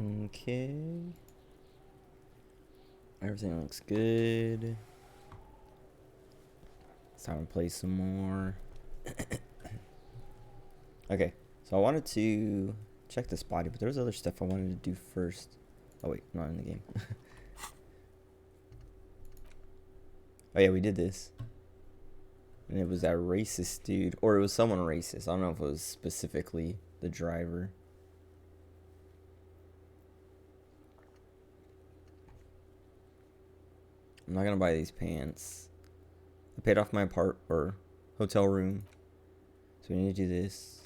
Okay. Everything looks good. It's time to play some more. Okay, so I wanted to check this body, but there was other stuff I wanted to do first. Oh wait, not in the game. Oh yeah, we did this. And it was that racist dude. Or it was someone racist. I don't know if it was specifically the driver. I'm not gonna buy these pants. I paid off my hotel room. So we need to do this.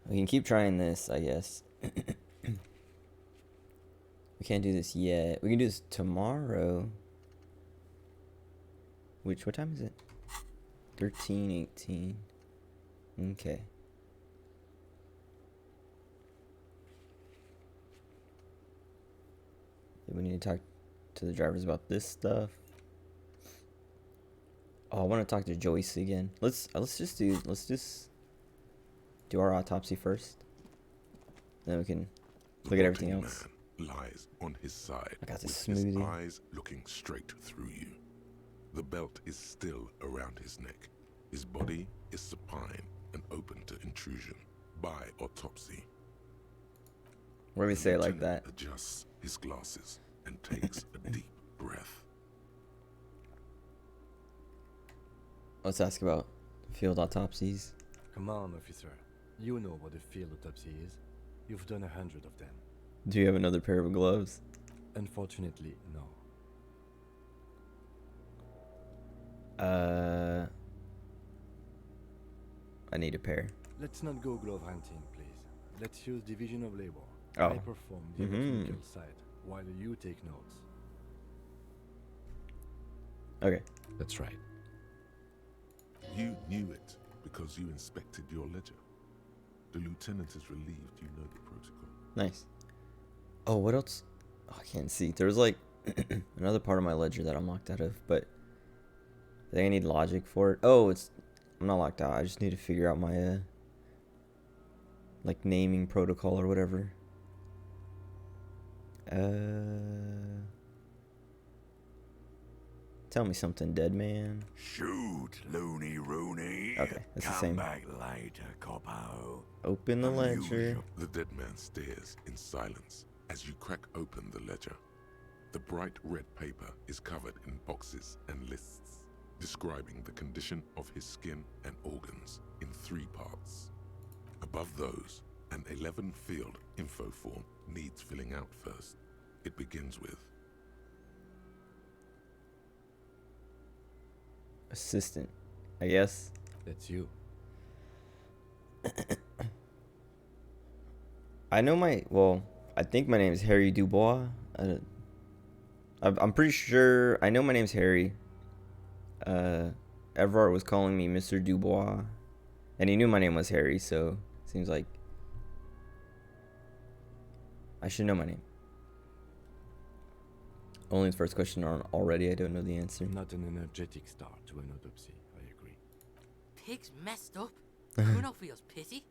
We can keep trying this, I guess. We can't do this yet. We can do this tomorrow. What time is it? 13:18. Okay. We need to talk to the drivers about this stuff. Oh, I want to talk to Joyce again. Let's just do our autopsy first. Then we can look at everything else. Man lies on his side. I got this with smoothie. his eyes looking straight through you. The belt is still around his neck. His body is supine and open to intrusion by autopsy. Why do we say it like that? Adjusts his glasses and takes a deep breath. Let's ask about field autopsies. Come on, officer. You know what a field autopsy is. You've done 100 of them. Do you have another pair of gloves? Unfortunately, no. I need a pair. Let's not go glove hunting, please. Let's use division of labor. Oh. I perform the anatomical side while you take notes. Okay. That's right. You knew it because you inspected your ledger. The lieutenant is relieved you know the protocol. Nice. Oh, what else? Oh, I can't see. There's like another part of my ledger that I'm locked out of, but I think I need logic for it. Oh, I'm not locked out. I just need to figure out my like naming protocol or whatever. Tell me something, dead man. Shoot, loony Rooney. Okay, that's the Come same. back later, copo. Open the ledger. Unusual. The dead man stares in silence as you crack open the ledger. The bright red paper is covered in boxes and lists, describing the condition of his skin and organs in 3 parts. Above those, an 11-field info form needs filling out first. It begins with Assistant, I guess. That's you. I know I think my name is Harry Dubois. I'm pretty sure I know my name's Harry. Everard was calling me Mr. Dubois, and he knew my name was Harry, so seems like I should know my name. Only the first question already. I don't know the answer. Not an energetic start to an autopsy, I agree. Pig's messed up. Colonel feels pity.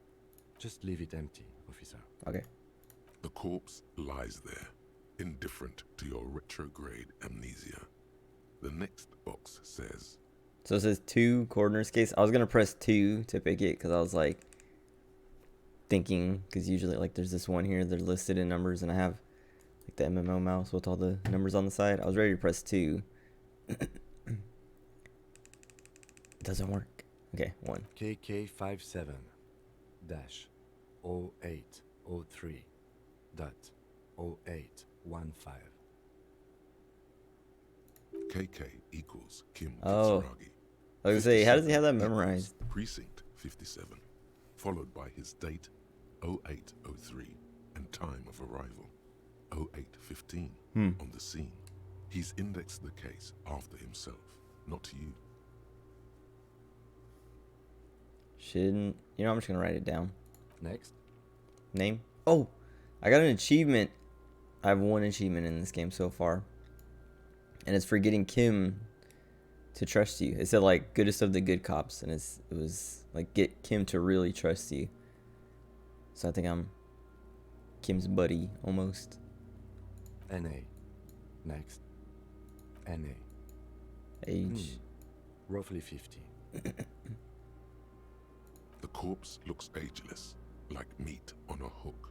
Just leave it empty, officer. Okay. the corpse lies there, indifferent to your retrograde amnesia. The next box says, So it says 2 coordinates case. I was going to press 2 to pick it because I was like thinking, because usually like there's this one here, they're listed in numbers, and I have like the MMO mouse with all the numbers on the side. I was ready to press 2. It doesn't work. Okay, 1. KK57 dash 0803 dot 0815. KK equals Kim Oh. Kitsuragi. I was going to say, how does he have that 57 memorized? equals Precinct 57, followed by his date 0803 and time of arrival 0815 on the scene. He's indexed the case after himself, not you. Shouldn't. You know, I'm just going to write it down. Next. Name? Oh, I got an achievement. I have 1 achievement in this game so far. And it's for getting Kim to trust you. It said like goodest of the good cops, and it was like get Kim to really trust you. So I think I'm Kim's buddy almost. NA. Next. NA. Age. Roughly 50. The corpse looks ageless, like meat on a hook.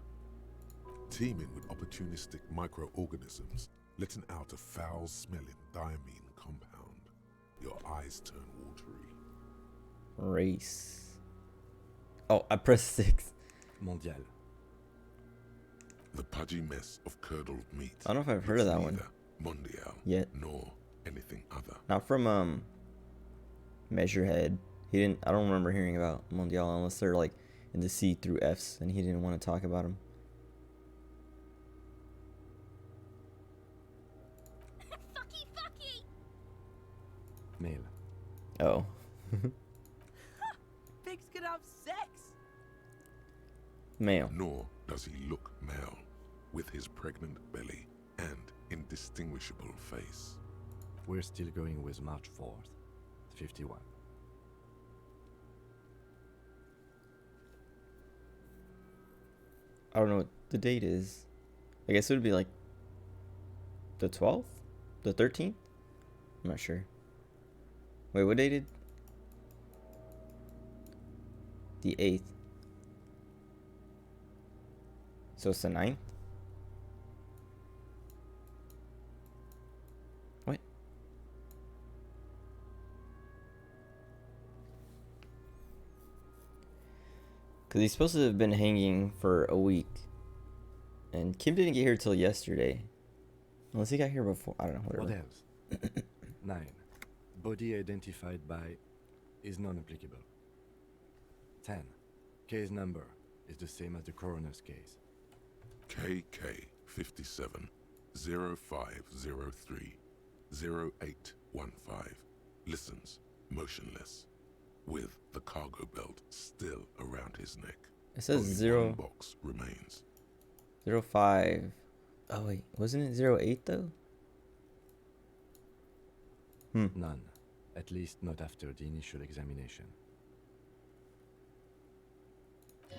Teeming with opportunistic microorganisms, letting out a foul-smelling diamine compound. Your eyes turn watery. Race. Oh, I pressed 6. Mondial. The pudgy mess of curdled meat. I don't know if I've heard of that one neither Mondial yet. nor anything other. Not from Measurehead. He didn't. I don't remember hearing about Mondial unless they're like in the C through Fs, and he didn't want to talk about them. Fucky, fucky! Male. Oh. Pigs can have sex. Male. Nor does he look male, with his pregnant belly and indistinguishable face. We're still going with March 4th. 51. I don't know what the date is. I guess it would be like the 12th? The 13th? I'm not sure. Wait, what dated? The 8th. So it's the 9th? What? Because he's supposed to have been hanging for a week. And Kim didn't get here till yesterday. Unless he got here before. I don't know, whatever. What else? 9. Body identified by is non-applicable. 10. Case number is the same as the coroner's case. KK 57 0503 0815 listens motionless, with the cargo belt still around his neck. It says Only 0. one box remains. 05. Oh, wait. Wasn't it 08 though? None. At least not after the initial examination.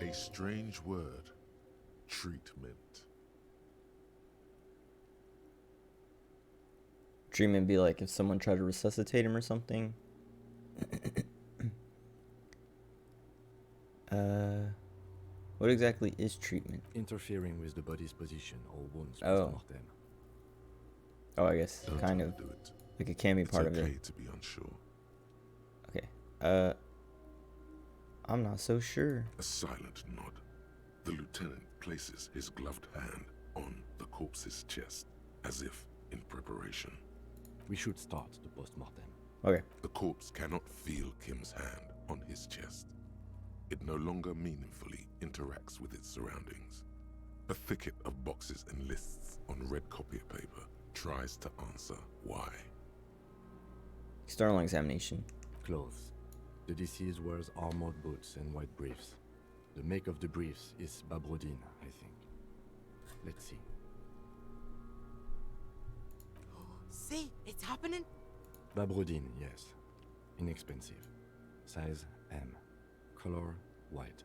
A strange word. Treatment. Treatment be like if someone tried to resuscitate him or something. What exactly is treatment? Interfering with the body's position or wounds Oh. post-mortem. Oh, I guess Don't kind of overdo it. like it can be It's part okay of it. to be unsure. Okay. I'm not so sure. A silent nod. The lieutenant places his gloved hand on the corpse's chest, as if in preparation. We should start the post-mortem. Okay. The corpse cannot feel Kim's hand on his chest. It no longer meaningfully interacts with its surroundings. A thicket of boxes and lists on red copy paper tries to answer why. External examination. Clothes. The deceased wears armored boots and white briefs. The make of the briefs is Babrodine, I think. Let's see. See, it's happening. Babrodine, yes. Inexpensive. Size M. Color white.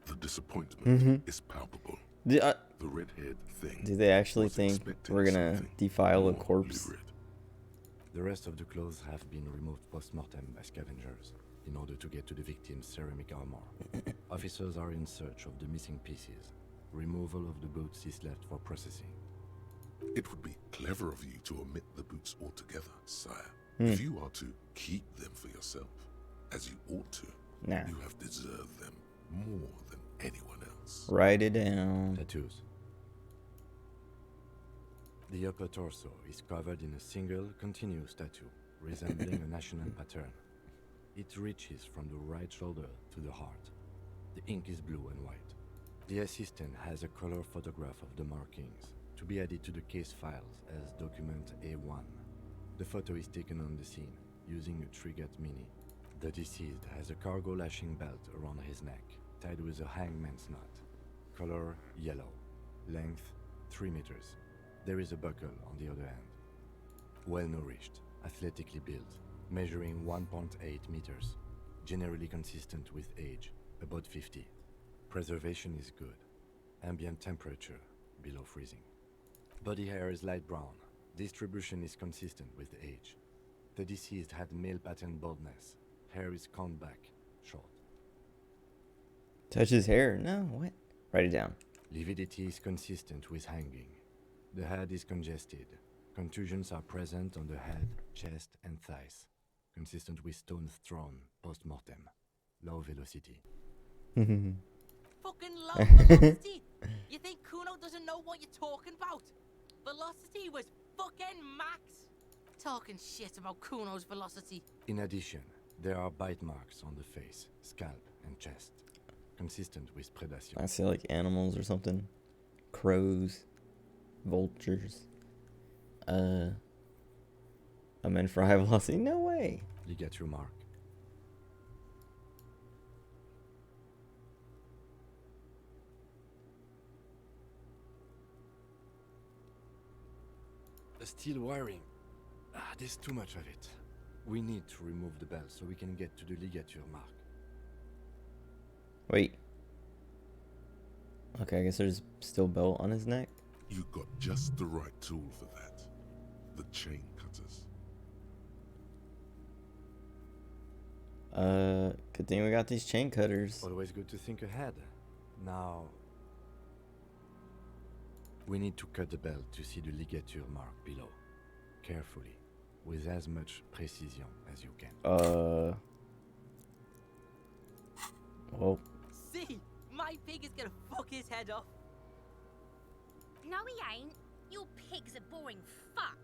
The disappointment is palpable. Do, The red-haired thing. do they actually was think expecting we're gonna something defile a more corpse? lurid. The rest of the clothes have been removed post-mortem by scavengers in order to get to the victim's ceramic armor. Officers are in search of the missing pieces. Removal of the boots is left for processing. It would be clever of you to omit the boots altogether, sire. If you are to keep them for yourself, as you ought to, Nah. you have deserved them more than anyone else. Write it down. Tattoos. The upper torso is covered in a single continuous tattoo, resembling a national pattern. It reaches from the right shoulder to the heart. The ink is blue and white. The assistant has a color photograph of the markings, to be added to the case files as document A1. The photo is taken on the scene, using a Trigat Mini. The deceased has a cargo lashing belt around his neck, tied with a hangman's knot. Color yellow. Length 3 meters. There is a buckle on the other end. Well-nourished, athletically built, measuring 1.8 meters. Generally consistent with age, about 50. Preservation is good. Ambient temperature below freezing. Body hair is light brown. Distribution is consistent with age. The deceased had male pattern baldness. Hair is combed back, short. Touch his hair? No, what? Write it down. Lividity is consistent with hanging. The head is congested. Contusions are present on the head, chest, and thighs. Consistent with stones thrown post-mortem. Low velocity. Fucking low velocity. You think Kuno doesn't know what you're talking about? Velocity was fucking max. Talking shit about Kuno's velocity. In addition, there are bite marks on the face, scalp, and chest. Consistent with predation. I see like animals or something. Crows. Vultures. A man for high velocity? No way. Ligature mark. The steel wiring. There's too much of it. We need to remove the bell so we can get to the ligature mark. Wait. Okay, I guess there's still belt on his neck. You got just the right tool for that. The chain cutters. Good thing we got these chain cutters. Always good to think ahead. Now, we need to cut the belt to see the ligature mark below. Carefully, with as much precision as you can. Well, See, my pig is gonna fuck his head off. No, he ain't. Your pig's a boring fuck.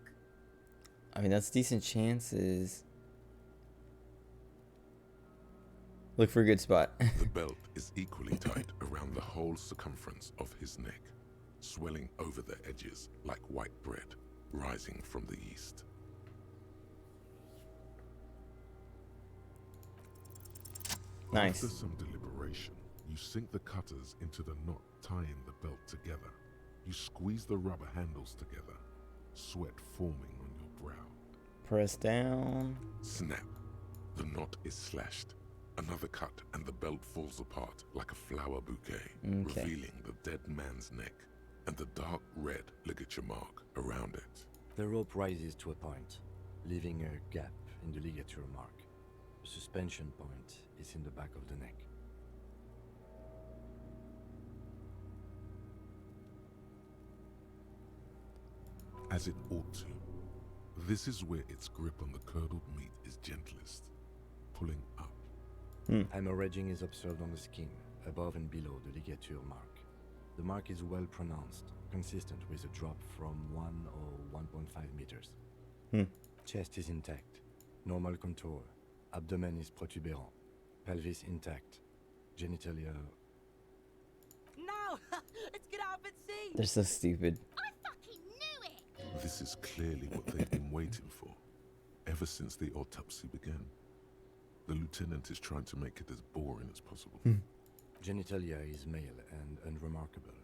I mean, that's decent chances. Look for a good spot. The belt is equally tight around the whole circumference of his neck, swelling over the edges like white bread rising from the east. Nice. After some deliberation, you sink the cutters into the knot tying the belt together. You squeeze the rubber handles together, sweat forming on your brow. Press down. Snap. The knot is slashed. Another cut and the belt falls apart like a flower bouquet, Okay. revealing the dead man's neck and the dark red ligature mark around it. The rope rises to a point, leaving a gap in the ligature mark. The suspension point is in the back of the neck. As it ought to. This is where its grip on the curdled meat is gentlest, pulling up. Hemorrhaging is observed on the skin, above and below the ligature mark. The mark is well pronounced, consistent with a drop from 1 or 1.5 meters. Chest is intact, normal contour. Abdomen is protuberant, pelvis intact, genitalia. Now, let's get out and see. They're so stupid. I fucking knew it. This is clearly what they've been waiting for, ever since the autopsy began. The lieutenant is trying to make it as boring as possible. Genitalia is male and unremarkable.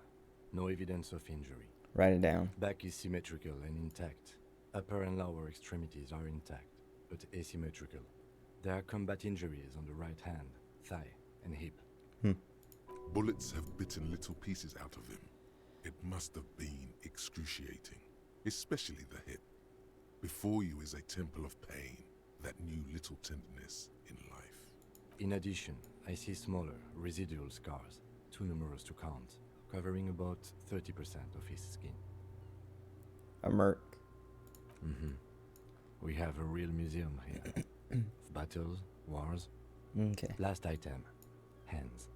No evidence of injury. Write it down. Back is symmetrical and intact. Upper and lower extremities are intact, but asymmetrical. There are combat injuries on the right hand, thigh, and hip. Bullets have bitten little pieces out of him. It must have been excruciating, especially the hip. Before you is a temple of pain that knew little tenderness in life. In addition, I see smaller, residual scars, too numerous to count, covering about 30% of his skin. A merc. We have a real museum here. Of battles, wars. Okay. Last item, hands.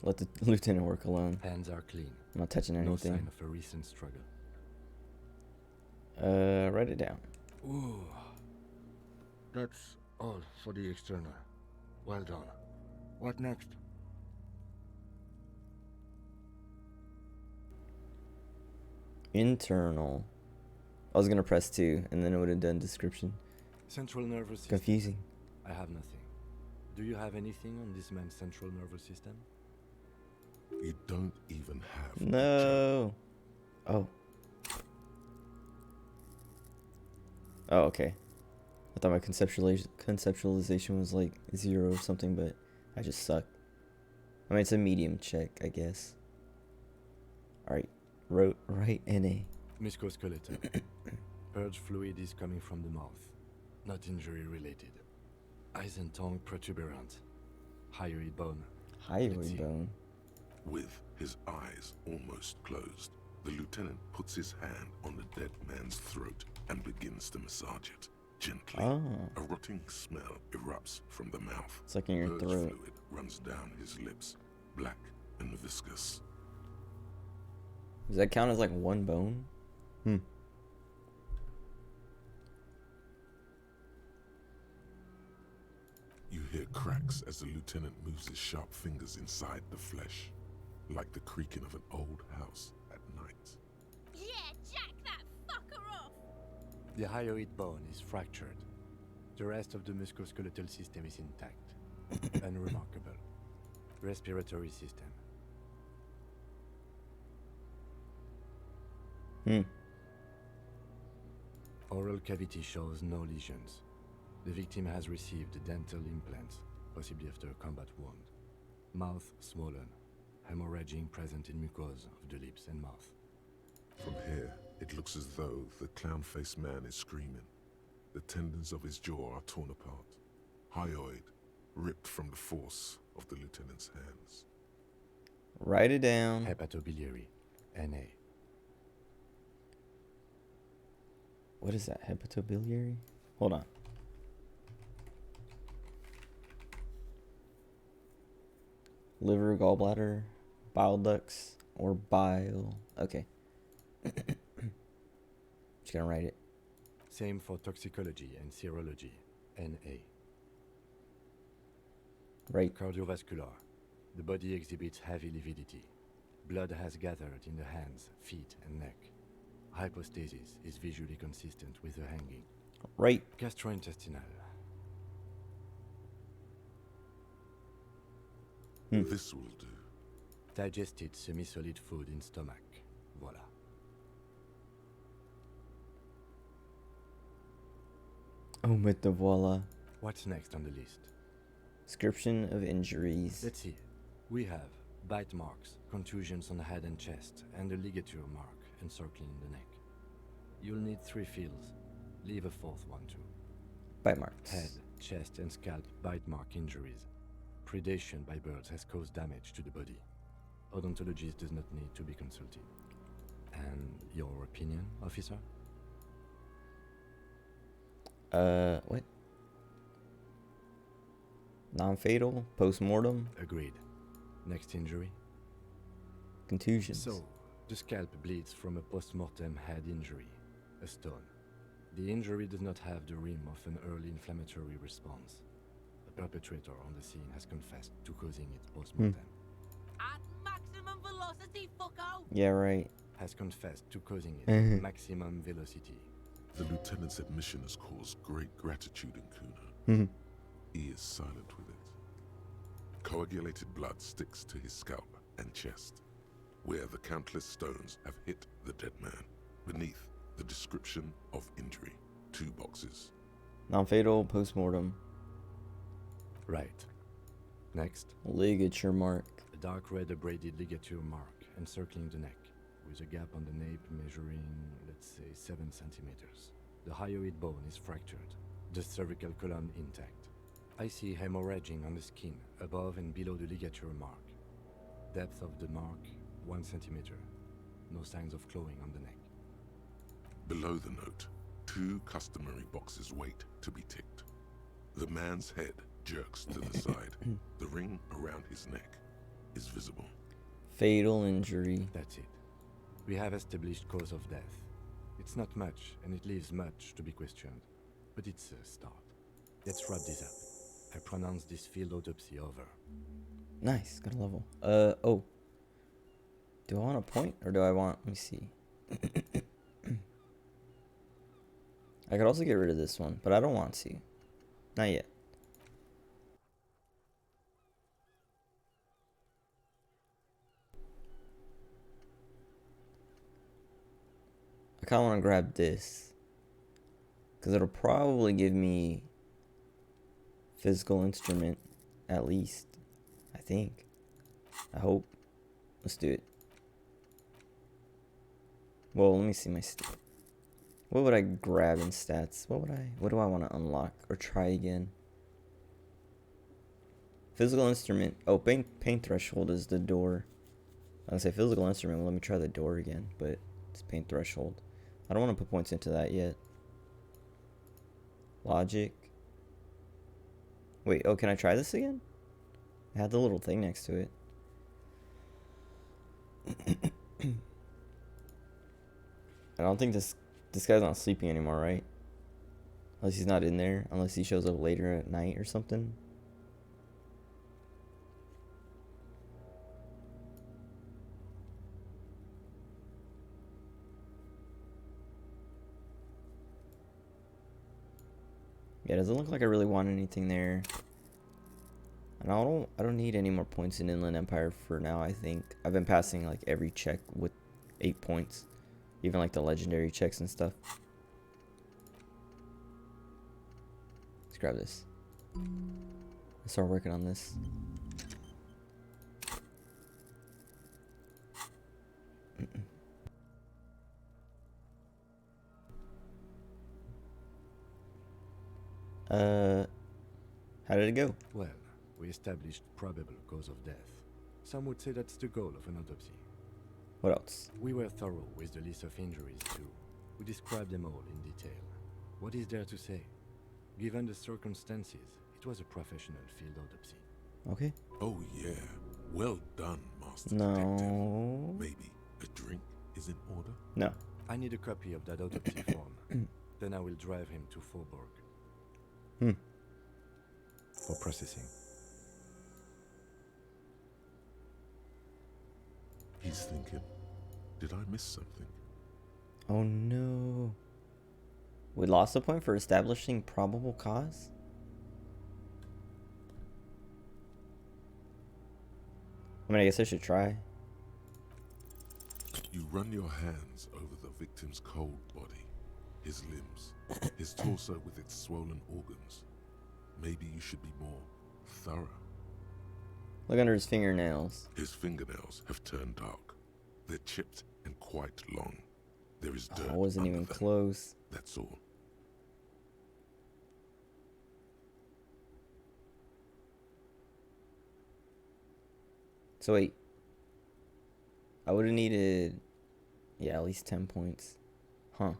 Let the lieutenant work alone. Hands are clean. I'm not touching No anything. sign of a recent struggle. Write it down. Ooh. That's all for the external. Well done. What next? Internal. I was gonna press 2, and then it would have done description. Central nervous system. Confusing. I have nothing. Do you have anything on this man's central nervous system? You don't even have a No. Oh. Oh, okay. I thought my conceptualization was like 0 or something, but I just suck. I mean, it's a medium check, I guess. Alright. Right NA. Musculoskeletal. Purge fluid is coming from the mouth. Not injury related. Eyes and tongue protuberant. Hyoid bone. Let's see. Hyoid bone. With his eyes almost closed, the lieutenant puts his hand on the dead man's throat and begins to massage it gently. Oh. A rotting smell erupts from the mouth. It's like in your Purge throat. fluid runs down his lips, black and viscous. Does that count as like one bone? You hear cracks as the lieutenant moves his sharp fingers inside the flesh, like the creaking of an old house at night. Yeah, jack that fucker off! The hyoid bone is fractured. The rest of the musculoskeletal system is intact. Unremarkable. Respiratory system. Oral cavity shows no lesions. The victim has received dental implants, possibly after a combat wound. Mouth swollen. Hemorrhaging present in mucosa of the lips and mouth. From here, it looks as though the clown-faced man is screaming. The tendons of his jaw are torn apart. Hyoid ripped from the force of the lieutenant's hands. Write it down. Hepatobiliary. NA. What is that? Hepatobiliary? Hold on. Liver, gallbladder, bile ducts, or bile. Okay. Just gonna write it. Same for toxicology and serology. NA. Right. Cardiovascular. The body exhibits heavy lividity. Blood has gathered in the hands, feet, and neck. Hypostasis is visually consistent with the hanging. Right. Gastrointestinal. This will do. Digested semi-solid food in stomach. Voila. Oh, but the voila. What's next on the list? Description of injuries. Let's see. We have bite marks, contusions on the head and chest, and a ligature mark encircling the neck. You'll need 3 fields. Leave a 4th one too. Bite marks. Head, chest, and scalp bite mark injuries. Predation by birds has caused damage to the body. Odontologist does not need to be consulted. And your opinion, officer? What? Non-fatal? Post-mortem? Agreed. Next injury? Contusions. So, the scalp bleeds from a post-mortem head injury, a stone. The injury does not have the rim of an early inflammatory response. The perpetrator on the scene has confessed to causing it post-mortem. At maximum velocity, fucko! Yeah, right. Has confessed to causing it at maximum velocity. The lieutenant's admission has caused great gratitude in Kuno. He is silent with it. Coagulated blood sticks to his scalp and chest, where the countless stones have hit the dead man. Beneath, the description of injury. 2 boxes. Non-fatal, post-mortem. Right. Next, Ligature mark. a dark red abraded ligature mark encircling the neck, with a gap on the nape measuring, let's say, 7 centimeters. The hyoid bone is fractured, the cervical column intact. I see hemorrhaging on the skin, above and below the ligature mark. Depth of the mark, 1 centimeter. No signs of clawing on the neck. Below the note, 2 customary boxes wait to be ticked. The man's head jerks to the side. The ring around his neck is visible. Fatal injury. That's it. We have established cause of death. It's not much, and it leaves much to be questioned. But it's a start. Let's wrap this up. I pronounce this field autopsy over. Nice. Got a level. Oh. Do I want a point or do I want... Let me see. I could also get rid of this one, but I don't want to. Not yet. I kind of want to grab this. Because it'll probably give me physical instrument, at least. I think. I hope. Let's do it. Well, let me see my what would I grab in stats? What do I want to unlock or try again? Physical instrument. Oh, paint threshold is the door. I was gonna say physical instrument. Well, let me try the door again, but it's paint threshold. I don't want to put points into that yet. Logic. Wait, oh, can I try this again? It had the little thing next to it. I don't think this guy's not sleeping anymore, right? Unless he's not in there. Unless he shows up later at night or something. Yeah, it doesn't look like I really want anything there. And I don't need any more points in Inland Empire for now, I think. I've been passing like every check with 8 points. Even like the legendary checks and stuff. Let's grab this. Let's start working on this. How did it go? Well, we established probable cause of death. Some would say that's the goal of an autopsy. What else? We were thorough with the list of injuries, too. We described them all in detail. What is there to say? Given the circumstances, it was a professional field autopsy. Okay. Oh yeah, well done, Master No. Detective. Maybe a drink is in order? No. I need a copy of that autopsy form. Then I will drive him to Faubourg. For processing. He's thinking, did I miss something? Oh no. We lost a point for establishing probable cause? I mean, I guess I should try. You run your hands over the victim's cold body, his limbs, his torso with its swollen organs. Maybe you should be more thorough. Look under his fingernails. His fingernails have turned dark. They're chipped and quite long. There is dirt I wasn't under even them. close. That's all. So wait. I would have needed, yeah, at least 10 points. Huh.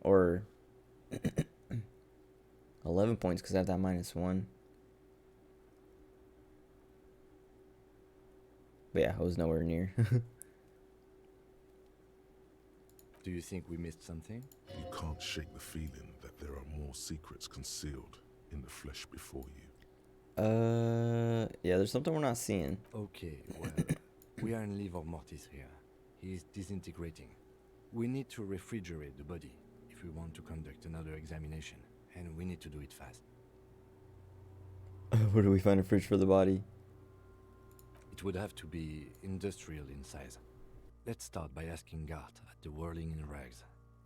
Or 11 points because I have that -1. But yeah, I was nowhere near. Do you think we missed something? You can't shake the feeling that there are more secrets concealed in the flesh before you. Yeah, there's something we're not seeing. Okay, well, we are in livor mortis here. He is disintegrating. We need to refrigerate the body if we want to conduct another examination, and we need to do it fast. Where do we find a fridge for the body? It would have to be industrial in size. Let's start by asking Gart at the Whirling in Rags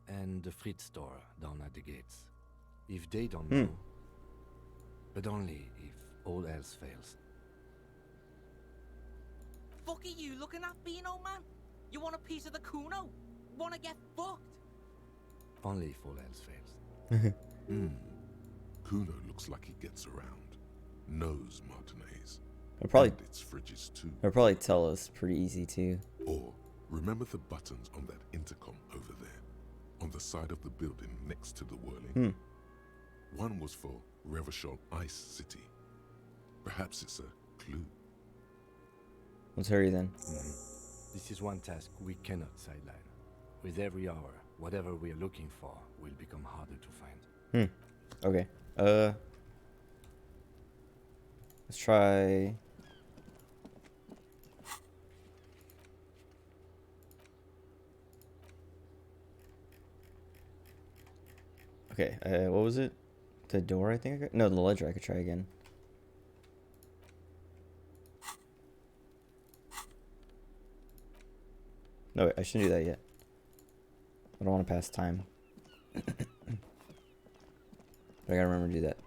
and the Fritz store down at the gates. If they don't know, but only if all else fails. Fuck are you looking at, Beano, man? You want a piece of the Kuno? Wanna get fucked? Only if all else fails. Kuno looks like he gets around. Knows Martinez. They'll probably, And its fridges too. they'll probably tell us pretty easy too. Or remember the buttons on that intercom over there, on the side of the building next to the Whirling? One was for Revachol Ice City. Perhaps it's a clue. Let's hurry then. This is one task we cannot sideline. With every hour, whatever we are looking for will become harder to find. Okay. Let's try. Okay, what was it? The door, I think I could? No, the ledger I could try again. No, wait, I shouldn't do that yet. I don't want to pass time. But I gotta remember to do that.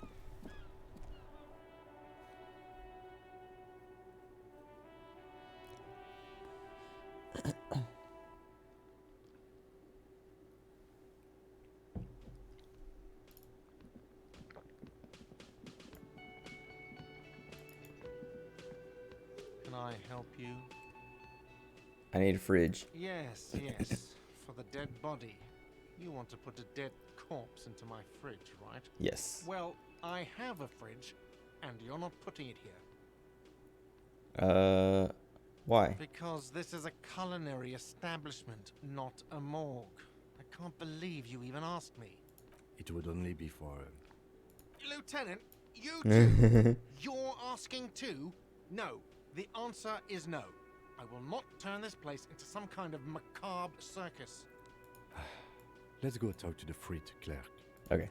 I help you? I need a fridge. Yes, yes. For the dead body. You want to put a dead corpse into my fridge, right? Yes. Well, I have a fridge, and you're not putting it here. Why? Because this is a culinary establishment, not a morgue. I can't believe you even asked me. It would only be for... Lieutenant, you too? You're asking too? No. The answer is no. I will not turn this place into some kind of macabre circus. Let's go talk to the frit clerk. Okay.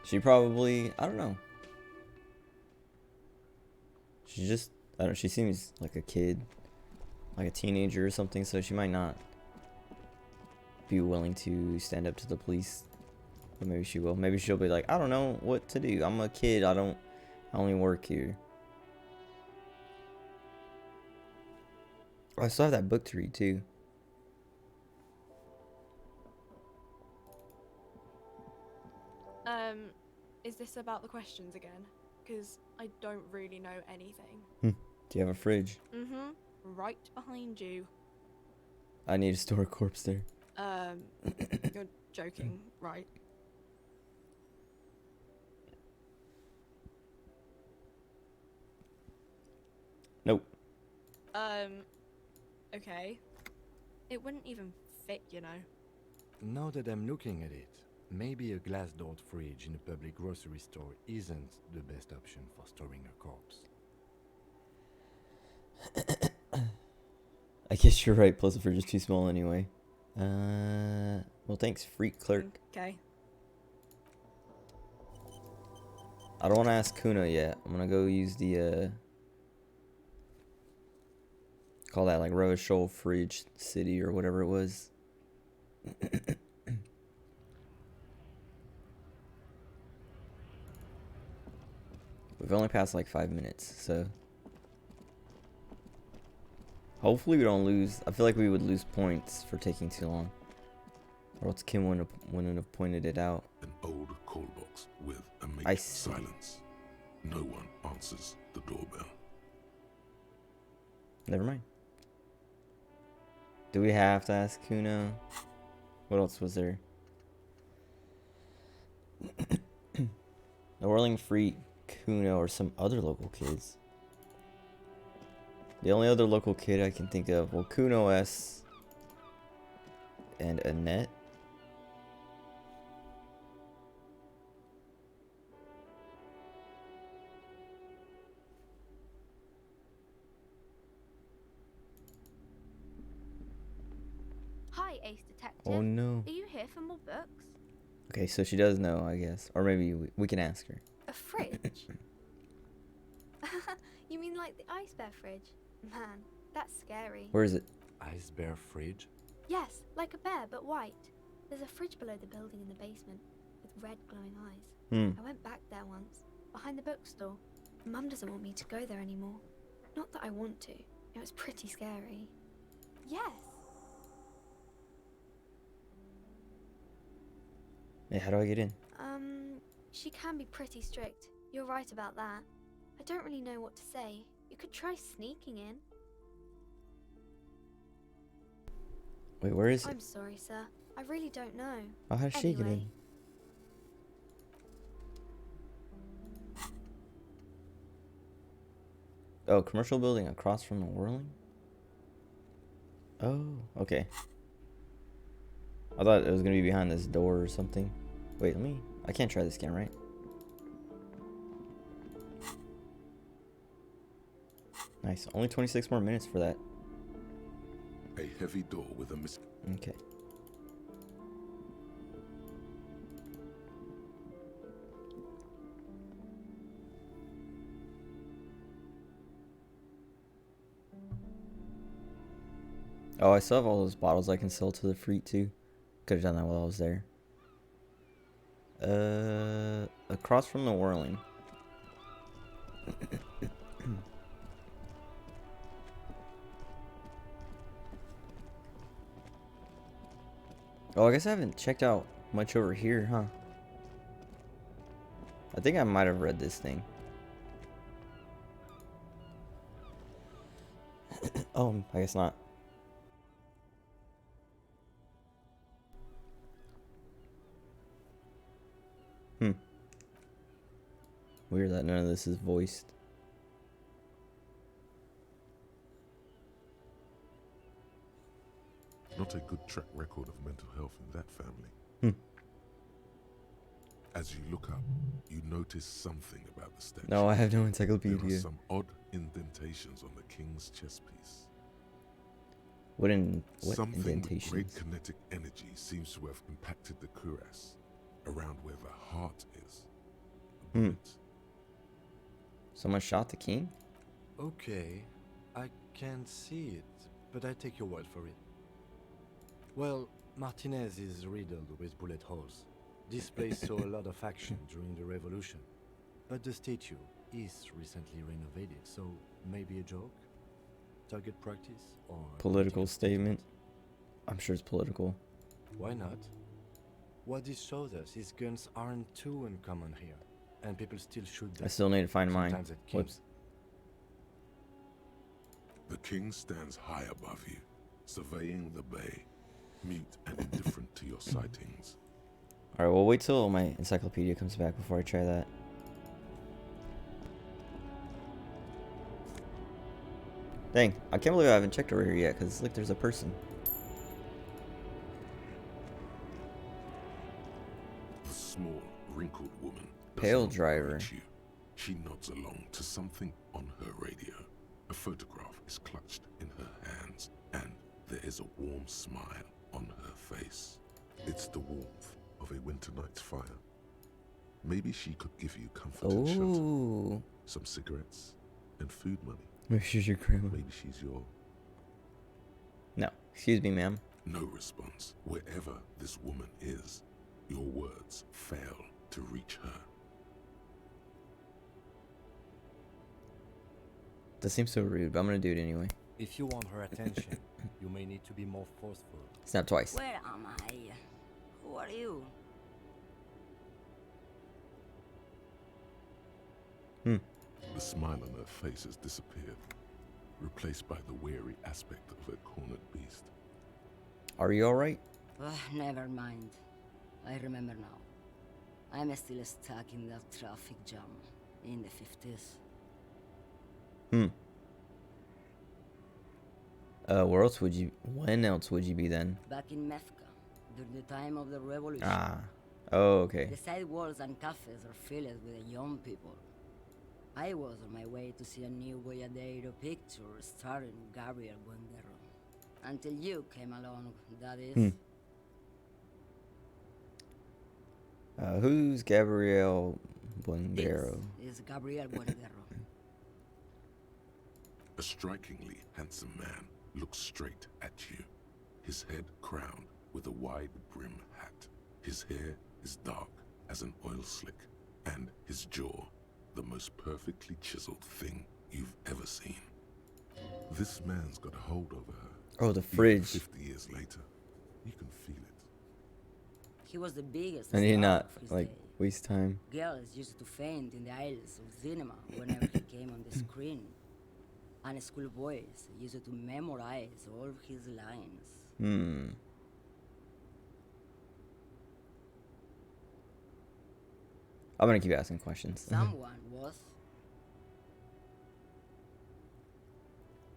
She probably, I don't know. She just, I don't know, she seems like a kid, like a teenager or something, so she might not be willing to stand up to the police. But maybe she will. Maybe she'll be like, I don't know what to do. I'm a kid. I only work here. Oh, I still have that book to read too. Is this about the questions again? Because I don't really know anything. Do you have a fridge? Right behind you. I need to store a corpse there. You're joking, right? Nope. Okay. It wouldn't even fit, you know. Now that I'm looking at it, maybe a glass-doored fridge in a public grocery store isn't the best option for storing a corpse. I guess you're right. Plus the fridge is too small anyway. Well, thanks, freak clerk. Okay. I don't want to ask Kuna yet. I'm gonna go use the call that like Rochelle Fridge City or whatever it was. We've only passed like 5 minutes, so hopefully we don't lose. I feel like we would lose points for taking too long, or else Kim wouldn't have pointed it out. An old call box with a I makeshift see. silence. No one answers the doorbell. Never mind. Do we have to ask Kuna? What else was there? The Whirling Free, Kuna, or some other local kids. The only other local kid I can think of, well, Kuno S. and Annette. Hi, Ace Detective. Oh no. Are you here for more books? Okay, so she does know, I guess. Or maybe we can ask her. A fridge? You mean like the ice bear fridge? Man, that's scary. Where is it? Ice bear fridge? Yes, like a bear, but white. There's a fridge below the building in the basement, with red glowing eyes. I went back there once, behind the bookstore. Mum doesn't want me to go there anymore. Not that I want to. It was pretty scary. Yes. Yeah, how do I get in? She can be pretty strict. You're right about that. I don't really know what to say. You could try sneaking in. Wait, where is it? I'm sorry, sir. I really don't know. Oh, how's she get in? Anyway. Oh, commercial building across from the Whirling? Oh, okay. I thought it was gonna be behind this door or something. Wait, I can't try this again, right? Nice, only 26 more minutes for that. A heavy door with a Okay. Oh, I still have all those bottles I can sell to the freak too. Could have done that while I was there. Across from the Whirling. Oh, I guess I haven't checked out much over here, huh? I think I might have read this thing. Oh, I guess not. Weird that none of this is voiced. Not a good track record of mental health in that family. As you look up, you notice something about the statue. No, I have no There encyclopedia. are some odd indentations on the king's chest piece. What Something with indentations? great kinetic energy seems to have impacted the cuirass, around where the heart is. A bullet. Someone shot the king? Okay, I can't see it, but I take your word for it. Well, Martinez is riddled with bullet holes. This place saw a lot of action during the revolution, but the statue is recently renovated, so maybe a joke? Target practice? Or Political statement? I'm sure it's political. Why not? What this shows us is guns aren't too uncommon here, and people still shoot them. I still need to find mine. Sometimes at Whoops. kings. The king stands high above you, surveying the bay, mute and indifferent to your sightings. Alright, well, wait till my encyclopedia comes back before I try that. Dang, I can't believe I haven't checked over here yet, because look, there's a person. The small, wrinkled woman does Pale not driver. greet you. She nods along to something on her radio. A photograph is clutched in her hands, and there is a warm smile on her face. It's the warmth of a winter night's fire. Maybe she could give you comfort and shelter, Oh, some cigarettes, and food money. maybe she's your grandma. Maybe she's your... No, excuse me, ma'am. No response. Wherever this woman is, your words fail to reach her. That seems so rude, but I'm gonna do it anyway. If you want her attention, you may need to be more forceful. Snap twice. Where am I? Who are you? The smile on her face has disappeared, replaced by the weary aspect of a cornered beast. Are you alright? Never mind. I remember now. I'm still stuck in that traffic jam in the 50s. Where else would you... When else would you be then? Back in Methka, during the time of the revolution. Ah. Oh, okay. The sidewalks and cafes are filled with young people. I was on my way to see a new Boyadero picture starring Gabriel Buendero. Until you came along, that is. Who's Gabriel Buendero? This is Gabriel Buendero. A strikingly handsome man looks straight at you, his head crowned with a wide brim hat. His hair is dark as an oil slick, and his jaw the most perfectly chiseled thing you've ever seen. This man's got a hold over her. Oh, the Even fridge. 50 years later, you can feel it. He was the biggest I need star not, of his like, day. waste time. Girls used to faint in the aisles of cinema whenever he came on the screen. And schoolboys used to memorize all of his lines. I'm gonna keep asking questions. Someone was.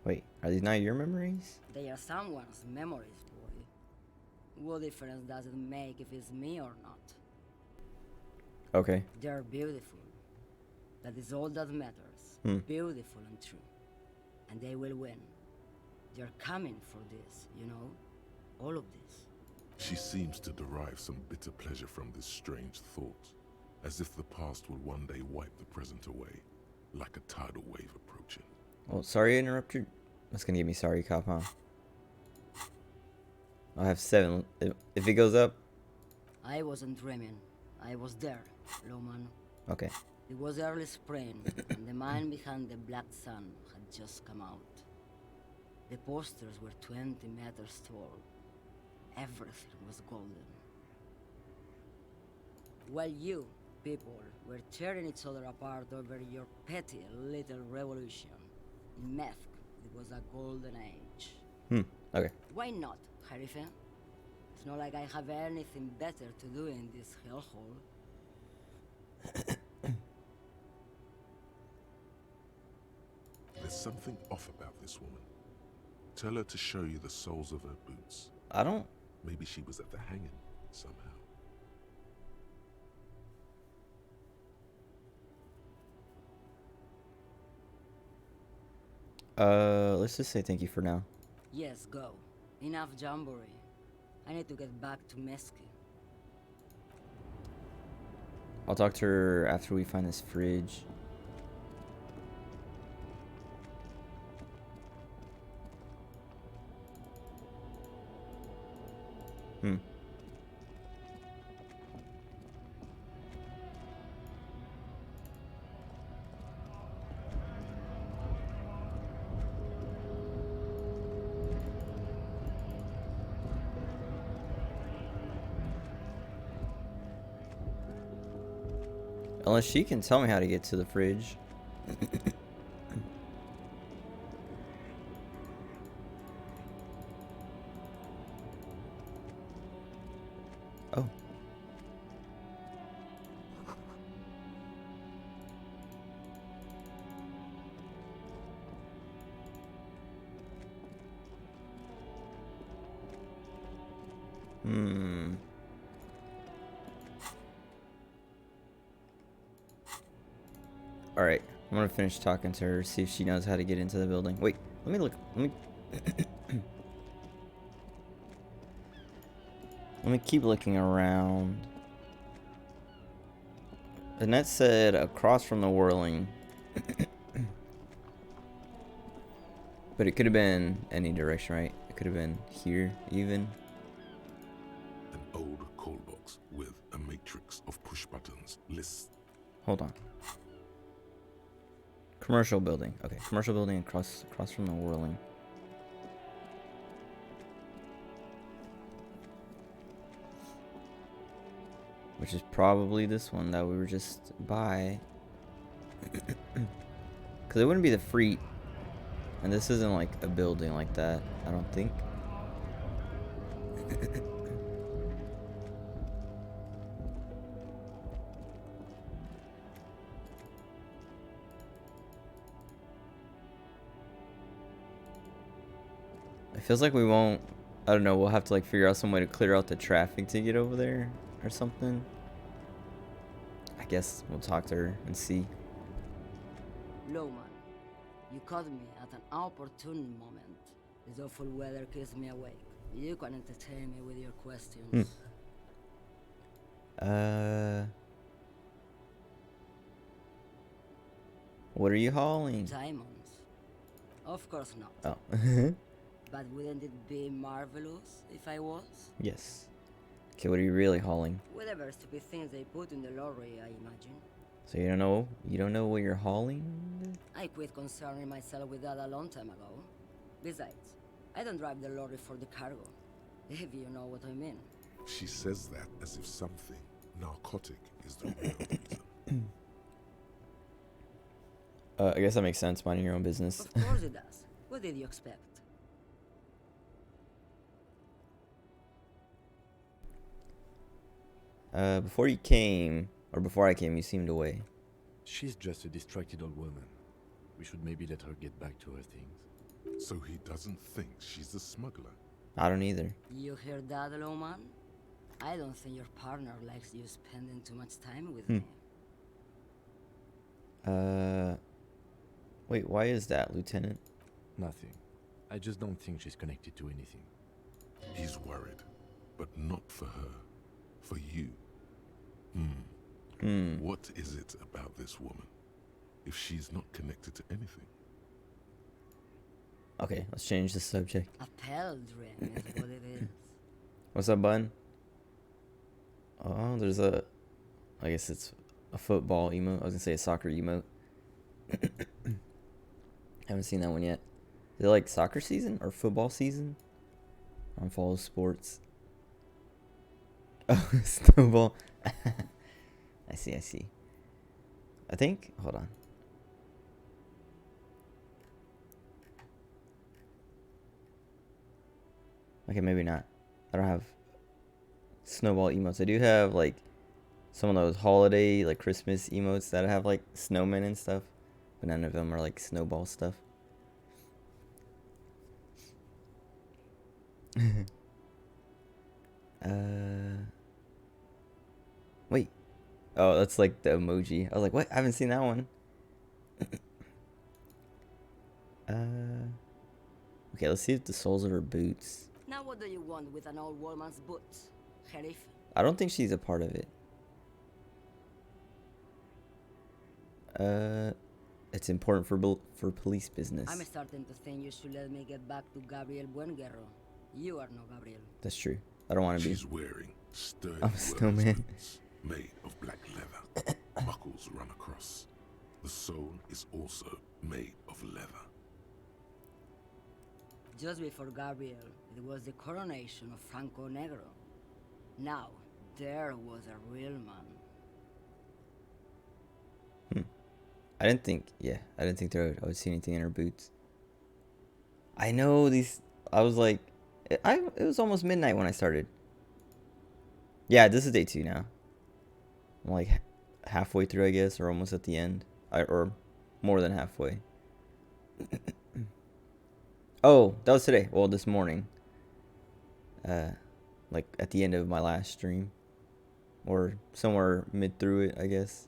Wait, are these not your memories? They are someone's memories, boy. What difference does it make if it's me or not? Okay. They're beautiful. That is all that matters. Beautiful and true. And they will win. They're coming for this, you know? All of this. She seems to derive some bitter pleasure from this strange thought, as if the past will one day wipe the present away, like a tidal wave approaching. Well, sorry to interrupt you. That's gonna give me sorry cop, huh? I'll have 7. If it goes up, I wasn't dreaming. I was there, Loman. okay. It was early spring, and the man behind the Black Sun had just come out. The posters were 20 meters tall. everything was golden. While you, people, were tearing each other apart over your petty little revolution, in Meth, it was a golden age. Okay. Why not, Harife? It's not like I have anything better to do in this hellhole. There's something off about this woman. Tell her to show you the soles of her boots. I don't. Maybe she was at the hanging somehow. Let's just say thank you for now. Yes, go. Enough jamboree. I need to get back to Mesky. I'll talk to her after we find this fridge. Unless she can tell me how to get to the fridge. Oh. Alright, I'm gonna finish talking to her, see if she knows how to get into the building. Wait, let me look. Let me keep looking around. Annette said across from the whirling. But it could have been any direction, right? It could have been here, even. An old call box with a matrix of push buttons lists. Hold on. Commercial building. Okay, commercial building across from the whirling. Which is probably this one that we were just by. Because it wouldn't be the free. And this isn't like a building like that, I don't think. It feels like we won't. I don't know. We'll have to like figure out some way to clear out the traffic to get over there or something. I guess we'll talk to her and see. Lowman, you caught me at an opportune moment. This awful weather keeps me awake. You can entertain me with your questions. What are you hauling? Diamonds? Of course not. Oh. But wouldn't it be marvelous if I was? Yes. Okay, what are you really hauling? Whatever stupid things they put in the lorry, I imagine. So you don't know? You don't know what you're hauling? I quit concerning myself with that a long time ago. Besides, I don't drive the lorry for the cargo, if you know what I mean. She says that as if something narcotic is the real reason. I guess that makes sense, minding your own business. Of course it does. What did you expect? Before you came, or before I came, you seemed away. She's just a distracted old woman. We should maybe let her get back to her things. So he doesn't think she's a smuggler. I don't either. You hear that, Lowman? I don't think your partner likes you spending too much time with me. Wait, why is that, Lieutenant? Nothing. I just don't think she's connected to anything. He's worried, but not for her. For you. What is it about this woman? If she's not connected to anything? Okay, let's change the subject. A Peldrin is what it is. What's up, bud? Oh, there's a... I guess it's a football emote. I was gonna say a soccer emote. Haven't seen that one yet. Is it like soccer season or football season? I don't follow sports. Oh, snowball. I see, I see. I think, hold on. Okay, maybe not. I don't have snowball emotes. I do have like some of those holiday, like Christmas emotes that have like snowmen and stuff, but none of them are like snowball stuff. Wait. Oh, that's like the emoji. I was like, what? I haven't seen that one. Okay, let's see if the soles of her boots. Now what do you want with an old woman's boots, Sheriff? I don't think she's a part of it. It's important for police business. I'm starting to think you should let me get back to Gabriel Buenguerro. You are no Gabriel. That's true. I don't want to be. She's wearing sturdy I'm a snowman. boots made of black leather. Buckles run across. The sole is also made of leather. Just before Gabriel, it was the coronation of Franco Negro. Now, there was a real man. I didn't think I would see anything in her boots. I know these. I was like, it was almost midnight when I started. Yeah, this is day 2 now. I'm like halfway through, I guess, or almost at the end, or more than halfway. Oh, that was today. Well, this morning. Like at the end of my last stream, or somewhere mid through it, I guess.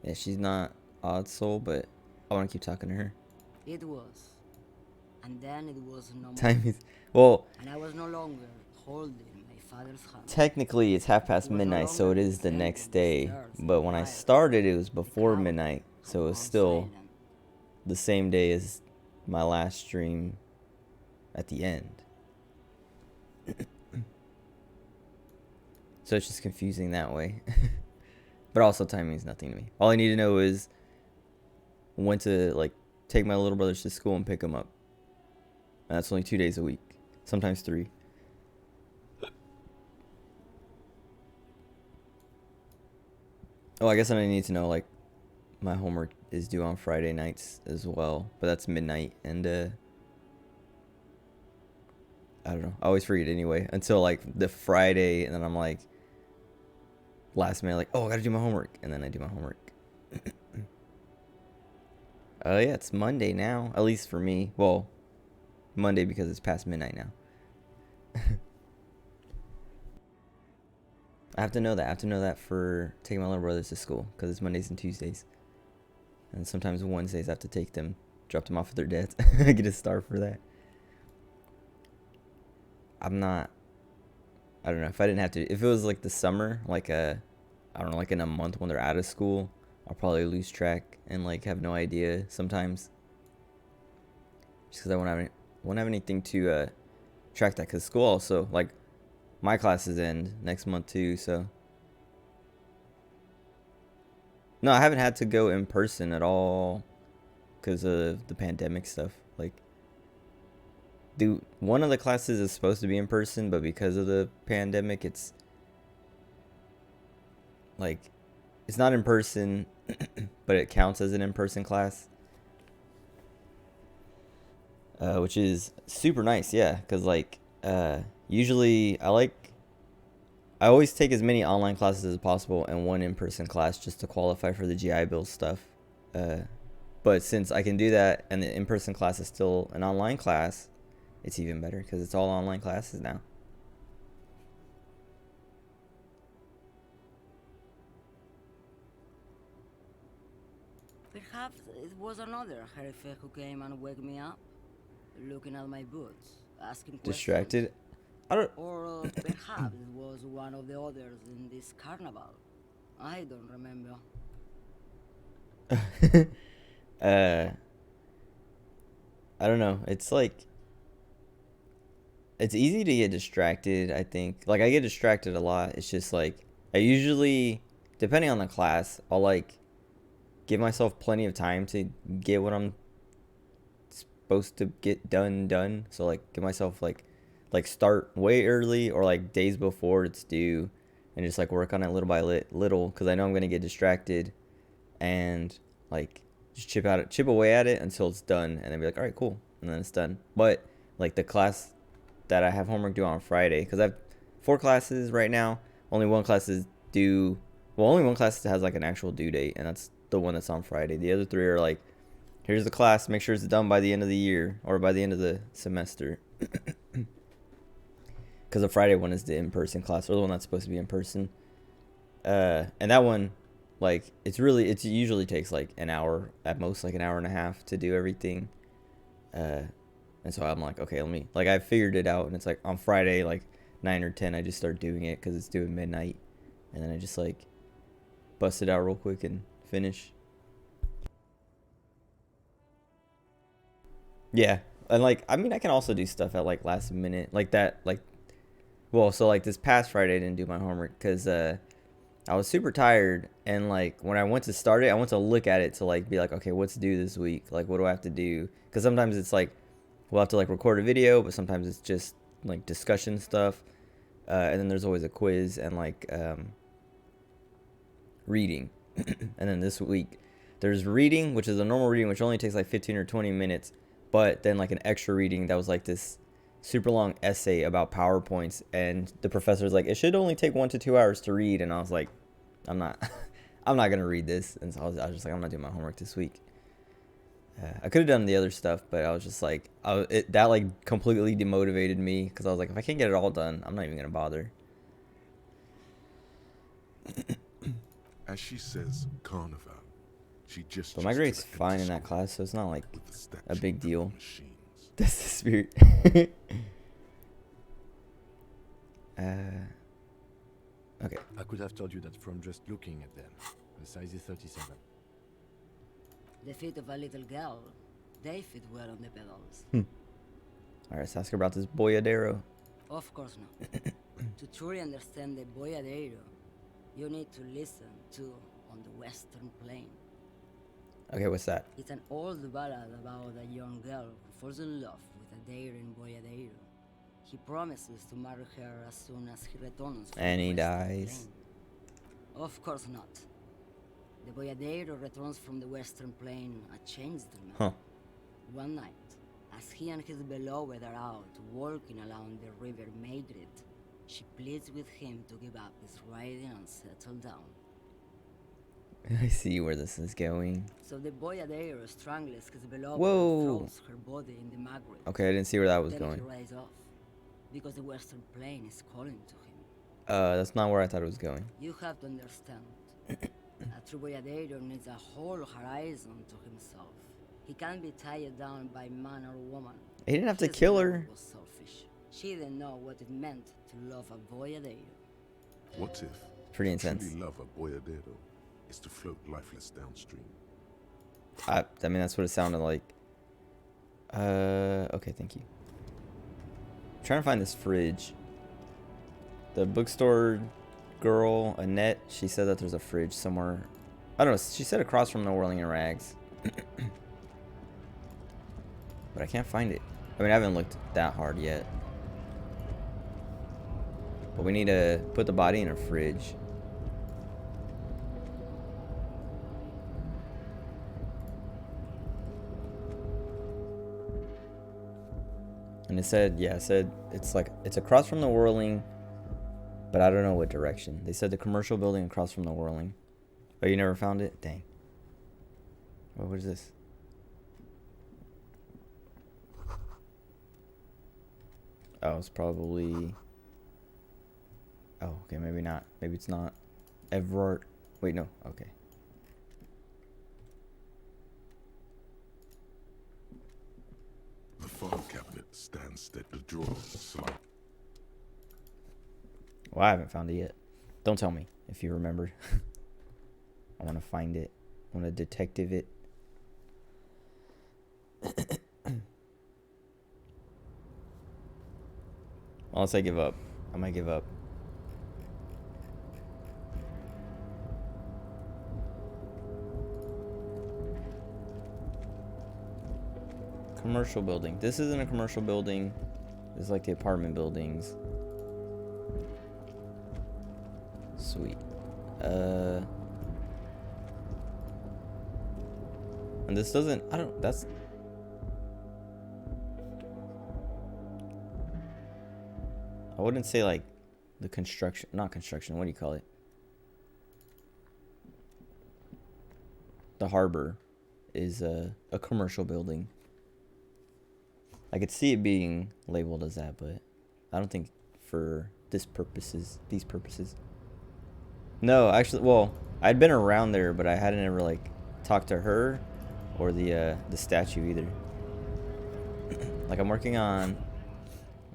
Yeah, she's not odd soul, but I want to keep talking to her. It was. And then it was no more. Time is, well, And I was no longer holding my father's hand. technically it's half past midnight, so it is the next day. But when I started, it was before midnight, so it was still the same day as my last stream at the end. So it's just confusing that way. But also time means nothing to me. All I need to know is when to like take my little brothers to school and pick them up. And that's only 2 days a week, sometimes 3. Oh, I guess I need to know like my homework is due on Friday nights as well, but that's midnight, and I don't know. I always forget anyway until like the Friday, and then I'm like last minute like, oh, I gotta do my homework, and then I do my homework. Oh yeah, it's Monday now, at least for me. Well, Monday because it's past midnight now. I have to know that. I have to know that for taking my little brothers to school, because it's Mondays and Tuesdays. And sometimes Wednesdays I have to take them, drop them off at their dads. I get a star for that. I don't know, if I didn't have to, if it was like the summer, like I don't know, like in a month when they're out of school, I'll probably lose track and like have no idea sometimes. Just because I won't have anything to track that, because school also, like, my classes end next month too, so. No, I haven't had to go in person at all because of the pandemic stuff. Like, dude, one of the classes is supposed to be in person, but because of the pandemic, it's like, it's not in person, but it counts as an in-person class. Which is super nice, yeah, because like, usually I always take as many online classes as possible and one in-person class just to qualify for the GI Bill stuff. But since I can do that and the in-person class is still an online class, it's even better because it's all online classes now. Perhaps it was another Jerife who came and woke me up, looking at my boots, asking questions. Distracted? I don't. Or perhaps it was one of the others in this carnival. I don't remember. I don't know. It's like, it's easy to get distracted, I think. Like, I get distracted a lot. It's just like, I usually, depending on the class, I'll like give myself plenty of time to get what I'm supposed to get done. So like give myself like start way early or like days before it's due, and just like work on it little by little, because I know I'm gonna get distracted, and like just chip away at it until it's done, and then be like, all right, cool, and then it's done. But like the class that I have homework due on Friday, because I have 4 classes right now. Only one class is due. Well, only one class has like an actual due date, and that's the one that's on Friday. The other 3 are like, here's the class, make sure it's done by the end of the year or by the end of the semester. Because the Friday one is the in-person class, or the one that's supposed to be in person. And that one, like, it usually takes like an hour, at most like an hour and a half to do everything. And so I'm like, okay, I figured it out, and it's like on Friday, like 9 or 10, I just start doing it because it's due at midnight. And then I just like bust it out real quick and finish. Yeah. And like, I mean, I can also do stuff at like last minute like that. Like, well, so like this past Friday, I didn't do my homework because I was super tired. And like when I went to start it, I went to look at it to like be like, okay, what's due this week? Like, what do I have to do? Because sometimes it's like we'll have to like record a video, but sometimes it's just like discussion stuff. And then there's always a quiz and like reading. And then this week there's reading, which is a normal reading, which only takes like 15 or 20 minutes. But then like an extra reading that was like this super long essay about PowerPoints, and the professor's like, it should only take 1 to 2 hours to read. And I was like, I'm not gonna read this. And so I was just like, I'm not doing my homework this week. I could have done the other stuff, but I was just like, that like completely demotivated me, because I was like, if I can't get it all done, I'm not even gonna bother. As she says, Carnival, she just. But my grade's fine in that class, so it's not like a big deal. Machines. That's the spirit. Okay. I could have told you that from just looking at them. The size is 37. The feet of a little girl, they fit well on the pedals. Alright, let's ask her about this boyadero. Of course not. To truly understand the boyadero, you need to listen to On the Western Plain. Okay, what's that? It's an old ballad about a young girl who falls in love with a daring boyadero. He promises to marry her as soon as he returns from And the he Western dies. Plain. Of course not. The boyadero returns from the Western Plain a changed man. Huh. One night, as he and his beloved are out walking along the river Madrid, she pleads with him to give up his riding and settle down. I see where this is going. So the boyadero strangles his beloved Whoa. and throws her body in the Maghreb. Okay, I didn't see where that was Then going. he rides off, because the Western Plain is calling to him. That's not where I thought it was going. You have to understand, a true boyadero needs a whole horizon to himself. He can't be tied down by man or woman. He didn't have to His kill love her. was selfish. She didn't know what it meant to love a boyadero. What if Pretty to intense. truly love a boyadero is to float lifeless downstream? I mean, that's what it sounded like. Okay, thank you. I'm trying to find this fridge. The bookstore girl, Annette, she said that there's a fridge somewhere. I don't know. She said across from the Whirling in Rags. But I can't find it. I mean, I haven't looked that hard yet. But we need to put the body in a fridge. And it said, yeah, it said it's across from the Whirling, but I don't know what direction. They said the commercial building across from the Whirling. Oh, you never found it? Dang. Oh, what is this? Oh, it's probably... Oh, okay, maybe not. Maybe it's not. Everard. Wait, no. Okay. The file cabinet stands steady. The drawers slide. Well, I haven't found it yet. Don't tell me if you remember. I want to find it. I want to detective it. Unless I give up. I might give up. commercial building. This isn't a commercial building. This is like the apartment buildings. Sweet. And this doesn't, I don't, that's, I wouldn't say like the construction, not construction, what do you call it? The harbor is a commercial building. I could see it being labeled as that, but I don't think for these purposes. No, actually, well, I'd been around there, but I hadn't ever like talked to her or the statue either. Like I'm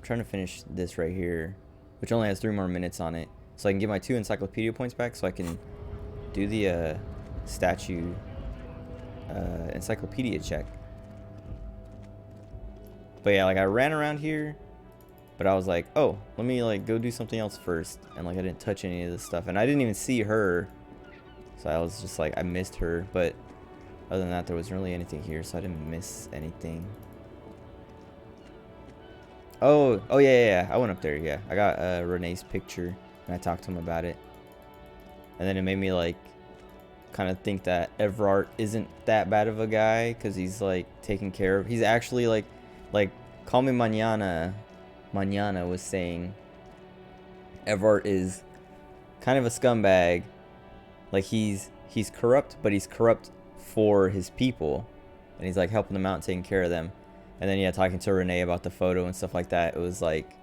trying to finish this right here, which only has 3 more minutes on it, so I can get my 2 encyclopedia points back, so I can do the statue encyclopedia check. But yeah, like I ran around here, but I was like, oh, let me like go do something else first, and like I didn't touch any of this stuff, and I didn't even see her, so I was just like, I missed her. But other than that, there wasn't really anything here, so I didn't miss anything. Oh yeah, I went up there. Yeah, I got Renee's picture, and I talked to him about it, and then it made me like kind of think that Everard isn't that bad of a guy, because he's like taking care of, he's actually like Call Me Mañana was saying Everard is kind of a scumbag. Like he's corrupt, but he's corrupt for his people, and he's like helping them out and taking care of them. And then yeah, talking to Renee about the photo and stuff like that, it was like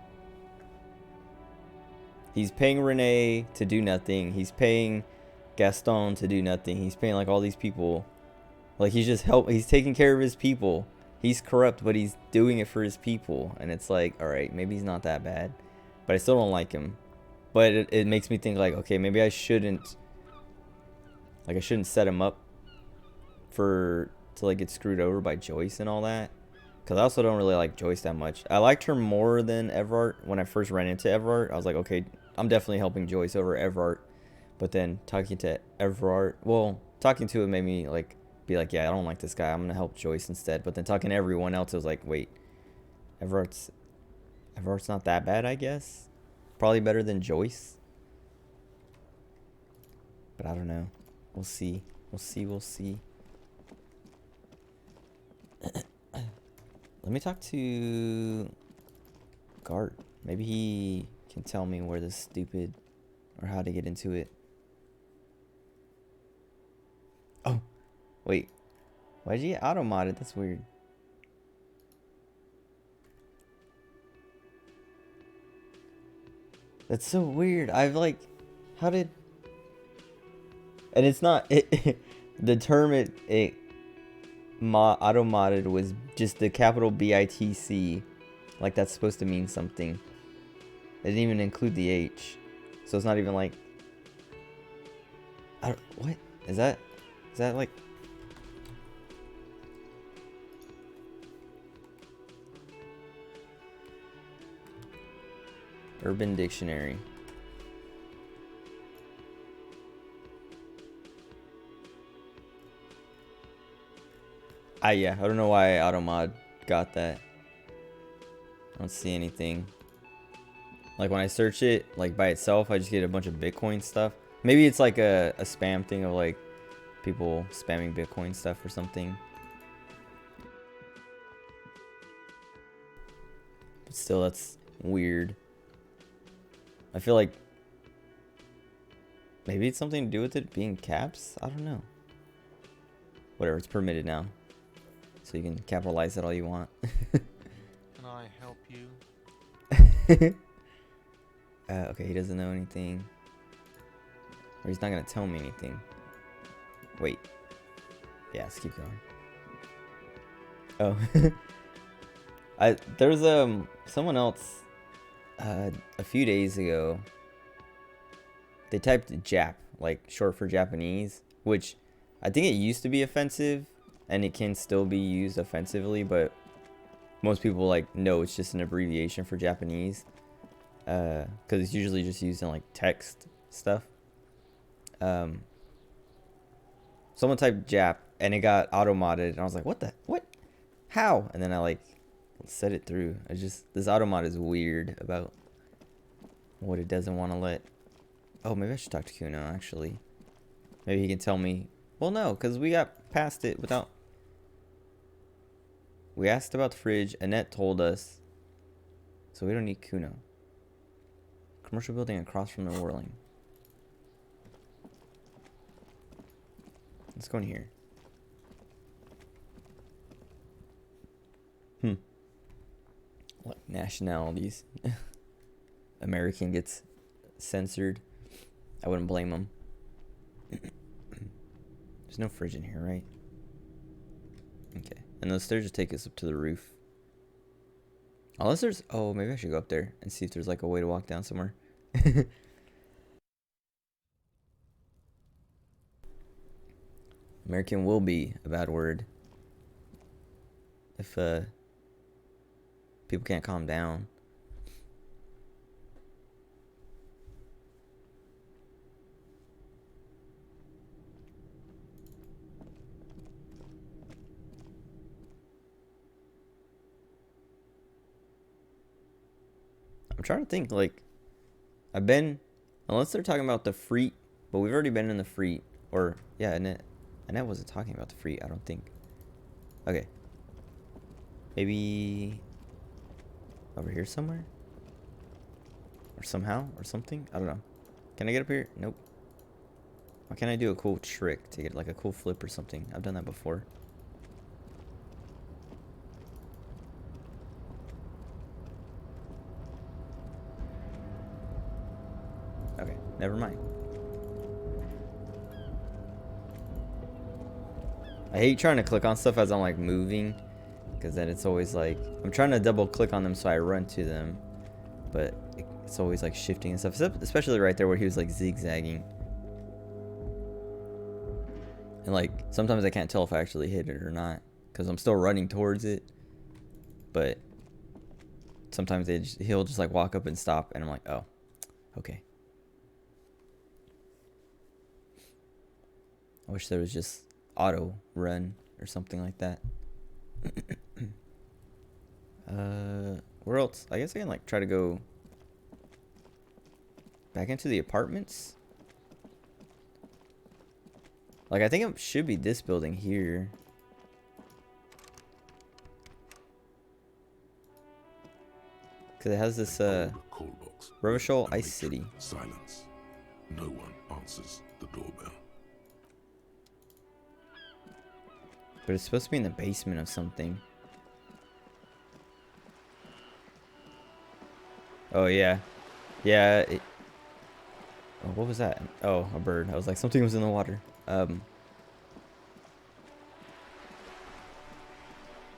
he's paying Renee to do nothing, he's paying Gaston to do nothing, he's paying like all these people, like he's taking care of his people. He's corrupt, but he's doing it for his people, and it's like, all right, maybe he's not that bad, but I still don't like him. But it makes me think like, okay, maybe I shouldn't set him up to like get screwed over by Joyce and all that, because I also don't really like Joyce that much. I liked her more than Everard. When I first ran into Everard, I was like, okay, I'm definitely helping Joyce over Everard. But then talking to him made me like be like, yeah, I don't like this guy, I'm gonna help Joyce instead. But then talking to everyone else, it was like, wait, Everard's not that bad, I guess. Probably better than Joyce, but I don't know. We'll see. Let me talk to Gart. Maybe he can tell me where this stupid, or how to get into it. Oh, wait. Why'd you get auto-modded? That's weird. That's so weird. I've like, how did, and it's not, the term auto-modded was just the capital BITC. Like that's supposed to mean something. It didn't even include the H. So it's not even like, what? Is that like, Urban Dictionary. Yeah, I don't know why AutoMod got that. I don't see anything. Like when I search it, like by itself, I just get a bunch of Bitcoin stuff. Maybe it's like a spam thing of like people spamming Bitcoin stuff or something. But still, that's weird. I feel like maybe it's something to do with it being caps? I don't know. Whatever, it's permitted now. So you can capitalize it all you want. Can I help you? Okay, he doesn't know anything. Or he's not gonna tell me anything. Wait. Yeah, let's keep going. Oh. There's someone else a few days ago. They typed Jap, like short for Japanese, which I think it used to be offensive, and it can still be used offensively, but most people like know it's just an abbreviation for Japanese, because it's usually just used in like text stuff. Someone typed Jap and it got auto-modded, and I was like, what? How? And then I like set it through. I just, this automod is weird about what it doesn't want to let. Oh, maybe I should talk to Kuno actually. Maybe he can tell me. Well, no, because we got past it without. We asked about the fridge. Annette told us. So we don't need Kuno. Commercial building across from the Whirling. Let's go in here. What nationalities? American gets censored. I wouldn't blame them. There's no fridge in here, right? Okay. And those stairs just take us up to the roof. Unless there's... Oh, maybe I should go up there and see if there's like a way to walk down somewhere. American will be a bad word. If people can't calm down. I'm trying to think, like, I've been, unless they're talking about the Freet, but we've already been in the Freet, or, yeah, Annette wasn't talking about the Freet, I don't think. Okay. Maybe over here somewhere? Or somehow, or something? I don't know. Can I get up here? Nope. Why can't I do a cool trick to get, like, a cool flip or something? I've done that before. Okay, never mind. I hate trying to click on stuff as I'm like moving, because then it's always like I'm trying to double click on them so I run to them, but it's always like shifting and stuff, especially right there where he was like zigzagging. And like sometimes I can't tell if I actually hit it or not because I'm still running towards it, but sometimes he'll just like walk up and stop and I'm like, oh, okay. I wish there was just auto run or something like that. Where else? I guess I can like try to go back into the apartments. Like I think it should be this building here. Cause it has this Revachol Ice City. Silence. No one answers the doorbell. But it's supposed to be in the basement of something. Oh, yeah. Yeah. Oh, what was that? Oh, a bird. I was like, something was in the water. I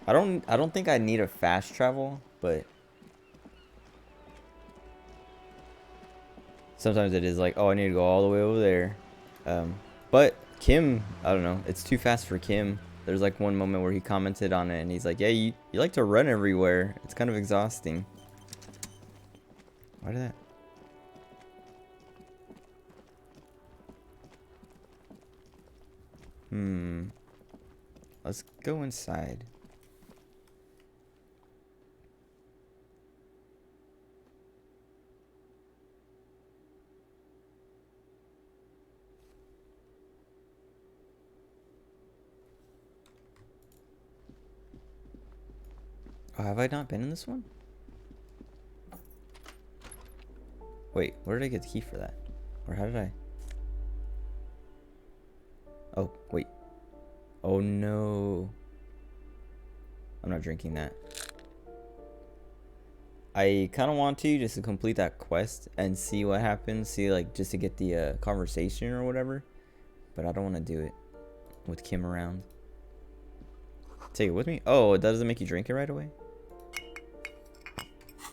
don't think I need a fast travel, but sometimes it is like, oh, I need to go all the way over there. But Kim, I don't know. It's too fast for Kim. There's like one moment where he commented on it and he's like, yeah, you like to run everywhere. It's kind of exhausting. Why did that? Let's go inside. Oh, have I not been in this one? Wait, where did I get the key for that? Or how did I? Oh, wait. Oh no. I'm not drinking that. I kind of want to just to complete that quest and see what happens. See, like, just to get the conversation or whatever. But I don't want to do it with Kim around. Take it with me? Oh, it doesn't make you drink it right away?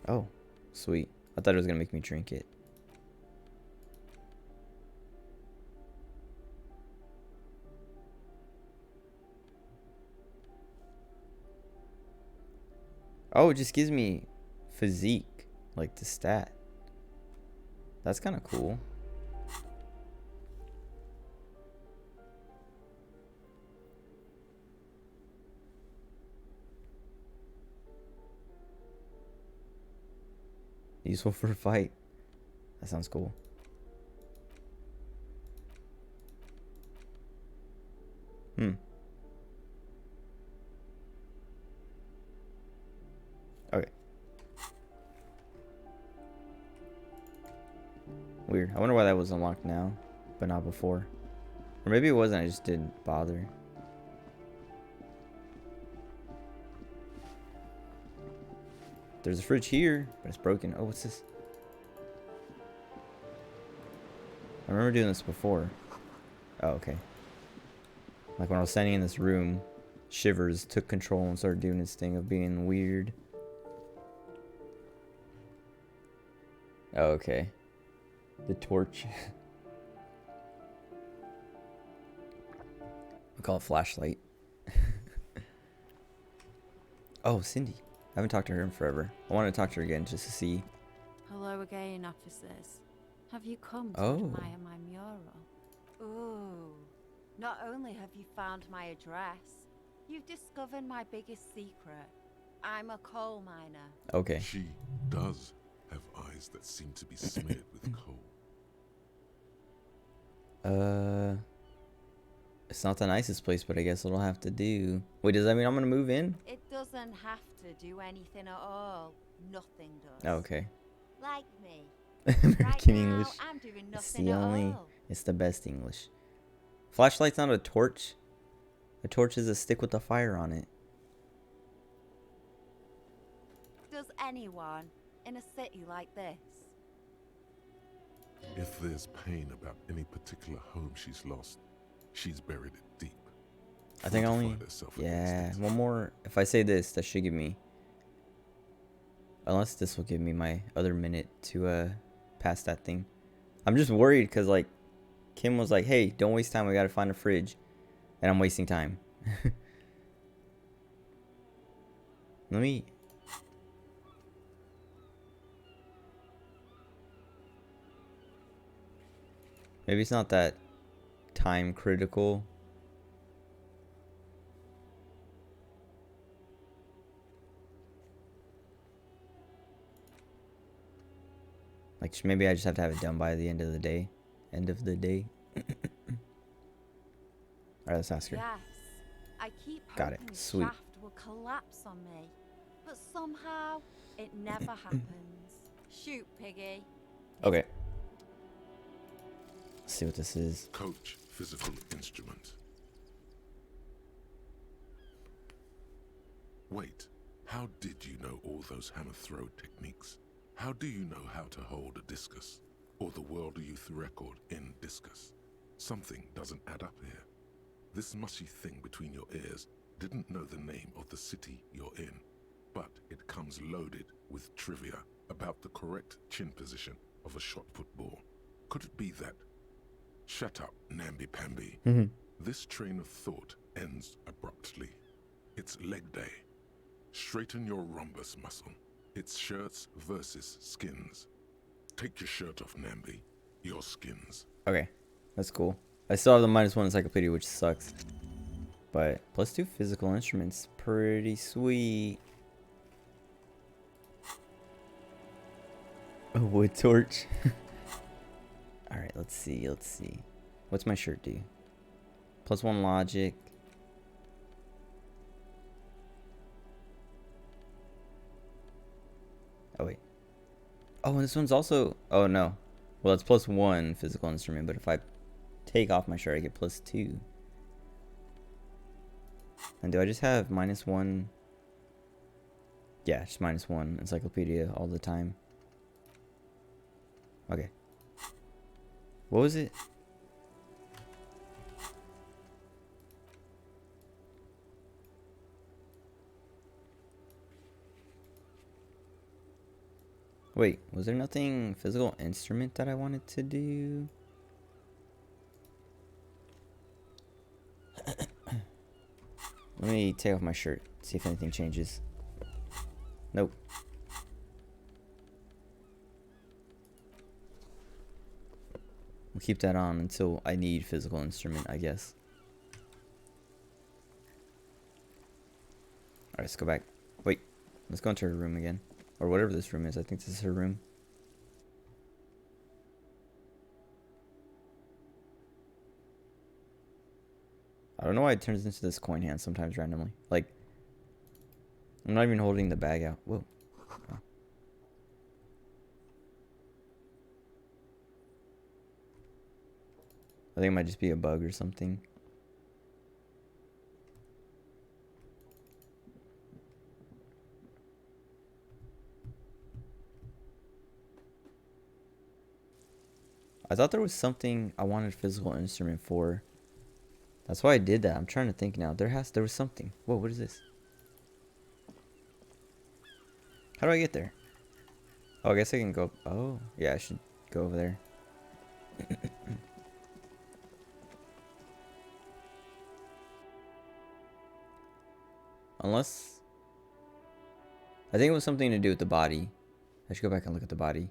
Oh, sweet. I thought it was going to make me drink it. Oh, it just gives me physique, like the stat. That's kind of cool. Useful for a fight. That sounds cool. Okay. Weird. I wonder why that was unlocked now, but not before. Or maybe it wasn't, I just didn't bother. There's a fridge here, but it's broken. Oh, what's this? I remember doing this before. Oh, okay. Like when I was standing in this room, Shivers took control and started doing his thing of being weird. Oh, okay. The torch. We call it flashlight. Oh, Cindy. I haven't talked to her in forever. I want to talk to her again just to see. Hello again, officers. Have you come to Oh. admire my mural? Ooh. Not only have you found my address, you've discovered my biggest secret. I'm a coal miner. Okay. She does have eyes that seem to be smeared with coal. It's not the nicest place, but I guess it'll have to do. Wait, does that mean I'm gonna move in? It doesn't have to do anything at all. Nothing does. Oh, okay. Like me. American Right now, English. I'm doing It's nothing the at only. all. It's the best English. Flashlight's not a torch. A torch is a stick with a fire on it. Does anyone in a city like this? If there's pain about any particular home she's lost, she's buried it deep. I think only. Fortified herself Yeah, against it. one more. If I say this, that should give me. Unless this will give me my other minute to pass that thing. I'm just worried because like Kim was like, "Hey, don't waste time. We gotta find a fridge," and I'm wasting time. Let me. Maybe it's not that time critical. Like maybe I just have to have it done by the end of the day. End of the day. Alright, let's ask her. Yes. I keep Got it. hoping the Sweet. shaft will collapse on me, but somehow it never happens. Shoot, Piggy. Okay. Let's see what this is. Coach physical instrument. Wait, how did you know all those hammer throw techniques? How do you know how to hold a discus? Or the world youth record in discus? Something doesn't add up here. This mushy thing between your ears didn't know the name of the city you're in, but it comes loaded with trivia about the correct chin position of a shot-put ball. Could it be that? Shut up, namby-pamby. This train of thought ends abruptly. It's leg day. Straighten your rhombus muscle. It's shirts versus skins. Take your shirt off, Namby. Your skins. Okay. That's cool. I still have the -1 encyclopedia, which sucks. But +2 physical instruments. Pretty sweet. A wood torch. Alright, let's see. Let's see. What's my shirt do? +1 logic. Oh, wait. Oh, and this one's also... Oh, no. Well, it's +1 physical instrument, but if I take off my shirt, I get +2. And do I just have -1? Yeah, just -1 encyclopedia all the time. Okay. What was it? Wait, was there nothing physical instrument that I wanted to do? Let me take off my shirt, see if anything changes. Nope. We'll keep that on until I need physical instrument, I guess. Alright, let's go back. Wait, let's go into her room again. Or whatever this room is. I think this is her room. I don't know why it turns into this coin hand sometimes randomly. Like, I'm not even holding the bag out. Whoa. Oh. I think it might just be a bug or something. I thought there was something I wanted physical instrument for. That's why I did that. I'm trying to think now. There was something. Whoa, what is this? How do I get there? Oh, I guess I can go. Oh, yeah, I should go over there. Unless... I think it was something to do with the body. I should go back and look at the body.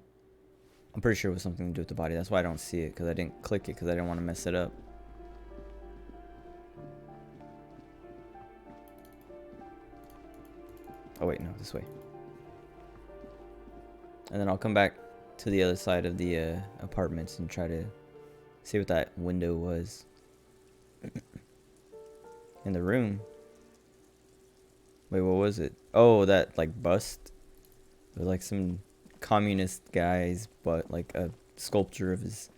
I'm pretty sure it was something to do with the body. That's why I don't see it, because I didn't click it, because I didn't want to mess it up. Oh, wait, no, this way. And then I'll come back to the other side of the apartments and try to see what that window was. In the room. Wait, what was it? Oh, that, like, bust. It was like some communist guy's, but like a sculpture of his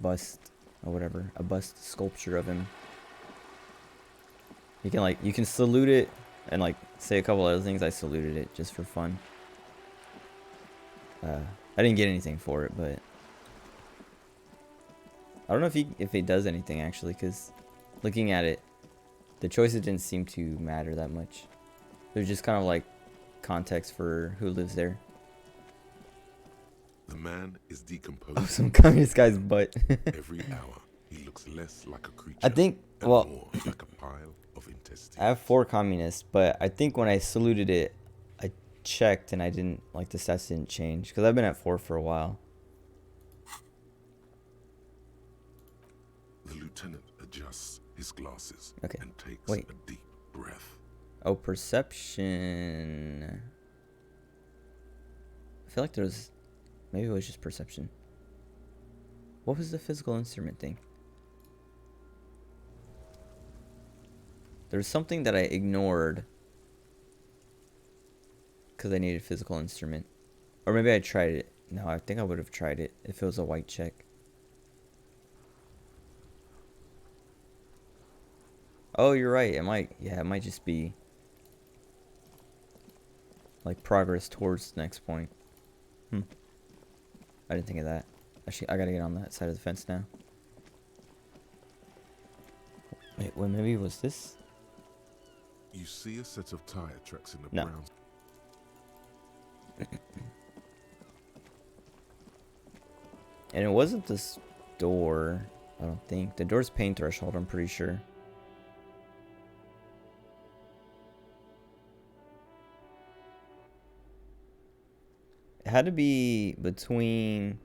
bust or whatever. A bust sculpture of him. You can, like, you can salute it and, like, say a couple other things. I saluted it just for fun. I didn't get anything for it, but I don't know if it does anything actually, because looking at it, the choices didn't seem to matter that much. There's just kind of like context for who lives there. The man is decomposing. Oh, some communist guy's butt. Every hour, he looks less like a creature. I think, and well, more like a pile of intestines. I have 4 communists, but I think when I saluted it, I checked and I didn't, like, the stats didn't change, because I've been at 4 for a while. The lieutenant adjusts his glasses and takes Wait. a deep breath. Oh, perception. I feel like there was... Maybe it was just perception. What was the physical instrument thing? There was something that I ignored because I needed physical instrument. Or maybe I tried it. No, I think I would have tried it if it was a white check. Oh, you're right. It might... Yeah, it might just be... like progress towards the next point. I didn't think of that. Actually, I gotta get on that side of the fence now. Wait, well, maybe it was this? You see a set of tire tracks in the No. brown. And it wasn't this door, I don't think. The door's pain threshold, I'm pretty sure. It had to be between...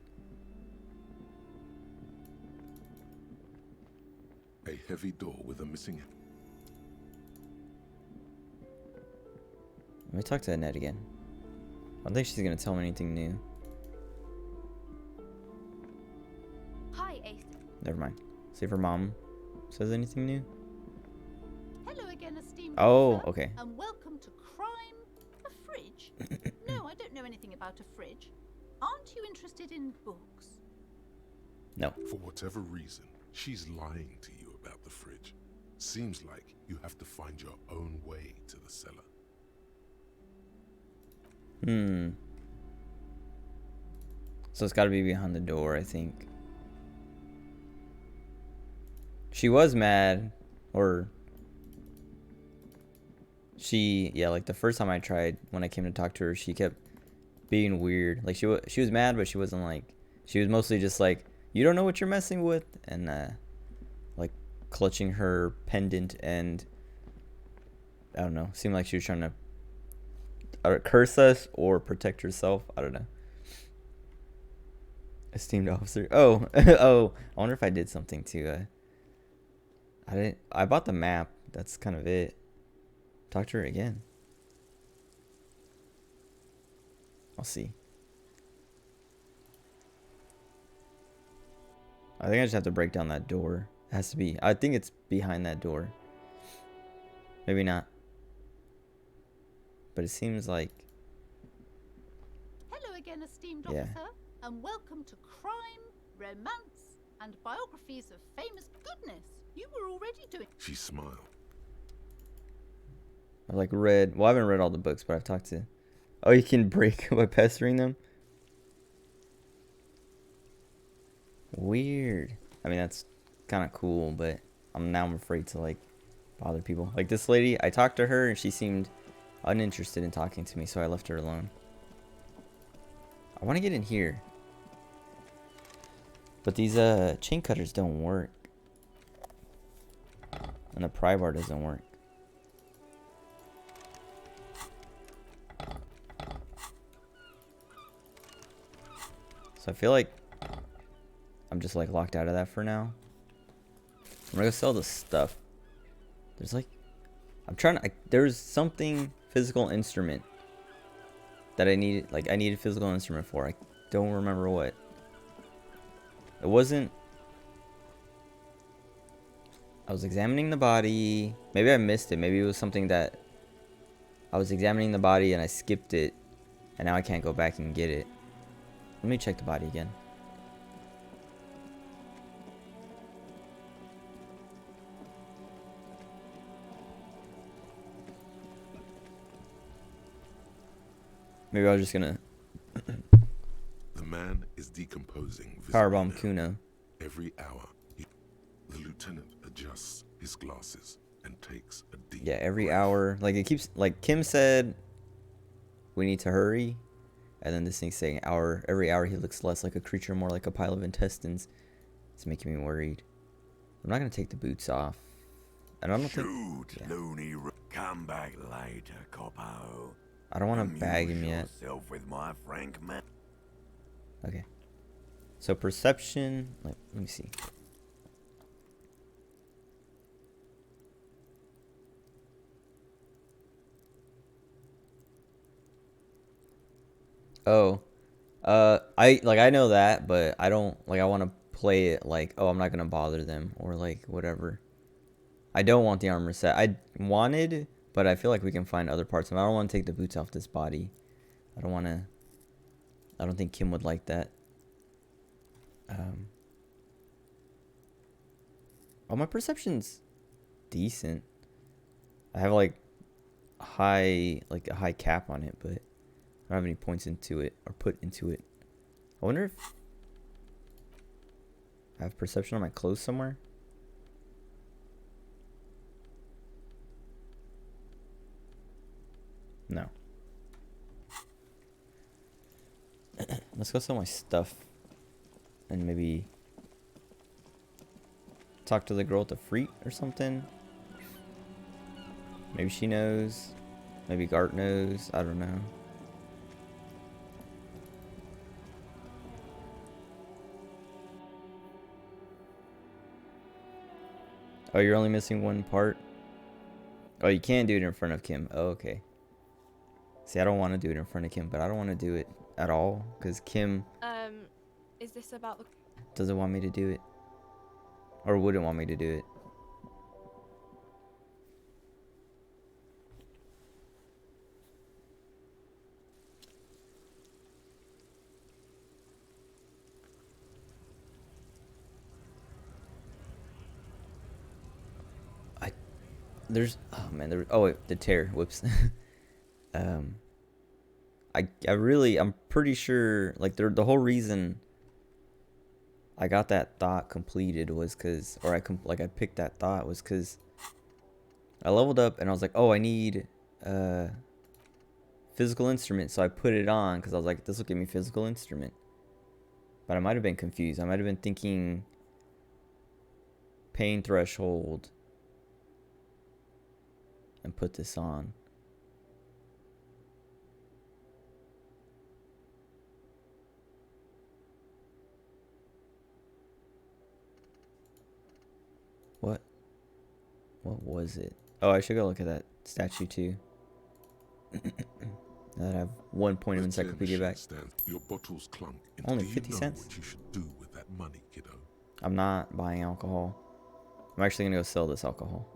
A heavy door with a missing... Let me talk to Annette again. I don't think she's gonna tell me anything new. Hi, Ace. Never mind. See if her mom says anything new. Hello again, esteemed Oh, officer, okay. and welcome to Crime a Fridge. No, I don't know anything about a fridge. Aren't you interested in books? No. For whatever reason, she's lying to you about the fridge. Seems like you have to find your own way to the cellar. So it's gotta be behind the door, I think. She was mad, or... yeah, like the first time I tried, when I came to talk to her, she kept being weird. Like, she was mad, but she wasn't like... She was mostly just like, you don't know what you're messing with, and, like, clutching her pendant, and... I don't know, seemed like she was trying to curse us or protect herself. I don't know. Esteemed officer. Oh, oh. I wonder if I did something to. I bought the map. That's kind of it. Talk to her again. I'll see. I think I just have to break down that door. It has to be. I think it's behind that door. Maybe not. But it seems like... Hello again, esteemed Yeah. officer, and welcome to Crime, Romance, and Biographies of Famous Goodness. You were already doing... She smiled. I've like read... Well, I haven't read all the books, but I've talked to... Oh, you can break by pestering them? Weird. I mean, that's kind of cool, but I'm afraid to like bother people. Like this lady, I talked to her and she seemed uninterested in talking to me, so I left her alone. I want to get in here, but these chain cutters don't work, and the pry bar doesn't work. So I feel like I'm just like locked out of that for now. I'm gonna go sell the stuff. There's like, there's something physical instrument that I needed, like I needed physical instrument for. I don't remember what. It wasn't, I was examining the body. Maybe I missed it. Maybe it was something that I was examining the body and I skipped it, and now I can't go back and get it. Let me check the body again. Maybe I was just gonna The man is decomposing. powerbomb Kuno. Every hour, the lieutenant adjusts his glasses and takes a deep Yeah, every breath. hour. Like it keeps, like Kim said, we need to hurry. And then this thing's saying every hour he looks less like a creature, more like a pile of intestines. It's making me worried. I'm not gonna take the boots off. And I don't think, Shoot, loony. Come back later, Coppo. I don't want to bag him Amuse yet. yourself with my frank man. Okay. So perception, like, let me see. Oh, I know that, but I don't, like, I want to play it like, oh, I'm not gonna bother them or like whatever. I don't want the armor set. I wanted, but I feel like we can find other parts. And I don't want to take the boots off this body. I don't think Kim would like that. Oh, my perception's decent. I have like a high cap on it, but I don't have any points into it or put into it. I wonder if I have perception on my clothes somewhere. No. Let's go sell my stuff and maybe talk to the girl at the Freet or something. Maybe she knows. Maybe Gart knows. I don't know. Oh, you're only missing one part? Oh, you can't do it in front of Kim. Oh, okay. See, I don't want to do it in front of Kim, but I don't want to do it at all because Kim Is this about the... doesn't want me to do it. Or wouldn't want me to do it. There's, oh man, oh wait, the tear, whoops. I'm pretty sure, like, the whole reason I got that thought completed was because, or I picked that thought was because I leveled up and I was like, oh, I need physical instrument, so I put it on because I was like, this will give me physical instrument. But I might have been confused. I might have been thinking pain threshold and put this on. What was it? Oh, I should go look at that statue too. Now that I have 1 point of encyclopedia back. Your bottles clunk. Only Do you 50 know cents? What you should do with that money, kiddo? I'm not buying alcohol. I'm actually gonna go sell this alcohol.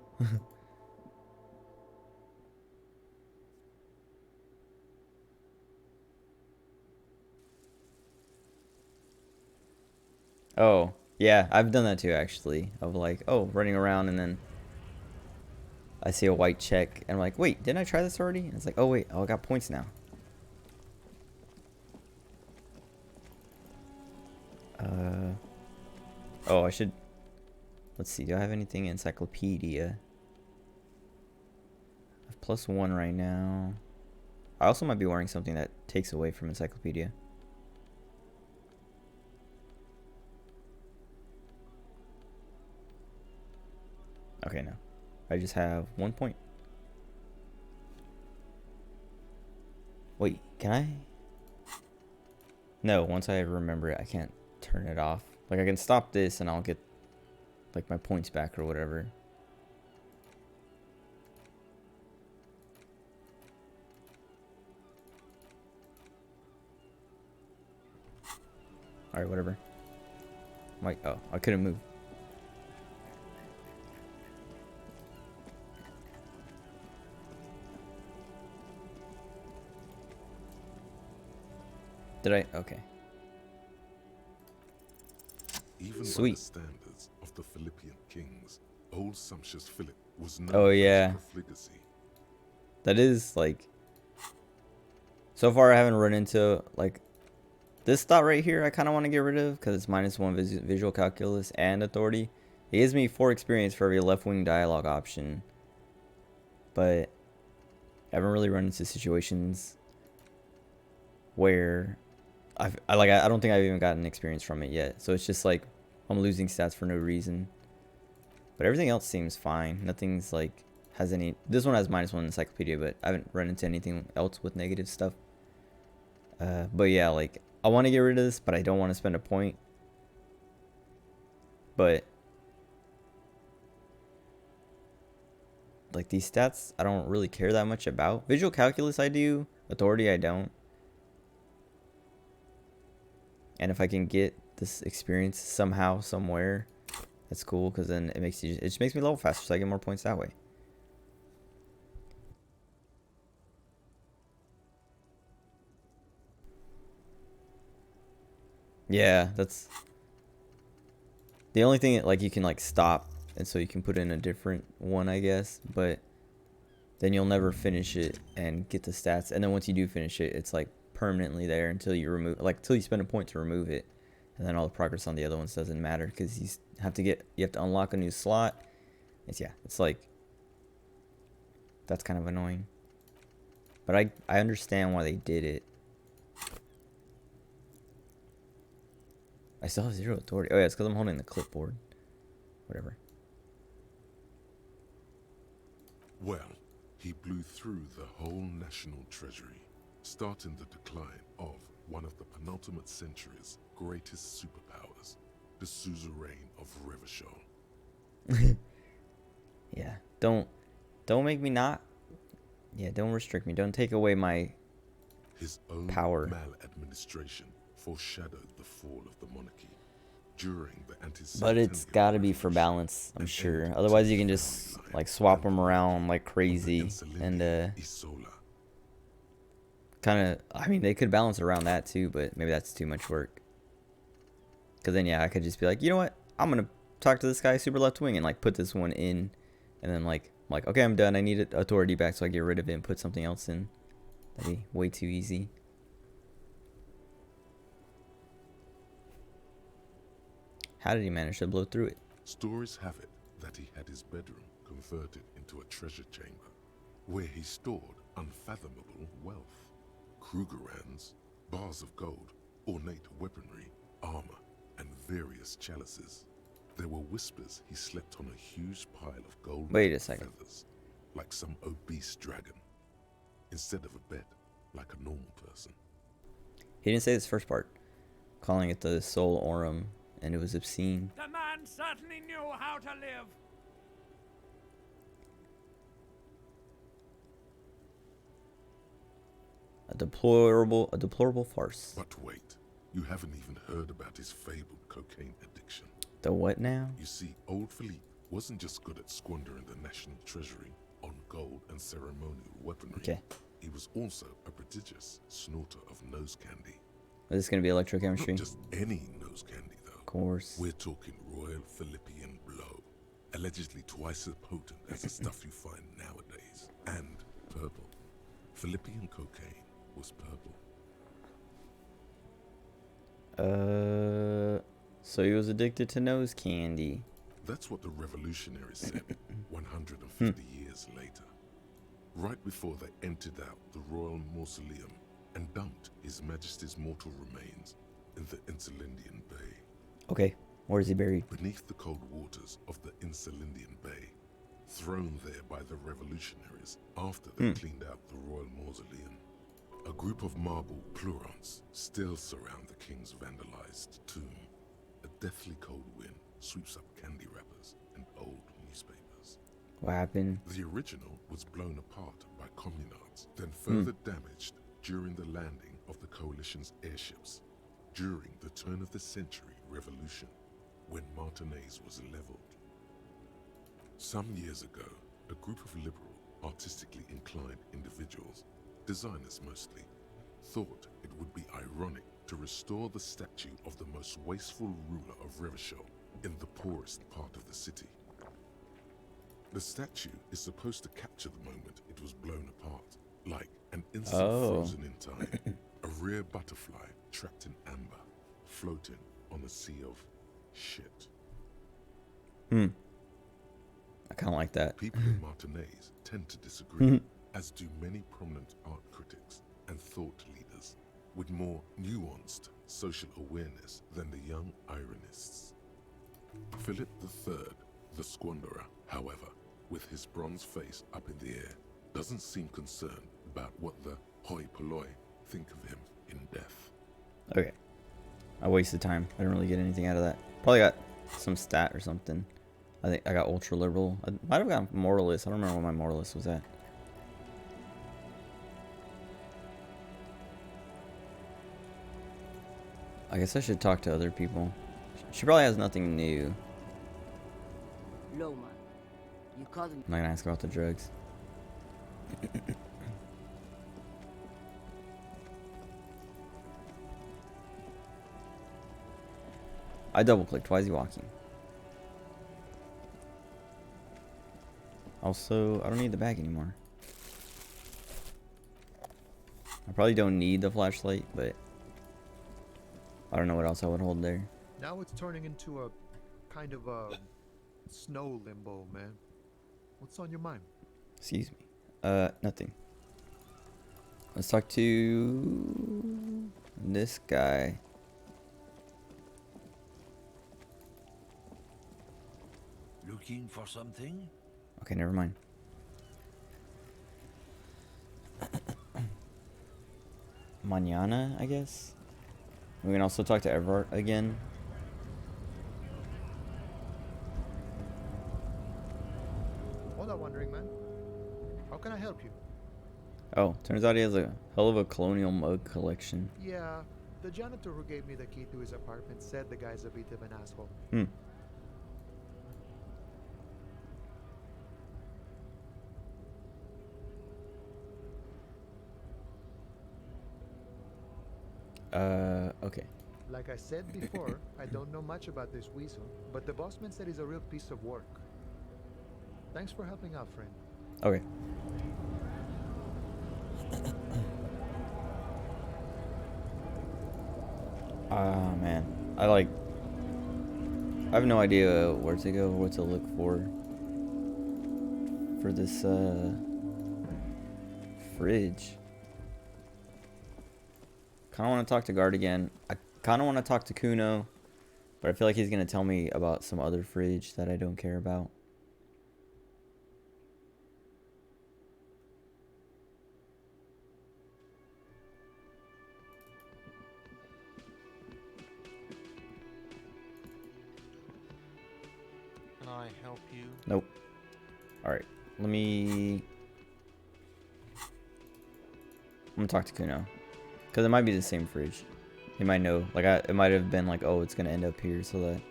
Oh, yeah, I've done that too, actually. Of like, oh, running around and then I see a white check and I'm like, wait, didn't I try this already? And it's like, oh, wait, oh, I got points now. Oh, I should, let's see, do I have anything in encyclopedia? I have +1 right now. I also might be wearing something that takes away from encyclopedia. Okay, no. I just have 1 point. Wait, can I? No, once I remember it, I can't turn it off. Like, I can stop this and I'll get, like, my points back or whatever. Alright, whatever. Like, oh, I couldn't move. Did I? Okay. Even Sweet. by the standards of the Philippian kings, old sumptuous Philip was no Oh, yeah. profligacy. That is, like... So far, I haven't run into, like... This thought right here, I kind of want to get rid of, because it's -1 visual calculus and authority. It gives me 4 experience for every left-wing dialogue option. But I haven't really run into situations where I don't think I've even gotten experience from it yet. So it's just like I'm losing stats for no reason. But everything else seems fine. Nothing's like has any. This one has -1 encyclopedia, but I haven't run into anything else with negative stuff. But yeah, like I want to get rid of this, but I don't want to spend a point. But like these stats, I don't really care that much about. Visual calculus, I do. Authority, I don't. And if I can get this experience somehow, somewhere, that's cool. Because then it just makes me level faster, so I get more points that way. Yeah, that's the only thing. Like you can like stop, and so you can put in a different one, I guess. But then you'll never finish it and get the stats. And then once you do finish it, it's like permanently there until you remove, like until you spend a point to remove it. And then all the progress on the other ones doesn't matter because you have to unlock a new slot. It's like that's kind of annoying. But I understand why they did it. I still have 0 authority. Oh yeah, it's because I'm holding the clipboard. Whatever. Well, he blew through the whole national treasury, starting the decline of one of the penultimate century's greatest superpowers, the suzerain of Revachol. Yeah, don't make me not. Yeah, don't restrict me. Don't take away my His own power. maladministration foreshadowed the fall of the monarchy during the But it's got to be for balance, I'm sure. Otherwise, you can just like swap them around like crazy and kind of. I mean, they could balance around that too, but maybe that's too much work. Because then, yeah, I could just be like, you know what? I'm gonna talk to this guy super left wing and like put this one in, and then like okay, I'm done. I need authority back, so I get rid of it and put something else in. That'd be way too easy. How did he manage to blow through it? Stories have it that he had his bedroom converted into a treasure chamber, where he stored unfathomable wealth. Krugerrands, bars of gold, ornate weaponry, armor, and various chalices. There were whispers he slept on a huge pile of gold feathers, like some obese dragon, instead of a bed, like a normal person. He didn't say this first part, calling it the Sol Aurum, and it was obscene. The man certainly knew how to live. A deplorable farce. But wait, you haven't even heard about his fabled cocaine addiction. The what now? You see, old Philippe wasn't just good at squandering the national treasury on gold and ceremonial weaponry. Okay. He was also a prodigious snorter of nose candy. Is this gonna be electrochemistry? Not just any nose candy, though. course. We're talking Royal Philippian blow, allegedly twice as potent as the stuff you find nowadays, and purple. Philippian cocaine was purple. So he was addicted to nose candy. That's what the revolutionaries said 150 years later. Right before they emptied out the royal mausoleum and dumped His Majesty's mortal remains in the Insulindian Bay. Okay, where is he buried? Beneath the cold waters of the Insulindian Bay, thrown there by the revolutionaries after they cleaned out the royal mausoleum. A group of marble pleurons still surround the king's vandalized tomb. A deathly cold wind sweeps up candy wrappers and old newspapers. What happened? The original was blown apart by communards, then further damaged during the landing of the coalition's airships during the turn-of-the-century revolution, when Martinez was leveled. Some years ago, a group of liberal, artistically inclined individuals, designers mostly, thought it would be ironic to restore the statue of the most wasteful ruler of Revachol in the poorest part of the city. The statue is supposed to capture the moment it was blown apart, like an instant frozen in time, a rare butterfly trapped in amber, floating on a sea of shit. I kind of like that. People in Martinez tend to disagree, as do many prominent art critics and thought leaders with more nuanced social awareness than the young ironists. Philip III, the squanderer, however, with his bronze face up in the air, doesn't seem concerned about what the hoi polloi think of him in death. Okay. I wasted time. I didn't really get anything out of that. Probably got some stat or something. I think I got ultra liberal. I might have got moralist. I don't remember what my moralist was at. I guess I should talk to other people. She probably has nothing new. Low man, you called me. I'm not gonna ask about the drugs. I double clicked. Why is he walking? Also, I don't need the bag anymore. I probably don't need the flashlight, but I don't know what else I would hold there. Now it's turning into a kind of a snow limbo, man. What's on your mind? Excuse me. Nothing. Let's talk to this guy. Looking for something? Okay, never mind. Mañana, I guess. We can also talk to Everett again. All I'm wondering, man. How can I help you? Oh, turns out he has a hell of a colonial mug collection. Yeah, the janitor who gave me the key to his apartment said the guy's a bit of an asshole. Okay. Like I said before, I don't know much about this weasel, but the bossman said he's a real piece of work. Thanks for helping out, friend. Okay. Ah, man. I have no idea where to go, what to look for this, fridge. Kind of want to talk to Guard again. I kind of want to talk to Kuno, but I feel like he's going to tell me about some other fridge that I don't care about. Can I help you? Nope. Alright, I'm gonna talk to Kuno. Because it might be the same fridge. He might know. Like, it might have been like, oh, it's gonna end up here so that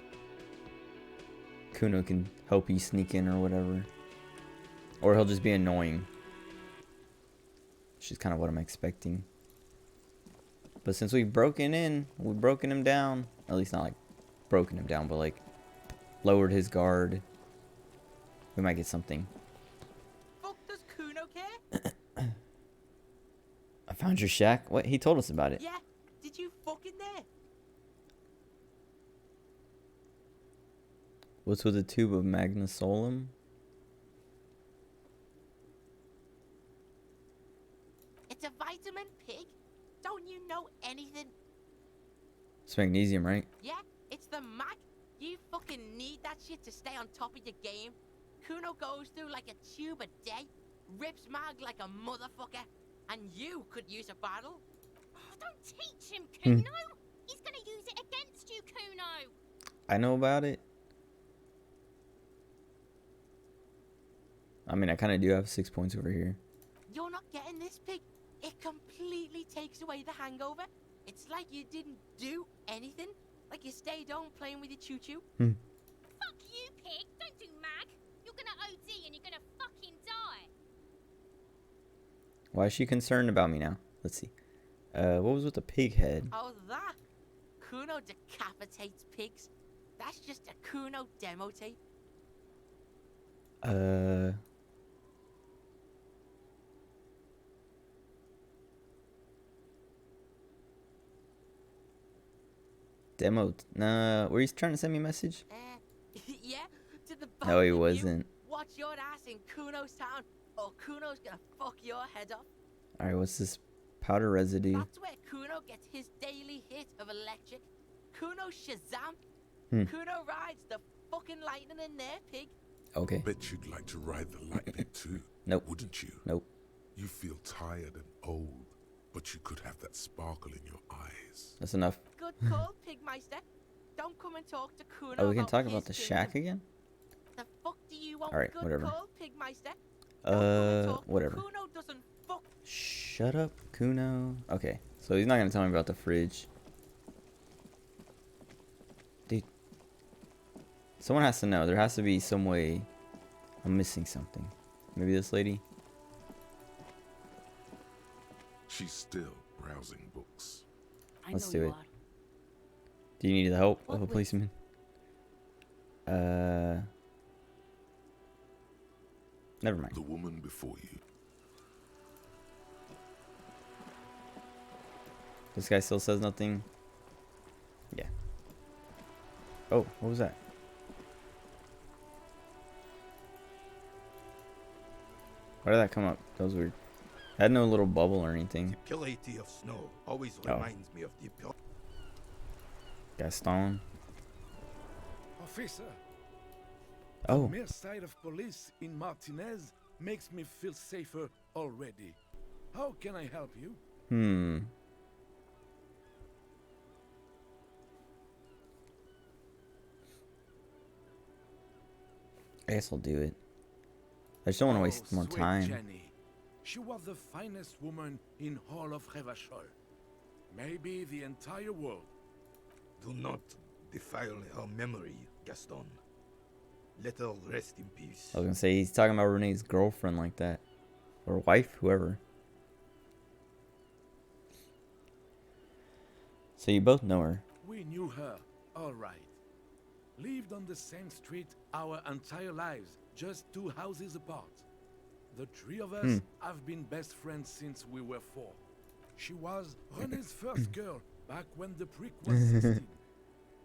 Kuno can help you sneak in or whatever. Or he'll just be annoying. Which is kind of what I'm expecting. But since we've broken him down. At least not like broken him down, but like lowered his guard. We might get something. Fuck does Kuno care? I found your shack. What? He told us about it. Yeah, did you fucking there? What's with a tube of magnesolum? It's a vitamin pig. Don't you know anything? It's magnesium, right? Yeah, it's the mag. You fucking need that shit to stay on top of your game. Kuno goes through like a tube a day, rips mag like a motherfucker, and you could use a battle. Oh, don't teach him, Kuno. He's gonna use it against you, Kuno. I know about it. I mean, I kind of do have 6 points over here. You're not getting this, pig. It completely takes away the hangover. It's like you didn't do anything. Like you stayed home playing with your choo-choo. Fuck you, pig. Don't do mag. You're gonna OD and you're gonna fucking die. Why is she concerned about me now? Let's see. What was with the pig head? Oh, that? Kuno decapitates pigs. That's just a Kuno demo tape. Demo. Nah, were you trying to send me a message? Yeah, to the both No, he of you. wasn't. Watch your ass in Kuno's town, or Kuno's gonna fuck your head up. Alright, what's this? Powder residue. That's where Kuno gets his daily hit of electric. Kuno Shazam. Kuno rides the fucking lightning in there, pig. Okay. Bet you'd like to ride the lightning too. Nope. Wouldn't you? Nope. You feel tired and old, but you could have that sparkle in your eyes. That's enough. Good call, Pigmeister. Don't come and talk to Kuno. Oh, we can talk his about the kingdom. shack again? The fuck do you want? Alright, Good whatever. call, Pigmeister. Don't come and talk. Whatever. Kuno doesn't fuck. Shut up, Kuno. Okay, so he's not gonna tell me about the fridge. Dude. Someone has to know. There has to be some way I'm missing something. Maybe this lady? She's still browsing books. Let's do it. Do you need the help of a policeman? Never mind. The woman before you. This guy still says nothing. Yeah. Oh, what was that? Why did that come up? That was weird. I had no little bubble or anything. Purity of snow always Oh. reminds me of the pure. Gaston. Officer. Oh. The mere sight of police in Martinez makes me feel safer already. How can I help you? I guess I'll do it. I just don't want to waste more sweet time. Jenny. She was the finest woman in all of Revachol. Maybe the entire world. Do not defile her memory, Gaston. Let her rest in peace. I was gonna say he's talking about Renee's girlfriend like that, or wife, whoever. So you both know her. We knew her, all right. Lived on the same street our entire lives, just 2 houses apart. The 3 of us have been best friends since we were 4. She was René's first girl back when the prick was 16.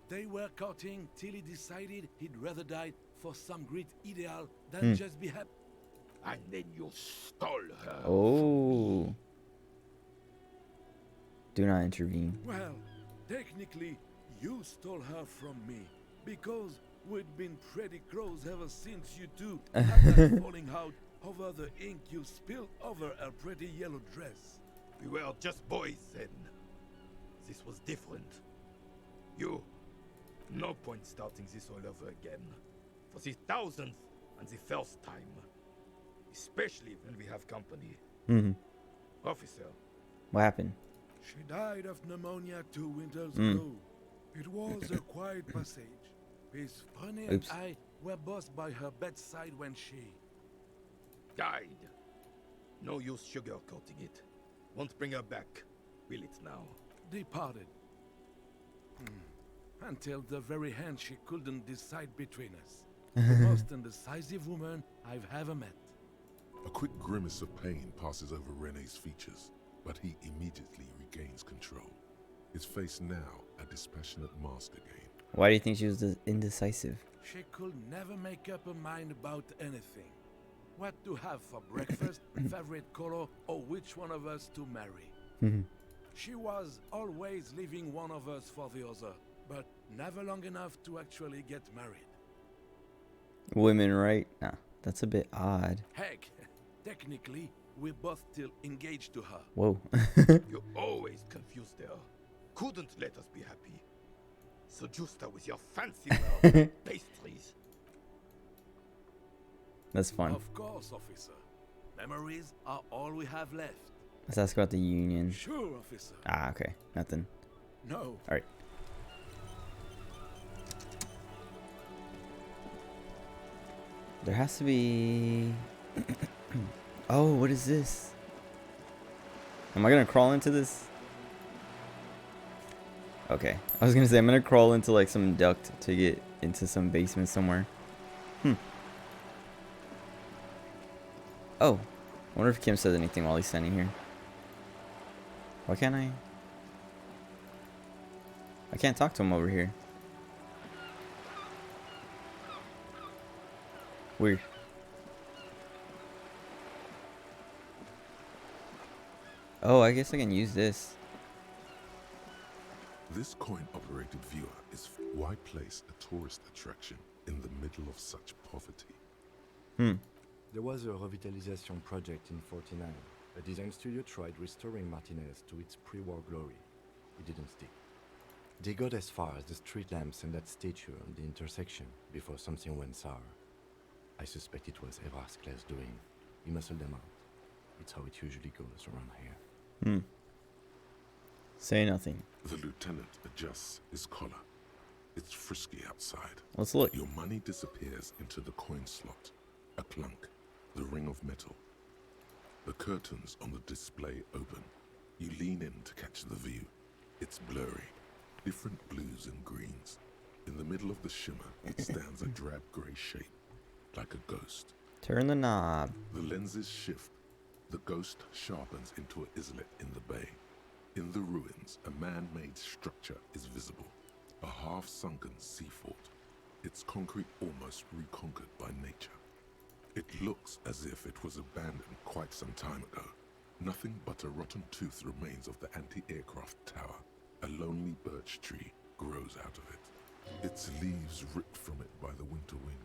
They were courting till he decided he'd rather die for some great ideal than just be happy. And then you stole her. Oh. Do not intervene. Well, technically, you stole her from me, because we'd been pretty close ever since you two had that falling out over the ink you spilled over her pretty yellow dress. We were just boys then. This was different. You. No point starting this all over again. For the 1000th and the first time. Especially when we have company. Officer. What happened? She died of pneumonia 2 winters ago. It was a quiet passage. Miss René and I were both by her bedside when she... died. No use sugarcoating it. Won't bring her back. Will it now? Departed. Until the very end, she couldn't decide between us. The most indecisive woman I've ever met. A quick grimace of pain passes over Rene's features, but he immediately regains control. His face now a dispassionate mask again. Why do you think she was indecisive? She could never make up her mind about anything. What to have for breakfast, favorite color, or which one of us to marry. She was always leaving one of us for the other, but never long enough to actually get married. Women, right? Nah, that's a bit odd. Heck, technically, we're both still engaged to her. Whoa. You always confused her. Couldn't let us be happy. Seduced her with your fancy world pastries. That's fun. Of course, officer. Memories are all we have left. Let's ask about the union. Sure, officer. Ah, okay. Nothing. No. Alright. There has to be... Oh, what is this? Am I gonna crawl into this? Okay. I was gonna say, I'm gonna crawl into like some duct to get into some basement somewhere. Oh. I wonder if Kim says anything while he's standing here. Why can't I? I can't talk to him over here. Weird. Oh, I guess I can use this. This coin-operated viewer is why place a tourist attraction in the middle of such poverty? There was a revitalization project in 49. A design studio tried restoring Martinez to its pre-war glory. It didn't stick. They got as far as the street lamps and that statue on the intersection before something went sour. I suspect it was Evrard's class doing. He muscled them out. It's how it usually goes around here. Say nothing. The lieutenant adjusts his collar. It's frisky outside. Let's look. Your money disappears into the coin slot. A clunk. The ring of metal. The curtains on the display open. You lean in to catch the view. It's blurry. Different blues and greens. In the middle of the shimmer, it stands a drab grey shape. Like a ghost. Turn the knob. The lenses shift. The ghost sharpens into an islet in the bay. In the ruins, a man-made structure is visible. A half-sunken sea fort. Its concrete almost reconquered by nature. It looks as if it was abandoned quite some time ago. Nothing but a rotten tooth remains of the anti-aircraft tower. A lonely birch tree grows out of it. Its leaves ripped from it by the winter wind.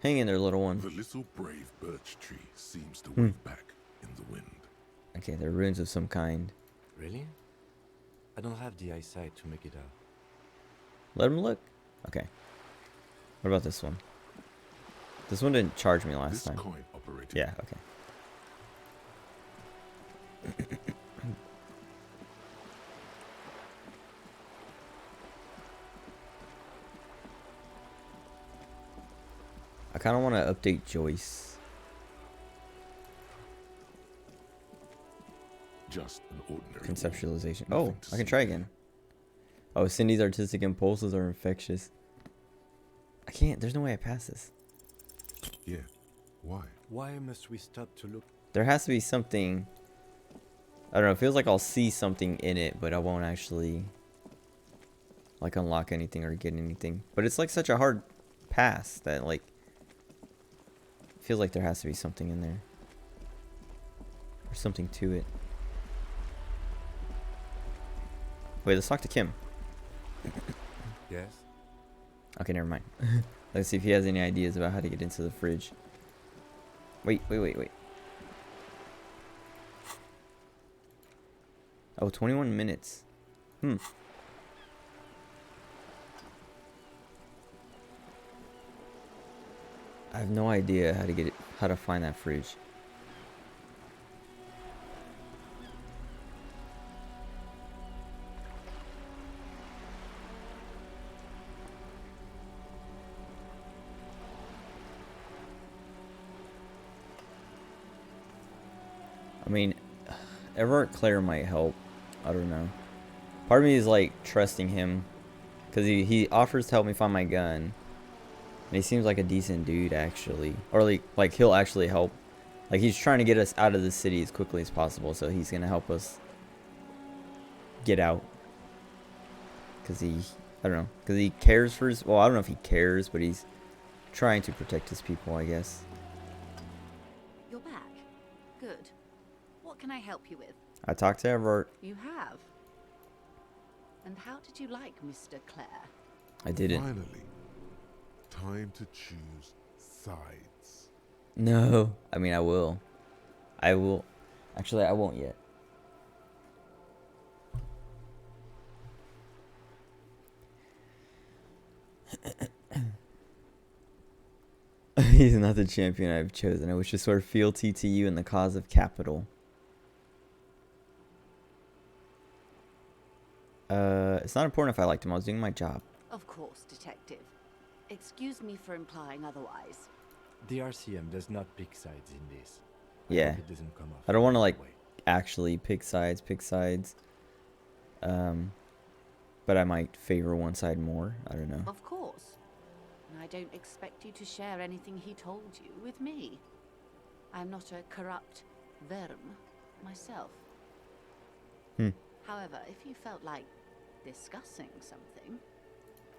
Hang in there, little one. The little brave birch tree seems to wave back in the wind. Okay, they're ruins of some kind. Really? I don't have the eyesight to make it out. Let him look. Okay. What about this one? This one didn't charge me last time. Coin operated. Yeah, okay. I kind of want to update Joyce. Just an ordinary Conceptualization. Nothing Oh, to I can see try there. again. Oh, Cindy's artistic impulses are infectious. I can't. There's no way I pass this. Yeah. Why? Why must we stop to look? There has to be something. I don't know. It feels like I'll see something in it, but I won't actually like unlock anything or get anything. But it's like such a hard pass that like it feels like there has to be something in there or something to it. Wait, let's talk to Kim. Yes. Okay, never mind. Let's see if he has any ideas about how to get into the fridge. Wait. Oh, 21 minutes. I have no idea how to get it, how to find that fridge. I mean, Everett Claire might help. I don't know. Part of me is like trusting him, because he offers to help me find my gun. And he seems like a decent dude, actually. Or like he'll actually help. Like, he's trying to get us out of the city as quickly as possible, so he's gonna help us get out. Because I don't know, because he cares for his, well, I don't know if he cares, but he's trying to protect his people, I guess. You're back. Good. What can I help you with? I talked to Everett. You have. And how did you like Mr. Clare? I didn't. Finally, time to choose sides. No. I mean, I will. I will. Actually, I won't yet. He's not the champion I've chosen. I wish to swear fealty to you in the cause of capital. It's not important if I liked him. I was doing my job. Of course, Detective. Excuse me for implying otherwise. The RCM does not pick sides in this. Yeah. It doesn't come off I don't want to like that way. actually pick sides. But I might favor one side more. I don't know. Of course. And I don't expect you to share anything he told you with me. I'm not a corrupt verm myself. However, if you felt like discussing something,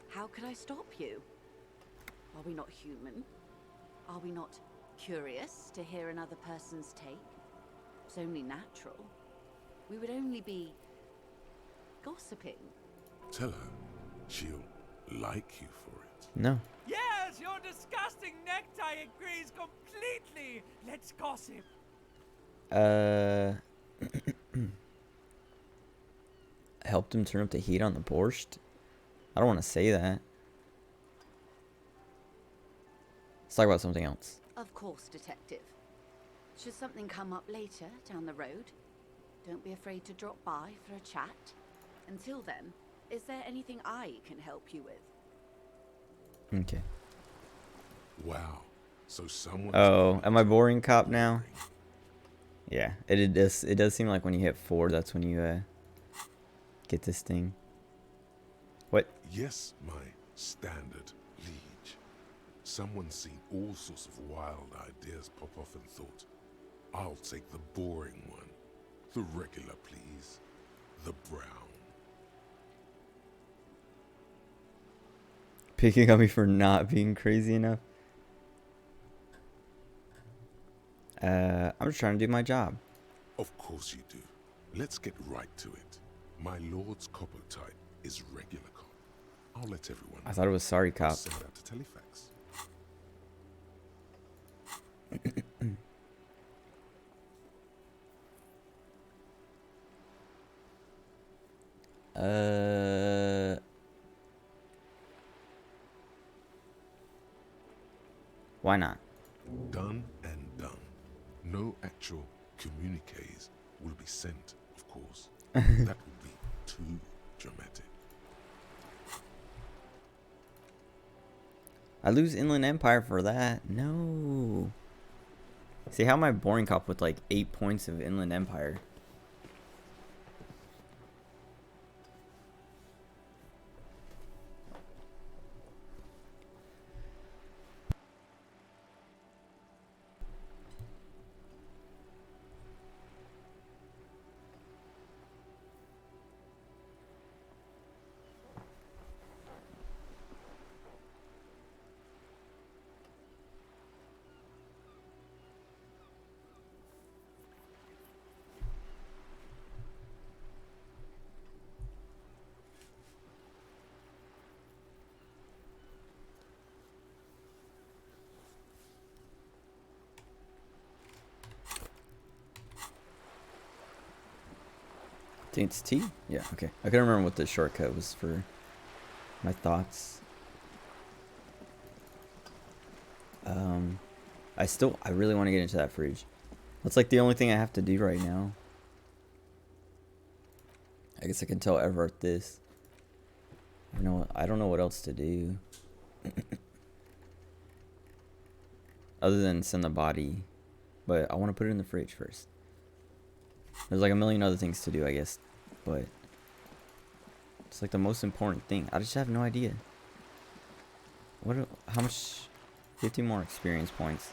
how could I stop you? Are we not human? Are we not curious to hear another person's take? It's only natural. We would only be gossiping. Tell her she'll like you for it. No. Yes, your disgusting necktie agrees completely. Let's gossip. Helped him turn up the heat on the borscht? I don't want to say that. Let's talk about something else. Of course, Detective. Should something come up later down the road, don't be afraid to drop by for a chat. Until then, is there anything I can help you with? Okay. Wow. So someone. Oh, am I boring cop now? Yeah, it does seem like when you hit 4, that's when you get this thing. What? Yes, my standard liege. Someone's seen all sorts of wild ideas pop off and thought, I'll take the boring one. The regular, please. The brown. Picking on me for not being crazy enough? I'm just trying to do my job. Of course you do. Let's get right to it. My lord's copper type is regular cop. I'll let everyone know. I thought it was sorry cop. I'll send out to Telefax. Why not? Done and done. No actual communiques will be sent, of course. That would be too dramatic. I lose Inland Empire for that. No. See, how am I boring cop with like 8 points of Inland Empire? I think it's T? Yeah, okay. I couldn't remember what the shortcut was for my thoughts. I really want to get into that fridge. That's like the only thing I have to do right now. I guess I can tell Everett this. I don't know what else to do. Other than send the body. But I want to put it in the fridge first. There's like a million other things to do, I guess, but it's like the most important thing. I just have no idea. How much? 50 more experience points.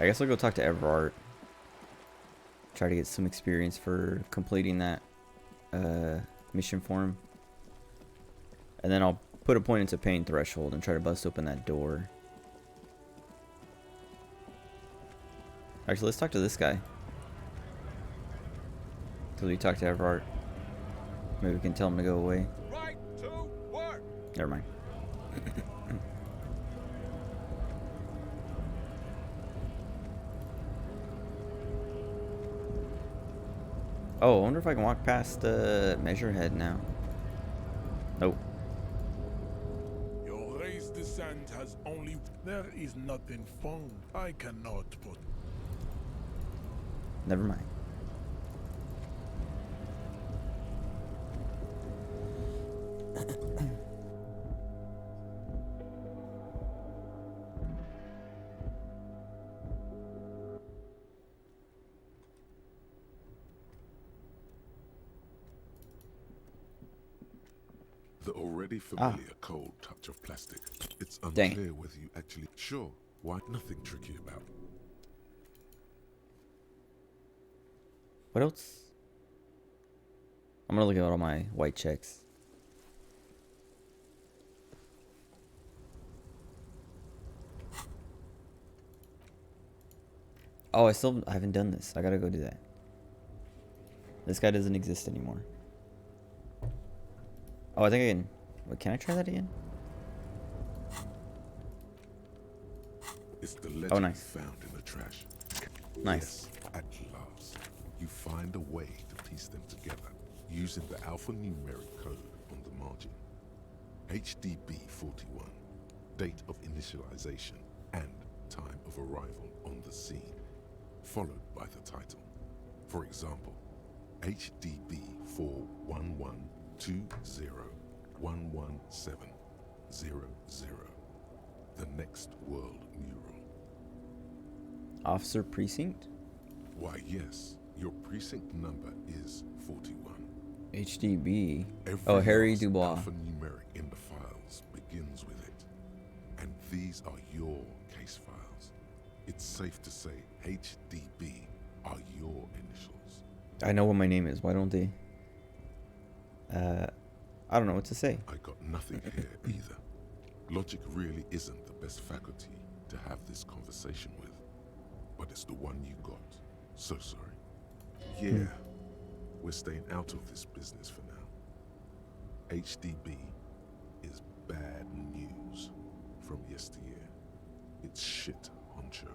I guess I'll go talk to Everard. Try to get some experience for completing that mission for him. And then I'll put a point into pain threshold and try to bust open that door. Actually, let's talk to this guy. Till we talk to Everard. Maybe we can tell him to go away. Right to work. Never mind. Oh, I wonder if I can walk past the measure head now. Nope. Your race descent has only... There is nothing found. I cannot put... Never mind. The already familiar cold touch of plastic. It's Dang. unclear whether you actually... Sure, why? Nothing tricky about it. What else? I'm gonna look at all my white checks. Oh, I haven't done this. I gotta go do that. This guy doesn't exist anymore. Oh, I think I can... Wait, can I try that again? It's the legend Oh, nice. found in the trash. Nice. Yes, at last, you find a way to piece them together using the alphanumeric code on the margin. HDB 41, date of initialization and time of arrival on the scene, followed by the title. For example, HDB 41120111700, the next world mural. Officer Precinct? Why, yes, your precinct number is 41. HDB. Every Oh, Harry last Dubois. alphanumeric in the files begins with it. And these are your case files. It's safe to say HDB are your initials. I know what my name is. Why don't they? I don't know what to say. I got nothing here either. Logic really isn't the best faculty to have this conversation with. But it's the one you got. So sorry. Yeah, we're staying out of this business for now. HDB is bad news from yesteryear. It's shit, honcho.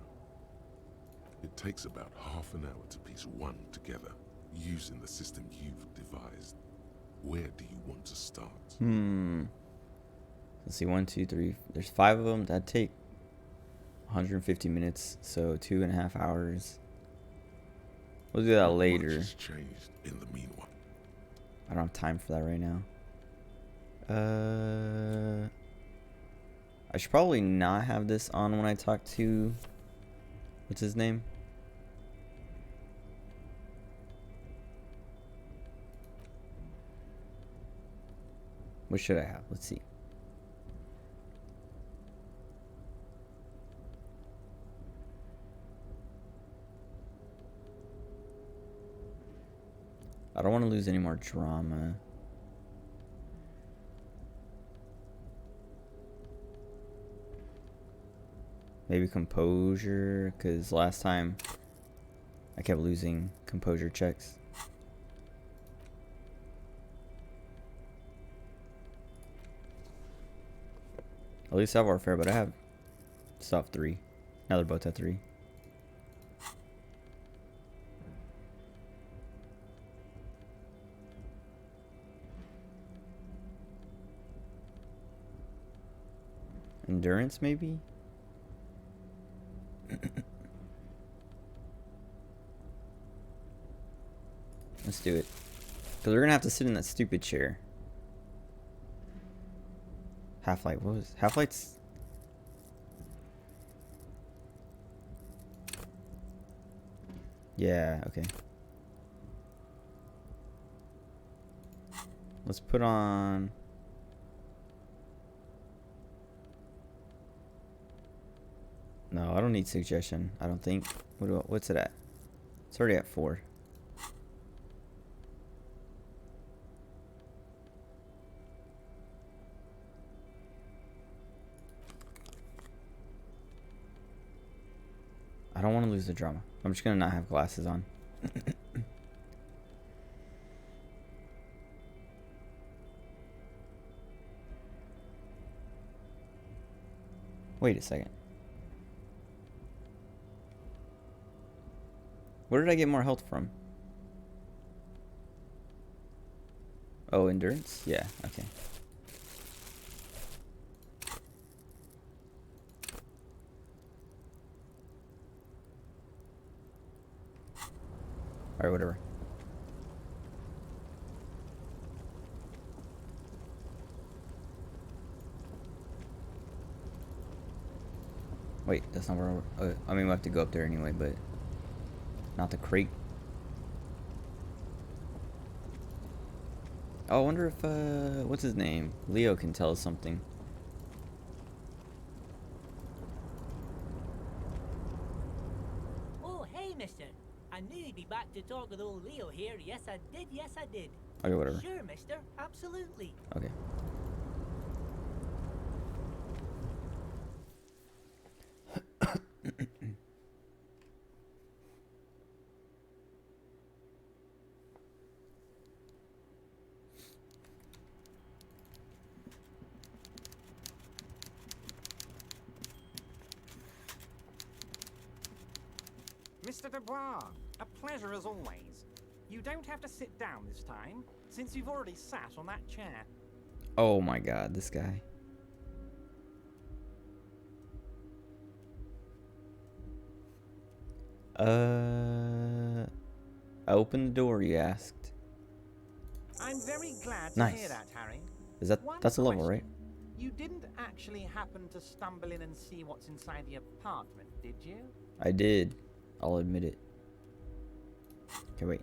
It takes about half an hour to piece one together using the system you've devised. Where do you want to start? Let's see, 1, 2, 3. There's 5 of them. That'd take 150 minutes, so 2.5 hours. We'll do that later. Much has changed in the meanwhile. I don't have time for that right now. I should probably not have this on when I talk to... What's his name? What should I have? Let's see. I don't want to lose any more drama. Maybe composure, because last time I kept losing composure checks. At least I have warfare, but I have stuff 3. Now they're both at 3. Endurance, maybe? Let's do it. Because we're going to have to sit in that stupid chair. Half-Light, what was... Half-Light's... Yeah, okay. Let's put on... No, I don't need suggestion, I don't think. What's it at? It's already at 4. I don't want to lose the drama. I'm just gonna not have glasses on. Wait a second. Where did I get more health from? Oh, endurance? Yeah, okay. Alright, whatever. Wait, that's not where I mean, we have to go up there anyway, but... Not the crate. Oh, I wonder if, what's his name? Leo can tell us something. Oh, hey, mister. I knew you'd be back to talk with old Leo here. Yes, I did. Yes, I did. Okay, whatever. Sure, mister. Absolutely. Okay. Mr. Dubois, a pleasure as always. You don't have to sit down this time, since you've already sat on that chair. Oh my god, this guy. I opened the door, you asked. I'm very glad to Nice. hear that, Harry. That's a level, right? You didn't actually happen to stumble in and see what's inside the apartment, did you? I did. I'll admit it. Okay, wait.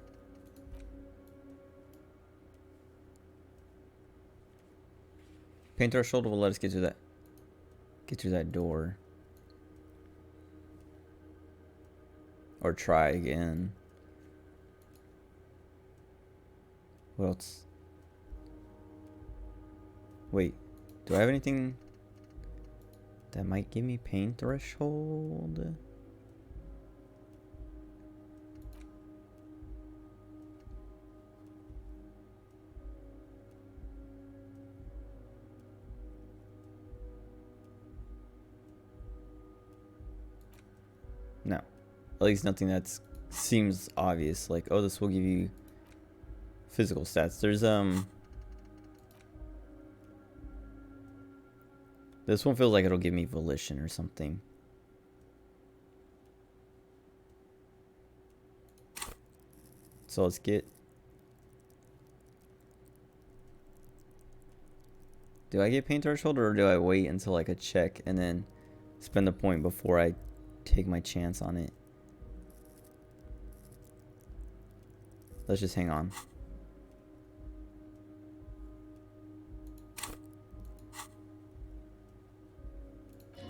Paint our shoulder will let us get through that door. Or try again. What else? Wait, do I have anything that might give me pain threshold? No. At least nothing that seems obvious. Like, oh, this will give you physical stats. There's, this one feels like it'll give me volition or something. So let's get... Do I get paint threshold or do I wait until like a check and then spend the point before I take my chance on it? Let's just hang on.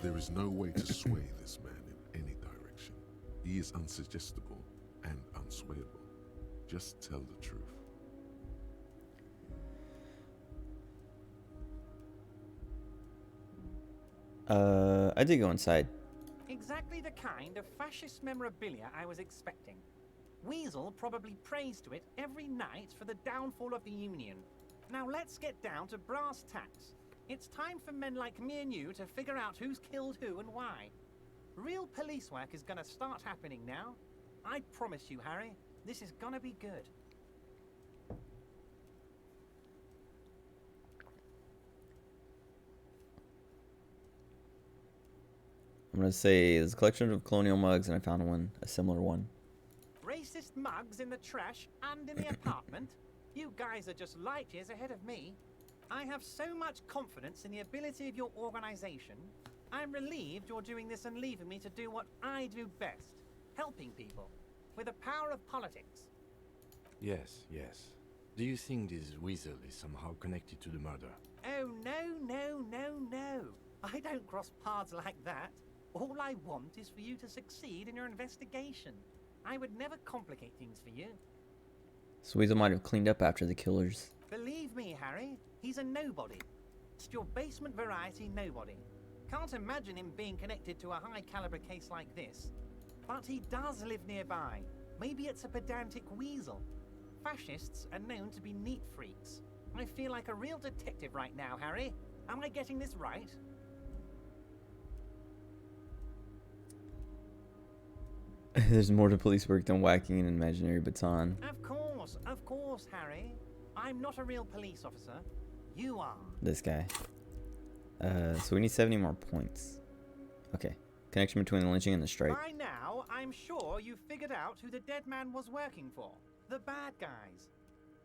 There is no way to sway this man in any direction. He is unsuggestible and unswayable. Just tell the truth. I did go inside. Exactly the kind of fascist memorabilia I was expecting. Weasel probably prays to it every night for the downfall of the Union. Now let's get down to brass tacks. It's time for men like me and you to figure out who's killed who and why. Real police work is gonna start happening now. I promise you, Harry, this is gonna be good. I'm gonna say there's a collection of colonial mugs and I found one, a similar one. Racist mugs in the trash and in the apartment? You guys are just light years ahead of me. I have so much confidence in the ability of your organization. I'm relieved you're doing this and leaving me to do what I do best, helping people. with the power of politics. Yes, yes. Do you think this weasel is somehow connected to the murder? Oh, no. I don't cross paths like that. All I want is for you to succeed in your investigation. I would never complicate things for you. So Weasel might have cleaned up after the killers. Believe me, Harry, he's a nobody. Just your basement variety nobody. Can't imagine him being connected to a high-caliber case like this. But he does live nearby. Maybe it's a pedantic weasel. Fascists are known to be neat freaks. I feel like a real detective right now, Harry. Am I getting this right? There's more to police work than whacking an imaginary baton. Of course, Harry. I'm not a real police officer. You are. This guy. So we need 70 more points. Okay. Connection between the lynching and the strike. By now, I'm sure you've figured out who the dead man was working for. The bad guys.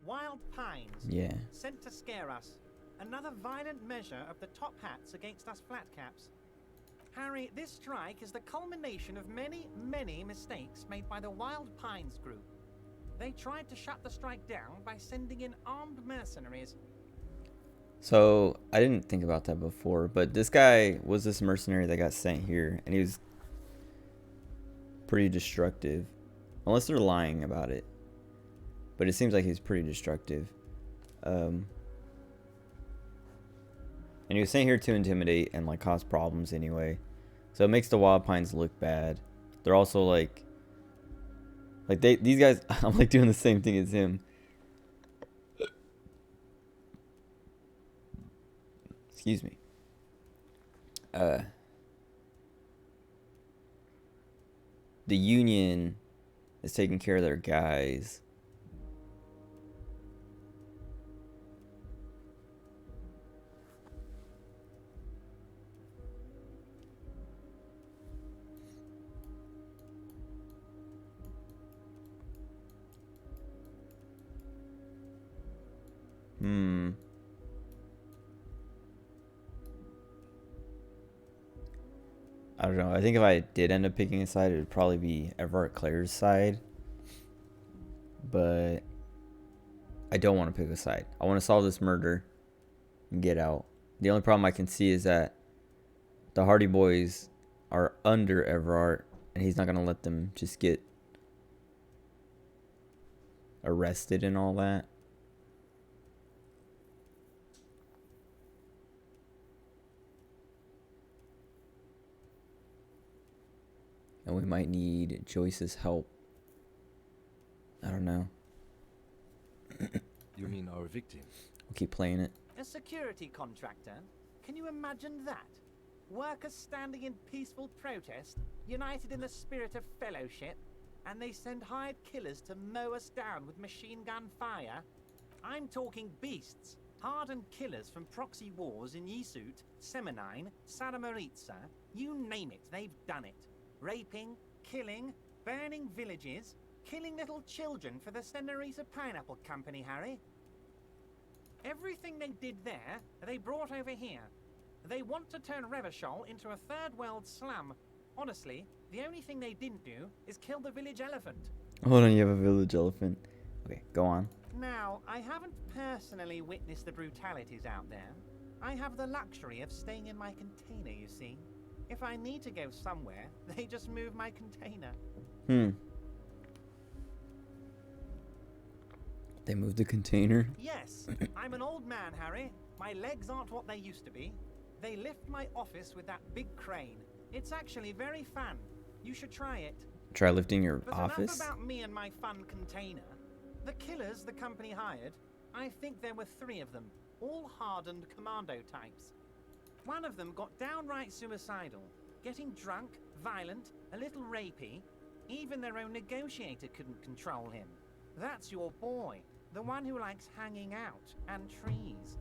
Wild Pines. Yeah. Sent to scare us. Another violent measure of the top hats against us flatcaps. Harry, this strike is the culmination of many mistakes made by the Wild Pines group. They tried to shut the strike down by sending in armed mercenaries. So, I didn't think about that before, but this guy was this mercenary that got sent here, and he was pretty destructive. Unless they're lying about it. But it seems like he's pretty destructive. And he was sent here to intimidate and like cause problems anyway. So it makes the Wild Pines look bad. They're also like these guys, I'm like doing the same thing as him. Excuse me. The Union is taking care of their guys. I don't know. I think if I did end up picking a side, it would probably be Everett Claire's side. But I don't want to pick a side. I want to solve this murder and get out. The only problem I can see is that the Hardy Boys are under Everard, and he's not going to let them just get arrested and all that. And we might need Joyce's help. I don't know. You mean our victim? We'll keep playing it. A security contractor? Can you imagine that? Workers standing in peaceful protest, united in the spirit of fellowship, and they send hired killers to mow us down with machine gun fire? I'm talking beasts. Hardened killers from proxy wars in Yisut, Semenine, Saramaritsa, you name it, they've done it. Raping, killing, burning villages, killing little children for the Senorita Pineapple Company, Harry. Everything they did there, they brought over here. They want to turn Revachol into a third world slum. Honestly, the only thing they didn't do is kill the village elephant. Hold on, you have a village elephant. Okay, go on. Now, I haven't personally witnessed the brutalities out there. I have the luxury of staying in my container, you see. If I need to go somewhere, they just move my container. They moved the container? Yes, I'm an old man, Harry. My legs aren't what they used to be. They lift my office with that big crane. It's actually very fun. You should try it. Try lifting your But office? enough about me and my fun container. The killers the company hired, I think there were 3 of them, all hardened commando types. One of them got downright suicidal, getting drunk, violent, a little rapey. Even their own negotiator couldn't control him. That's your boy, the one who likes hanging out and trees.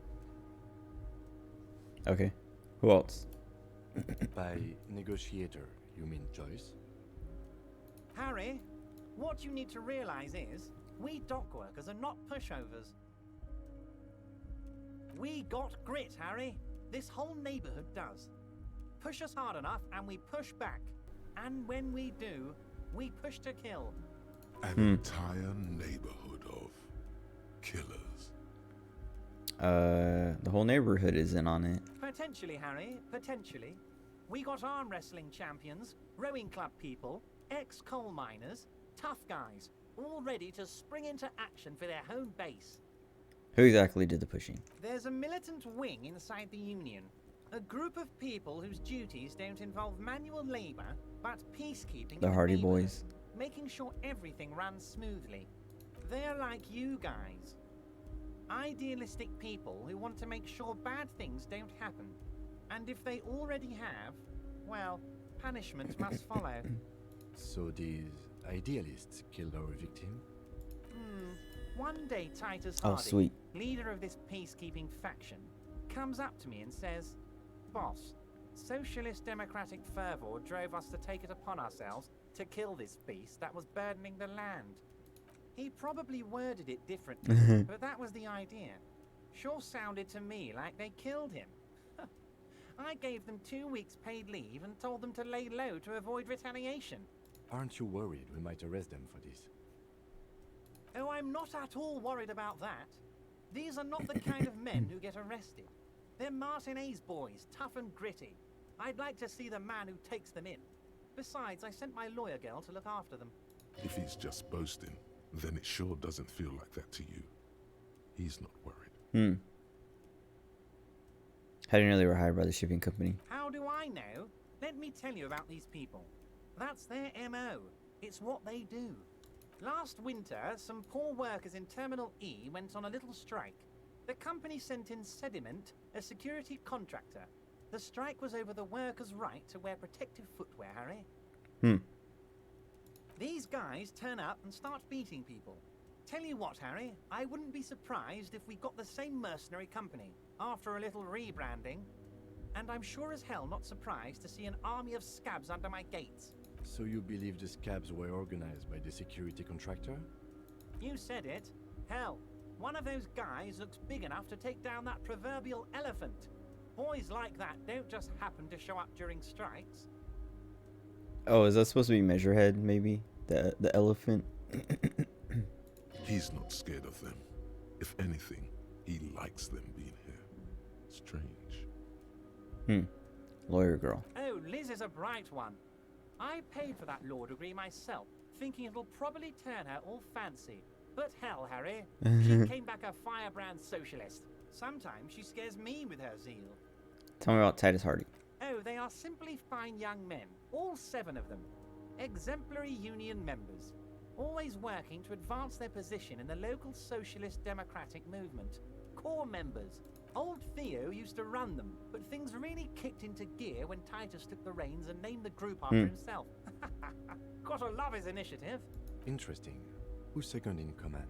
Okay. Who else? By negotiator, you mean Joyce? Harry, what you need to realize is, we dock workers are not pushovers. We got grit, Harry. This whole neighborhood does. Push us hard enough and we push back. And when we do, we push to kill. An entire neighborhood of killers. The whole neighborhood is in on it. Potentially, Harry, potentially. We got arm wrestling champions, rowing club people, ex-coal miners, tough guys, all ready to spring into action for their home base. Who exactly did the pushing? There's a militant wing inside the Union. A group of people whose duties don't involve manual labor, but peacekeeping. The Hardy Boys. Making sure everything runs smoothly. They're like you guys. Idealistic people who want to make sure bad things don't happen. And if they already have, well, punishment must follow. So these idealists killed our victim? One day Titus Hardy, sweet. leader of this peacekeeping faction, comes up to me and says, "Boss, socialist democratic fervor drove us to take it upon ourselves to kill this beast that was burdening the land." He probably worded it differently, but that was the idea. Sure sounded to me like they killed him. I gave them 2 weeks paid leave and told them to lay low to avoid retaliation. Aren't you worried we might arrest them for this? Oh, I'm not at all worried about that. These are not the kind of men who get arrested. They're Martinez boys, tough and gritty. I'd like to see the man who takes them in. Besides, I sent my lawyer girl to look after them. If he's just boasting, then it sure doesn't feel like that to you. He's not worried. How do you know they were hired by the shipping company? How do I know? Let me tell you about these people. That's their MO. It's what they do. Last winter, some poor workers in Terminal E went on a little strike. The company sent in Sediment, a security contractor. The strike was over the workers' right to wear protective footwear, Harry. These guys turn up and start beating people. Tell you what, Harry, I wouldn't be surprised if we got the same mercenary company after a little rebranding. And I'm sure as hell not surprised to see an army of scabs under my gates. So you believe the scabs were organized by the security contractor? You said it. Hell, one of those guys looks big enough to take down that proverbial elephant. Boys like that don't just happen to show up during strikes. Oh, is that supposed to be Measurehead, maybe? The elephant? He's not scared of them. If anything, he likes them being here. Strange. Lawyer girl. Oh, Liz is a bright one. I paid for that law degree myself, thinking it'll probably turn her all fancy. But hell, Harry, she came back a firebrand socialist. Sometimes she scares me with her zeal. Tell me about Titus Hardy. Oh, they are simply fine young men, all 7 of them. Exemplary union members, always working to advance their position in the local socialist democratic movement. Core members. Old Theo used to run them, but things really kicked into gear when Titus took the reins and named the group after himself. Gotta love his initiative. Interesting. Who's second in command?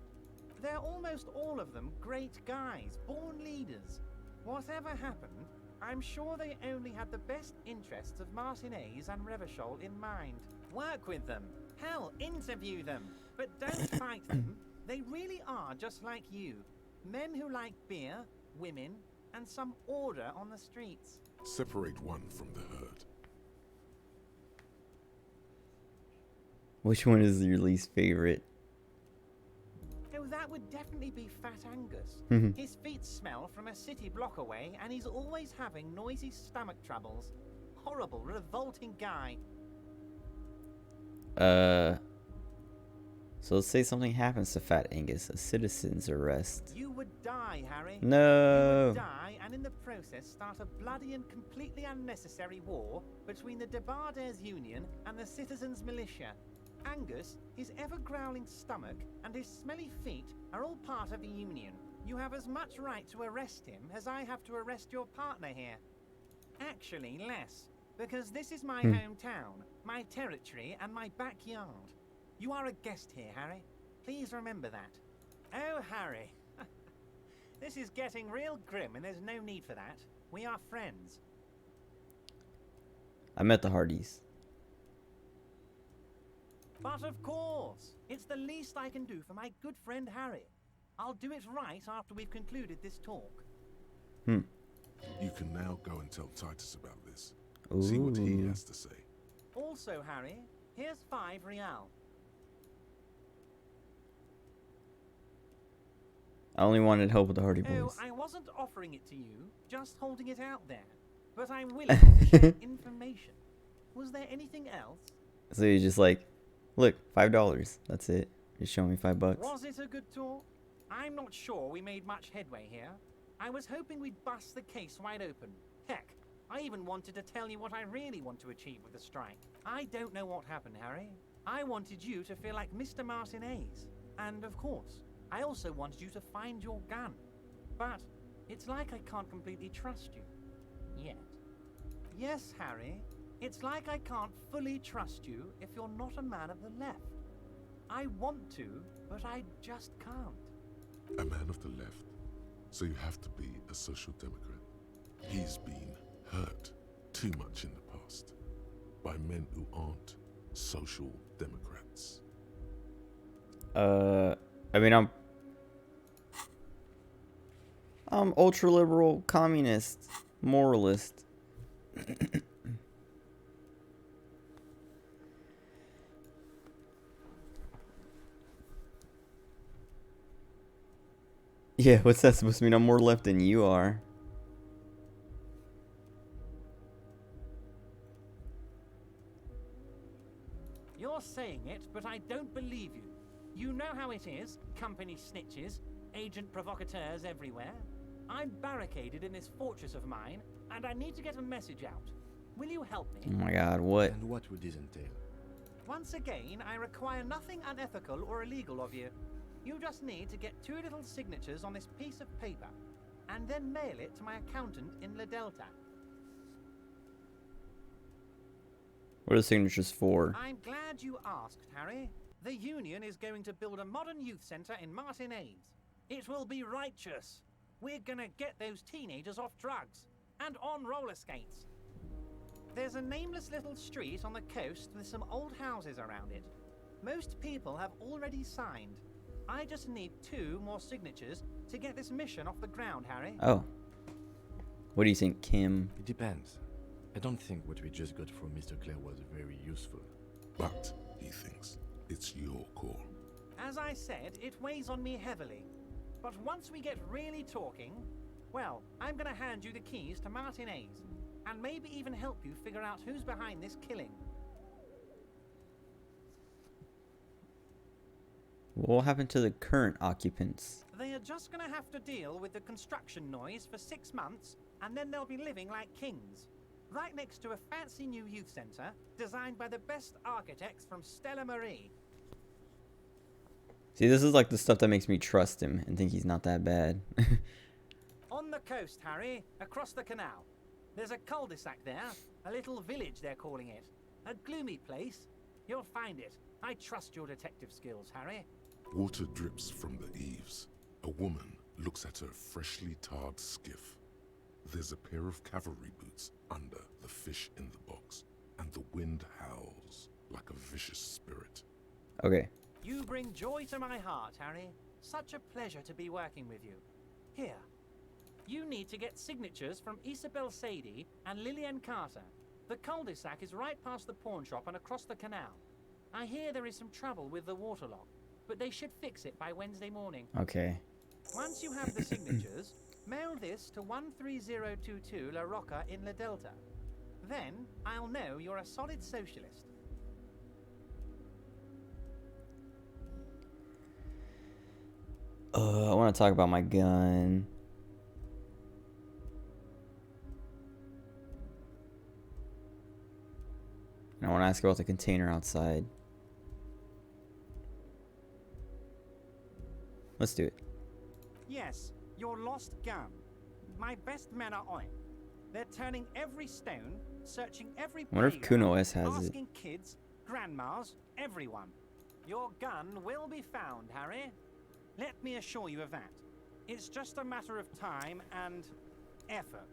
They're almost all of them great guys, born leaders. Whatever happened, I'm sure they only had the best interests of Martinez and Revachol in mind. Work with them. Hell, interview them. But don't fight them. They really are just like you. Men who like beer, women, and some order on the streets. Separate one from the herd. Which one is your least favorite? Oh, that would definitely be Fat Angus. His feet smell from a city block away, and he's always having noisy stomach troubles. Horrible, revolting guy. So let's say something happens to Fat Angus, a citizen's arrest. You would die, Harry. No. You would die, and in the process start a bloody and completely unnecessary war between the Debarders Union and the Citizens Militia. Angus, his ever-growling stomach, and his smelly feet are all part of the Union. You have as much right to arrest him as I have to arrest your partner here. Actually, less, because this is my hometown, my territory, and my backyard. You are a guest here, Harry. Please remember that. Oh, Harry. This is getting real grim, and there's no need for that. We are friends. I met the Hardys. But of course, it's the least I can do for my good friend Harry. I'll do it right after we've concluded this talk. You can now go and tell Titus about this. See what he has to say. Also, Harry, here's 5 real. I only wanted help with the Hardy Oh, Boys. I wasn't offering it to you, just holding it out there. But I'm willing to share information. Was there anything else? So you're just like, look, $5. That's it. Just show me $5. Was it a good talk? I'm not sure we made much headway here. I was hoping we'd bust the case wide open. Heck, I even wanted to tell you what I really want to achieve with the strike. I don't know what happened, Harry. I wanted you to feel like Mr. Martinez. And of course, I also wanted you to find your gun. But it's like I can't completely trust you. Yet. Yes, Harry. It's like I can't fully trust you if you're not a man of the left. I want to, but I just can't. A man of the left, so you have to be a social democrat. He's been hurt too much in the past by men who aren't social democrats. I mean, I'm ultra liberal, communist, moralist. Yeah, what's that supposed to mean? I'm more left than you are. You're saying it, but I don't believe you. You know how it is, company snitches, agent provocateurs everywhere. I'm barricaded in this fortress of mine, and I need to get a message out. Will you help me? Oh my god, what? And what would this entail? Once again, I require nothing unethical or illegal of you. You just need to get 2 little signatures on this piece of paper, and then mail it to my accountant in La Delta. What are the signatures for? I'm glad you asked, Harry. The Union is going to build a modern youth centre in Martinez. It will be righteous. We're gonna get those teenagers off drugs and on roller skates. There's a nameless little street on the coast with some old houses around it. Most people have already signed. I just need 2 more signatures to get this mission off the ground, Harry. Oh. What do you think, Kim? It depends. I don't think what we just got from Mr. Clare was very useful. But, he thinks, it's your call. As I said, it weighs on me heavily. But once we get really talking, well, I'm gonna hand you the keys to Martinez, and maybe even help you figure out who's behind this killing. What happened to the current occupants? They are just gonna have to deal with the construction noise for 6 months, and then they'll be living like kings. Right next to a fancy new youth centre, designed by the best architects from Stella Marie. See, this is like the stuff that makes me trust him and think he's not that bad. On the coast, Harry, across the canal. There's a cul-de-sac there, a little village they're calling it. A gloomy place. You'll find it. I trust your detective skills, Harry. Water drips from the eaves. A woman looks at her freshly tarred skiff. There's a pair of cavalry boots under the fish in the box, and the wind howls like a vicious spirit. Okay. You bring joy to my heart, Harry. Such a pleasure to be working with you. Here. You need to get signatures from Isabel Sadie and Lillian Carter. The cul-de-sac is right past the pawn shop and across the canal. I hear there is some trouble with the waterlock, but they should fix it by Wednesday morning. Okay. Once you have the signatures, mail this to 13022 La Rocca in La Delta. Then I'll know you're a solid socialist. I want to talk about my gun. And I want to ask about the container outside. Let's do it. Yes, your lost gun. My best men are on it. They're turning every stone, searching every I wonder if playground, Kuno S has it. asking kids, grandmas, everyone. Your gun will be found, Harry. Let me assure you of that. It's just a matter of time and effort.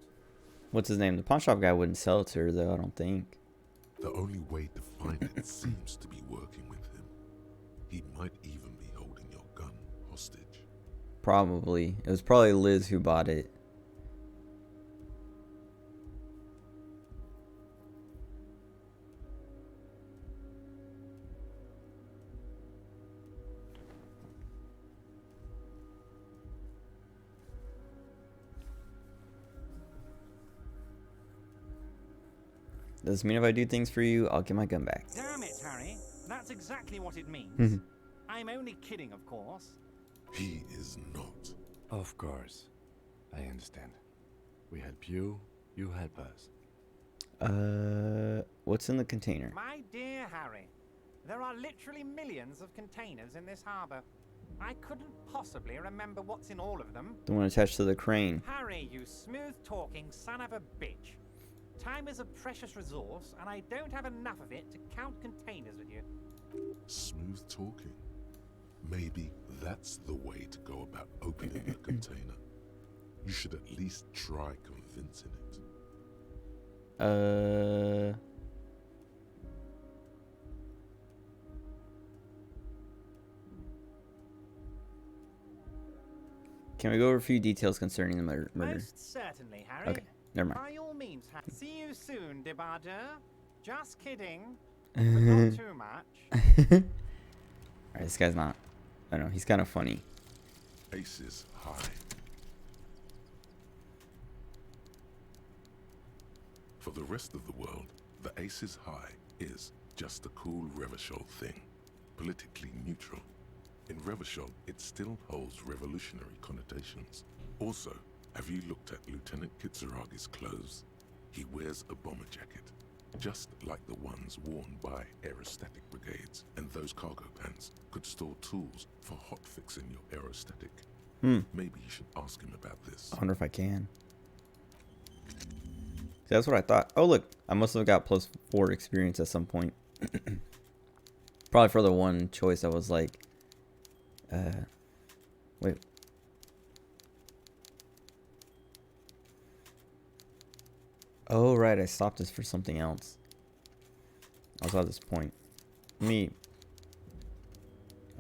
What's his name? The pawn shop guy wouldn't sell it to her, though, I don't think. The only way to find it seems to be working with him. He might even be holding your gun hostage. Probably. It was probably Liz who bought it. Does this mean if I do things for you, I'll get my gun back? Damn it, Harry. That's exactly what it means. I'm only kidding, of course. He is not. Of course. I understand. We help you, you help us. What's in the container? My dear Harry, there are literally millions of containers in this harbor. I couldn't possibly remember what's in all of them. The one attached to the crane. Harry, you smooth-talking son of a bitch. Time is a precious resource, and I don't have enough of it to count containers with you. Smooth talking. Maybe that's the way to go about opening the container. You should at least try convincing it. Can we go over a few details concerning the murder? Most certainly, Harry. Okay, never mind. By all means, see you soon, Debardeur. Just kidding. But not too much. Alright, this guy's not. I don't know, he's kind of funny. Aces high. For the rest of the world, the Aces High is just a cool Revachol thing, politically neutral. In Revachol, it still holds revolutionary connotations. Also, have you looked at Lieutenant Kitsuragi's clothes? He wears a bomber jacket, just like the ones worn by aerostatic brigades, and those cargo pants could store tools for hotfixing your aerostatic. Maybe you should ask him about this. I wonder if I can. That's what I thought. Oh, look. I must have got +4 experience at some point. Probably for the one choice I was like, wait. Oh, right. I stopped this for something else. I was at this point. Me.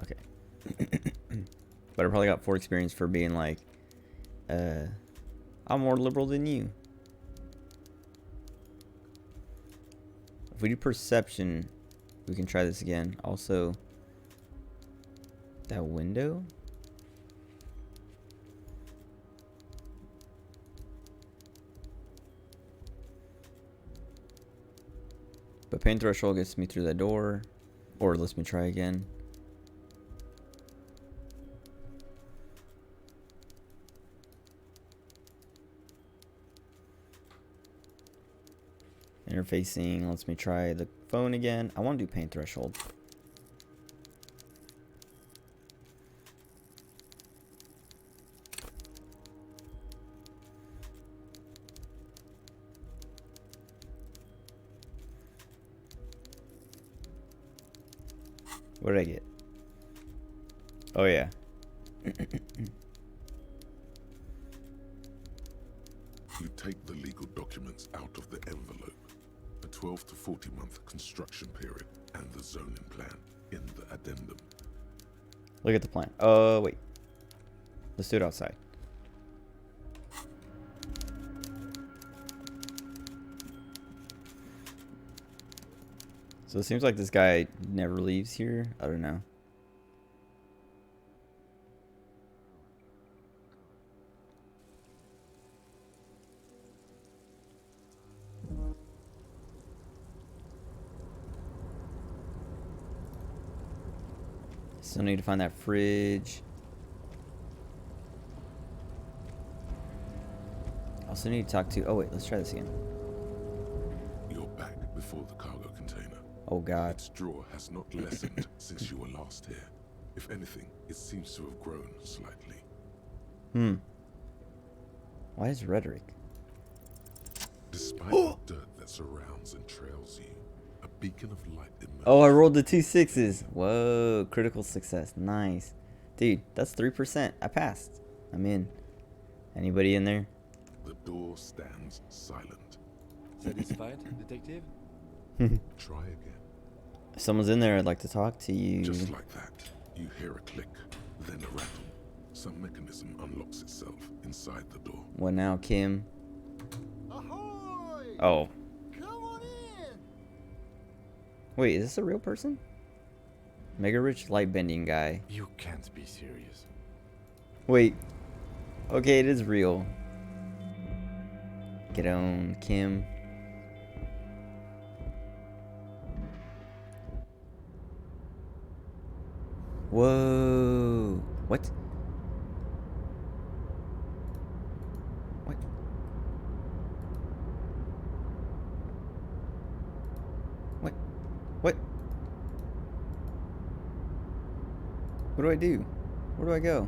Okay. But I probably got 4 experience for being like, I'm more liberal than you. If we do perception, we can try this again. Also, that window? But pain threshold gets me through that door. Or lets me try again. Interfacing lets me try the phone again. I want to do pain threshold. What did I get? Oh yeah. You take the legal documents out of the envelope. A 12 to 40 month construction period and the zoning plan in the addendum. Look at the plan. Wait. Let's do it outside. So it seems like this guy never leaves here. I don't know. Still need to find that fridge. Also need to talk to... Oh wait, let's try this again. You're back before the cargo container. Oh god. Its drawer has not lessened since you were last here. If anything, it seems to have grown slightly. Why is rhetoric? Despite the dirt that surrounds and trails you, a beacon of light emerges. Oh, I rolled the 2 6s. Whoa, critical success. Nice. Dude, that's 3%. I passed. I'm in. Anybody in there? The door stands silent. Satisfied, detective? Try again. If someone's in there, I'd like to talk to you. Just like that, you hear a click, then a rattle. Some mechanism unlocks itself inside the door. What now, Kim? Ahoy! Oh. Come on in! Wait, is this a real person? Mega rich light bending guy. You can't be serious. Wait. Okay, it is real. Get on, Kim. Whoa. What? What? What? What? What do I do? Where do I go?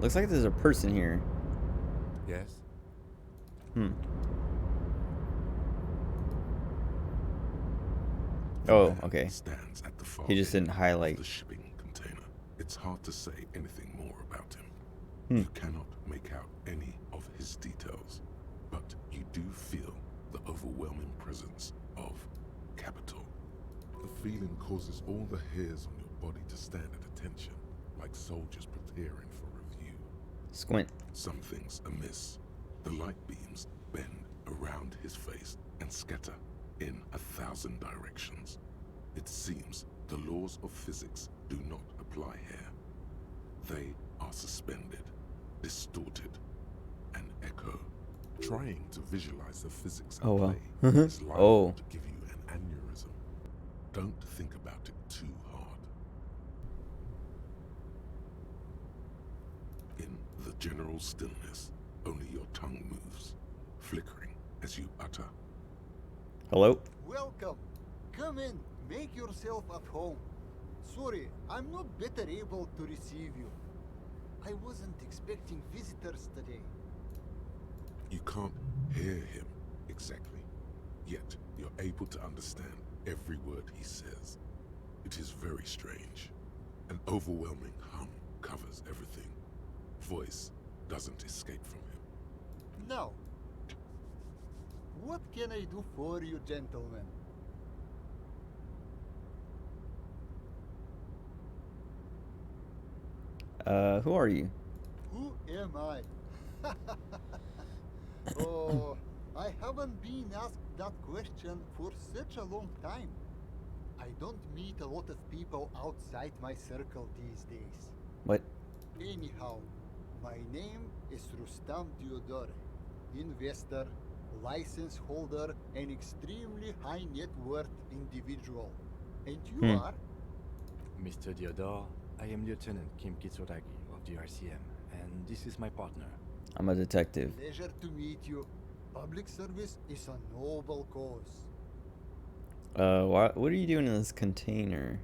Looks like there's a person here. Yes? Oh, okay. Stands at the far He just end didn't of highlight. the shipping container. It's hard to say anything more about him. You cannot make out any of his details, but you do feel the overwhelming presence of capital. The feeling causes all the hairs on your body to stand at attention, like soldiers preparing for review. Squint. Something's amiss. The light beams bend around his face and scatter in 1,000 directions. It seems the laws of physics do not apply here. They are suspended, distorted, and echo. Trying to visualize the physics at play is liable to give you an aneurysm. Don't think about it too hard. In the general stillness, only your tongue moves, flickering as you utter. Hello? Welcome. Come in. Make yourself at home. Sorry, I'm not better able to receive you. I wasn't expecting visitors today. You can't hear him exactly, yet you're able to understand every word he says. It is very strange. An overwhelming hum covers everything. Voice doesn't escape from him. Now, what can I do for you, gentlemen? Who are you? Who am I? Oh, I haven't been asked that question for such a long time. I don't meet a lot of people outside my circle these days. What? Anyhow, my name is Rustam Diodore, investor, license holder, and extremely high net worth individual. And you are? Mr. Diodore, I am Lieutenant Kim Kitsuragi of the RCM, and this is my partner. I'm a detective. Pleasure to meet you. Public service is a noble cause. What are you doing in this container?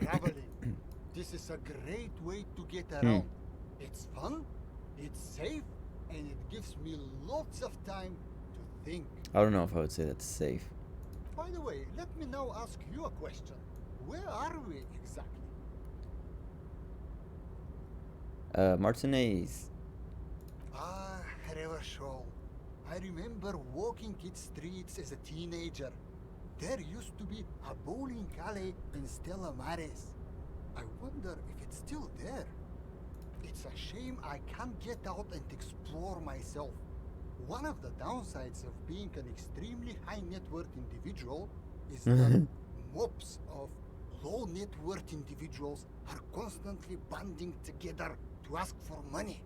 Traveling. This is a great way to get around. It's fun, it's safe, and it gives me lots of time to think. I don't know if I would say that's safe. By the way, let me now ask you a question. Where are we exactly? Martinez. Ah, Revachol. I remember walking its streets as a teenager. There used to be a bowling alley in Stella Maris. I wonder if it's still there. It's a shame I can't get out and explore myself. One of the downsides of being an extremely high net worth individual is that mobs of low net worth individuals are constantly banding together to ask for money.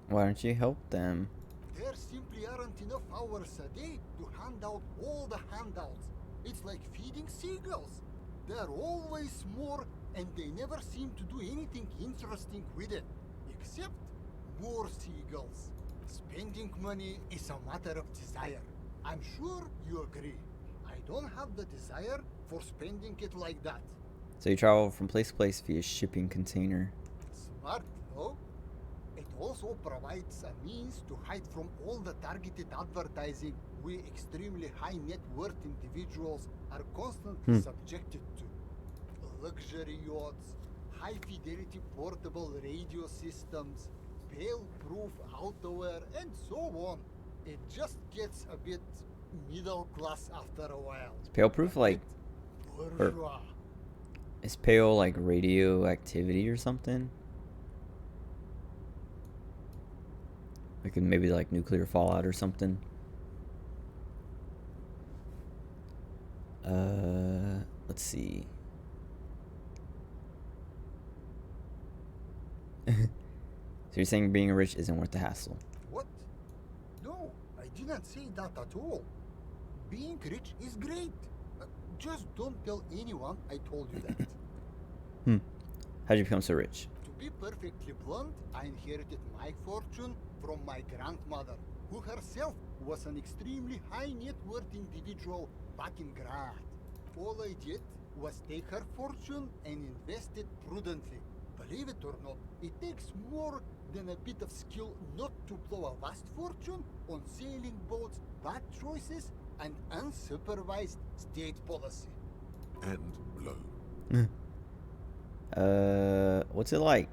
Why don't you help them? There simply aren't enough hours a day to hand out all the handouts. It's like feeding seagulls. There are always more, and they never seem to do anything interesting with it, except more seagulls. Spending money is a matter of desire. I'm sure you agree. I don't have the desire for spending it like that. So you travel from place to place via shipping container. Smart, no? It also provides a means to hide from all the targeted advertising we extremely high net worth individuals are constantly subjected to. Luxury yachts, high fidelity portable radio systems, fail-proof outerwear, and so on. It just gets a bit middle class after a while. Is pale-proof like... Bourgeois. Is pale like radioactivity or something? Like maybe like nuclear fallout or something? Let's see. So you're saying being rich isn't worth the hassle? What? No, didn't say that at all. Being rich is great. Just don't tell anyone I told you that. How'd you become so rich? To be perfectly blunt, I inherited my fortune from my grandmother, who herself was an extremely high net worth individual back in Grad. All I did was take her fortune and invest it prudently. Believe it or not, it takes more than a bit of skill not to blow a vast fortune on sailing boats, bad choices, and unsupervised state policy. And blow. What's it like?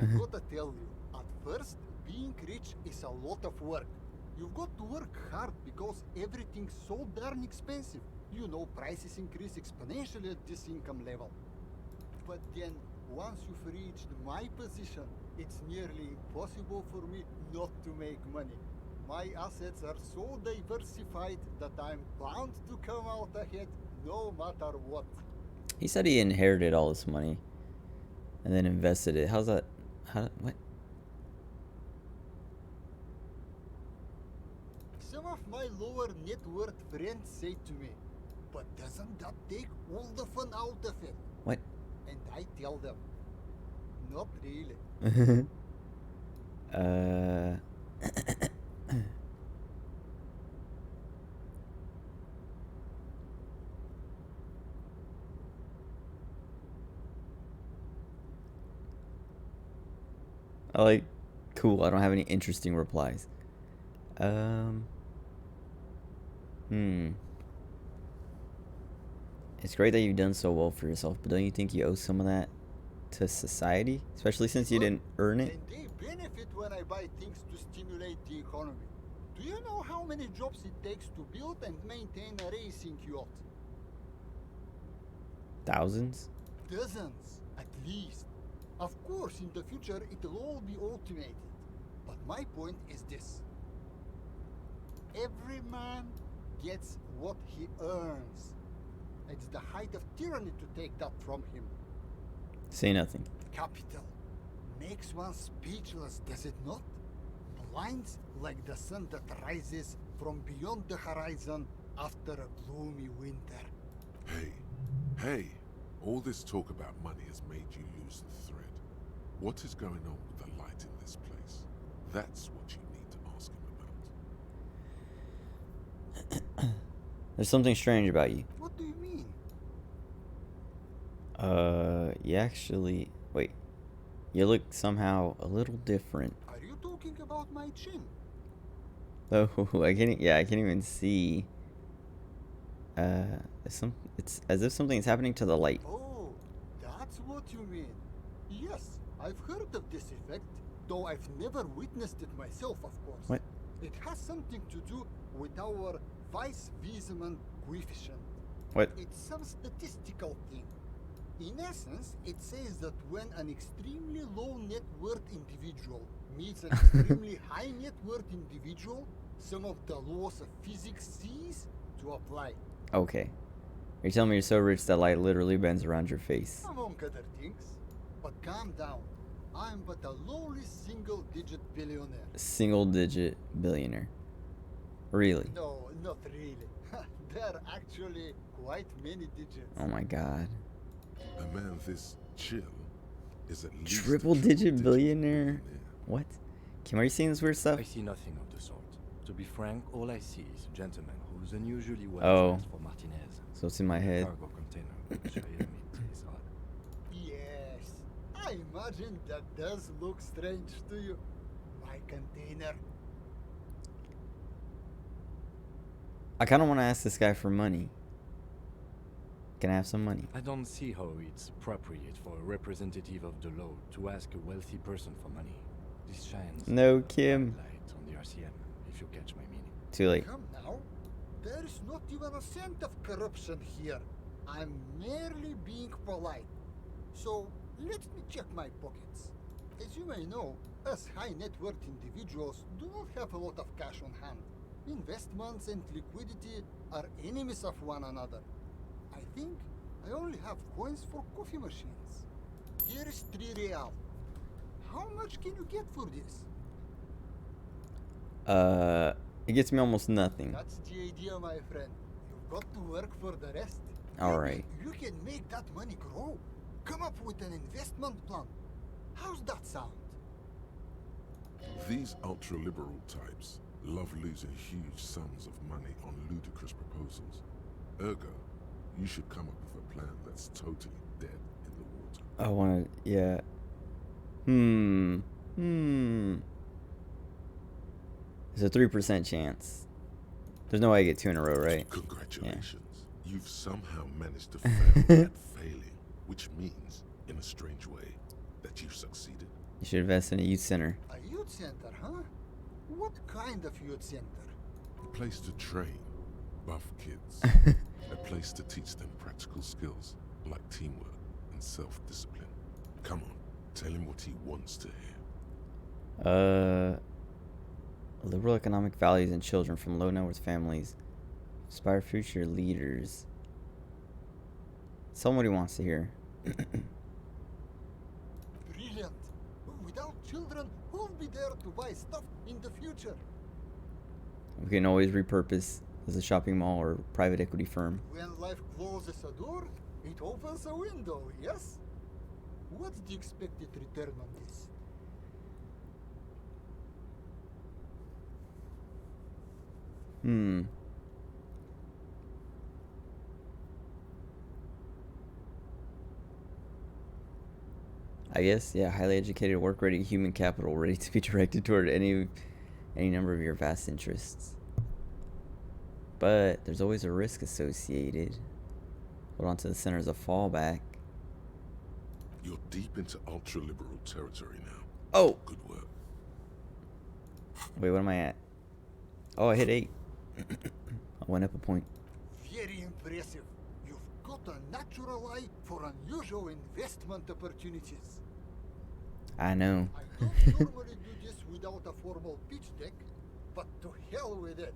I gotta tell you, at first, being rich is a lot of work. You've got to work hard because everything's so darn expensive. You know, prices increase exponentially at this income level. But then, once you've reached my position, it's nearly impossible for me not to make money. My assets are so diversified that I'm bound to come out ahead no matter what. He said he inherited all this money and then invested it. How's that? What? Some of my lower net worth friends say to me, but doesn't that take all the fun out of it? What? And I tell them, not really. I like, cool. I don't have any interesting replies. It's great that you've done so well for yourself, but don't you think you owe some of that to society, especially since you didn't earn it? And they benefit when I buy things to stimulate the economy. Do you know how many jobs it takes to build and maintain a racing yacht? Thousands? Dozens, at least. Of course, in the future, it'll all be automated. But my point is this. Every man gets what he earns. It's the height of tyranny to take that from him. Say nothing. Capital makes one speechless, does it not? Blinds like the sun that rises from beyond the horizon after a gloomy winter. Hey, all this talk about money has made you lose the thread. What is going on with the light in this place? That's what you need to ask him about. There's something strange about you. What do you mean? You actually... Wait. You look somehow a little different. Are you talking about my chin? Oh, I can't even see. It's as if something's happening to the light. Oh, that's what you mean. Yes, I've heard of this effect, though I've never witnessed it myself, of course. What? It has something to do with our Weiss-Wiseman coefficient. What? It's some statistical thing. In essence, it says that when an extremely low net worth individual meets an extremely high net worth individual, some of the laws of physics cease to apply. Okay. You're telling me you're so rich that light literally bends around your face. Among other things. But calm down. I'm but a lowly single-digit billionaire. Single-digit billionaire. Really? No, not really. There are actually quite many digits. Oh my god. A man this chill is at least Triple-digit billionaire? What? Kim, are you seeing this weird stuff? I see nothing of the sort. To be frank, all I see is a gentleman who's unusually well dressed for Martinez. So it's in my head. Cargo container, which I admit is odd. Yes, I imagine that does look strange to you. My container. I kind of want to ask this guy for money. Can I have some money? I don't see how it's appropriate for a representative of the law to ask a wealthy person for money. This shines No, Kim. light on the RCM, if you catch my meaning. Too late. Come now. There is not even a cent of corruption here. I'm merely being polite. So, let me check my pockets. As you may know, us high net worth individuals do not have a lot of cash on hand. Investments and liquidity are enemies of one another. I think I only have coins for coffee machines. Here is 3 real. How much can you get for this? It gets me almost nothing. That's the idea, my friend. You've got to work for the rest. Alright. You can make that money grow. Come up with an investment plan. How's that sound? These ultra-liberal types love losing huge sums of money on ludicrous proposals. Ergo, you should come up with a plan that's totally dead in the water. I want to, yeah. There's a 3% chance. There's no way I get 2 in a row, right? Congratulations. Yeah. You've somehow managed to fail at failing, which means, in a strange way, that you've succeeded. You should invest in a youth center. A youth center, huh? What kind of youth center? A place to train buff kids. A place to teach them practical skills like teamwork and self-discipline. Come on, tell him what he wants to hear. Liberal economic values in children from low net worth families. Inspire future leaders. Tell him what he wants to hear. Brilliant. Without children, who'll be there to buy stuff in the future? We can always repurpose as a shopping mall or private equity firm. When life closes a door, it opens a window, yes? What's the expected return on this? I guess, yeah, highly educated, work-ready human capital ready to be directed toward any number of your vast interests. But there's always a risk associated. Hold on to the center as a fallback. You're deep into ultra-liberal territory now. Oh! Good work. Wait, what am I at? Oh, I hit 8. I went up a point. Very impressive. You've got a natural eye for unusual investment opportunities. I know. I don't normally do this without a formal pitch deck, but to hell with it.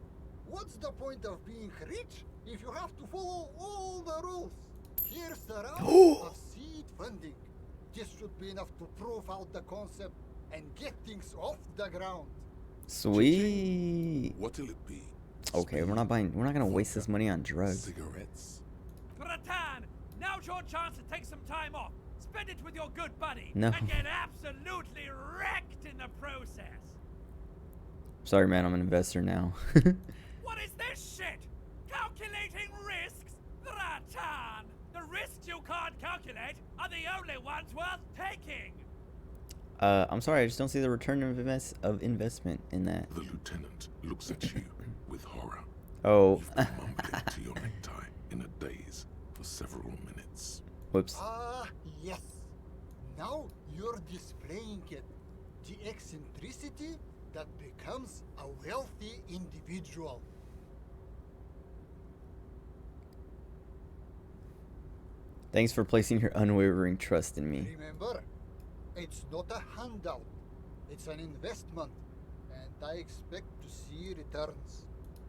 What's the point of being rich if you have to follow all the rules? Here's the round of seed funding. This should be enough to prove out the concept and get things off the ground. Sweet. What'll it be? Okay, we're not gonna waste this money on drugs. Cigarettes. Bratan, now's your chance to take some time off. Spend it with your good buddy. No. And get absolutely wrecked in the process. Sorry, man, I'm an investor now. What is this shit? Calculating risks? Bratan! The risks you can't calculate are the only ones worth taking. I'm sorry, I just don't see the return of investment in that. The lieutenant looks at you with horror. Oh. You've been mumbling to your necktie in a daze for several minutes. Whoops. Yes. Now you're displaying it. The eccentricity that becomes a wealthy individual. Thanks for placing your unwavering trust in me. Remember, it's not a handout. It's an investment, and I expect to see returns.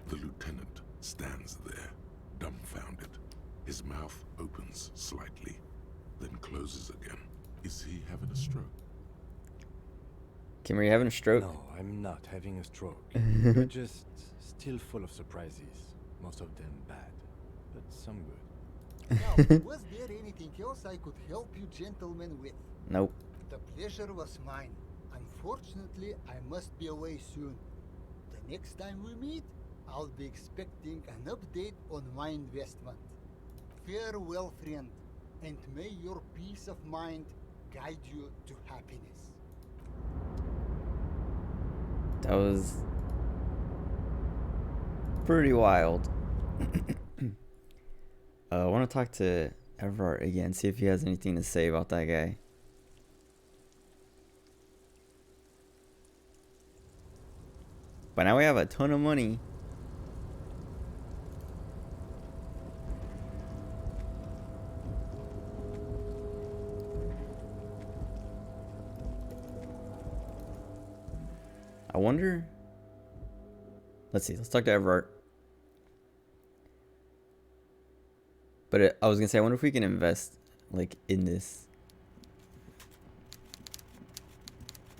The lieutenant stands there, dumbfounded. His mouth opens slightly, then closes again. Is he having a stroke? Kim, are you having a stroke? No, I'm not having a stroke. You're just still full of surprises. Most of them bad, but some good. Now, was there anything else I could help you gentlemen with? Nope. The pleasure was mine. Unfortunately, I must be away soon. The next time we meet, I'll be expecting an update on my investment. Farewell, friend, and may your peace of mind guide you to happiness. That was pretty wild. I want to talk to Everard again, see if he has anything to say about that guy. But now we have a ton of money. I wonder. Let's see. Let's talk to Everard. But I was gonna say, I wonder if we can invest like in this.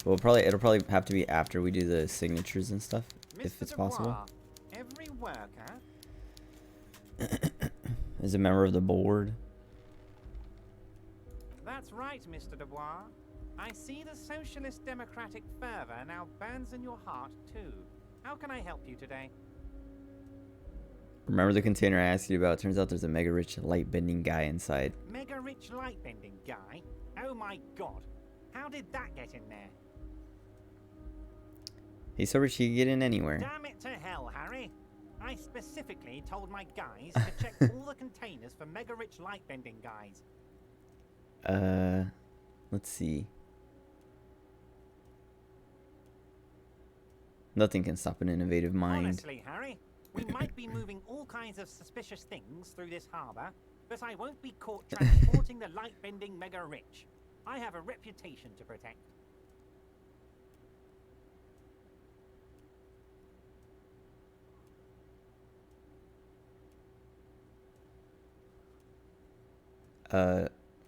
Well, it'll probably have to be after we do the signatures and stuff. if it's possible. Every worker. Is a member of the board. That's right, Mr. Dubois. I see the socialist democratic fervor now burns in your heart too. How can I help you today? Remember the container I asked you about? Turns out there's a mega rich light bending guy inside. Mega rich light bending guy? Oh my god. How did that get in there? He's so rich he could get in anywhere. Damn it to hell, Harry. I specifically told my guys to check all the containers for mega rich light bending guys. Let's see. Nothing can stop an innovative mind. Honestly, Harry, we might be moving all kinds of suspicious things through this harbor, but I won't be caught transporting the light bending mega rich. I have a reputation to protect.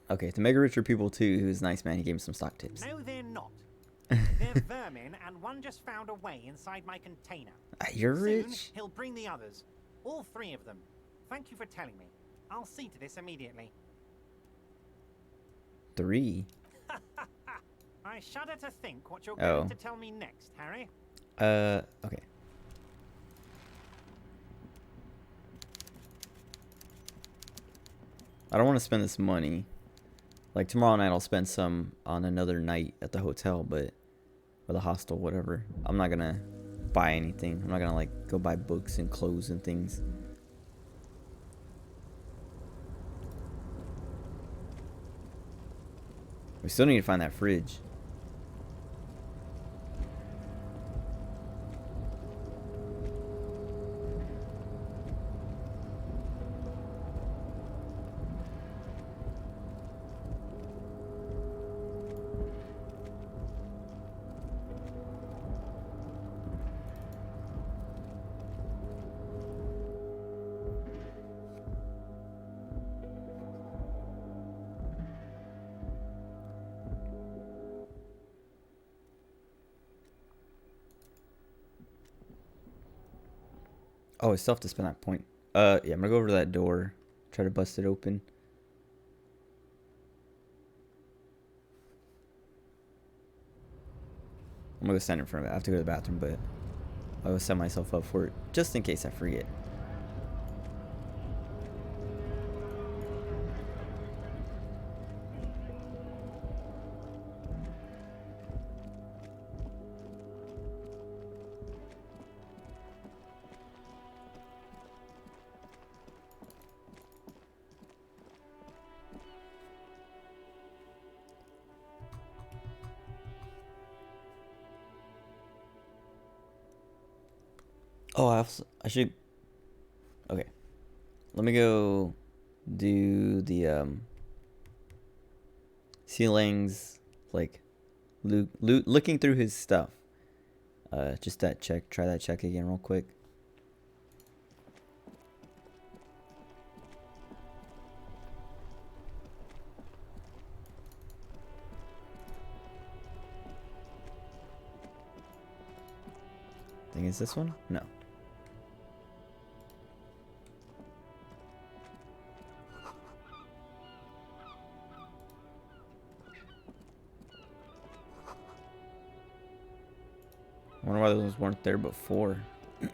Okay, the mega rich are people too. Who's nice, man. He gave me some stock tips. No, they're not. They're vermin, and one just found a way inside my container. You're Soon, rich? He'll bring the others. All 3 of them. Thank you for telling me. I'll see to this immediately. 3? I shudder to think what you're going to tell me next, Harry. Okay. I don't want to spend this money. Like, tomorrow night I'll spend some on another night at the hotel, but... or the hostel, whatever. I'm not gonna buy anything. I'm not gonna, like, go buy books and clothes and things. We still need to find that fridge. Oh, I still have to spend that point. Yeah, I'm gonna go over to that door. Try to bust it open. I'm gonna go stand in front of it. I have to go to the bathroom, but I'll go set myself up for it just in case I forget. Oh, I should. Okay, let me go do the ceilings, like looking through his stuff. Just that check. Try that check again, real quick. I think it's this one. No. I wonder why those weren't there before. You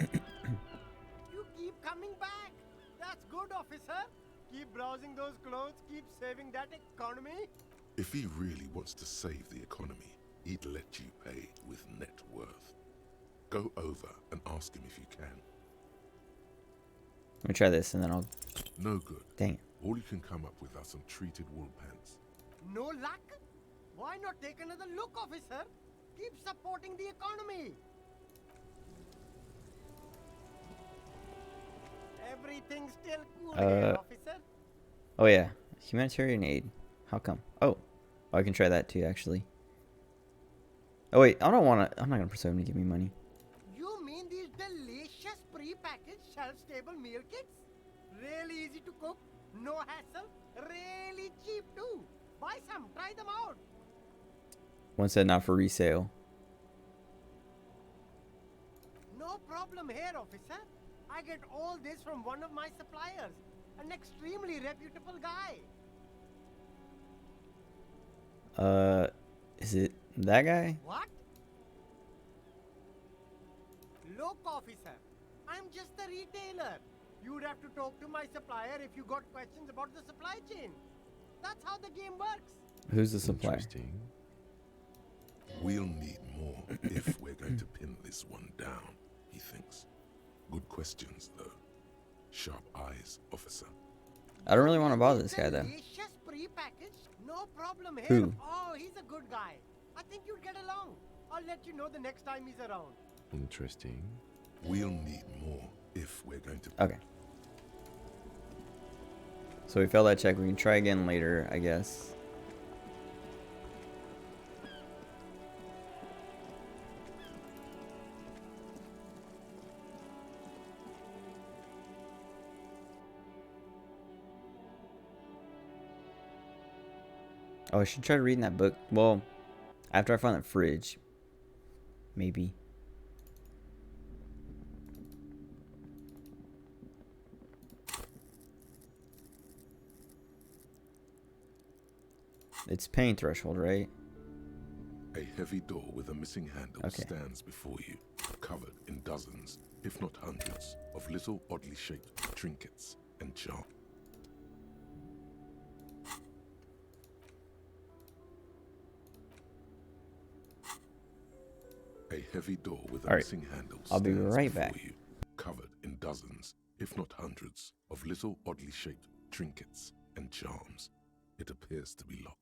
keep coming back. That's good, officer. Keep browsing those clothes. Keep saving that economy. If he really wants to save the economy, he'd let you pay with net worth. Go over and ask him if you can. Let me try this and then I'll... No good. Dang it. All you can come up with are some treated wool pants. No luck? Why not take another look, officer? Keep supporting the economy. Everything's still cool here, officer. Oh yeah, humanitarian aid. How come? Oh, I can try that too, actually. Oh wait, I don't want to. I'm not gonna persuade him to give me money. You mean these delicious pre-packaged shelf-stable meal kits? Really easy to cook, no hassle, really cheap too. Buy some, try them out. One said not for resale. No problem here, officer. I get all this from one of my suppliers, an extremely reputable guy. Is it that guy? What? Look, officer, I'm just a retailer. You'd have to talk to my supplier if you got questions about the supply chain. That's how the game works. Who's the supplier? Interesting. We'll need more if we're going to pin this one down, he thinks. Good questions, though. Sharp eyes, officer. I don't really want to bother this guy, though. Delicious pre-packaged, no problem here. Who? Oh, he's a good guy. I think you'd get along. I'll let you know the next time he's around. Interesting. We'll need more if we're going to... Okay. So we failed that check. We can try again later, I guess. Oh, I should try reading that book. Well, after I find that fridge. Maybe. It's pain threshold, right? A heavy door with a missing handle stands before you, covered in dozens, if not hundreds, of little oddly shaped trinkets and charms. A heavy door with a missing handle I'll be stands right before back. you, covered in dozens, if not hundreds, of little oddly shaped trinkets and charms. It appears to be locked.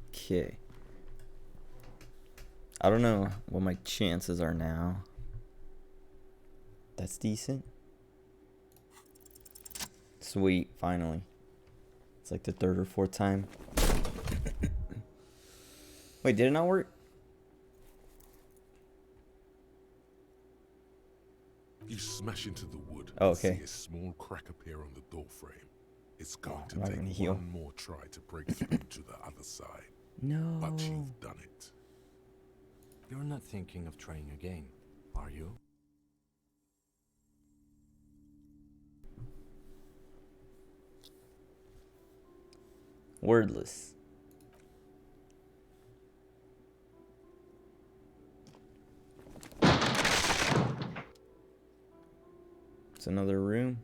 Okay. I don't know what my chances are now. That's decent. Sweet, finally. It's like the third or fourth time. Wait, did it not work? You smash into the wood Oh, and okay. see a small crack appear on the door frame. It's going to I'm not take gonna heal. one more try to break through to the other side. No. But you've done it. You're not thinking of trying again, are you? Wordless. It's another room.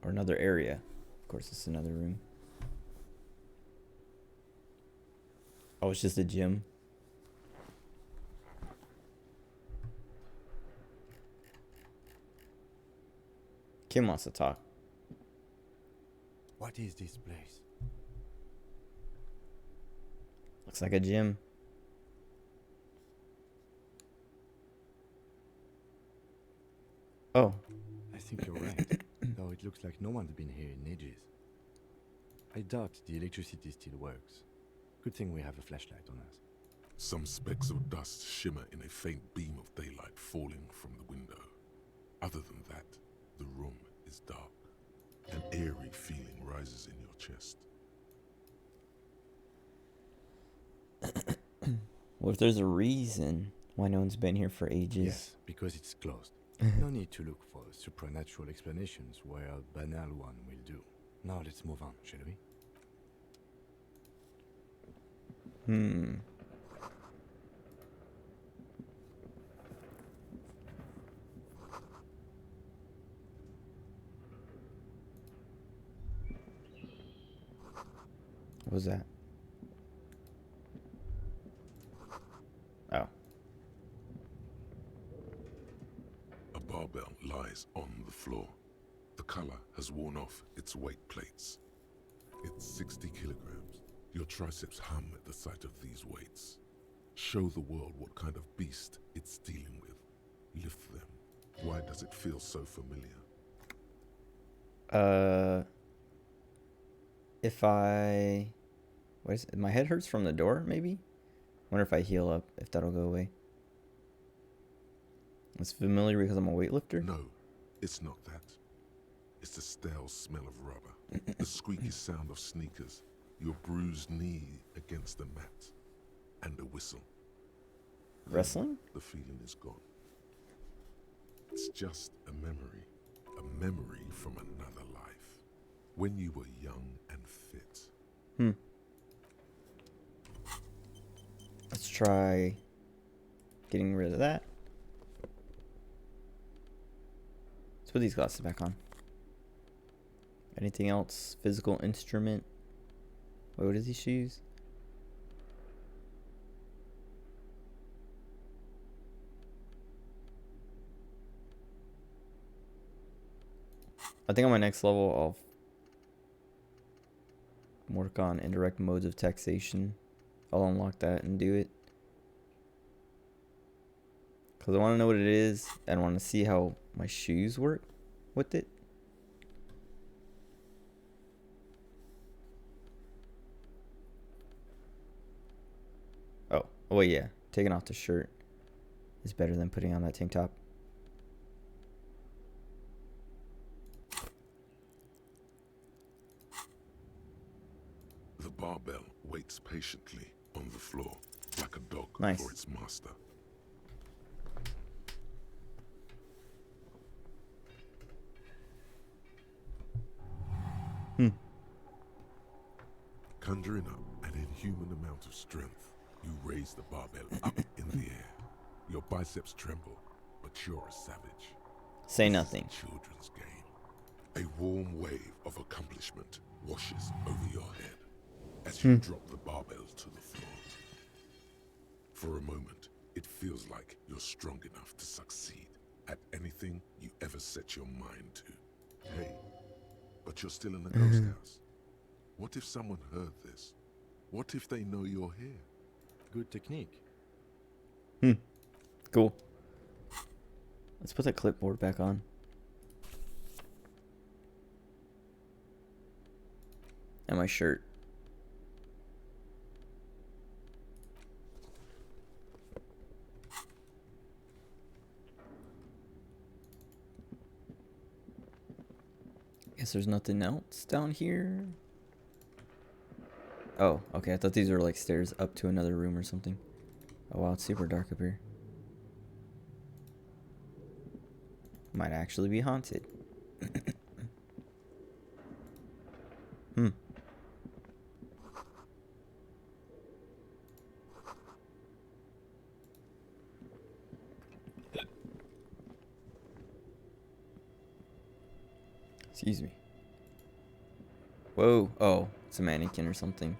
Or another area. Of course, it's another room. Oh, it's just a gym. Kim wants to talk. What is this place? Looks like a gym. Oh. I think you're right. Though it looks like no one's been here in ages. I doubt the electricity still works. Good thing we have a flashlight on us. Some specks of dust shimmer in a faint beam of daylight falling from the window. Other than that, the room is dark. An eerie feeling rises in your chest. What if there's a reason why no one's been here for ages? Yes, because it's closed. No need to look for supernatural explanations where a banal one will do. Now let's move on, shall we? What was that? Oh. A barbell lies on the floor. The color has worn off its weight plates. It's 60 kilograms. Your triceps hum at the sight of these weights. Show the world what kind of beast it's dealing with. Lift them. Why does it feel so familiar? If I... What is it? My head hurts from the door, maybe? Wonder if I heal up, if that'll go away. It's familiar because I'm a weightlifter? No, it's not that. It's the stale smell of rubber, the squeaky sound of sneakers, your bruised knee against the mat, and a whistle. Wrestling? The feeling is gone. It's just a memory from another life, when you were young and fit. Let's try getting rid of that. Let's put these glasses back on. Anything else? Physical instrument? Wait, what are these shoes? I think on my next level I'll work on indirect modes of taxation. I'll unlock that and do it. Because I want to know what it is and I want to see how my shoes work with it. Oh yeah, taking off the shirt is better than putting on that tank top. The barbell waits patiently on the floor, like a dog Nice. for its master. Conjuring up an inhuman amount of strength, you raise the barbell up in the air. Your biceps tremble, but you're a savage. Say This nothing. is a children's game. A warm wave of accomplishment washes over your head as you drop the barbell to the floor. For a moment, it feels like you're strong enough to succeed at anything you ever set your mind to. Hey, but you're still in the ghost house. What if someone heard this? What if they know you're here? Good technique. Cool. Let's put that clipboard back on. And my shirt. Guess there's nothing else down here. Oh, okay. I thought these were like stairs up to another room or something. Oh wow, it's super dark up here. Might actually be haunted. Excuse me. Whoa. Oh, it's a mannequin or something.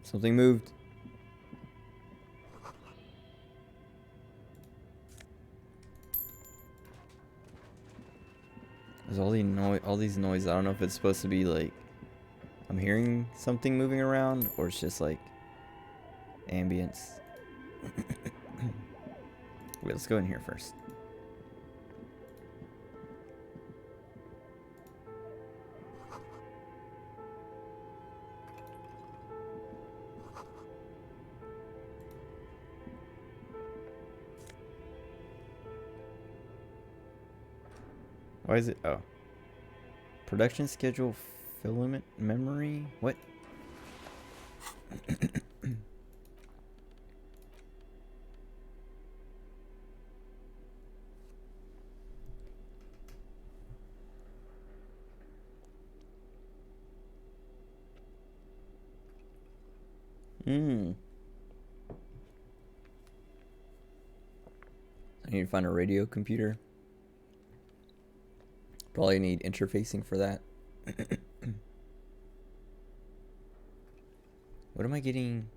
Something moved. There's all these noises. I don't know if it's supposed to be like I'm hearing something moving around or it's just like ambience. Wait, let's go in here first. Why is it? Oh. Production schedule, filament memory? What? I need to find a radio computer. Probably need interfacing for that. What am I getting?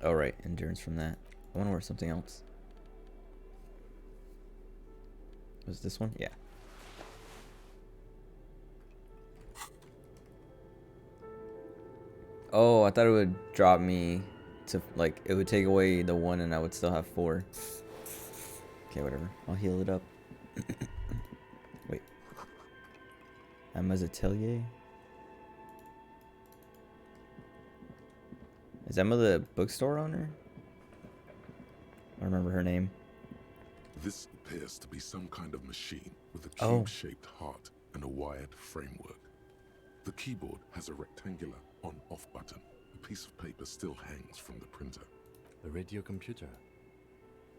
Oh, right. Endurance from that. I want to wear something else. Was this one? Yeah. Oh, I thought it would drop me to, like, it would take away the 1 and I would still have 4. Okay, whatever. I'll heal it up. Wait. Atelier? Is Emma the bookstore owner? I remember her name. This appears to be some kind of machine with a Oh. cube-shaped heart and a wired framework. The keyboard has a rectangular on-off button. A piece of paper still hangs from the printer. The radio computer.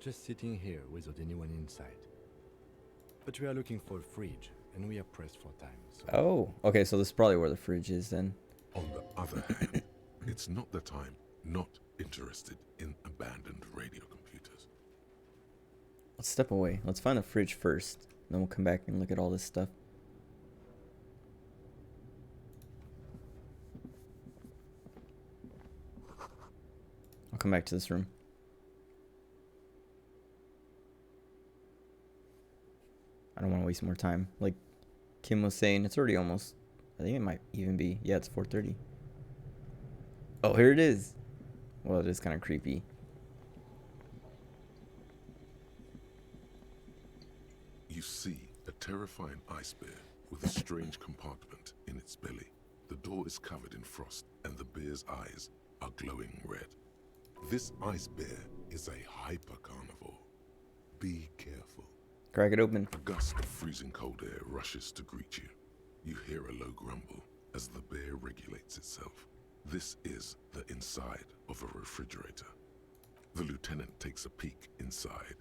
Just sitting here without anyone inside. But we are looking for a fridge, and we are pressed for time. So Oh, okay, so this is probably where the fridge is then. On the other hand, it's not that I'm not interested in abandoned radio computers. Let's step away. Let's find the fridge first. Then we'll come back and look at all this stuff. I'll come back to this room. I don't want to waste more time. Like Kim was saying, it's already almost, I think it might even be, yeah, it's 4:30. Oh, here it is. Well, it is kind of creepy. You see a terrifying ice bear with a strange compartment in its belly. The door is covered in frost and the bear's eyes are glowing red. This ice bear is a hyper-carnivore. Be careful. Crack it open. A gust of freezing cold air rushes to greet you. You hear a low grumble as the bear regulates itself. This is the inside of a refrigerator. The lieutenant takes a peek inside.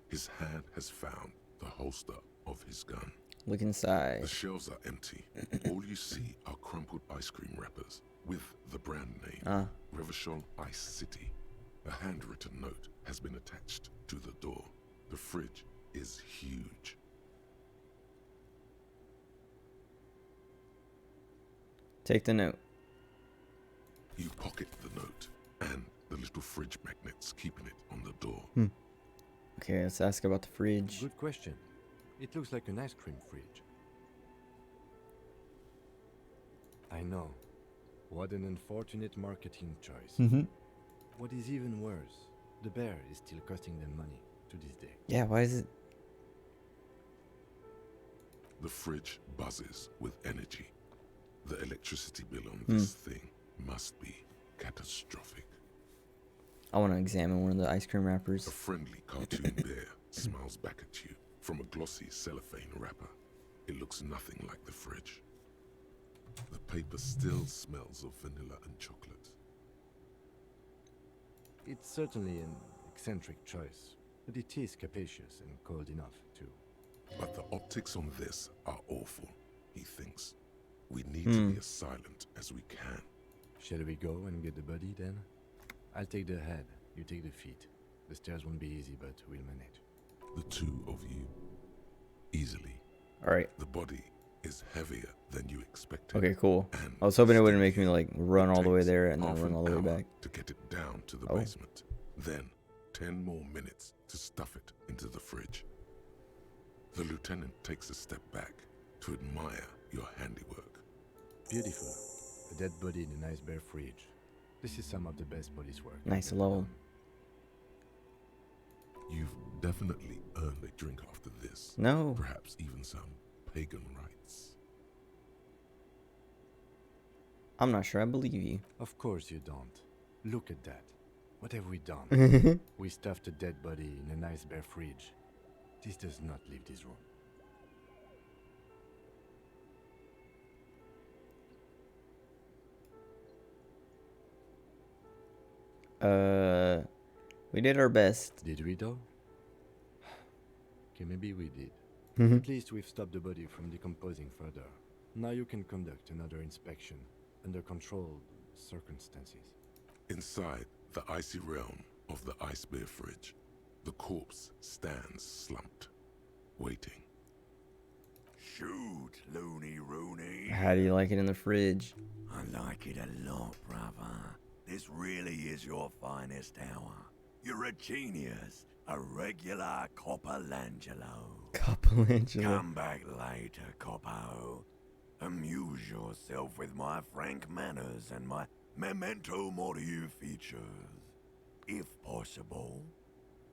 His hand has found the holster of his gun. Look inside. The shelves are empty. All you see are crumpled ice cream wrappers with the brand name Revachol Ice City. A handwritten note has been attached to the door. The fridge is huge. Take the note. You pocket the note and the little fridge magnets keeping it on the door. Okay, let's ask about the fridge. Good question. It looks like an ice cream fridge. I know. What an unfortunate marketing choice. What is even worse, the bear is still costing them money to this day. Yeah, why is it? The fridge buzzes with energy. The electricity bill on this thing must be catastrophic. I want to examine one of the ice cream wrappers. A friendly cartoon bear smiles back at you from a glossy cellophane wrapper. It looks nothing like the fridge. The paper still smells of vanilla and chocolate. It's certainly an eccentric choice, but it is capacious and cold enough, too. But the optics on this are awful, he thinks. We need to be as silent as we can. Shall we go and get the body then? I'll take the head, you take the feet. The stairs won't be easy, but we'll manage. The two of you. Easily. Alright. The body is heavier than you expected. Okay, cool. And I was hoping it wouldn't make stickier. me like run all the way there and then Half run an all the way hour back. to get it down to the Oh. basement. Then 10 more minutes to stuff it into the fridge. The lieutenant takes a step back to admire your handiwork. Beautiful. A dead body in a nice bare fridge. This is some of the best police work. Nice alone. You've definitely earned a drink after this. No. Perhaps even some pagan rites. I'm not sure I believe you. Of course you don't. Look at that. What have we done? We stuffed a dead body in a nice bare fridge. This does not leave this room. We did our best. Did we though? Okay, maybe we did. Mhm. At least we've stopped the body from decomposing further. Now you can conduct another inspection under controlled circumstances. Inside the icy realm of the ice bear fridge, the corpse stands slumped, waiting. Shoot, Looney Rooney. How do you like it in the fridge? I like it a lot, brother. This really is your finest hour. You're a genius, a regular Copperlangelo. Copperlangelo. Come back later, Coppo. Amuse yourself with my frank manners and my memento mori features. If possible.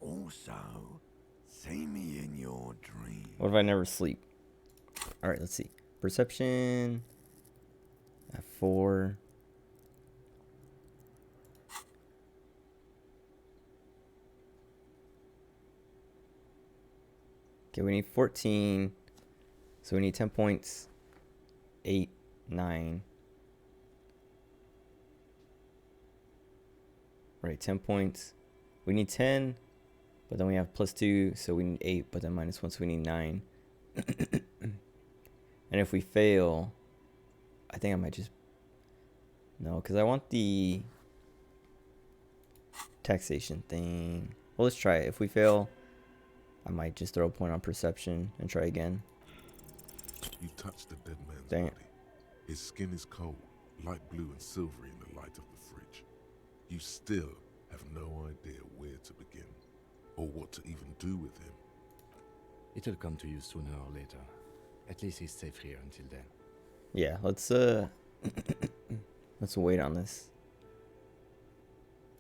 Also, see me in your dreams. What if I never sleep? Alright, let's see. Perception. At 4. Okay, we need 14. So we need 10 points. 8, 9. Right, 10 points. We need 10, but then we have +2, so we need 8, but then -1, so we need 9. And if we fail, I think I might just... No, because I want the taxation thing. Well, let's try it. If we fail, I might just throw a point on perception and try again. You touch the dead man's Dang it. body. His skin is cold, light blue and silvery in the light of the fridge. You still have no idea where to begin, or what to even do with him. It'll come to you sooner or later. At least he's safe here until then. Yeah, let's let's wait on this.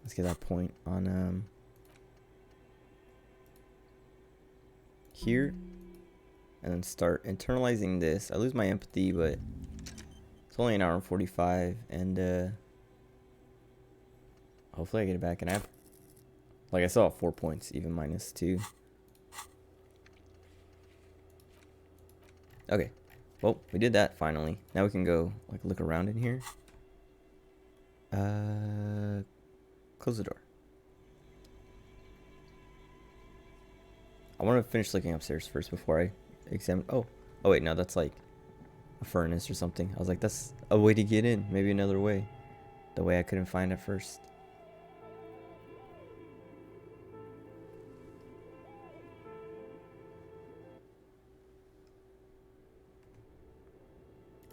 Let's get that point on here, and then start internalizing this. I lose my empathy, but it's only an hour and 45, and hopefully I get it back. And I have, like, I still have 4 points, even -2. Okay, well, we did that finally. Now we can go like look around in here. Close the door. I want to finish looking upstairs first before I examine. Oh wait, no, that's like a furnace or something. I was like, that's a way to get in. Maybe another way. The way I couldn't find at first.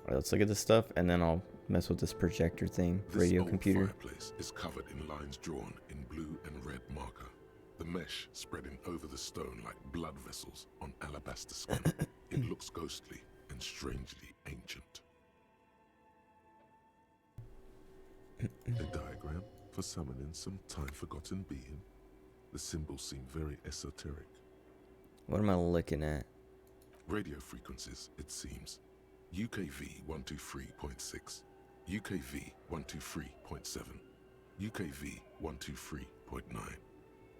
Alright, let's look at this stuff, and then I'll mess with this projector thing. This Radio old computer. fireplace is covered in lines drawn in blue and red marker. The mesh spreading over the stone like blood vessels on alabaster skin. It looks ghostly and strangely ancient. A diagram for summoning some time-forgotten being. The symbols seem very esoteric. What am I looking at? Radio frequencies, it seems. UKV 123.6, UKV 123.7, UKV 123.9.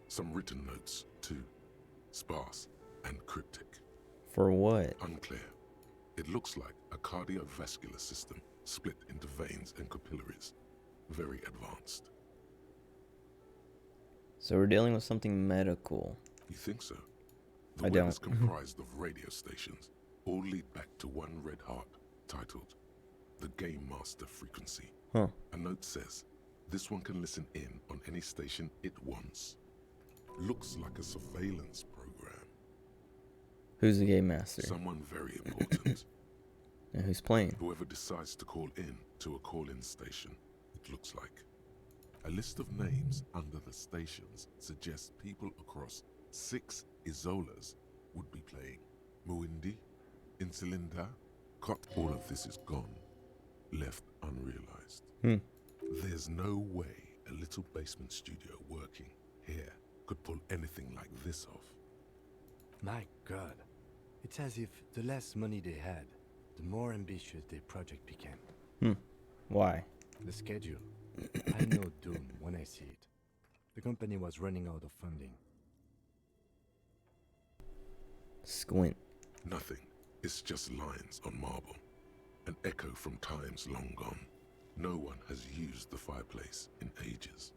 Some written notes, too. Sparse and cryptic. For what? Unclear. It looks like a cardiovascular system split into veins and capillaries. Very advanced. So we're dealing with something medical. You think so? The I web don't. is comprised of radio stations, all lead back to one red heart, titled the Game Master Frequency. Huh. A note says, This one can listen in on any station it wants. Looks like a surveillance program. Who's the game master? Someone very important. And who's playing? Whoever decides to call in to a call-in station, it looks like. A list of names under the stations suggests people across 6 Isolas would be playing. Muindi, Insulinda, Cot. All of this is gone, left unrealized. There's no way a little basement studio working here could pull anything like this off. My God. It's as if the less money they had, the more ambitious their project became. Why? The schedule. I know doom when I see it. The company was running out of funding. Squint. Nothing. It's just lines on marble. An echo from times long gone. No one has used the fireplace in ages.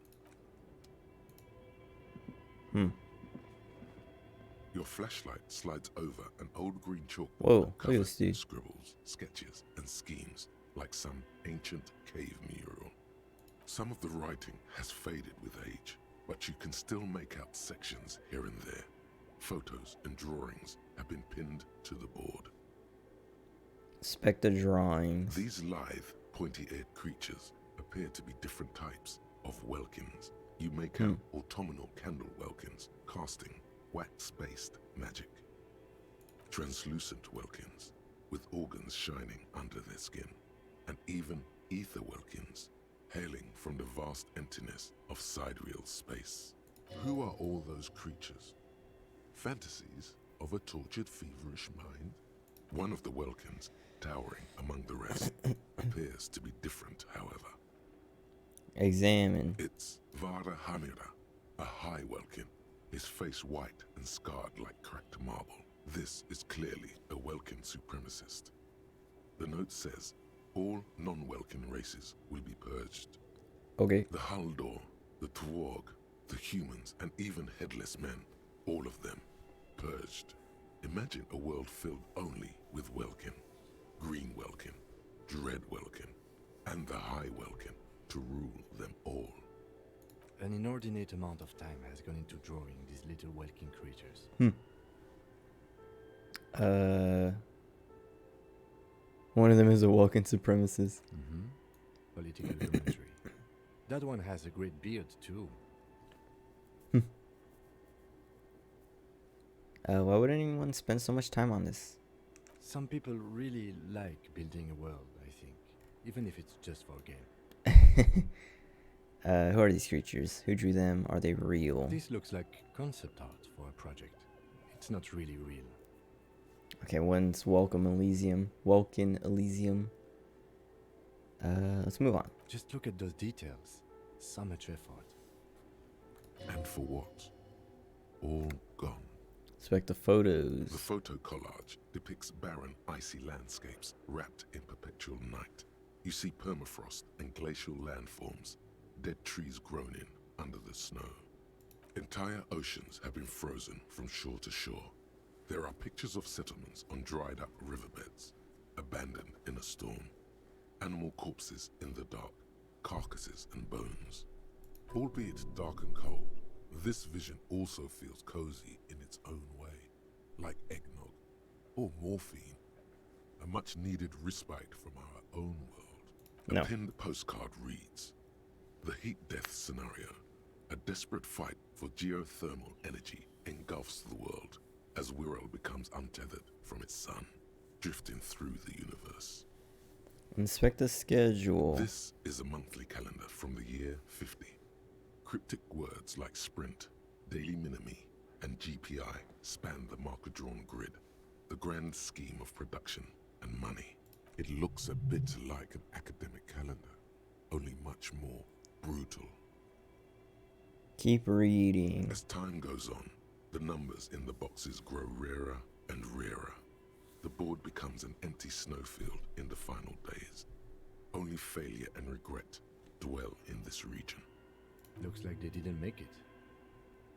Your flashlight slides over an old green chalkboard. Whoa, look at covered this dude. in scribbles, sketches, and schemes like some ancient cave mural. Some of the writing has faded with age, but you can still make out sections here and there. Photos and drawings have been pinned to the board. Inspect the drawings. These lithe, pointy-eared creatures appear to be different types of welkins. You make out autumnal candle welkins casting wax-based magic. Translucent welkins with organs shining under their skin, and even ether welkins hailing from the vast emptiness of sidereal space. Who are all those creatures? Fantasies of a tortured, feverish mind? One of the welkins, towering among the rest, appears to be different, however. Examine. It's Vara Hamira, a high welkin, his face white and scarred like cracked marble. This is clearly a welkin supremacist. The note says, all non-welkin races will be purged. Okay. The Haldor, the Twarg, the humans, and even headless men, all of them, purged. Imagine a world filled only with welkin. Green welkin, dread welkin, and the high welkin to rule them all. An inordinate amount of time has gone into drawing these little welkin creatures. One of them is a walking supremacist. Political commentary. That one has a great beard too. Why would anyone spend so much time on this? Some people really like building a world, I think, even if it's just for a game. Who are these creatures? Who drew them? Are they real? This looks like concept art for a project. It's not really real. Okay, one's Welcome Elysium. Welkin Elysium. Let's move on. Just look at those details. So much effort. And for what? All gone. Inspect the photos. The photo collage depicts barren, icy landscapes wrapped in perpetual night. You see permafrost and glacial landforms, dead trees grown in under the snow. Entire oceans have been frozen from shore to shore. There are pictures of settlements on dried-up riverbeds, abandoned in a storm. Animal corpses in the dark, carcasses and bones. Albeit dark and cold, this vision also feels cozy in its own way, like eggnog or morphine, a much-needed respite from our own world. A pinned postcard reads, "The heat-death scenario, a desperate fight for geothermal energy engulfs the world as Wirral becomes untethered from its sun, drifting through the universe." Inspect the schedule. This is a monthly calendar from the year 50. Cryptic words like sprint, daily minimi, and GPI span the marker-drawn grid, the grand scheme of production and money. It looks a bit like an academic calendar, only much more brutal. Keep reading. As time goes on, the numbers in the boxes grow rarer and rarer. The board becomes an empty snowfield in the final days. Only failure and regret dwell in this region. Looks like they didn't make it.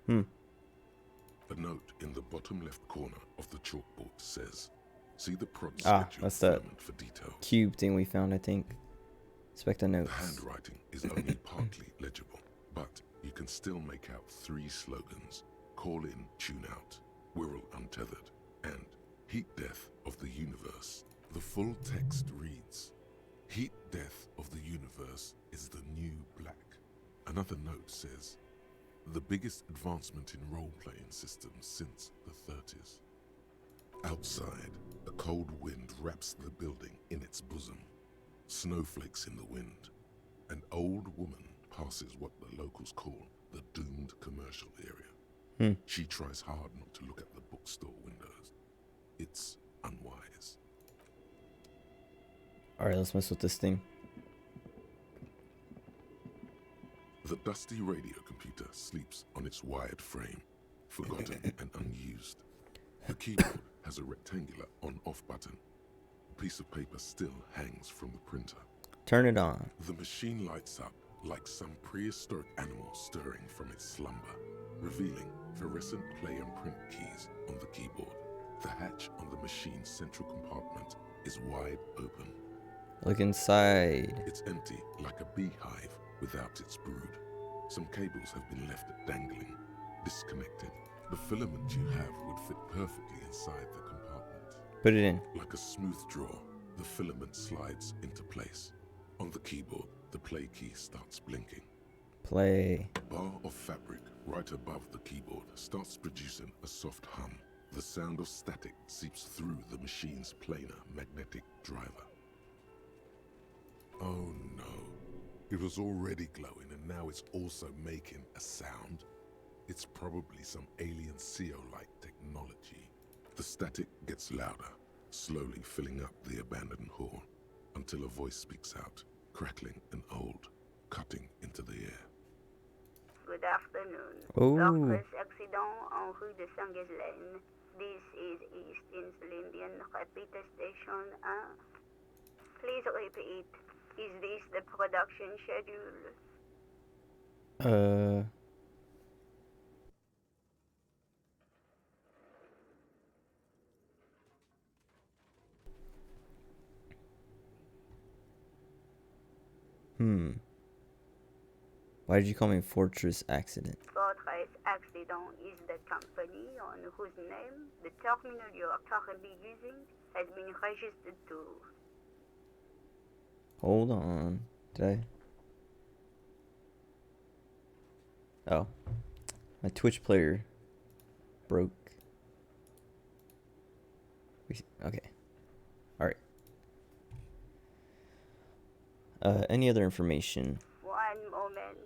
A note in the bottom left corner of the chalkboard says, "See the prod Ah, schedule that's that filament for details." cube thing we found, I think. Inspect the notes. The handwriting is only partly legible, but you can still make out 3 slogans: Call in, tune out, Wirral untethered, and Heat Death of the Universe. The full text reads, Heat Death of the Universe is the new black. Another note says, the biggest advancement in role-playing systems since the 30s. Outside, a cold wind wraps the building in its bosom. Snowflakes in the wind. An old woman passes what the locals call the doomed commercial area. She tries hard not to look at the bookstore windows. It's unwise. Alright, let's mess with this thing. The dusty radio computer sleeps on its wired frame, forgotten and unused. The keyboard has a rectangular on-off button. A piece of paper still hangs from the printer. Turn it on. The machine lights up like some prehistoric animal stirring from its slumber, revealing fluorescent play and print keys on the keyboard. The hatch on the machine's central compartment is wide open. Look inside. It's empty, like a beehive without its brood. Some cables have been left dangling, disconnected. The filament you have would fit perfectly inside the compartment. Put it in. Like a smooth draw, the filament slides into place. On the keyboard, the play key starts blinking. Play. A bar of fabric right above the keyboard starts producing a soft hum. The sound of static seeps through the machine's planar magnetic driver. Oh no. It was already glowing and now it's also making a sound. It's probably some alien CO-like technology. The static gets louder, slowly filling up the abandoned hall, until a voice speaks out, crackling and old, cutting into the air. Good afternoon. Oh. Doctor's accident en rue de Saint-Ghislaine. This is East Insulindian Repeater Station 1. Please repeat. Is this the production schedule? Why did you call me Fortress Accident? Fortress Accident is the company on whose name the terminal you are currently using has been registered to. Hold on. Did I? Oh. My Twitch player broke. Okay. Alright. Any other information? One moment.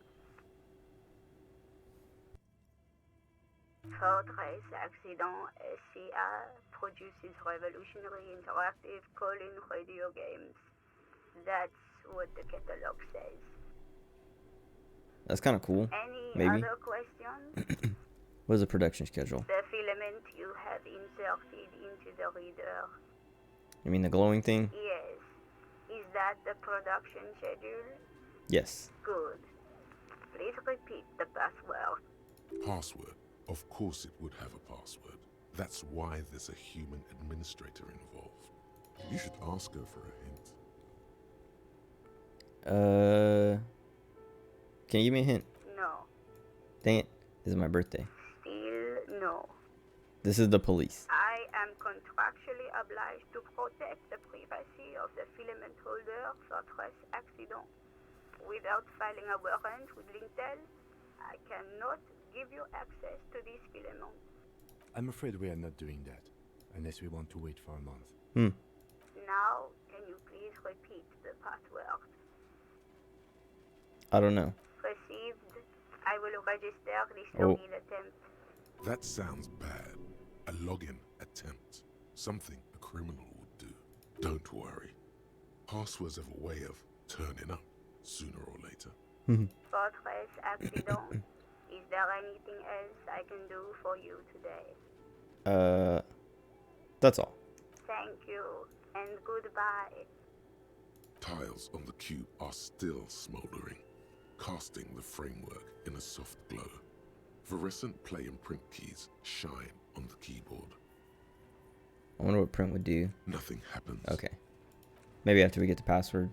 Fortress Accident SCA produces revolutionary interactive call-in radio games. That's what the catalog says. That's kind of cool. Any Maybe. other questions? What is the production schedule? The filament you have inserted into the reader. You mean the glowing thing? Yes. Is that the production schedule? Yes. Good. Please repeat the password. Password? Of course it would have a password. That's why there's a human administrator involved. You should ask her for a hint. Can you give me a hint? No. Dang it. This is my birthday. Still no. This is the police. I am contractually obliged to protect the privacy of the filament holder Fortress Accident. Without filing a warrant with Lintel, I cannot give you access to this filament. I'm afraid we are not doing that, unless we want to wait for a month. Now, can you please repeat the password? I don't know. Received. I will register this Oh. login attempt. That sounds bad. A login attempt. Something a criminal would do. Don't worry. Passwords have a way of turning up sooner or later. Fortress Accident. Is there anything else I can do for you today? That's all. Thank you, and goodbye. Tiles on the cube are still smoldering, casting the framework in a soft glow. Fluorescent play and print keys shine on the keyboard. I wonder what print would do. Nothing happens. Okay. Maybe after we get the password.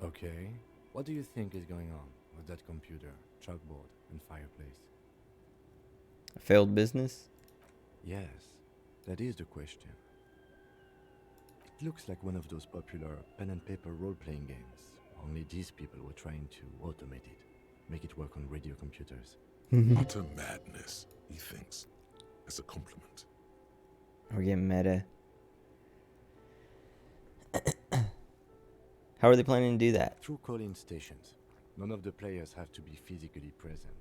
Okay. What do you think is going on with that computer, chalkboard, and fireplace? A failed business? Yes, that is the question. It looks like one of those popular pen and paper role-playing games. Only these people were trying to automate it, make it work on radio computers. Utter madness, he thinks, as a compliment. We're getting meta. How are they planning to do that? Through call-in stations. None of the players have to be physically present.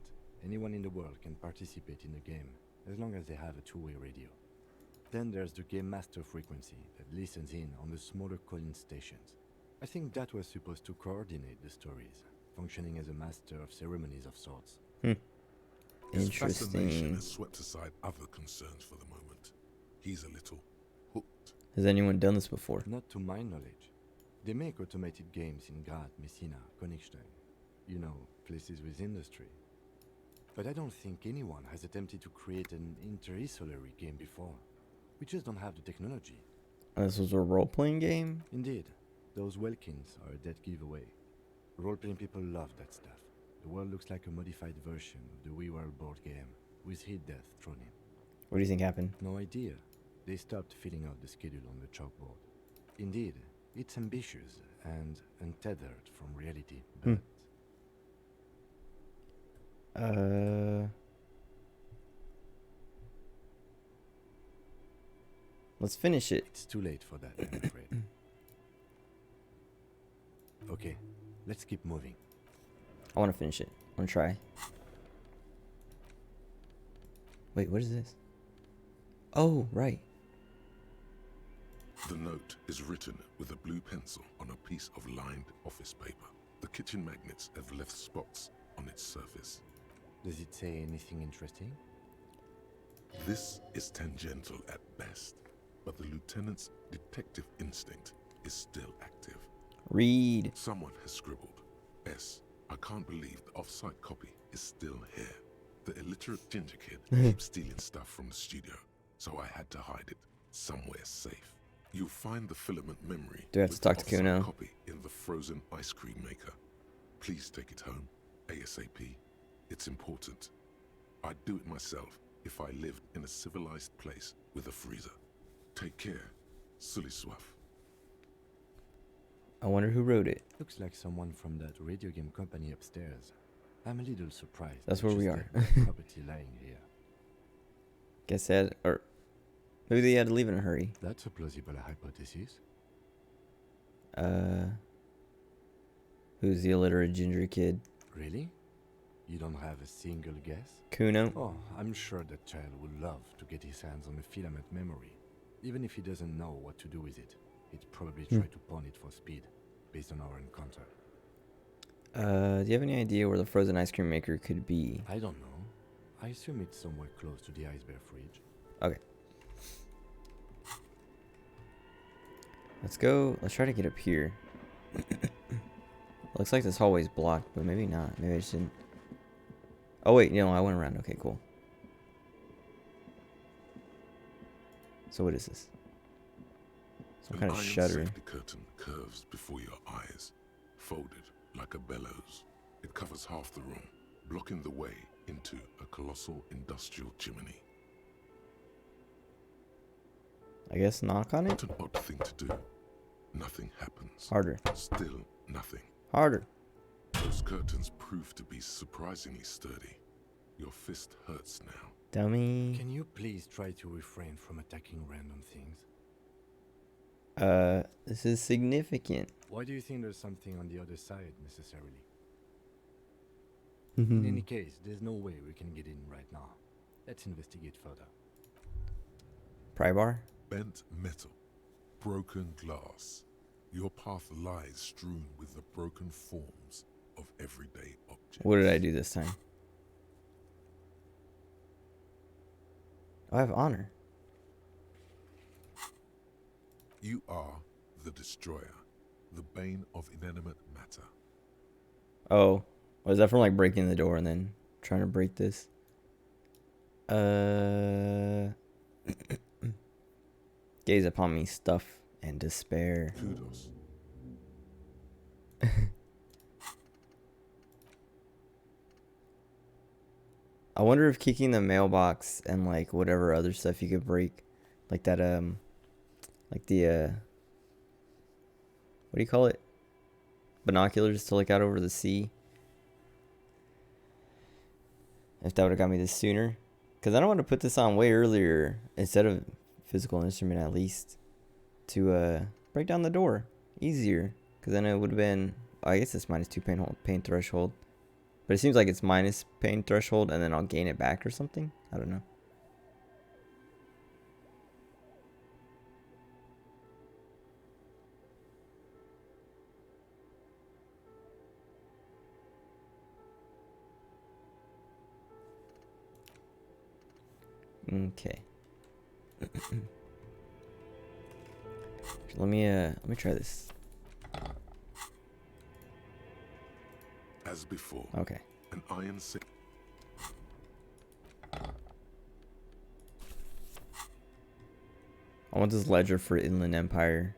Anyone in the world can participate in the game, as long as they have a two-way radio. Then there's the game master frequency that listens in on the smaller call-in stations. I think that was supposed to coordinate the stories, functioning as a master of ceremonies of sorts. His fascination Interesting. has swept aside other concerns for the moment. He's a little hooked. Has anyone done this before? Not to my knowledge. They make automated games in Graz, Messina, Königstein. You know, places with industry. But I don't think anyone has attempted to create an inter-isolary game before. We just don't have the technology. This was a role-playing game? Indeed. Those Welkins are a dead giveaway. Role-playing people love that stuff. The world looks like a modified version of the We World board game, with hit death thrown in. What do you think happened? No idea. They stopped filling out the schedule on the chalkboard. Indeed, it's ambitious and untethered from reality, but... Let's finish it. It's too late for that, I'm afraid. Okay, let's keep moving. I want to finish it. I want to try. Wait, what is this? Oh, right. The note is written with a blue pencil on a piece of lined office paper. The kitchen magnets have left spots on its surface. Does it say anything interesting? This is tangential at best, but the lieutenant's detective instinct is still active. Read. Someone has scribbled, S. I can't believe the off-site copy is still here. The illiterate ginger kid keeps stealing stuff from the studio, so I had to hide it somewhere safe. You'll find the filament memory Do I have to with talk the to off-site Kuno? copy in the frozen ice cream maker. Please take it home, ASAP. It's important. I'd do it myself if I lived in a civilized place with a freezer. Take care, Sully Swaff. I wonder who wrote it. Looks like someone from that radio game company upstairs. I'm a little surprised. That's they where we just are. left that property lying here. Guess that, or maybe they had to leave in a hurry. That's a plausible hypothesis. Who's the illiterate ginger kid? Really? You don't have a single guess? Kuno? Oh, I'm sure that child would love to get his hands on a filament memory. Even if he doesn't know what to do with it, he'd probably try to pawn it for speed, based on our encounter. Do you have any idea where the frozen ice cream maker could be? I don't know. I assume it's somewhere close to the Ice Bear fridge. Okay. Let's go. Let's try to get up here. Looks like this hallway's blocked, but maybe not. Maybe I just didn't. Oh, wait. No, I went around. Okay, cool. So what is this? Some kind of iron shutter. safety curtain curves before your eyes, folded like a bellows. It covers half the room, blocking the way into a colossal industrial chimney. I guess knock on it? What an odd thing to do. Nothing happens. Harder. Still nothing. Harder. Those curtains prove to be surprisingly sturdy. Your fist hurts now. Dummy. Can you please try to refrain from attacking random things? This is significant. Why do you think there's something on the other side, necessarily? In any case, there's no way we can get in right now. Let's investigate further. Pry bar? Bent metal. Broken glass. Your path lies strewn with the broken forms of everyday objects. What did I do this time? I have honor. You are the destroyer, the bane of inanimate matter. Oh. Was that from like breaking the door and then trying to break this? Gaze upon me, stuff and despair. Kudos. I wonder if kicking the mailbox and like whatever other stuff you could break, like that like the what do you call it? Binoculars to look out over the sea. If that would have got me this sooner, because I don't want to put this on way earlier instead of physical instrument at least to break down the door easier, because then it would have been, I guess it's -2 pain threshold, but it seems like it's minus pain threshold and then I'll gain it back or something. I don't know. Okay. let me try this. As before. Okay. An iron sick. I want this ledger for Inland Empire.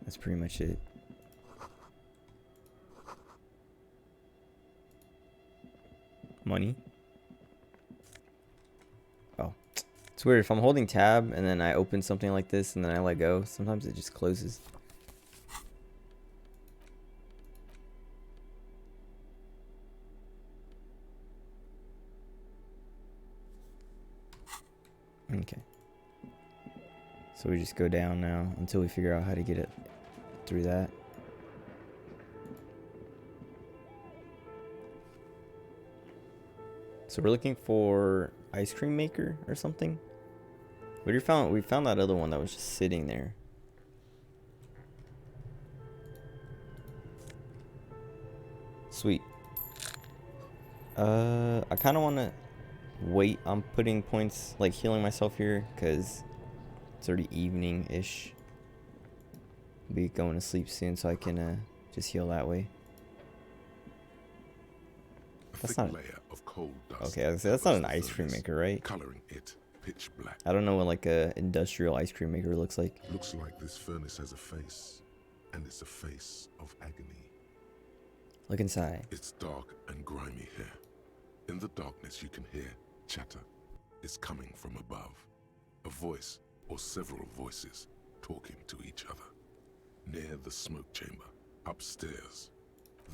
That's pretty much it. Money. Oh, it's weird. If I'm holding tab and then I open something like this and then I let go, sometimes it just closes. Okay. So we just go down now until we figure out how to get it through that. So we're looking for ice cream maker or something. We found that other one that was just sitting there. Sweet. I kind of want to wait on putting points, like healing myself here, because it's already evening-ish. Be going to sleep soon, so I can just heal that way. That's not layer of coal dust. Okay, that's not an ice cream maker, right? Coloring it pitch black. I don't know what like a industrial ice cream maker looks like. Looks like this furnace has a face, and it's a face of agony. Look inside. It's dark and grimy here. In the darkness you can hear chatter. It's coming from above. A voice or several voices talking to each other. Near the smoke chamber, upstairs.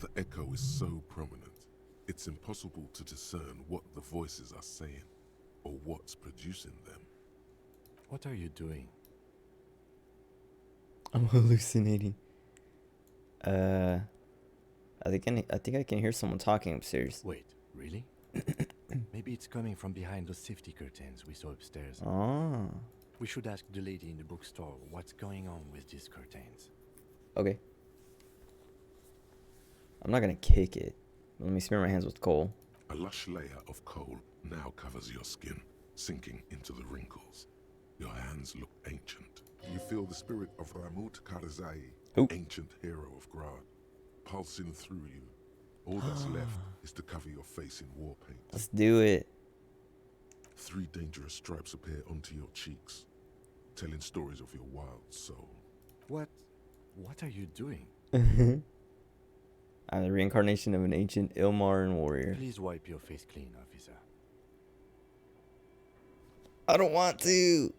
The echo is so prominent, it's impossible to discern what the voices are saying or what's producing them. What are you doing? I'm hallucinating. I think I can hear someone talking upstairs. Wait, really? Maybe it's coming from behind those safety curtains we saw upstairs. Ah. We should ask the lady in the bookstore what's going on with these curtains. Okay. I'm not gonna kick it. Let me smear my hands with coal. A lush layer of coal now covers your skin, sinking into the wrinkles. Your hands look ancient. You feel the spirit of Ramut Karzai, ancient hero of Grad, pulsing through you. All that's left is to cover your face in war paint. Let's do it. 3 dangerous stripes appear onto your cheeks, telling stories of your wild soul. What are you doing? I'm the reincarnation of an ancient Ilmarin warrior. Please wipe your face clean, officer. I don't want to.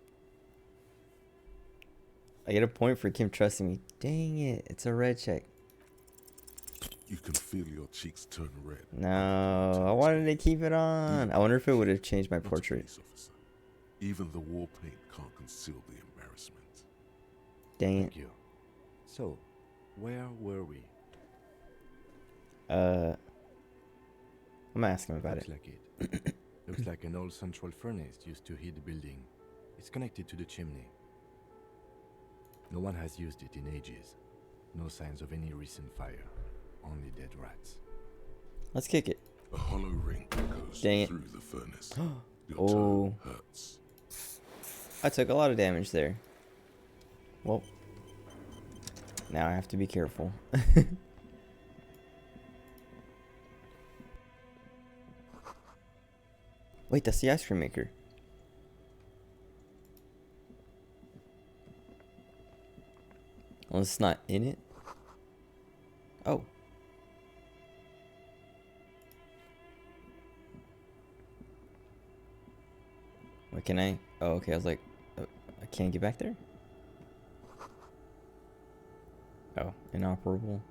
I get a point for Kim trusting me. Dang it, it's a red check. You can feel your cheeks turn red. No, I wanted to keep it on. I wonder if it would have changed my portrait. Even the war paint can't conceal the embarrassment. Dang it. Thank you. So, where were we? I'm gonna ask him about Looks like it. Looks like an old central furnace used to heat the building. It's connected to the chimney. No one has used it in ages. No signs of any recent fire. Only dead rats. Let's kick it. A hollow ring goes Dang it. through the furnace. Your Oh. toe hurts. I took a lot of damage there. Well, now I have to be careful. Wait, that's the ice cream maker. Well, it's not in it. Oh, Wait, can I? Oh, okay. I was like, I can't get back there? Oh, inoperable.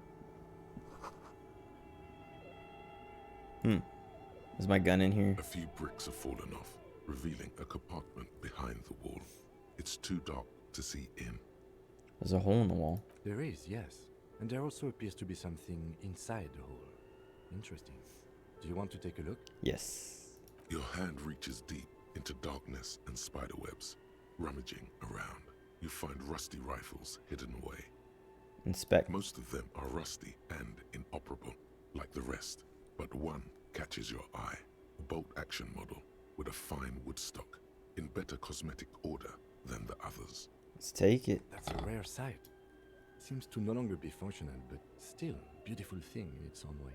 Is my gun in here? A few bricks have fallen off, revealing a compartment behind the wall. It's too dark to see in. There's a hole in the wall. There is, yes. And there also appears to be something inside the hole. Interesting. Do you want to take a look? Yes. Your hand reaches deep into darkness and spiderwebs. Rummaging around, you find rusty rifles hidden away. Inspect. Most of them are rusty and inoperable, like the rest. But one catches your eye. A bolt-action model with a fine wood stock, in better cosmetic order than the others. Let's take it. That's a rare sight. Seems to no longer be functional, but still a beautiful thing in its own way.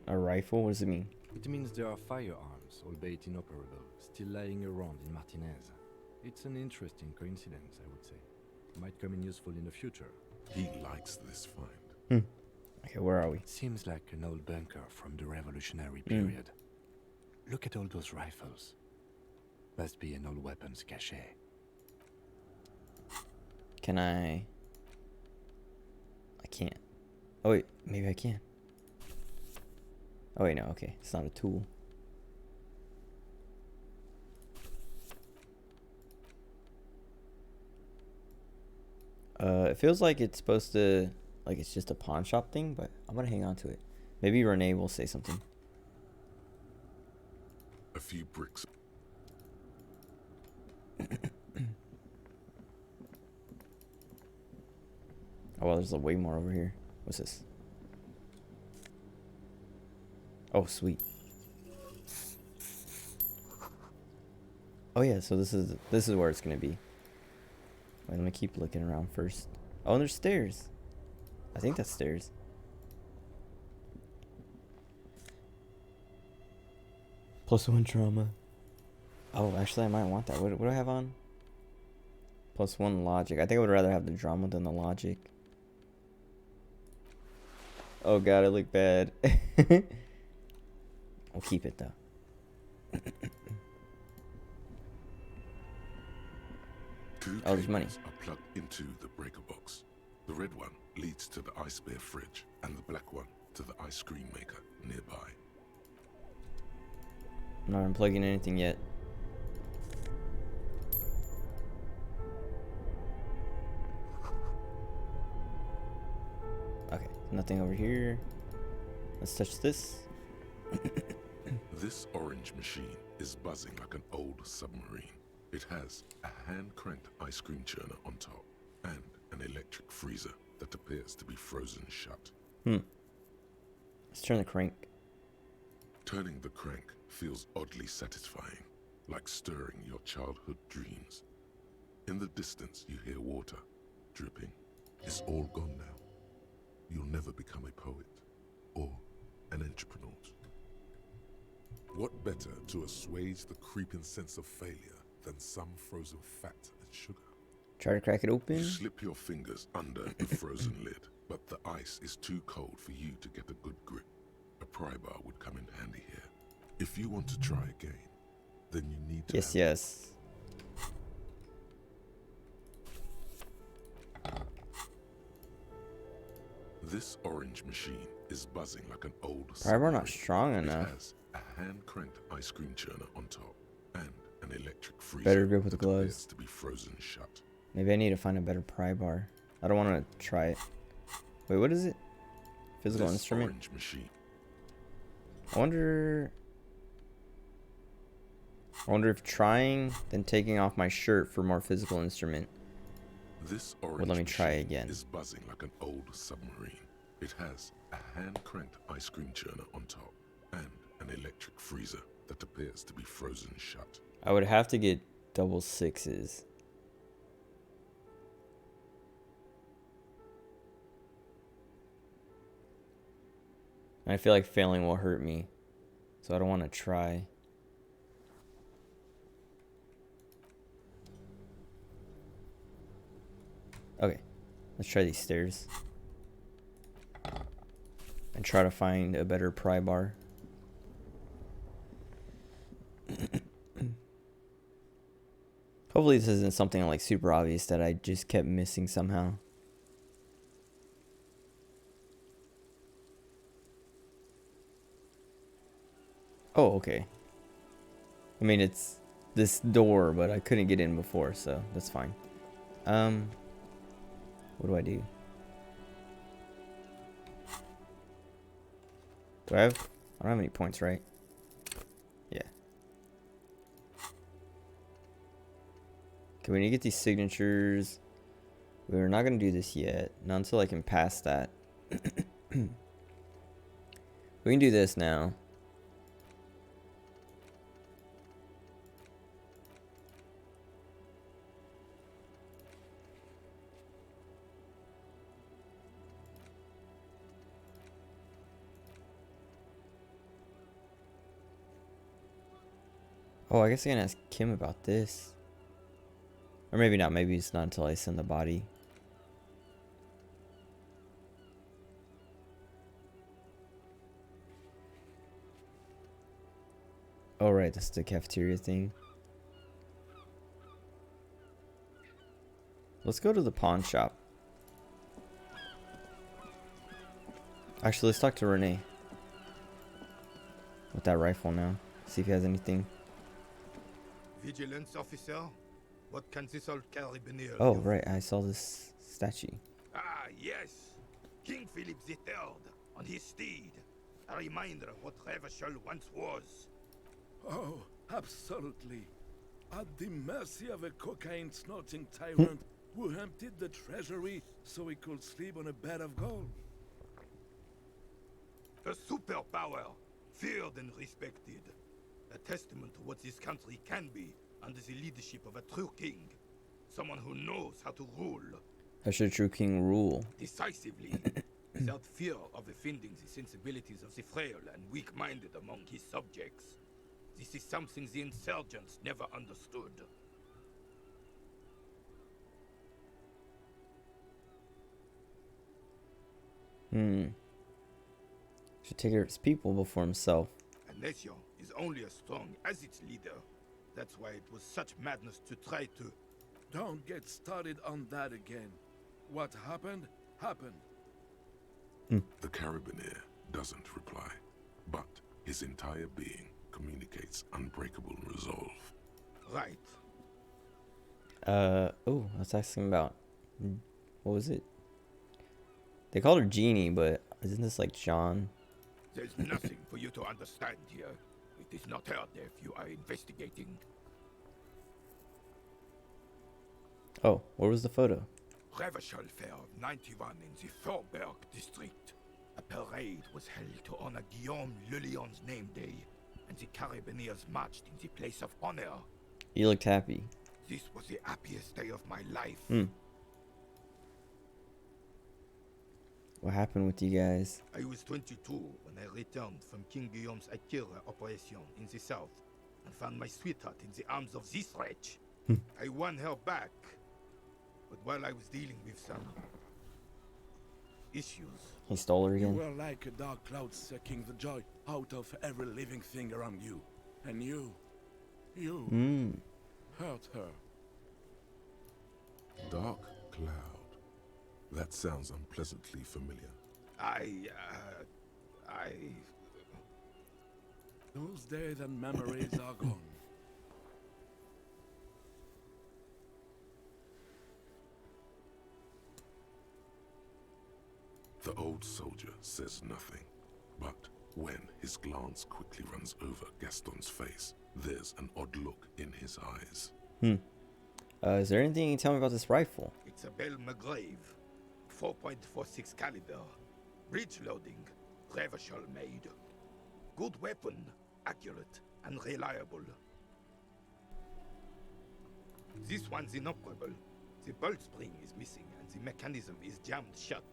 A rifle? What does it mean? It means there are firearms, albeit inoperable, still lying around in Martinez. It's an interesting coincidence, I would say. Might come in useful in the future. He likes this find. Okay, where are we? Seems like an old bunker from the Revolutionary period. Look at all those rifles. Must be an old weapons cache. Can I can't. Oh wait, maybe I can. Oh wait, no, okay. It's not a tool. It feels like it's supposed to, like it's just a pawn shop thing, but I'm gonna hang on to it. Maybe Renee will say something. A few bricks. Oh, well, there's way more over here. What's this? Oh, sweet. Oh yeah, so this is where it's gonna be. Wait, let me keep looking around first. Oh, and there's stairs. I think that's stairs. +1 trauma. Oh, actually, I might want that. What do I have on? +1 logic. I think I would rather have the drama than the logic. Oh god, I look bad. I'll keep it though. Two Oh, there's money. cables are plugged into the breaker box. The red one leads to the ice bear fridge, and the black one to the ice cream maker nearby. I'm not unplugging anything yet. Okay, nothing over here. Let's touch this. This orange machine is buzzing like an old submarine. It has a hand-cranked ice cream churner on top and an electric freezer that appears to be frozen shut. Let's turn the crank. Turning the crank feels oddly satisfying, like stirring your childhood dreams. In the distance, you hear water dripping. It's all gone now. You'll never become a poet or an entrepreneur. What better to assuage the creeping sense of failure than some frozen fat and sugar? Try to crack it open. You slip your fingers under the frozen lid, but the ice is too cold for you to get a good grip. A pry bar would come in handy here. If you want to try again, then you need to Yes. This orange machine is buzzing like an old Pry bar not submarine. strong It enough. has a hand-cranked ice cream churner on top and an electric freezer Better grip with that gloves. appears to be frozen shut. Maybe I need to find a better pry bar. I don't want to try it. Wait, what is it? Physical This instrument? orange machine. I wonder if trying, then taking off my shirt for more physical instrument. This Well, orange let me try machine again. is buzzing like an old submarine. It has a hand-cranked ice cream churner on top and an electric freezer that appears to be frozen shut. I would have to get double sixes. And I feel like failing will hurt me. So I don't want to try. Okay, let's try these stairs. And try to find a better pry bar. Hopefully this isn't something like super obvious that I just kept missing somehow. Oh, okay. I mean, it's this door, but I couldn't get in before, so that's fine. What do I do? Do I have... I don't have any points, right? Yeah. Okay, we need to get these signatures. We're not going to do this yet. Not until I can pass that. We can do this now. Oh, I guess I can ask Kim about this. Or maybe not. Maybe it's not until I send the body. Oh, right. That's the cafeteria thing. Let's go to the pawn shop. Actually, let's talk to Renee. With that rifle now. See if he has anything. Vigilance officer? What can this old carabiner Oh, do? right. I saw this statue. Ah, yes. King Philip III on his steed. A reminder of what Revachol once was. Oh, absolutely. At the mercy of a cocaine-snorting tyrant who emptied the treasury so he could sleep on a bed of gold. A superpower, feared and respected. A testament to what this country can be under the leadership of a true king. Someone who knows how to rule. How should a true king rule? Decisively, without fear of offending the sensibilities of the frail and weak-minded among his subjects. This is something the insurgents never understood. Should take care of his people before himself. A nation is only as strong as its leader. That's why it was such madness to try to... Don't get started on that again. What happened, happened. The carabiner doesn't reply, but his entire being communicates unbreakable resolve. Right. Oh, I was asking about... What was it? They called her Jeannie, but isn't this like John? There's nothing for you to understand here. It is not her death you are investigating. Oh, where was the photo? Revachol Fair of 91 in the Thorberg district. A parade was held to honor Guillaume Le Lion's name day, and the Carabineers marched in the place of honor. You looked happy. This was the happiest day of my life. What happened with you guys? I was 22 when I returned from King Guillaume's Akira operation in the south and found my sweetheart in the arms of this wretch. I won her back, but while I was dealing with some issues... He stole her You again? were like a dark cloud sucking the joy out of every living thing around you. And you hurt her. Dark cloud. That sounds unpleasantly familiar. Those days and memories are gone. The old soldier says nothing, but when his glance quickly runs over Gaston's face, there's an odd look in his eyes. Is there anything you can tell me about this rifle? It's a Belle McGrave, 4.46 caliber, breech loading, Revachol made. Good weapon, accurate and reliable. This one's inoperable. The bolt spring is missing and the mechanism is jammed shut.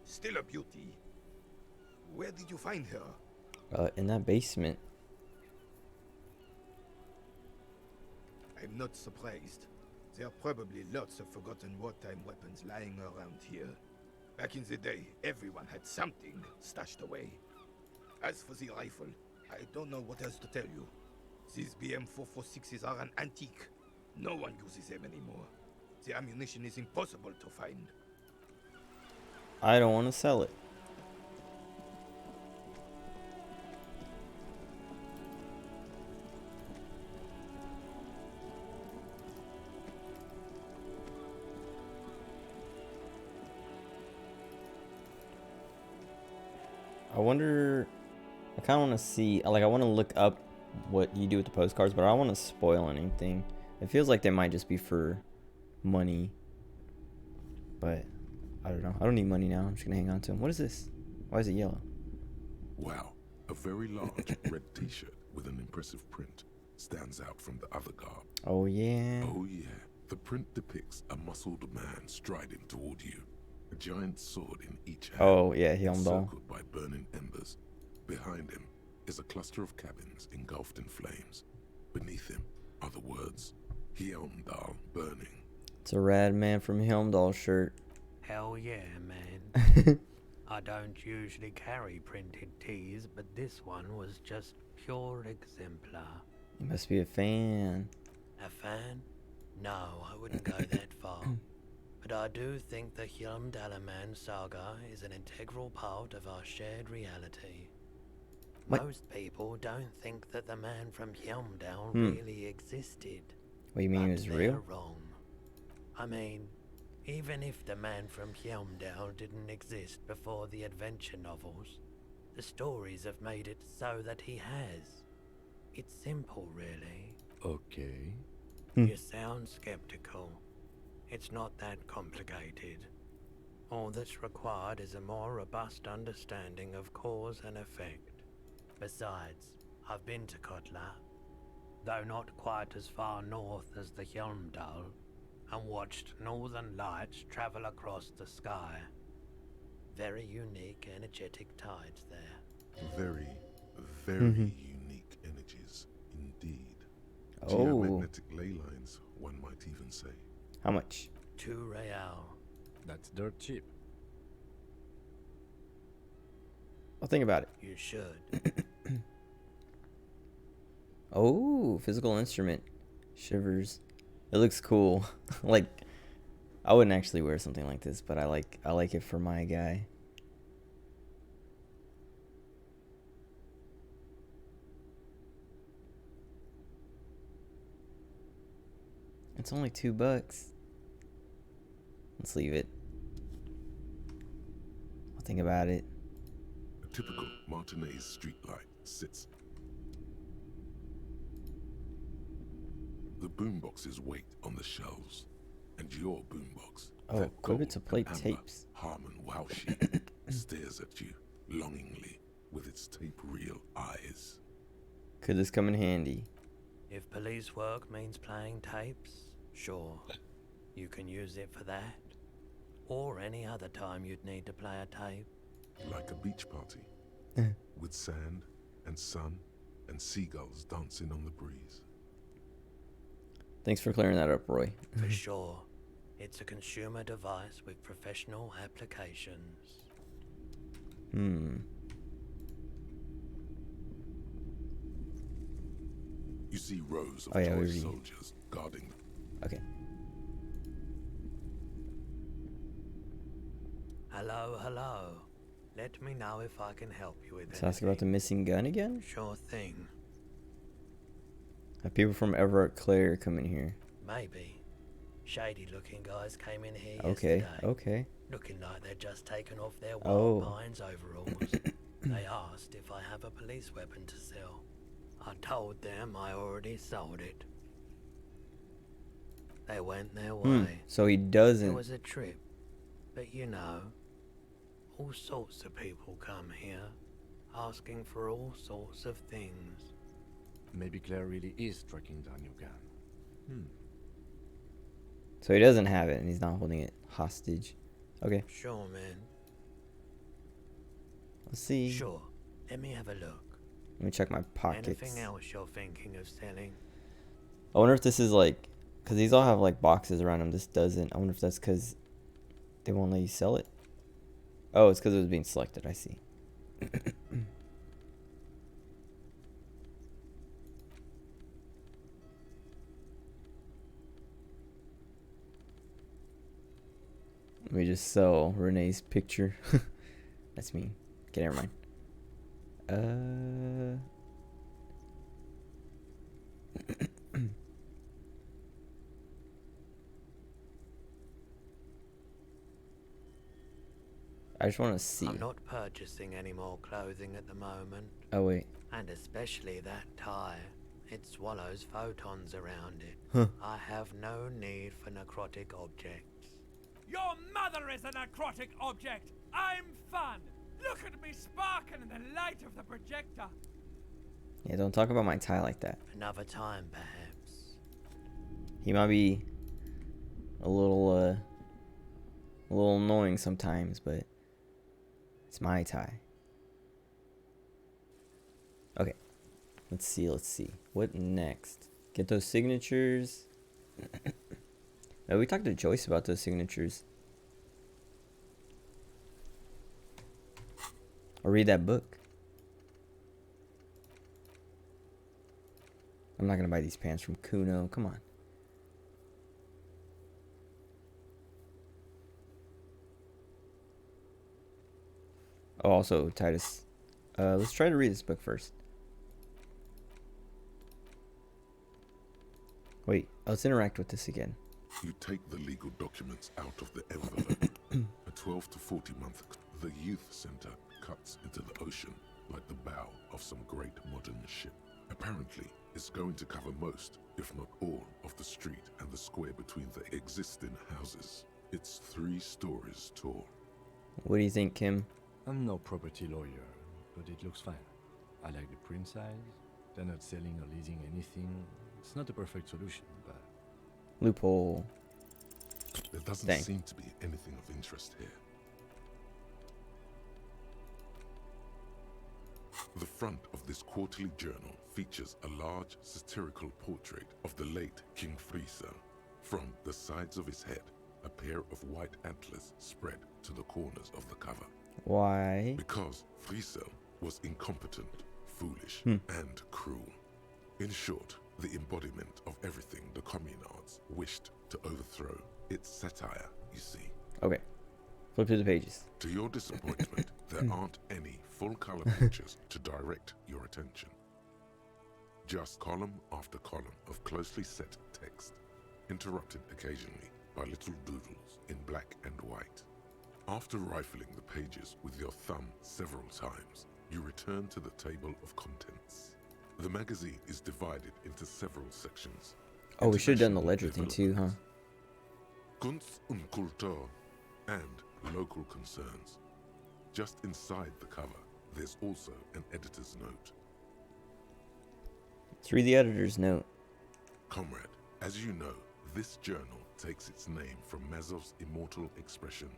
Still a beauty. Where did you find her? In that basement. I'm not surprised. There are probably lots of forgotten wartime weapons lying around here. Back in the day, everyone had something stashed away. As for the rifle, I don't know what else to tell you. These BM-446s are an antique. No one uses them anymore. The ammunition is impossible to find. I don't want to sell it. I wonder, I kind of want to see, like, I want to look up what you do with the postcards, but I don't want to spoil anything. It feels like they might just be for money, but I don't know. I don't need money now. I'm just going to hang on to them. What is this? Why is it yellow? Wow, a very large red t-shirt with an impressive print stands out from the other garb. Oh, yeah. Oh, yeah. The print depicts a muscled man striding toward you, a giant sword in each hand. Oh, yeah, Helmdahl. Encircled by burning embers. Behind him is a cluster of cabins engulfed in flames. Beneath him are the words, Helmdahl burning. It's a rad man from Helmdahl shirt. Hell yeah, man. I don't usually carry printed tees, but this one was just pure exemplar. You must be a fan. A fan? No, I wouldn't go that far. But I do think the Helmdalaman saga is an integral part of our shared reality. What? Most people don't think that the man from Helmdal really existed. What do you mean it was real? They're wrong. I mean, even if the man from Helmdal didn't exist before the adventure novels, the stories have made it so that he has. It's simple, really. Okay. You sound skeptical. It's not that complicated. All that's required is a more robust understanding of cause and effect. Besides, I've been to Kotla, though not quite as far north as the Helmdal, and watched northern lights travel across the sky. Very unique, energetic tides there. Very, very unique energies indeed. Oh. Geomagnetic ley lines, one might even say. How much? 2 real. That's dirt cheap. I'll think about it. You should. Oh, physical instrument. Shivers. It looks cool. Like, I wouldn't actually wear something like this, but I like it for my guy. It's only $2. Let's leave it. I'll think about it. A typical Martinez streetlight sits. The boomboxes wait on the shelves, and your boombox, Oh, that equip it to gold play and amber tapes. Harman wow sheet, stares at you longingly with its tape reel eyes. Could this come in handy? If police work means playing tapes, sure. You can use it for that. Or any other time you'd need to play a tape. Like a beach party, with sand and sun and seagulls dancing on the breeze. Thanks for clearing that up, Roy. For sure. It's a consumer device with professional applications. You see rows of Oh, yeah, toy we already- soldiers guarding them. Okay. Hello, hello. Let me know if I can help you with Let's ask about the anything. missing gun again. Sure thing. Have people from Everett Clare come in here? Maybe. Shady looking guys came in here Okay, yesterday. okay. Looking like they'd just taken off their Oh. Wild Pines overalls. They asked if I have a police weapon to sell. I told them I already sold it. They went their way. So he It doesn't. was a trip. But you know, all sorts of people come here, asking for all sorts of things. Maybe Claire really is tracking down your gun. So he doesn't have it, and he's not holding it hostage. Okay, Sure, man. let's see. Sure. Let me have a look. Let me check my pockets. Anything else you're thinking of selling? I wonder if this is like, because these all have like boxes around them. This doesn't. I wonder if that's because they won't let you sell it. Oh, it's because it was being selected. I see. just sell Renee's picture. That's me. Okay, never mind. I just want to see. I'm not purchasing any more clothing at the moment. Oh, wait. And especially that tie. It swallows photons around it. Huh. I have no need for necrotic objects. Your mother is a necrotic object. I'm fun. Look at me sparking in the light of the projector. Yeah, don't talk about my tie like that. Another time, perhaps. He might be a little annoying sometimes, but it's my tie. Okay. Let's see. What next? Get those signatures. No, we talked to Joyce about those signatures. Or read that book. I'm not gonna buy these pants from Kuno. Come on. Oh, also, Titus. Let's try to read this book first. Wait, let's interact with this again. You take the legal documents out of the envelope. A 12 to 40 month. The youth center cuts into the ocean like the bow of some great modern ship. Apparently, it's going to cover most, if not all, of the street and the square between the existing houses. It's 3 stories tall. What do you think, Kim? I'm no property lawyer, but it looks fine. I like the print size. They're not selling or leasing anything. It's not a perfect solution, but... Loophole. There doesn't Dang. seem to be anything of interest here. The front of this quarterly journal features a large satirical portrait of the late King Friso. From the sides of his head, a pair of white antlers spread to the corners of the cover. Why? Because Friso was incompetent, foolish, Hmm. and cruel. In short, the embodiment of everything the communards wished to overthrow. It's satire, you see. Okay. Flip through the pages. To your disappointment, there aren't any full-color pictures to direct your attention. Just column after column of closely set text, interrupted occasionally by little doodles in black and white. After rifling the pages with your thumb several times, you return to the table of contents. The magazine is divided into several sections. Oh, we should have done the International ledger thing too, huh? Kunst und Kultur, and local concerns. Just inside the cover, there's also an editor's note. Let's read the editor's note. Comrade, as you know, this journal takes its name from Mazov's immortal expression,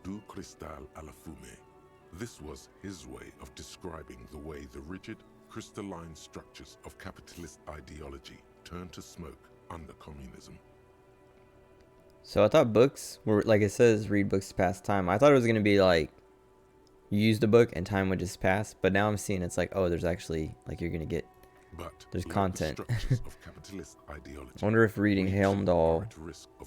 Du cristal a la fumée. This was his way of describing the way the rigid, crystalline structures of capitalist ideology turned to smoke under communism. So I thought books were, like it says, read books to pass time. I thought it was going to be like, you use the book and time would just pass. But now I'm seeing it's like, oh, there's actually, like, you're going to get, there's content. I wonder if reading Helmdahl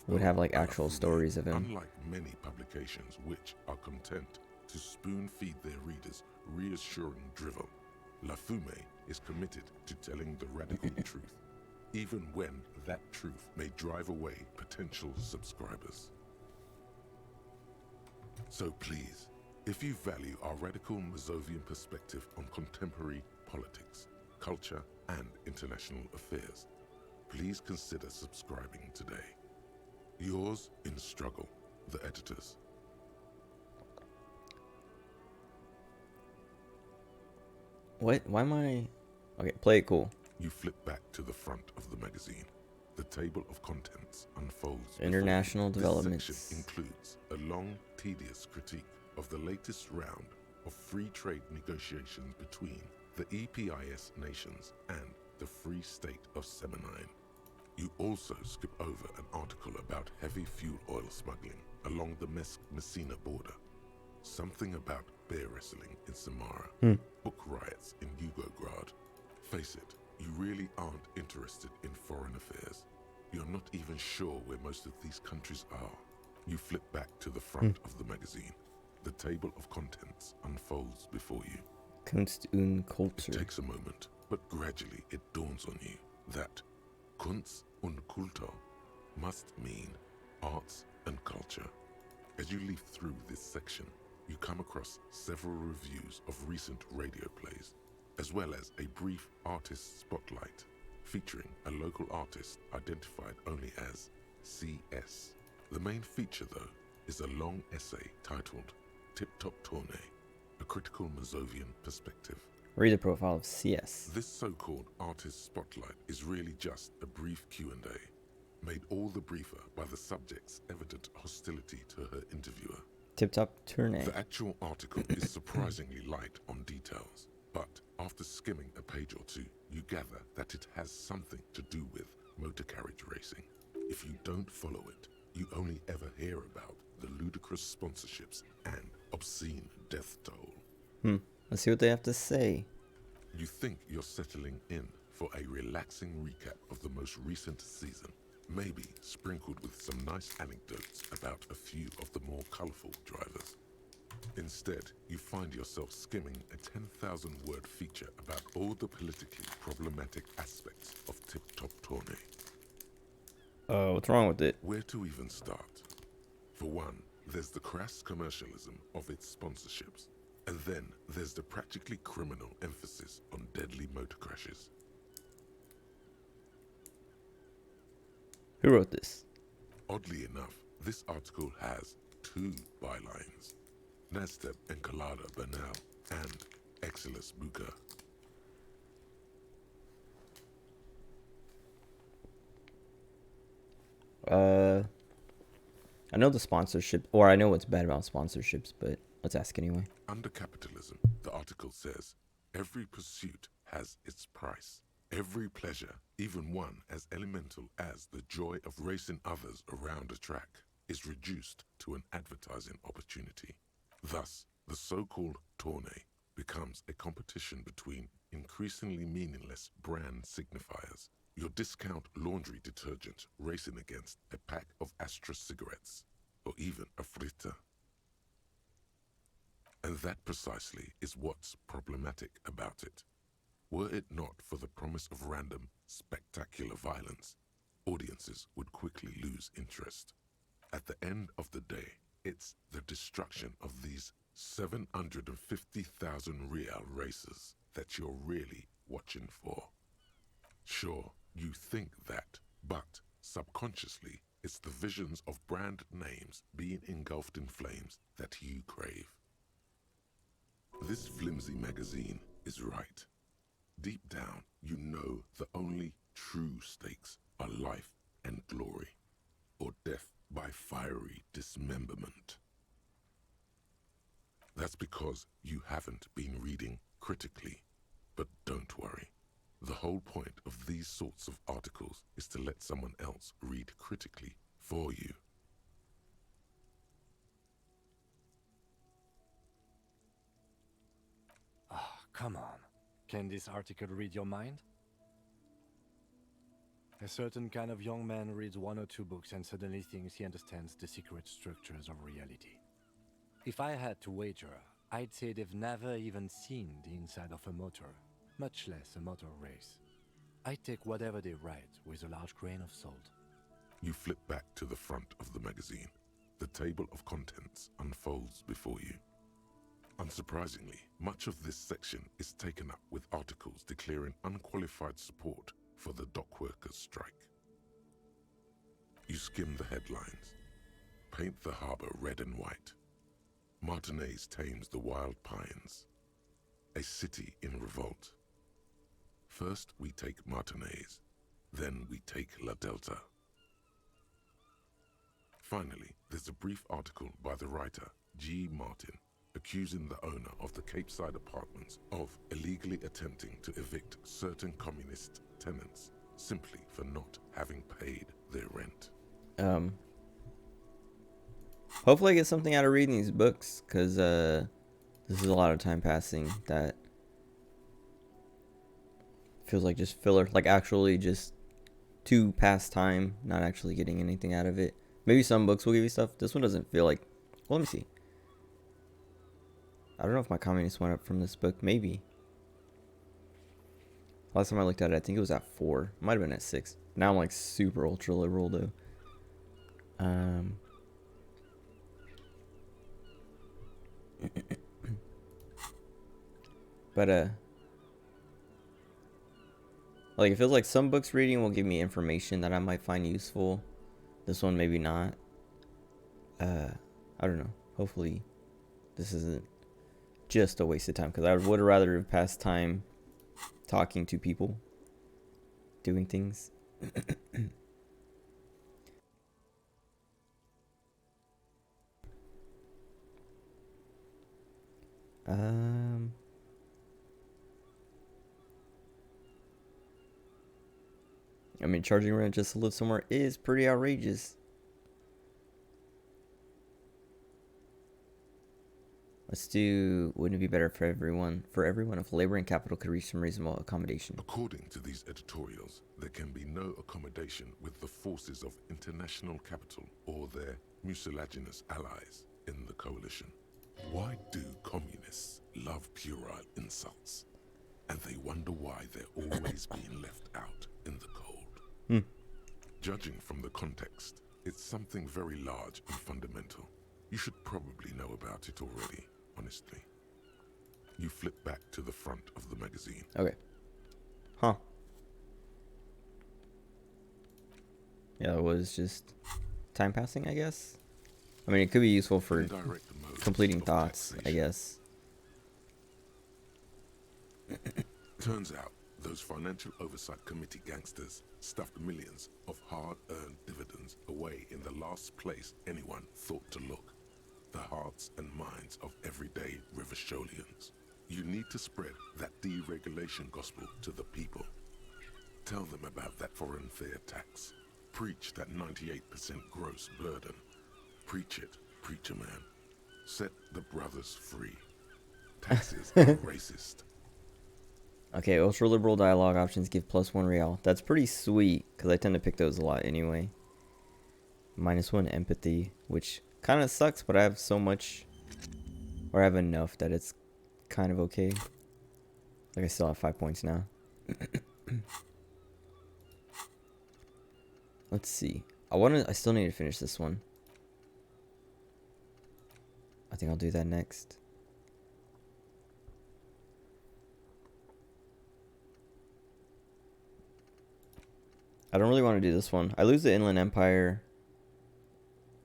would have like actual stories of him. Unlike many publications which are content to spoon-feed their readers reassuring drivel, La Fumée is committed to telling the radical truth, even when that truth may drive away potential subscribers. So please, if you value our radical Mazovian perspective on contemporary politics, culture, and international affairs, please consider subscribing today. Yours in struggle, the editors. What? Why am I... Okay, play it cool. You flip back to the front of the magazine. The table of contents unfolds. International developments. This section includes a long, tedious critique of the latest round of free trade negotiations between the EPIS nations and the Free State of Semenine. You also skip over an article about heavy fuel oil smuggling along the Messina border. Something about bear wrestling in Samara. Book riots in Yugograd. Face it, you really aren't interested in foreign affairs. You're not even sure where most of these countries are. You flip back to the front of the magazine. The table of contents unfolds before you. Kunst und Kultur. It takes a moment, but gradually it dawns on you that Kunst und Kultur must mean arts and culture. As you leaf through this section, you come across several reviews of recent radio plays, as well as a brief artist spotlight featuring a local artist identified only as CS. The main feature, though, is a long essay titled Tip Top Tournée, a critical Mazovian perspective. Read the profile of CS. This so-called artist spotlight is really just a brief Q&A, made all the briefer by the subject's evident hostility to her interviewer. Tip Top Tournée. The actual article is surprisingly light on details, but after skimming a page or two, you gather that it has something to do with motor carriage racing. If you don't follow it, you only ever hear about the ludicrous sponsorships and obscene death toll. Let's see what they have to say. You think you're settling in for a relaxing recap of the most recent season, maybe sprinkled with some nice anecdotes about a few of the more colourful drivers. Instead, you find yourself skimming a 10,000-word feature about all the politically problematic aspects of Tip Top Tournée. What's wrong with it? Where to even start? For one, there's the crass commercialism of its sponsorships, and then there's the practically criminal emphasis on deadly motor crashes. Who wrote this? Oddly enough, this article has two bylines: Nasteb Encolada Bernal and Exilus Buka. I know the sponsorship, or I know what's bad about sponsorships, but let's ask anyway. Under capitalism, the article says, every pursuit has its price. Every pleasure, even one as elemental as the joy of racing others around a track, is reduced to an advertising opportunity. Thus, the so-called tournée becomes a competition between increasingly meaningless brand signifiers. Your discount laundry detergent racing against a pack of Astra cigarettes, or even a fritter. And that precisely is what's problematic about it. Were it not for the promise of random, spectacular violence, audiences would quickly lose interest. At the end of the day, it's the destruction of these 750,000 real races that you're really watching for. Sure, you think that, but subconsciously, it's the visions of brand names being engulfed in flames that you crave. This flimsy magazine is right. Deep down, you know the only true stakes are life and glory, or death by fiery dismemberment. That's because you haven't been reading critically. But don't worry. The whole point of these sorts of articles is to let someone else read critically for you. Ah, come on. Can this article read your mind? A certain kind of young man reads one or two books and suddenly thinks he understands the secret structures of reality. If I had to wager, I'd say they've never even seen the inside of a motor, much less a motor race. I take whatever they write with a large grain of salt. You flip back to the front of the magazine. The table of contents unfolds before you. Unsurprisingly, much of this section is taken up with articles declaring unqualified support for the dock workers' strike. You skim the headlines. Paint the harbor red and white. Martinez tames the wild pines. A city in revolt. First we take Martinez, then we take La Delta. Finally, there's a brief article by the writer G. Martin accusing the owner of the Capeside apartments of illegally attempting to evict certain communist tenants simply for not having paid their rent. Hopefully I get something out of reading these books, because this is a lot of time passing that feels like just filler, like actually just to pass time, not actually getting anything out of it. Maybe some books will give you stuff. This one doesn't feel like... Well, let me see. I don't know if my communist went up from this book. Maybe. Last time I looked at it, I think it was at 4. Might have been at 6. Now I'm like super ultra liberal though. But like it feels like some books reading will give me information that I might find useful. This one maybe not. I don't know. Hopefully this isn't just a waste of time, because I would rather have passed time talking to people, doing things. I mean, charging rent just to live somewhere is pretty outrageous. Let's do, wouldn't it be better for everyone if labor and capital could reach some reasonable accommodation? According to these editorials, there can be no accommodation with the forces of international capital or their mucilaginous allies in the coalition. Why do communists love puerile insults? And they wonder why they're always being left out in the cold. Judging from the context, it's something very large and fundamental. You should probably know about it already, honestly. You flip back to the front of the magazine. Okay. Huh. Yeah, it was just time passing, I guess. I mean, it could be useful for completing thoughts, I guess. Turns out, those financial oversight committee gangsters stuffed millions of hard-earned dividends away in the last place anyone thought to look. The hearts and minds of everyday Rivasholians. You need to spread that deregulation gospel to the people. Tell them about that foreign fare tax. Preach that 98% gross burden. Preach it, preacher man. Set the brothers free. Taxes are racist. Okay, ultra liberal dialogue options give +1 real. That's pretty sweet, because I tend to pick those a lot anyway. -1 empathy, which kind of sucks, but I have so much, or I have enough that it's kind of okay. Like I still have 5 points now. Let's see. I still need to finish this one. I think I'll do that next. I don't really want to do this one. I lose the Inland Empire.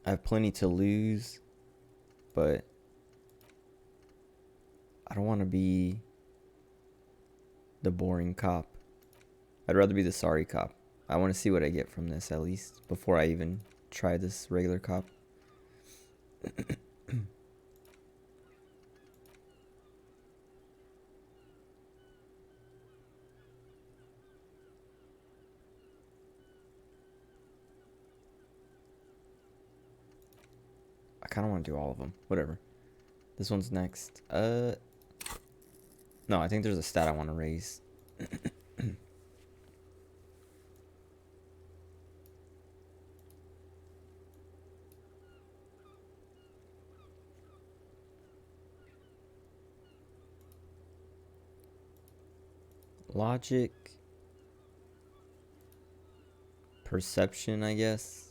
I have plenty to lose, but I don't want to be the boring cop. I'd rather be the sorry cop. I want to see what I get from this at least before I even try this regular cop. I kind of want to do all of them. Whatever. This one's next. No, I think there's a stat I want to raise. Logic. Perception, I guess.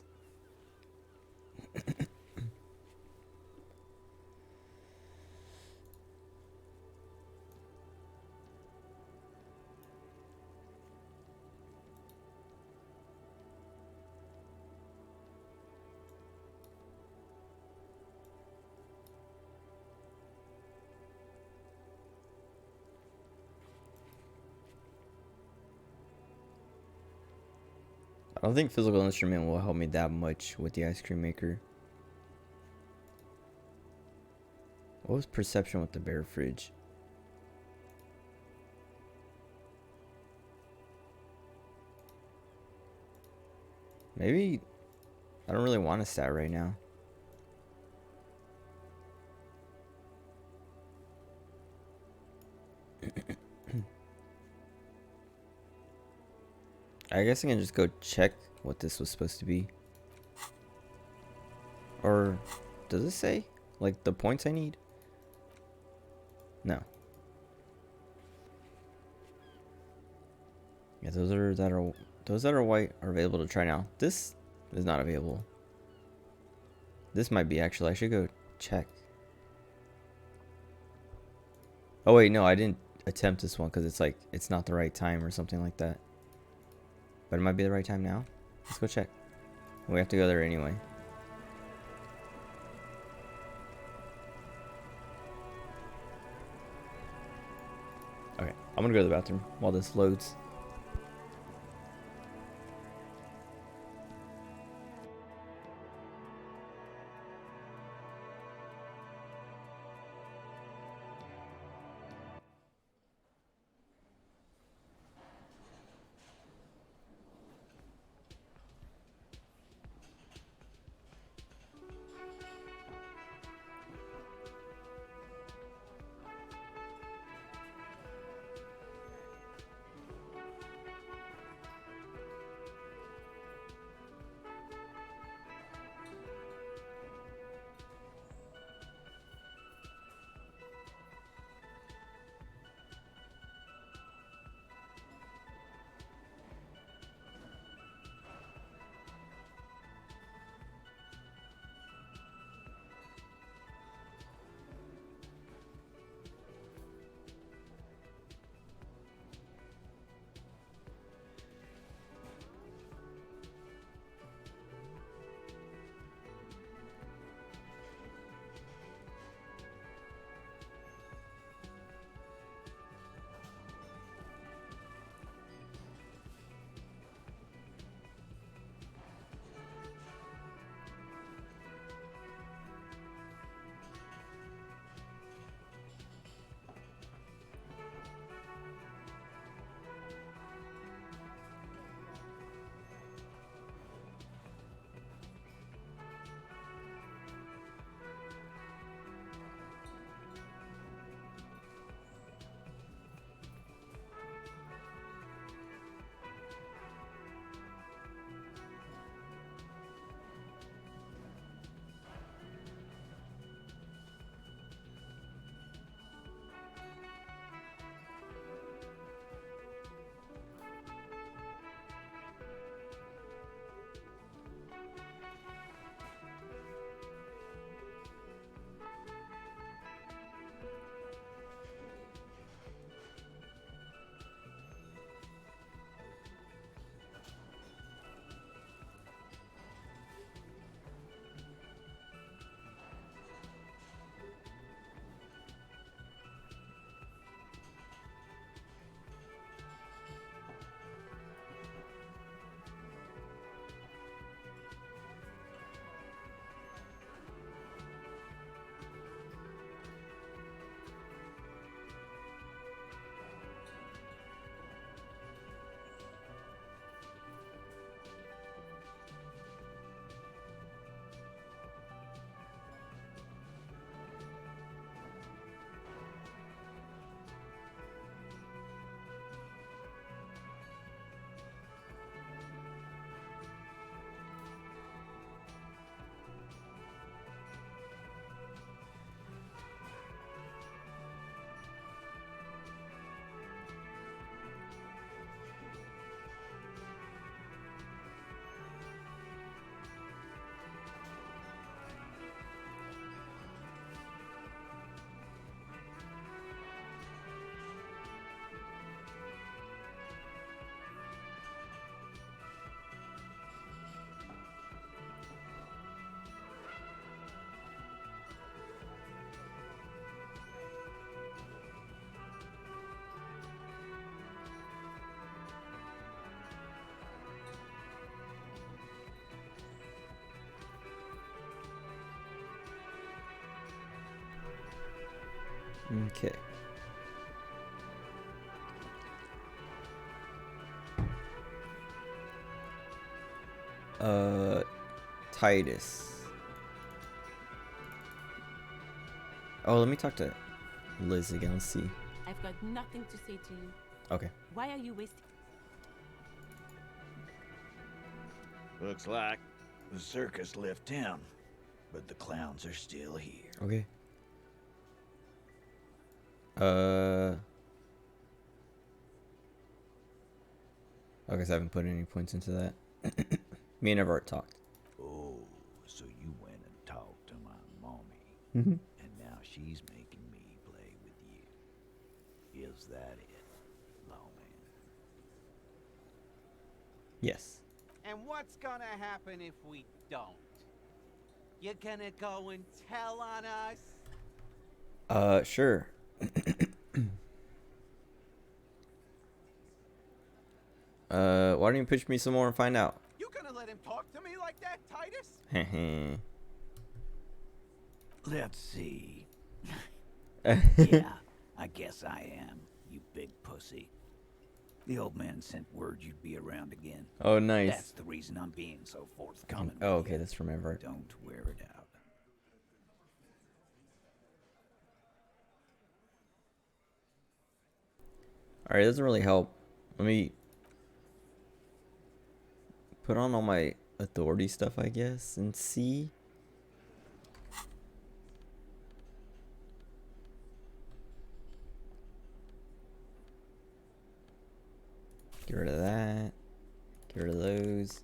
I don't think physical instrument will help me that much with the ice cream maker. What was perception with the bear fridge? Maybe I don't really want a stat right now. I guess I can just go check what this was supposed to be. Or does it say like the points I need? No. Yeah, those that are white are available to try now. This is not available. This might be actually. I should go check. Oh wait, no, I didn't attempt this one because it's like it's not the right time or something like that. But it might be the right time now. Let's go check. We have to go there anyway. Okay, I'm gonna go to the bathroom while this loads. Okay. Titus. Oh, let me talk to Liz again. Let's see. I've got nothing to say to you. Okay. Why are you wasting? Looks like the circus left town. but the clowns are still here. Okay. I guess I haven't put any points into that. Me and Everett talked. Oh, so you went and talked to my mommy, Mhm. and now she's making me play with you. Is that it, lawman? Yes. And what's gonna happen if we don't? You're gonna go and tell on us? Sure. Why don't you pitch me some more and find out? You gonna let him talk to me like that, Titus? Heh. Let's see. Yeah, I guess I am, you big pussy. The old man sent word you'd be around again. Oh, nice. That's the reason I'm being so forthcoming. Oh, okay, that's from Everett. Don't wear it out. Alright, it doesn't really help. Let me put on all my authority stuff, I guess, and see. Get rid of that. Get rid of those.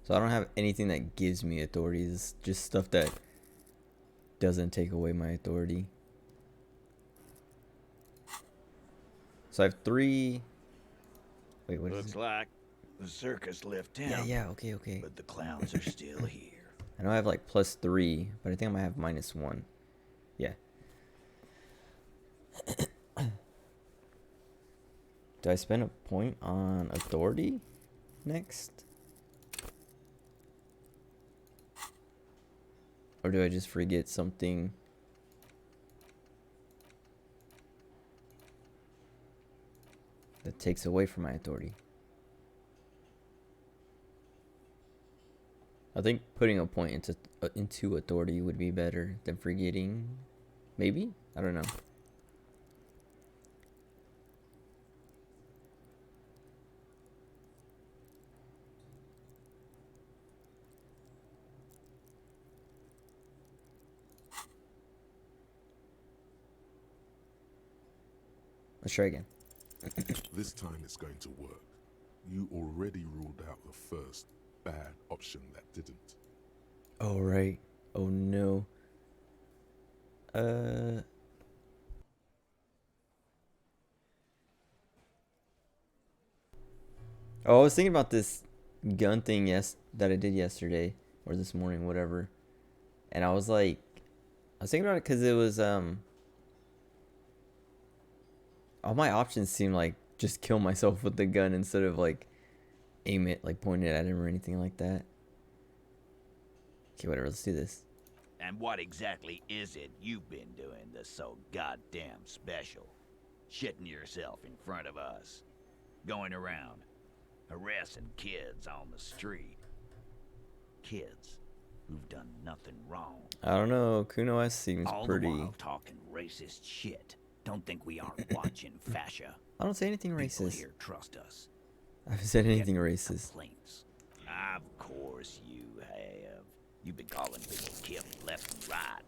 So I don't have anything that gives me authority. It's just stuff that doesn't take away my authority. So I have 3. Wait, what is Looks it? like the circus left town. Yeah, okay. But the clowns are still here. I know I have like +3, but I think I might have -1. Yeah. Do I spend a point on authority next? Or do I just forget something? That takes away from my authority. I think putting a point into authority would be better than forgetting. Maybe? I don't know. Let's try again. This time it's going to work. You already ruled out the first bad option that didn't. Oh, right. Oh, no. Oh, I was thinking about this gun thing that I did yesterday. Or this morning, whatever. And I was like... I was thinking about it because it was, all my options seem like just kill myself with the gun instead of, like, aim it, like, point it at him or anything like that. Okay, whatever. Let's do this. And what exactly is it you've been doing that's so goddamn special? Shitting yourself in front of us. Going around, harassing kids on the street. Kids who've done nothing wrong. I don't know. Kuno S seems All pretty... the while talking racist shit. Don't think we aren't watching, fascia. I don't say anything People racist. here trust us. I haven't said anything Get racist. complaints. Of course you have. You've been calling people killed left and right,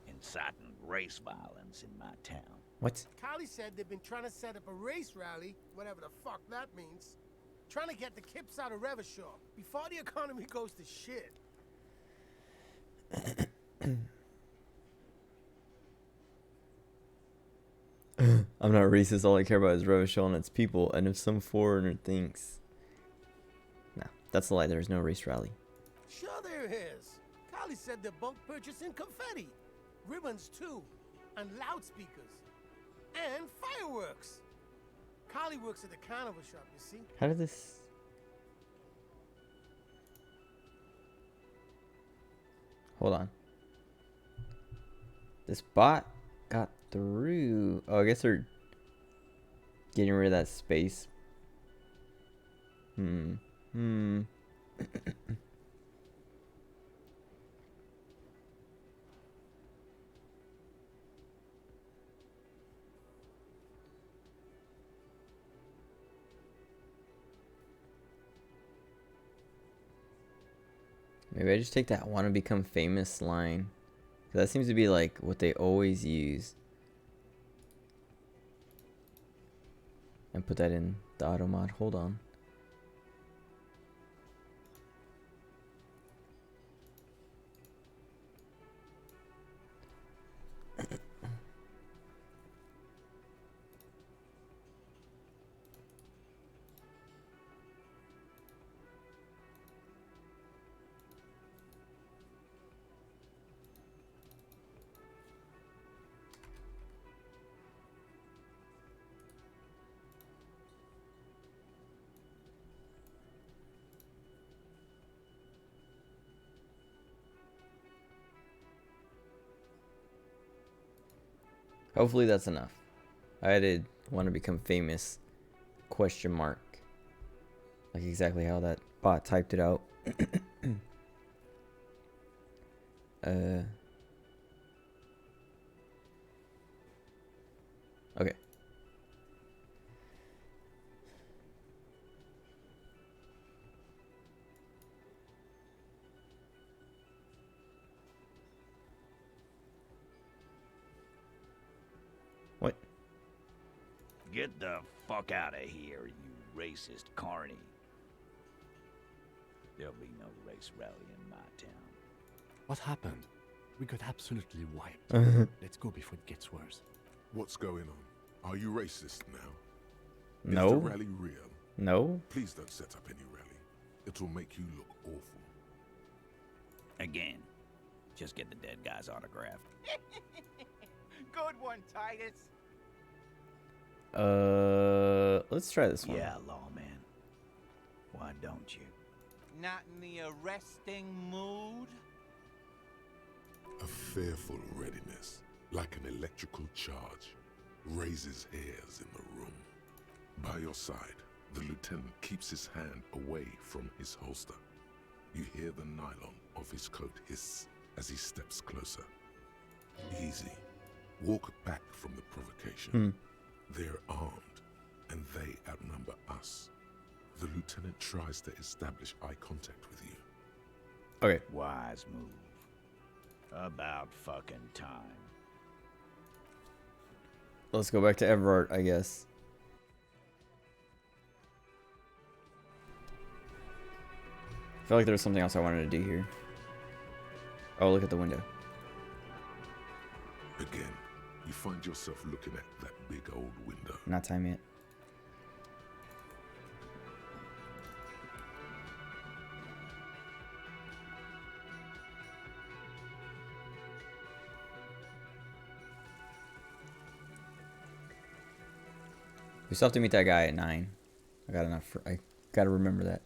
inciting race violence in my town. What? Carly said they've been trying to set up a race rally, whatever the fuck that means. Trying to get the kips out of Revachol before the economy goes to shit. I'm not racist. All I care about is Revachol and its people. And if some foreigner thinks... Nah, that's a lie. There's no race rally. Sure there is. Carly said they're bulk purchasing confetti. Ribbons too. And loudspeakers. And fireworks. Carly works at the carnival shop, you see. How did this... Hold on. This bot got through. Oh, I guess they're getting rid of that space. Maybe I just take that "want to become famous" line. 'Cause that seems to be like what they always use. And put that in the auto mod. Hold on. Hopefully that's enough. I added "want to become famous" question mark. Like exactly how that bot typed it out. Okay. What? Get the fuck out of here, you racist carny. There'll be no race rally in my town. What happened? We got absolutely wiped. Let's go before it gets worse. What's going on? Are you racist now? No. Is the rally real? No. Please don't set up any rally. It will make you look awful. Again, just get the dead guy's autograph. Good one, Titus. Let's try this one. Yeah, lawman. Why don't you? Not in the arresting mood? A fearful readiness, like an electrical charge, raises hairs in the room. By your side, the lieutenant keeps his hand away from his holster. You hear the nylon of his coat hiss as he steps closer. Easy. Walk back from the provocation. They're armed, and they outnumber us. The lieutenant tries to establish eye contact with you. Okay. Wise move. About fucking time. Let's go back to Everard, I guess. I feel like there was something else I wanted to do here. Oh, look at the window. Again, you find yourself looking at that big old window. Not time yet. We still have to meet that guy at 9. I got enough. I gotta remember that.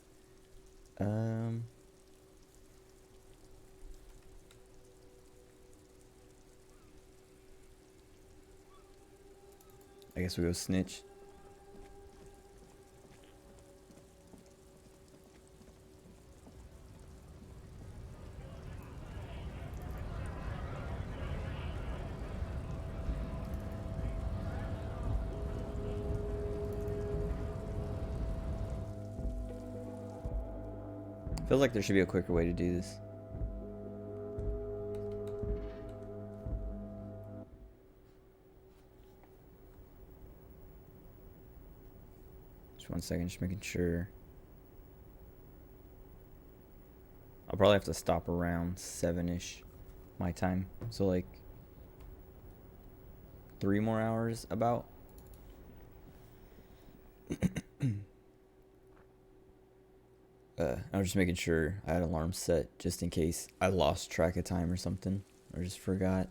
I guess we go snitch. Feels like there should be a quicker way to do this. Just 1 second, just making sure. I'll probably have to stop around 7-ish my time. So like 3 more hours about. I was just making sure I had alarms set just in case I lost track of time or something, or just forgot.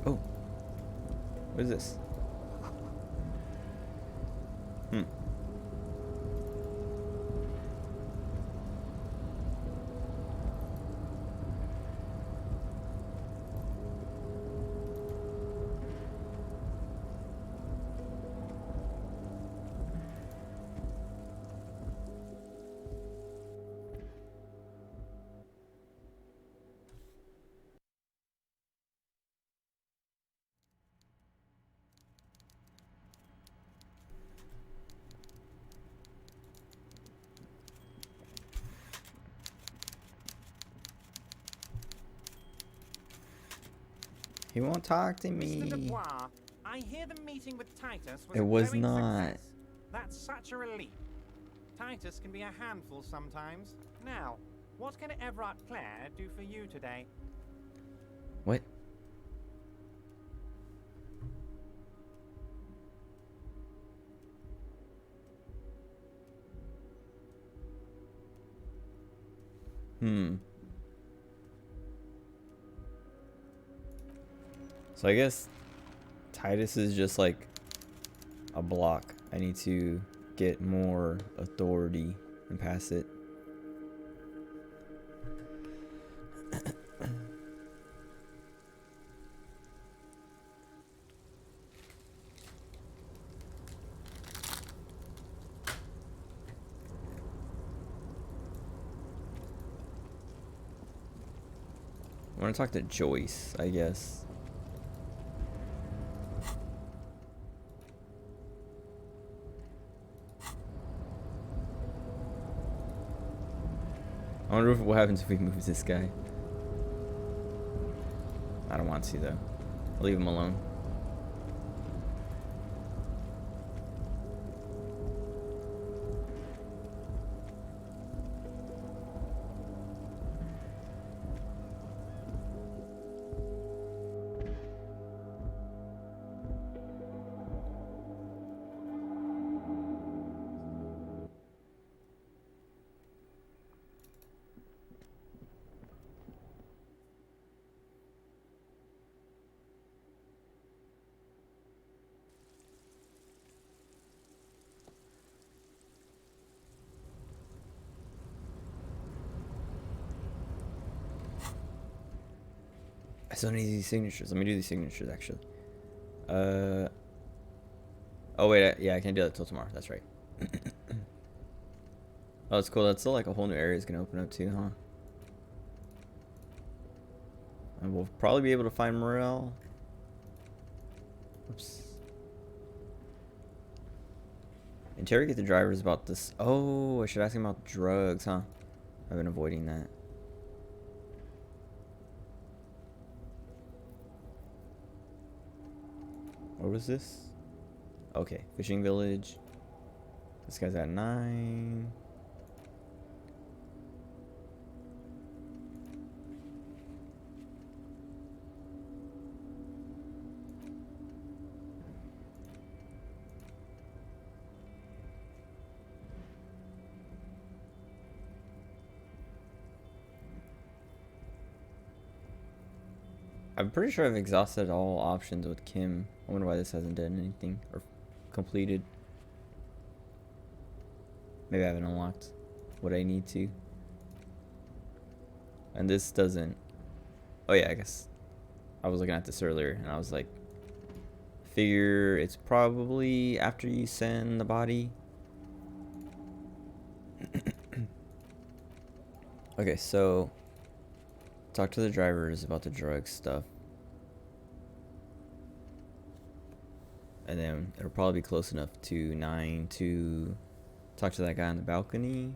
Oh, what is this? He won't talk to Mr. me. Dubois, I hear the meeting with Titus was It a was glowing not. success. That's such a relief. Titus can be a handful sometimes. Now, what can Everard Clare do for you today? What? So I guess Titus is just like a block. I need to get more authority and pass it. I want to talk to Joyce, I guess. I wonder what happens if we move this guy. I don't want to though. I'll leave him alone. I still need these signatures. Let me do these signatures actually. Oh wait, yeah, I can't do that till tomorrow. That's right. Oh, that's cool. That's still like a whole new area is gonna open up too, huh? And we'll probably be able to find Morel. Oops. Interrogate the drivers about this. Oh, I should ask him about drugs, huh? I've been avoiding that. What was this? Okay, fishing village. This guy's at 9. I'm pretty sure I've exhausted all options with Kim. I wonder why this hasn't done anything or completed. Maybe I haven't unlocked what I need to. And this doesn't. Oh yeah, I guess I was looking at this earlier and I was like, figure it's probably after you send the body. Okay, so talk to the drivers about the drug stuff. And then it'll probably be close enough to 9 to talk to that guy on the balcony.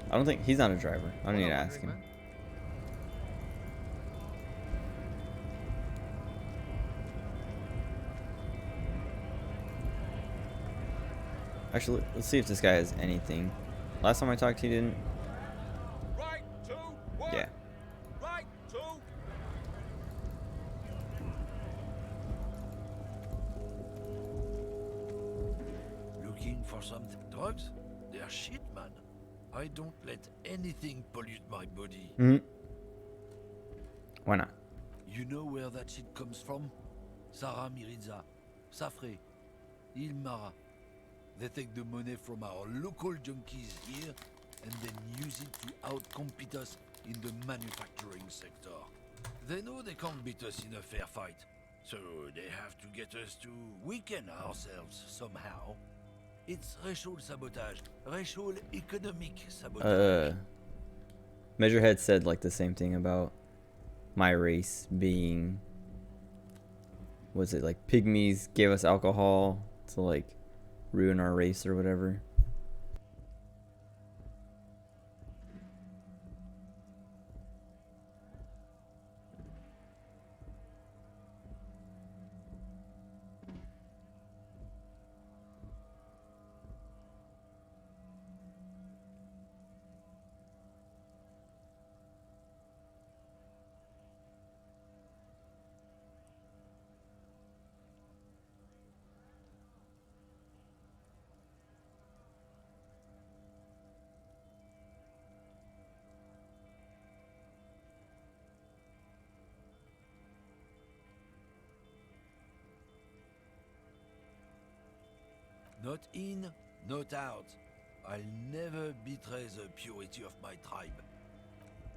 I don't think he's not a driver. I don't need to ask him. Actually, let's see if this guy has anything. Last time I talked to you, didn't. Right to work. Yeah. Right to. Looking for some drugs? They're shit, man. I don't let anything pollute my body. Why not? You know where that shit comes from? Sarah Mirizza, Safre, Ilmara. They take the money from our local junkies here and then use it to outcompete us in the manufacturing sector. They know they can't beat us in a fair fight, so they have to get us to weaken ourselves somehow. It's racial sabotage, racial economic sabotage. Measurehead said like the same thing about my race being, was it like pygmies gave us alcohol to like ruin our race or whatever. Not in, not out. I'll never betray the purity of my tribe.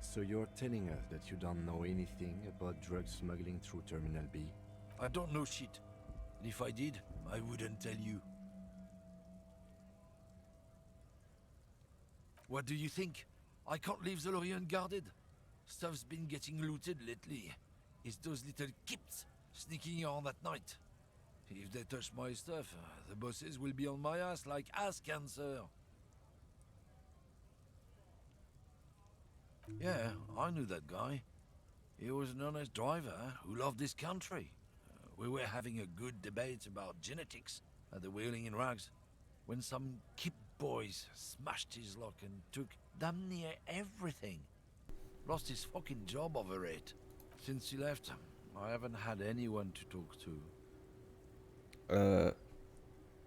So you're telling us that you don't know anything about drug smuggling through Terminal B? I don't know shit. And if I did, I wouldn't tell you. What do you think? I can't leave the lorry unguarded. Stuff's been getting looted lately. It's those little kips sneaking around at night. If they touch my stuff, the bosses will be on my ass like ass cancer. Yeah, I knew that guy. He was an honest driver who loved this country. We were having a good debate about genetics at the Wheeling in Rags when some kip boys smashed his lock and took damn near everything. Lost his fucking job over it. Since he left, I haven't had anyone to talk to.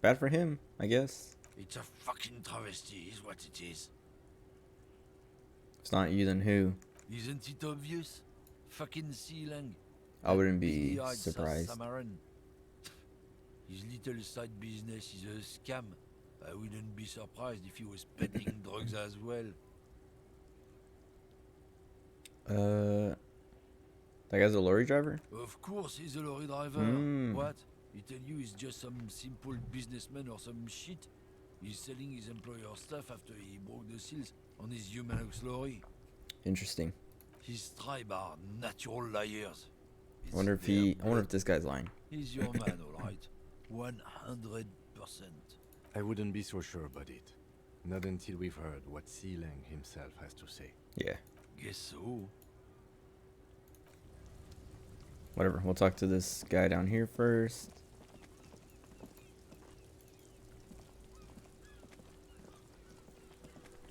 Bad for him, I guess. It's a fucking travesty, is what it is. It's not you, then who? Isn't it obvious? Fucking Sealang. I wouldn't be Beady-eyed surprised. South Samaran. His little side business is a scam. I wouldn't be surprised if he was peddling drugs as well. That guy's a lorry driver? Of course he's a lorry driver. What? He tell you he's just some simple businessman or some shit? He's selling his employer stuff after he broke the seals on his Humanux lorry. Interesting. His tribe are natural liars. I wonder if this guy's lying. He's your man, alright? 100%. I wouldn't be so sure about it. Not until we've heard what Sealang himself has to say. Yeah. Guess so. Whatever, we'll talk to this guy down here first.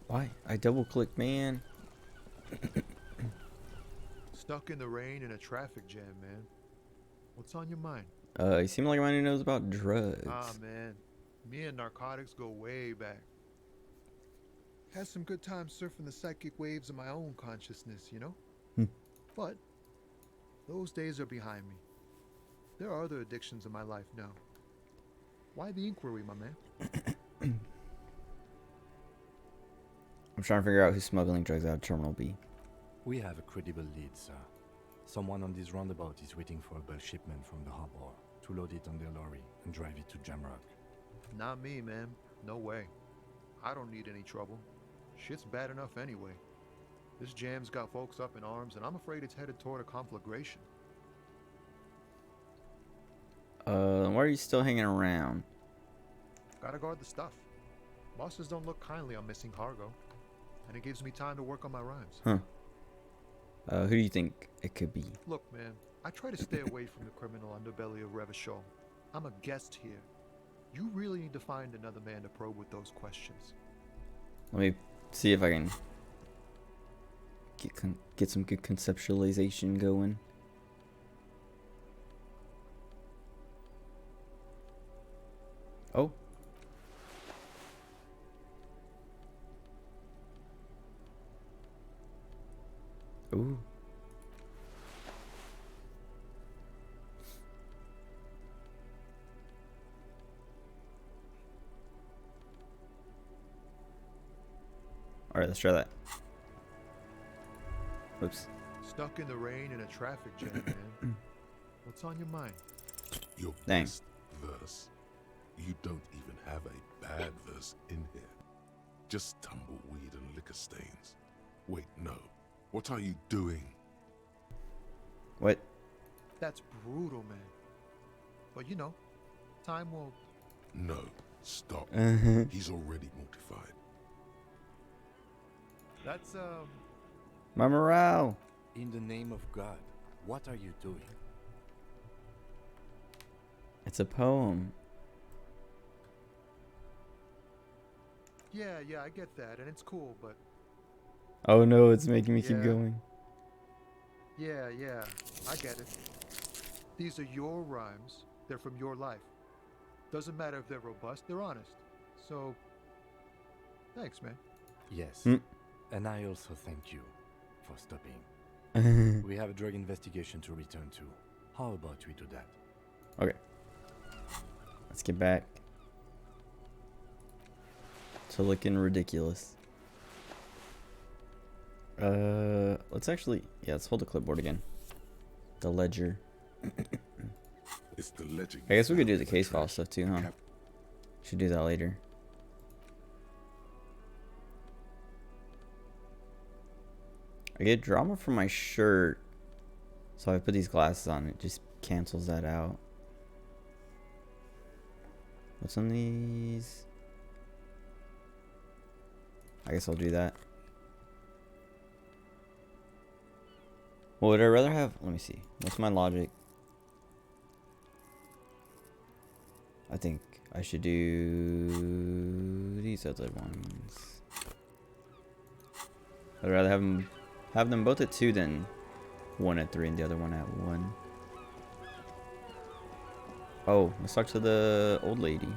Why? I double clicked, man. Stuck in the rain in a traffic jam, man. What's on your mind? You seem like a man who knows about drugs. Ah, man. Me and narcotics go way back. Had some good times surfing the psychic waves of my own consciousness, you know? But those days are behind me. There are other addictions in my life now. Why the inquiry, my man? I'm trying to figure out who's smuggling drugs out of Terminal B. We have a credible lead, sir. Someone on this roundabout is waiting for a bulk shipment from the harbor to load it on their lorry and drive it to Jamrock. Not me, man. No way. I don't need any trouble. Shit's bad enough anyway. This jam's got folks up in arms, and I'm afraid it's headed toward a conflagration. Why are you still hanging around? Gotta guard the stuff. Bosses don't look kindly on missing cargo, and it gives me time to work on my rhymes. Huh. Who do you think it could be? Look, man, I try to stay away from the criminal underbelly of Revachol. I'm a guest here. You really need to find another man to probe with those questions. Let me see if I can get some good conceptualization going. Oh. Ooh. All right, let's try that. Oops. Stuck in the rain in a traffic jam, man. What's on your mind? Your Dang. best verse. You don't even have a bad verse in here. Just tumbleweed and liquor stains. Wait, no. What are you doing? What? That's brutal, man. But you know, time will... No. Stop. Uh-huh. He's already mortified. That's, My morale. In the name of God, what are you doing? It's a poem. Yeah, I get that, and it's cool, but Oh no, it's making me keep Yeah. going. yeah, I get it. These are your rhymes. They're from your life. Doesn't matter if they're robust, they're honest. So, thanks, man. Yes. Mm. And I also thank you for stopping. We have a drug investigation to return to. How about we do that? Okay. Let's get back to looking ridiculous. Let's actually, let's hold the clipboard again. The ledger. It's the ledger. I guess we could do the case file stuff too, huh? Should do that later. I get drama from my shirt, so if I put these glasses on, it just cancels that out. What's on these? I guess I'll do that. Well, would I rather have... Let me see. What's my logic? I think I should do these other ones. I'd rather have them both at 2 than one at 3 and the other one at 1. Oh, let's talk to the old lady.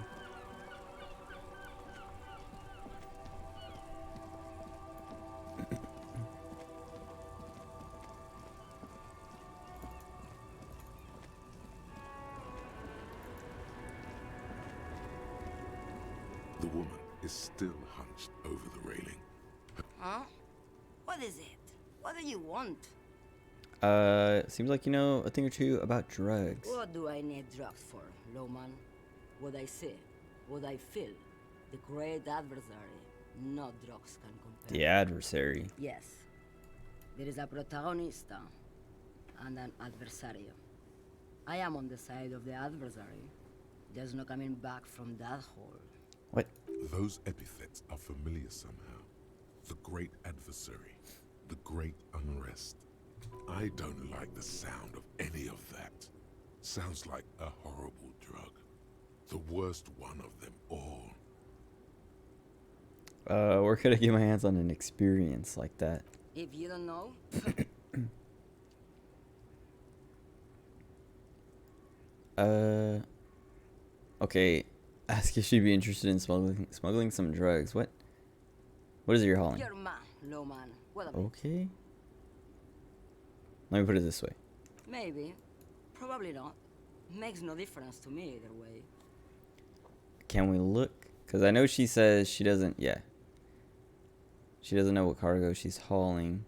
The woman is still hunched over the railing. Huh? What is it? What do you want? Seems like you know a thing or two about drugs. What do I need drugs for, Lowman? What I see, what I feel. The great adversary. No drugs can compare. The adversary. Yes. There is a protagonista and an adversario. I am on the side of the adversary. There's no coming back from that hole. What? Those epithets are familiar somehow. The great adversary. The great unrest. I don't like the sound of any of that. Sounds like a horrible drug. The worst one of them all. Where could I get my hands on an experience like that? If you don't know, Okay. Ask if she'd be interested in smuggling some drugs. What is it you're hauling? you're man, Lowman. What a Okay. Let me put it this way. Maybe. Probably not. Makes no difference to me either way. Can we look? Because I know she says she doesn't, she doesn't know what cargo she's hauling.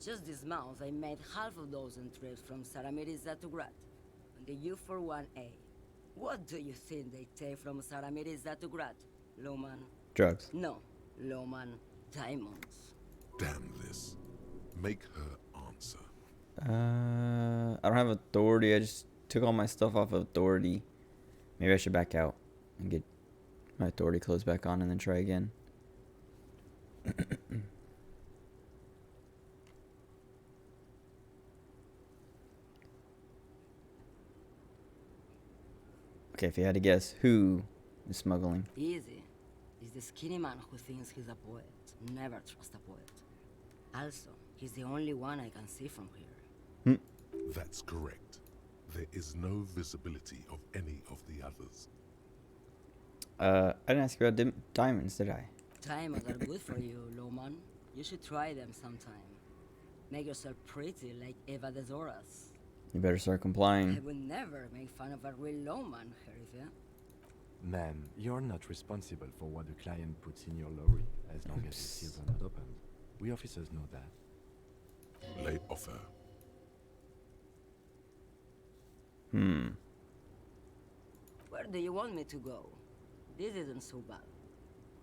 Just this month, I made half a dozen trips from Saramiriza to Grat on the U41A. What do you think they take from Saramiriza to Grat, Lowman? Drugs. No, Lowman. Diamonds. Damn this. Make her answer. I don't have authority. I just took all my stuff off of authority. Maybe I should back out and get my authority clothes back on and then try again. Okay, if you had to guess who is smuggling. Easy. He's the skinny man who thinks he's a poet. Never trust a poet. Also, he's the only one I can see from here. That's correct. There is no visibility of any of the others. I didn't ask you about diamonds, did I? Diamonds are good for you, Lowman. You should try them sometime. Make yourself pretty like Eva de Zoras. You better start I complying. would never make fun of a real Lowman, Herifia. Ma'am, you're not responsible for what the client puts in your lorry, as long as the seals are not opened. We officers know that. Lay off her. Where do you want me to go? This isn't so bad.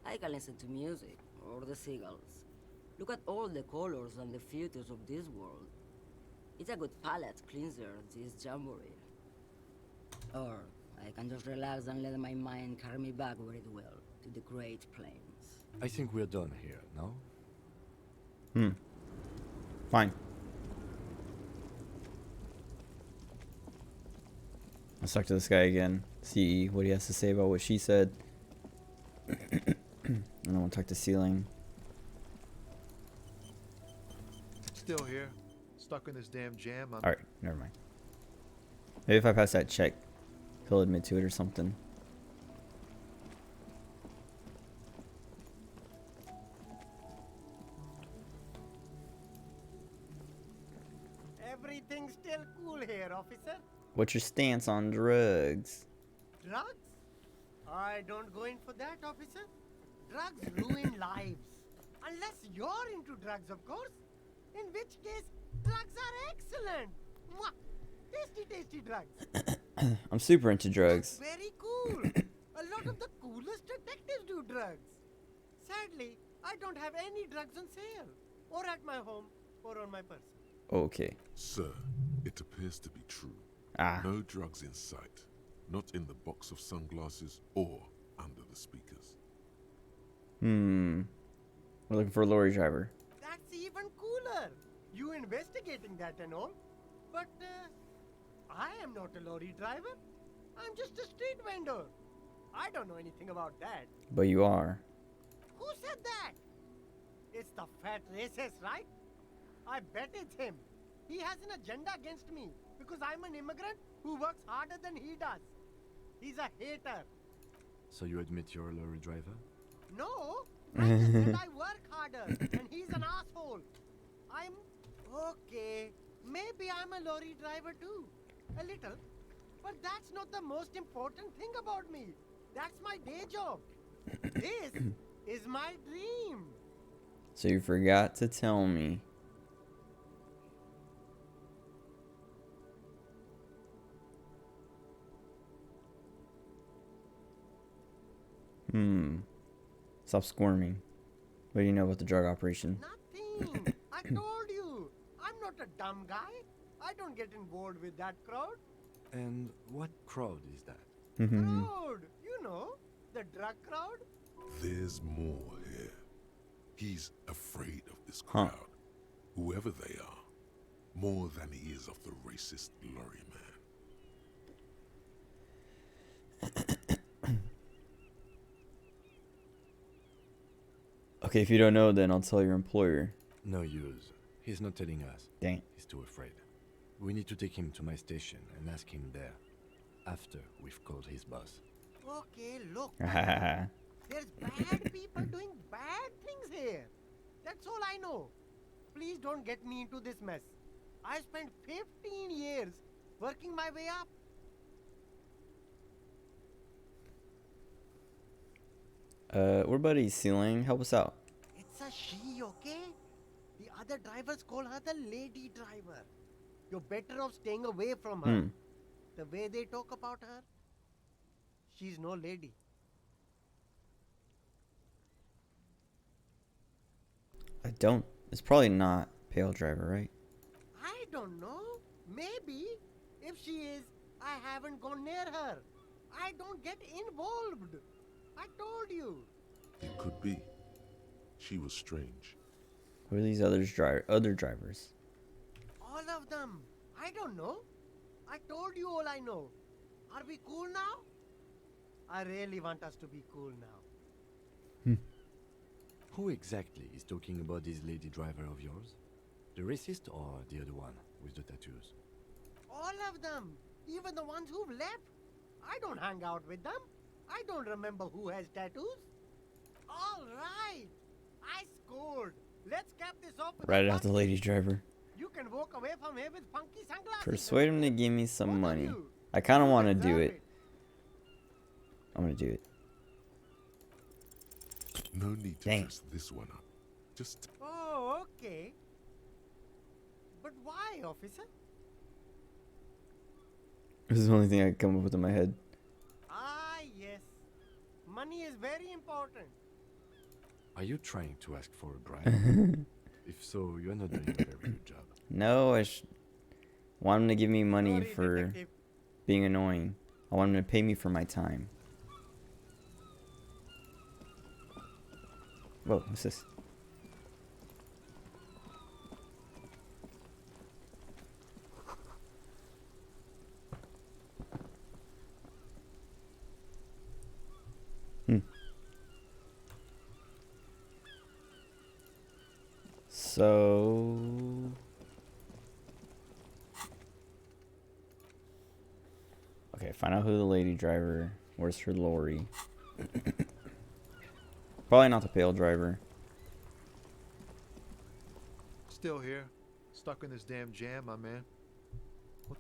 I can listen to music, or the seagulls. Look at all the colors and the features of this world. It's a good palate cleanser, this jamboree. Or I I can just relax and let my mind carry me back where it will, to the Great Plains. I think we're done here, no? Fine. Let's talk to this guy again. See what he has to say about what she said. And I want to talk to Ceiling. Still here. Stuck in this damn jam. Alright, never mind. Maybe if I pass that check, he'll admit to it or something. Everything's still cool here, officer. What's your stance on drugs? Drugs? I don't go in for that, officer. Drugs ruin lives. Unless you're into drugs, of course. In which case, drugs are excellent. Mwah! Tasty, tasty drugs. I'm super into drugs. Very cool. A lot of the coolest detectives do drugs. Sadly, I don't have any drugs on sale. Or at my home, or on my person. Okay. Sir, it appears to be true. Ah. No drugs in sight. Not in the box of sunglasses or under the speakers. We're looking for a lorry driver. That's even cooler. You investigating that and all. But, I am not a lorry driver. I'm just a street vendor. I don't know anything about that. But you are. Who said that? It's the fat racist, right? I bet it's him. He has an agenda against me because I'm an immigrant who works harder than he does. He's a hater. So you admit you're a lorry driver? No, I just said I work harder and he's an asshole. I'm okay. Maybe I'm a lorry driver too. A little. But that's not the most important thing about me. That's my day job. This is my dream. So you forgot to tell me. Stop squirming. What do you know about the drug operation? Nothing. I told you. I'm not a dumb guy. I don't get involved with that crowd. And what crowd is that? Crowd. You know, the drug crowd. There's more here. He's afraid of this crowd, whoever they are, more than he is of the racist lorry man. Okay, if you don't know, then I'll tell your employer. No use. He's not telling us. Dang. He's too afraid. We need to take him to my station and ask him there. After we've called his boss. Okay, look. There's bad people doing bad things here. That's all I know. Please don't get me into this mess. I spent 15 years working my way up. What about Ceiling? Help us out. It's a she, okay? The other drivers call her the lady driver. You're better off staying away from her. The way they talk about her, she's no lady. I don't. It's probably not Pale Driver, right? I don't know. Maybe. If she is, I haven't gone near her. I don't get involved. I told you. It could be. She was strange. Who are these other drivers? All of them. I don't know. I told you all I know. Are we cool now? I really want us to be cool now. Who exactly is talking about this lady driver of yours? The racist or the other one with the tattoos? All of them. Even the ones who've left. I don't hang out with them. I don't remember who has tattoos. All right. I scored. Let's cap this off with Write it out the lady driver. You can walk away from here with funky sunglasses. Persuade him to give me some money. I kind of want to do it. I'm going to do it. No need to dress this one up. Just... Oh, okay. But why, officer? This is the only thing I can come up with in my head. Ah, yes. Money is very important. Are you trying to ask for a bribe? If so, you're not doing a very good job. No, I want him to give me money Sorry, for detective. being annoying. I want him to pay me for my time. Whoa, what's this? So okay, find out who the lady driver. Where's her lorry? Probably not the pale driver. Still here, stuck in this damn jam, my man.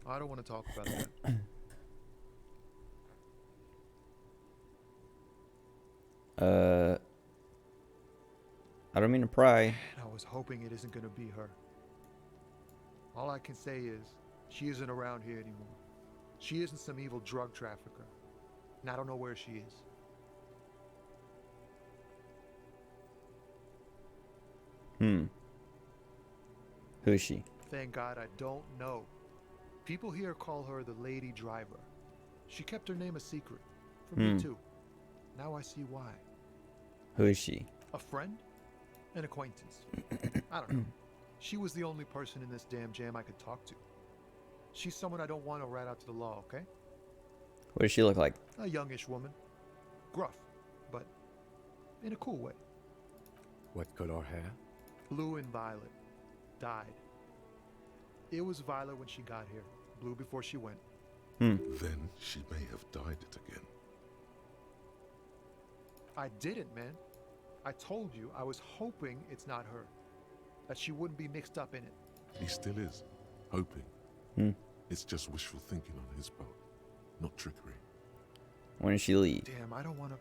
I don't want to talk about that. I don't mean to pry. Man, I was hoping it isn't gonna be her. All I can say is, she isn't around here anymore. She isn't some evil drug trafficker. And I don't know where she is. Who is she? Thank God I don't know. People here call her the lady driver. She kept her name a secret. From me too. Now I see why. Who is she? A friend? An acquaintance. I don't know. She was the only person in this damn jam I could talk to. She's someone I don't want to rat out to the law, okay? What does she look like? A youngish woman. Gruff, but in a cool way. What color hair? Blue and violet. Dyed. It was violet when she got here. Blue before she went. Then she may have dyed it again. I didn't, man. I told you I was hoping it's not her. That she wouldn't be mixed up in it. He still is. Hoping. It's just wishful thinking on his part. Not trickery. When did she leave? Damn, I don't want to...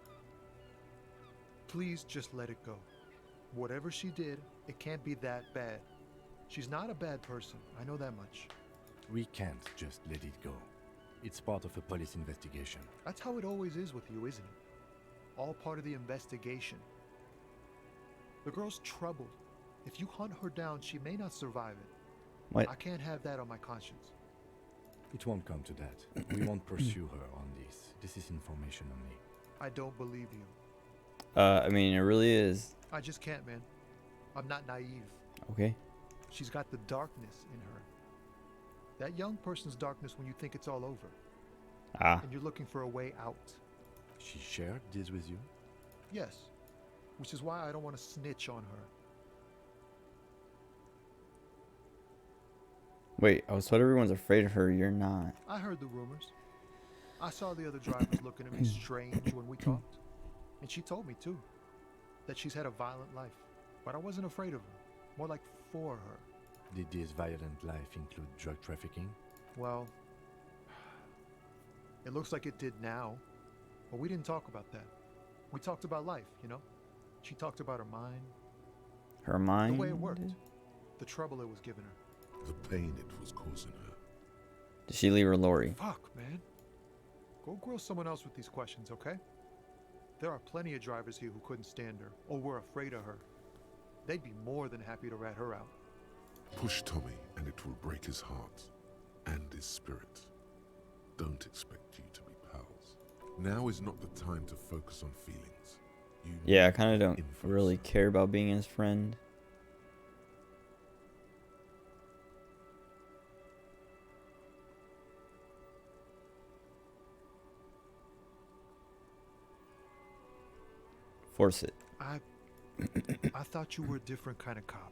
Please just let it go. Whatever she did, it can't be that bad. She's not a bad person. I know that much. We can't just let it go. It's part of a police investigation. That's how it always is with you, isn't it? All part of the investigation. The girl's troubled. If you hunt her down, she may not survive it. What? I can't have that on my conscience. It won't come to that. We won't pursue her on this. This is information only. I don't believe you. I mean, it really is. I just can't, man. I'm not naive. Okay. She's got the darkness in her. That young person's darkness when you think it's all over. And you're looking for a way out. She shared this with you? Yes. Which is why I don't want to snitch on her. Wait, I was told everyone's afraid of her. You're not. I heard the rumors. I saw the other drivers looking at me strange when we talked. And she told me, too, that she's had a violent life. But I wasn't afraid of her. More like for her. Did this violent life include drug trafficking? Well, it looks like it did now. But we didn't talk about that. We talked about life, you know? She talked about her mind. Her mind? The way it worked. The trouble it was giving her. The pain it was causing her. Did she leave her lorry? Fuck, man. Go grill someone else with these questions, okay? There are plenty of drivers here who couldn't stand her or were afraid of her. They'd be more than happy to rat her out. Push Tommy and it will break his heart and his spirit. Don't expect you to be pals. Now is not the time to focus on feelings. Yeah, I kind of don't really care about being his friend. Force it. I thought you were a different kind of cop.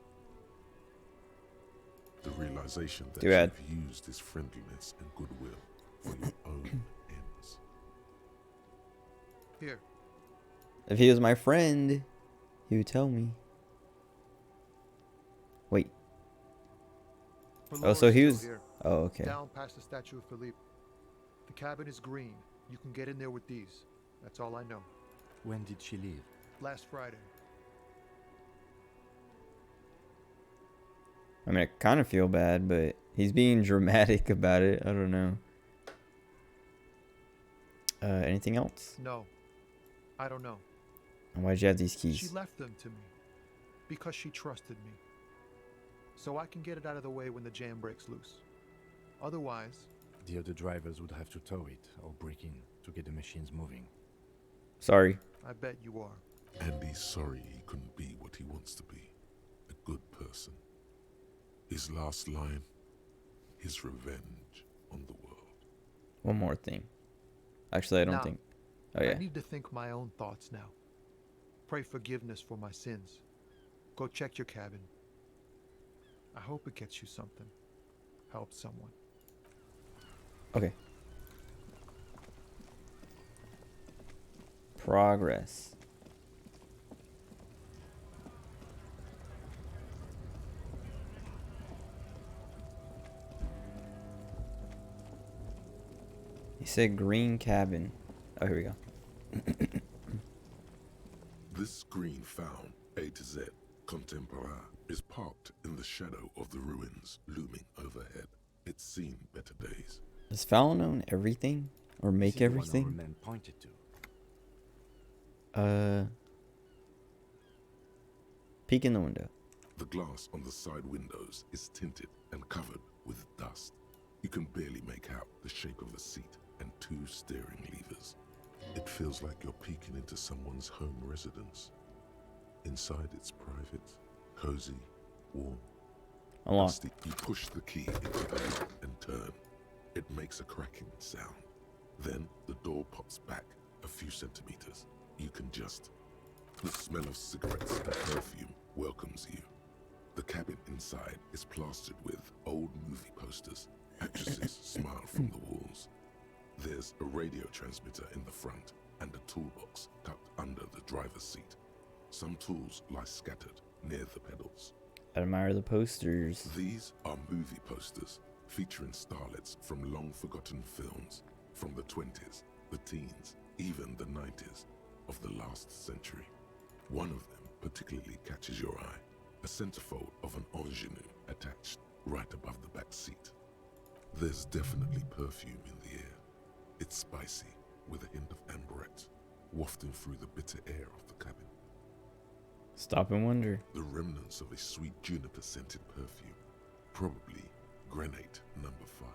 The realization that Too bad. you've used his friendliness and goodwill for your own ends. Here. If he was my friend, he would tell me. Wait. Oh, so he was... Here, Oh, okay. down past the statue of Philippe. The cabin is green. You can get in there with these. That's all I know. When did she leave? Last Friday. I mean, I kind of feel bad, but he's being dramatic about it. I don't know. Anything else? No. I don't know. And why'd you have these keys? She left them to me. Because she trusted me. So I can get it out of the way when the jam breaks loose. Otherwise, The other drivers would have to tow it or break in to get the machines moving. Sorry. I bet you are. And he's sorry he couldn't be what he wants to be. A good person. His last line, his revenge on the world. One more thing. Actually, I don't Nah, think. Oh, yeah. I need to think my own thoughts now. Pray forgiveness for my sins. Go check your cabin. I hope it gets you something. Help someone. Okay. Progress. He said green cabin. Oh, here we go. This green found, A to Z, contemporain, is parked in the shadow of the ruins looming overhead. It's seen better days. Does Fallon own everything? Or make everything? Man pointed to. Peek in the window. The glass on the side windows is tinted and covered with dust. You can barely make out the shape of a seat and 2 steering levers. It feels like you're peeking into someone's home residence. Inside it's private, cozy, warm. Unlock. Dusty. You push the key into the lock and turn. It makes a cracking sound. Then the door pops back a few centimeters. You can just... The smell of cigarettes and perfume welcomes you. The cabin inside is plastered with old movie posters. Actresses smile from the walls. There's a radio transmitter in the front and a toolbox tucked under the driver's seat. Some tools lie scattered near the pedals. Admire the posters. These are movie posters featuring starlets from long-forgotten films from the 20s, the teens, even the 90s of the last century. One of them particularly catches your eye, a centerfold of an ingenue attached right above the back seat. There's definitely perfume in the air. It's spicy, with a hint of amberette, wafting through the bitter air of the cabin. Stop and wonder. The remnants of a sweet juniper-scented perfume, probably granate number 5.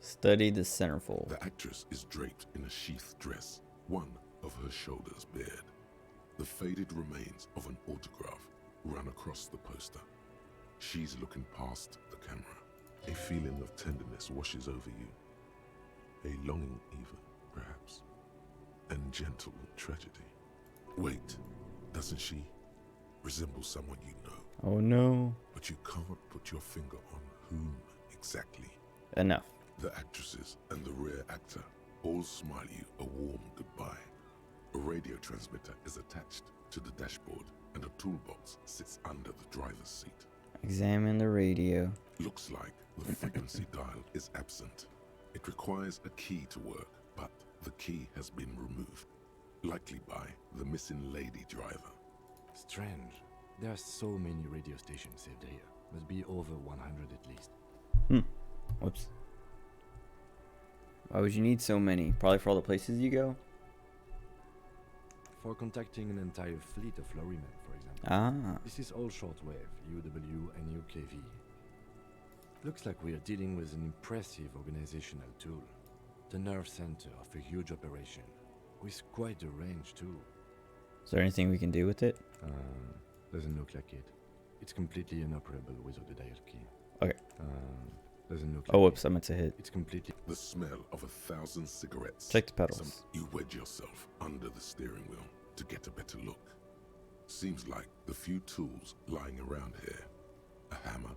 Study the centerfold. The actress is draped in a sheathed dress, one of her shoulders bared. The faded remains of an autograph run across the poster. She's looking past the camera. A feeling of tenderness washes over you. A longing even, perhaps. And gentle tragedy. Wait, doesn't she resemble someone you know? Oh no. But you can't put your finger on whom exactly. Enough. The actresses and the rare actor all smile you a warm goodbye. A radio transmitter is attached to the dashboard and a toolbox sits under the driver's seat. Examine the radio. Looks like the frequency dial is absent. It requires a key to work, but the key has been removed, likely by the missing lady driver. Strange. There are so many radio stations saved here. Must be over 100 at least. Whoops. Why would you need so many? Probably for all the places you go? For contacting an entire fleet of lorrymen, for example. Ah. This is all shortwave, UW and UKV. Looks like we are dealing with an impressive organizational tool. The nerve center of a huge operation, with quite a range too. Is there anything we can do with it? Doesn't look like it. It's completely inoperable without the dial key. Okay. Doesn't look Oh, like whoops, I meant to hit. It's completely... The smell of 1,000 cigarettes. Check the pedals. You wedge yourself under the steering wheel to get a better look. Seems like the few tools lying around here, a hammer,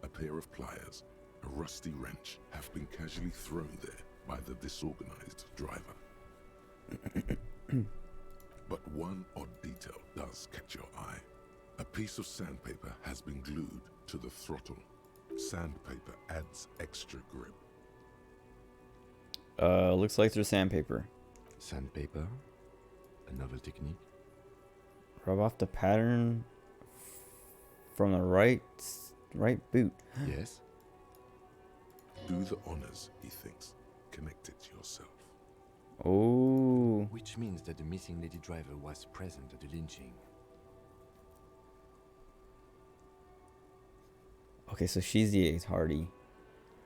a pair of pliers, a rusty wrench, have been casually thrown there by the disorganized driver. But one odd detail does catch your eye. A piece of sandpaper has been glued to the throttle. Sandpaper adds extra grip. Looks like there's sandpaper. Sandpaper? A novel technique? Rub off the pattern from the right boot. Yes. Do the honors, he thinks. Connect it yourself. Oh. Which means that the missing lady driver was present at the lynching. Okay, so she's the Ace Hardy.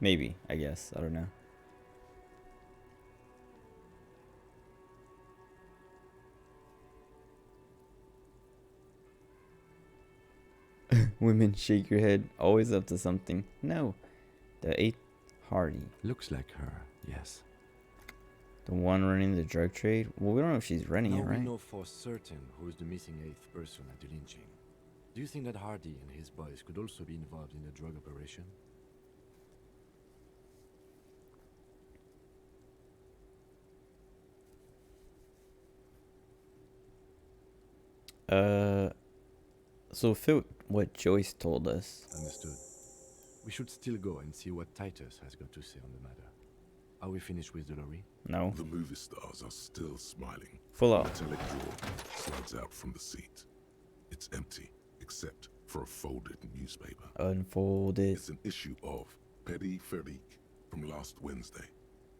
Maybe, I guess. I don't know. Women, shake your head. Always up to something. No. The 8th Hardy. Looks like her, yes. The one running the drug trade? Well, we don't know if she's running Now it, right? we know for certain who is the missing 8th person at the lynching. Do you think that Hardy and his boys could also be involved in the drug operation? So fit what Joyce told us. Understood. We should still go and see what Titus has got to say on the matter. Are we finished with the lorry? No. The movie stars are still smiling. Full up. A metallic drawer slides out from the seat. It's empty, except for a folded newspaper. Unfolded. It's an issue of Petty Ferrique from last Wednesday.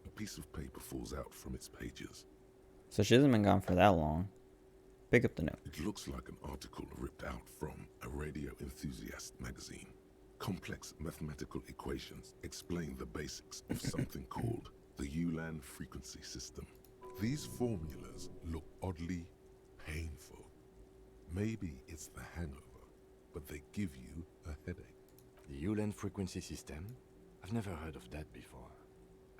A piece of paper falls out from its pages. So she hasn't been gone for that long. Pick up the note. It looks like an article ripped out from a radio enthusiast magazine. Complex mathematical equations explain the basics of something called the Ulan frequency system. These formulas look oddly painful. Maybe it's the hangover, but they give you a headache. The Ulan frequency system? I've never heard of that before.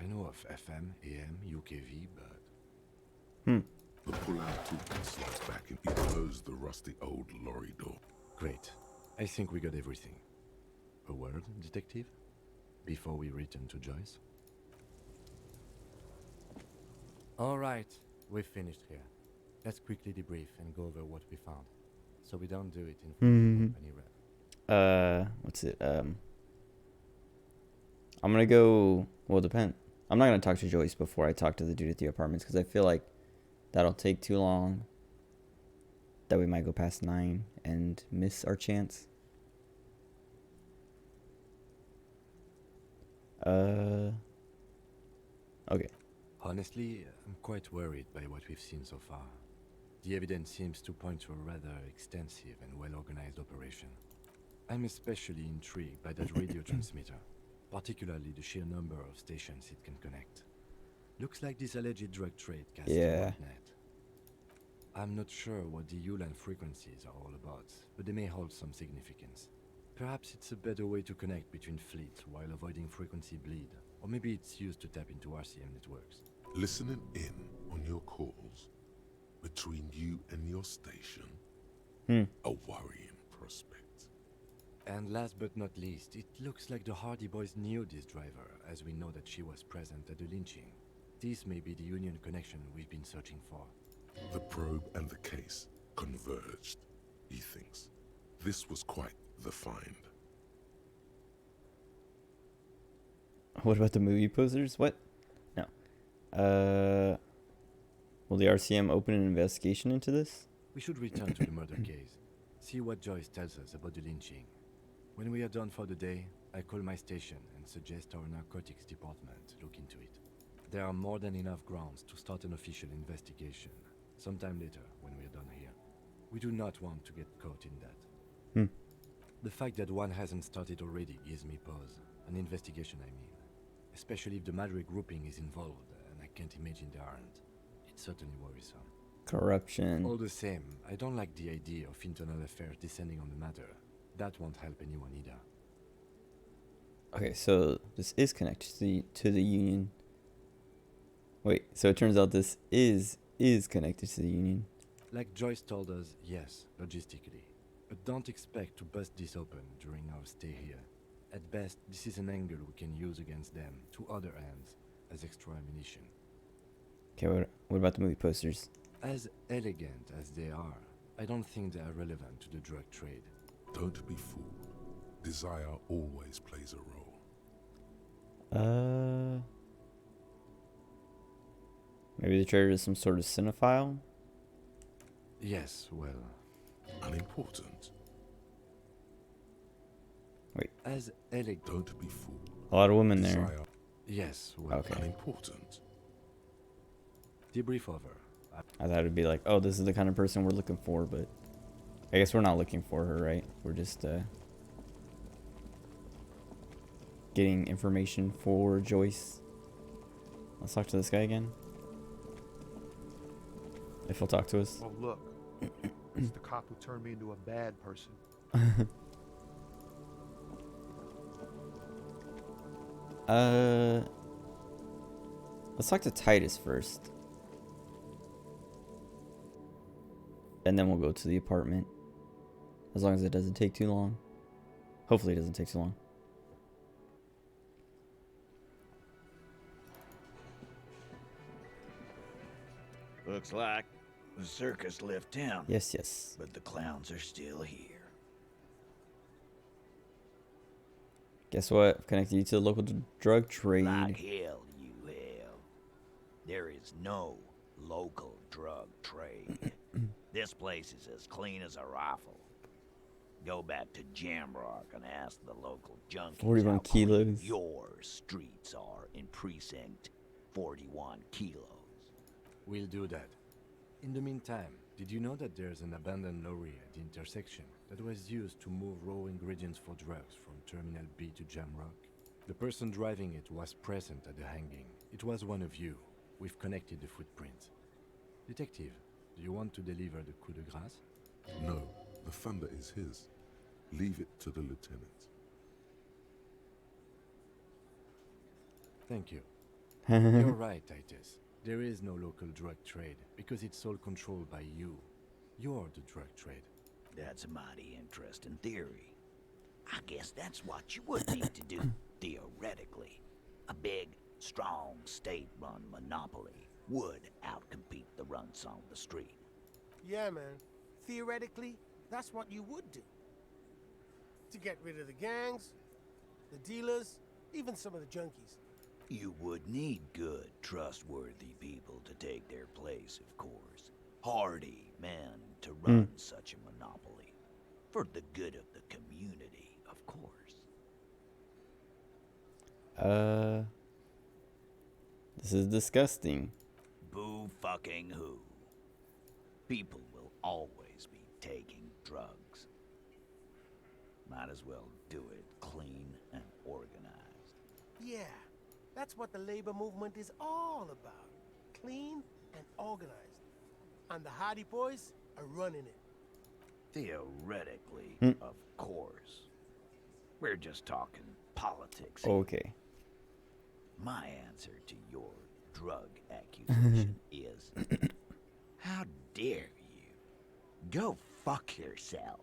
I know of FM, AM, UKV, but... The pull-out tool slides back and it closes the rusty old lorry door. Great. I think we got everything. A word, detective? Before we return to Joyce? All right, we've finished here. Let's quickly debrief and go over what we found, so we don't do it in front of company rep. What's it? I'm gonna go. Well, depend. I'm not gonna talk to Joyce before I talk to the dude at the apartments because I feel like that'll take too long. That we might go past 9 and miss our chance. Okay. Honestly, I'm quite worried by what we've seen so far. The evidence seems to point to a rather extensive and well-organized operation. I'm especially intrigued by that radio transmitter, particularly the sheer number of stations it can connect. Looks like this alleged drug trade casts a wide net. I'm not sure what the Ulan frequencies are all about, but they may hold some significance. Perhaps it's a better way to connect between fleets while avoiding frequency bleed, or maybe it's used to tap into RCM networks. Listening in on your calls between you and your station, a worrying prospect. And last but not least, it looks like the Hardy Boys knew this driver, as we know that she was present at the lynching. This may be the Union connection we've been searching for. The probe and the case converged, he thinks. This was quite the find. What about the movie posters? What? No. Will the RCM open an investigation into this? We should return to the murder case. See what Joyce tells us about the lynching. When we are done for the day, I call my station and suggest our narcotics department look into it. There are more than enough grounds to start an official investigation, sometime later when we are done here. We do not want to get caught in that. The fact that one hasn't started already gives me pause. An investigation, I mean. Especially if the Madrid grouping is involved, and I can't imagine they aren't. It's certainly worrisome. Corruption. All the same, I don't like the idea of internal affairs descending on the matter. That won't help anyone either. Okay, so this is connected to the Union. Wait, so it turns out this is connected to the Union. Like Joyce told us, yes, logistically. But don't expect to bust this open during our stay here. At best, this is an angle we can use against them, to other ends, as extra ammunition. Okay, what about the movie posters? As elegant as they are, I don't think they are relevant to the drug trade. Don't be fooled. Desire always plays a role. Maybe the trader is some sort of cinephile? Yes, well... Unimportant. Wait. As elegant... Don't be fooled. A lot of women there. Yes, well... Okay. Unimportant. Debrief over. I thought it'd be like, oh, this is the kind of person we're looking for, but... I guess we're not looking for her, right? We're just, getting information for Joyce. Let's talk to this guy again. If he'll talk to us. Oh, look. It's the cop who turned me into a bad person. Let's talk to Titus first. And then we'll go to the apartment. As long as it doesn't take too long. Hopefully it doesn't take too long. Looks like the circus left town. Yes, yes. But the clowns are still here. Guess what? I've connected you to the local drug trade. Like hell you have. There is no local drug trade. This place is as clean as a rifle. Go back to Jamrock and ask the local junkies 41 how clean kilos. your streets are in precinct 41 kilos. We'll do that. In the meantime, did you know that there's an abandoned lorry at the intersection that was used to move raw ingredients for drugs from Terminal B to Jamrock? The person driving it was present at the hanging. It was one of you. We've connected the footprints. Detective, do you want to deliver the coup de grâce? No, the thunder is his. Leave it to the lieutenant. Thank you. You're right, Titus. There is no local drug trade because it's all controlled by you. You're the drug trade. That's a mighty interesting theory. I guess that's what you would need to do, theoretically. A big, strong, state-run monopoly would outcompete the runts on the street. Yeah, man. Theoretically, that's what you would do. To get rid of the gangs, the dealers, even some of the junkies. You would need good, trustworthy people to take their place, of course. Hardy men to run such a monopoly. For the good of the community, of course. This is disgusting. Boo fucking who. People will always be taking drugs. Might as well do it clean and organized. Yeah, that's what the labor movement is all about. Clean and organized. And the Hardy Boys are running it. Theoretically, of course. We're just talking politics. Okay. My answer to your drug accusation is, how dare you? Go fuck yourself.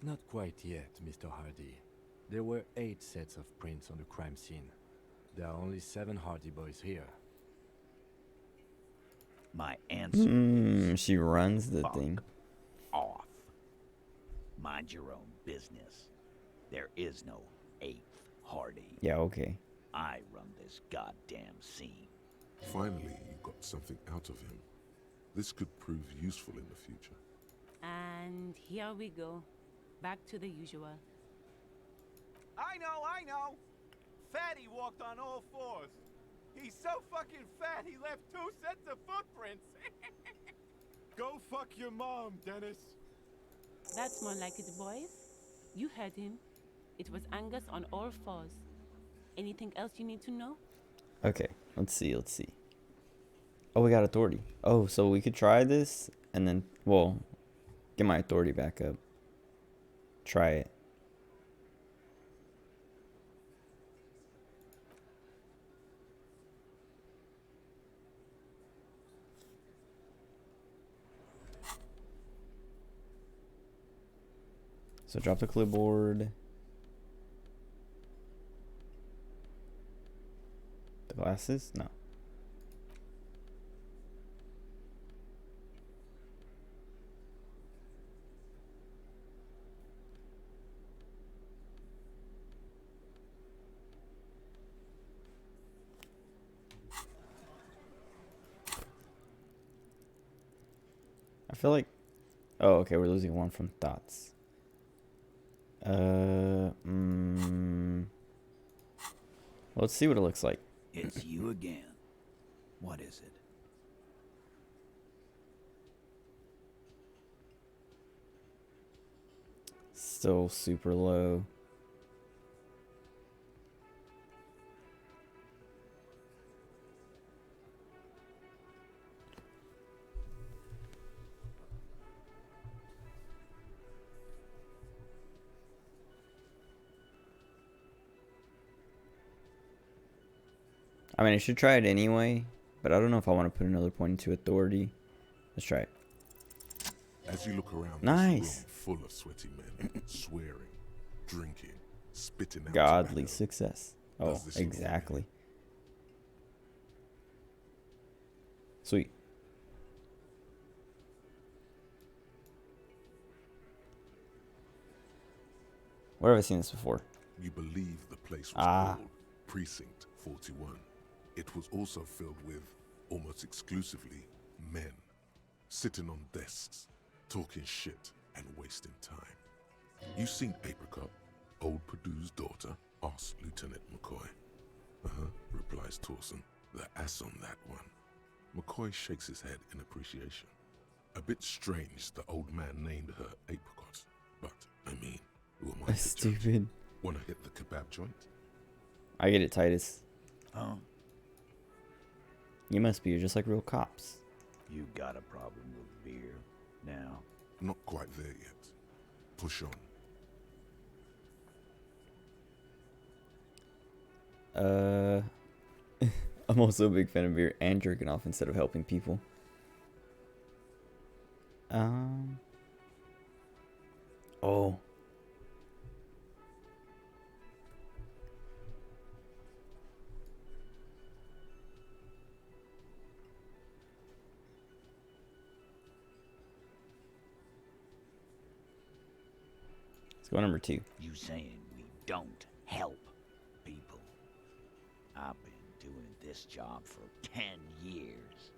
Not quite yet, Mr. Hardy. There were 8 sets of prints on the crime scene. There are only 7 Hardy Boys here. My answer is She runs the fuck thing. off. Mind your own business. There is no 8th Hardy. Yeah, okay. I run this goddamn scene. Finally, you got something out of him. This could prove useful in the future. And here we go. Back to the usual. I know! Fatty walked on all 4s. He's so fucking fat he left 2 sets of footprints. Go fuck your mom, Dennis. That's more like it, boys. You heard him. It was Angus on all 4s. Anything else you need to know? Okay, let's see. Oh, we got authority. Oh, so we could try this and then, well, get my authority back up. Try it. So drop the clipboard. The glasses? No. I feel like... Oh, okay, we're losing 1 from thoughts. Let's see what it looks like. It's you again. What is it? Still super low. I mean, I should try it anyway, but I don't know if I want to put another point into authority. Let's try it. As you look around Nice. this room full of sweaty men, swearing, drinking, spitting out Godly tobacco, success. does Oh, this look familiar? exactly. Sweet. Where have I seen this before? You believe the place was called Precinct 41. It was also filled with, almost exclusively, men. Sitting on desks, talking shit and wasting time. You seen Apricot, old Purdue's daughter? Asks Lieutenant McCoy. Replies Torson. The ass on that one. McCoy shakes his head in appreciation. A bit strange the old man named her Apricot, but, I mean, who am I That's to judge? stupid. Wanna hit the kebab joint? I get it, Titus. Huh? You must be. You're just like real cops. You got a problem with beer now? Not quite there yet. Push on. I'm also a big fan of beer and jerking off instead of helping people. Oh. Let's go number 2. You saying we don't help people? I've been doing this job for 10 years.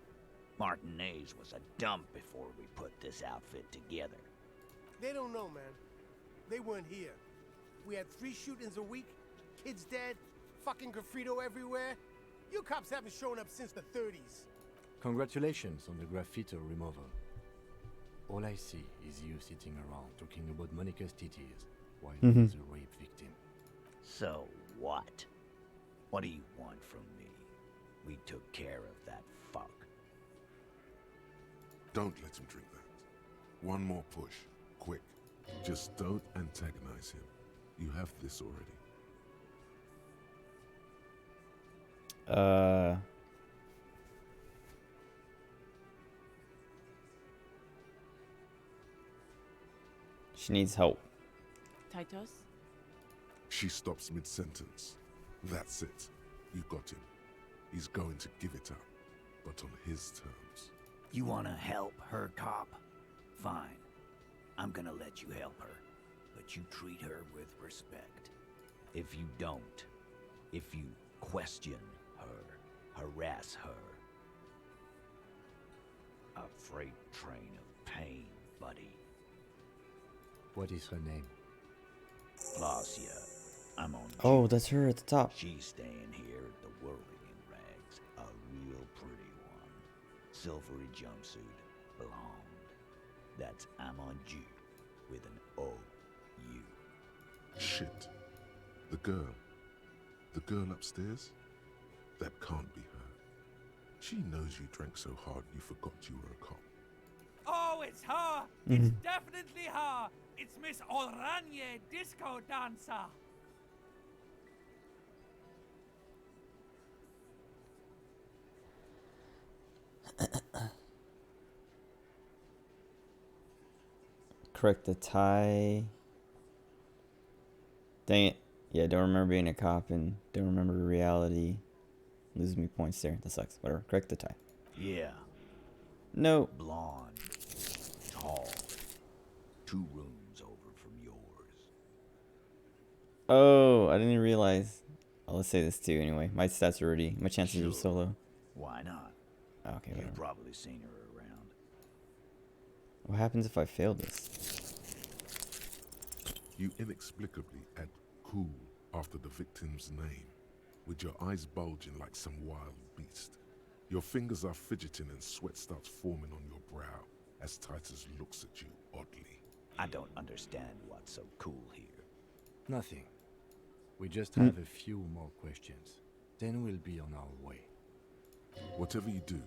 Martinez was a dump before we put this outfit together. They don't know, man. They weren't here. We had 3 shootings a week, kids dead, fucking graffito everywhere. You cops haven't shown up since the 30s. Congratulations on the graffiti removal. All I see is you sitting around talking about Monica's titties while he's a rape victim. So what? What do you want from me? We took care of that fuck. Don't let him drink that. One more push. Quick. Just don't antagonize him. You have this already. She needs help. Titus? She stops mid-sentence. That's it. You got him. He's going to give it up, but on his terms. You wanna help her, cop? Fine. I'm gonna let you help her, but you treat her with respect. If you don't, if you question her, harass her, a freight train of pain, buddy. What is her name? Glacia. I'm on Oh, duty. that's her at the top. She's staying here at the whirling rags. A real pretty one. Silvery jumpsuit. Blonde. That's Amon G with an O-U. Shit. The girl. The girl upstairs? That can't be her. She knows you drank so hard you forgot you were a cop. Oh, it's her! It's definitely her! It's Miss Oranje, disco dancer! Correct the tie. Dang it. Yeah, don't remember being a cop and don't remember reality. Losing me points there. That sucks. Whatever. Correct the tie. Yeah. No. Blonde. Tall. 2 rooms over from yours. Oh, I didn't even realize. Oh, let's say this too anyway. My stats are already. My chances are so low. Why not? Okay, You've whatever. probably seen her around. What happens if I fail this? You inexplicably add cool after the victim's name, with your eyes bulging like some wild beast. Your fingers are fidgeting and sweat starts forming on your brow as Titus looks at you oddly. I don't understand what's so cool here. Nothing. We just have a few more questions. Then we'll be on our way. Whatever you do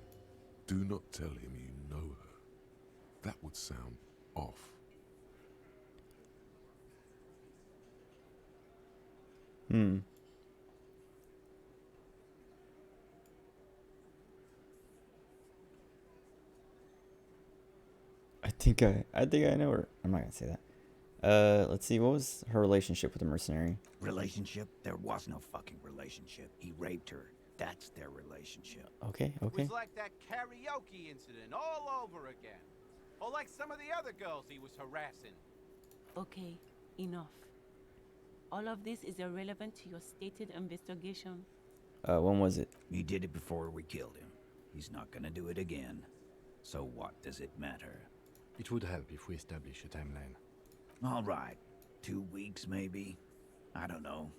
not tell him you know her. That would sound off. I think I know her. I'm not gonna say that. Let's see. What was her relationship with the mercenary? Relationship? There was no fucking relationship. He raped her. That's their relationship. Okay, It okay. was like that karaoke incident all over again. Or like some of the other girls he was harassing. Okay, enough. All of this is irrelevant to your stated investigation. When was it? He did it before we killed him. He's not gonna do it again. So what does it matter? It would help if we establish a timeline. All right. 2 weeks, maybe? I don't know.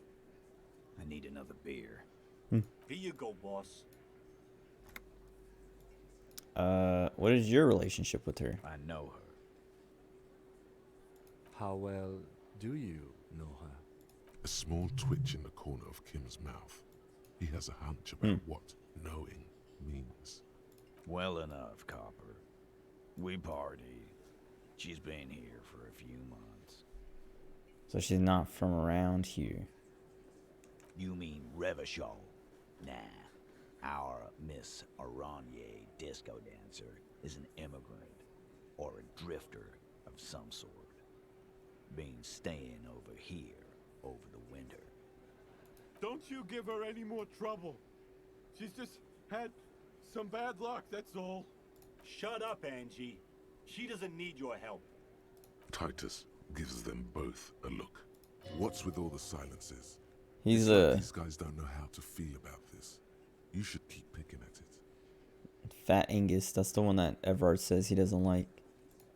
I need another beer. Here you go, boss. What is your relationship with her? I know her. How well do you know her? A small twitch in the corner of Kim's mouth. He has a hunch about what knowing means. Well enough, Copper. We party. She's been here for a few months. So she's not from around here. You mean Revachol? Nah. Our Miss Aranye disco dancer is an immigrant or a drifter of some sort. Been staying over here over the winter. Don't you give her any more trouble. She's just had some bad luck, that's all. Shut up, Angie. She doesn't need your help. Titus gives them both a look. What's with all the silences? He's It's like these guys don't know how to feel about this. You should keep picking at it. Fat Angus. That's the one that Everard says he doesn't like.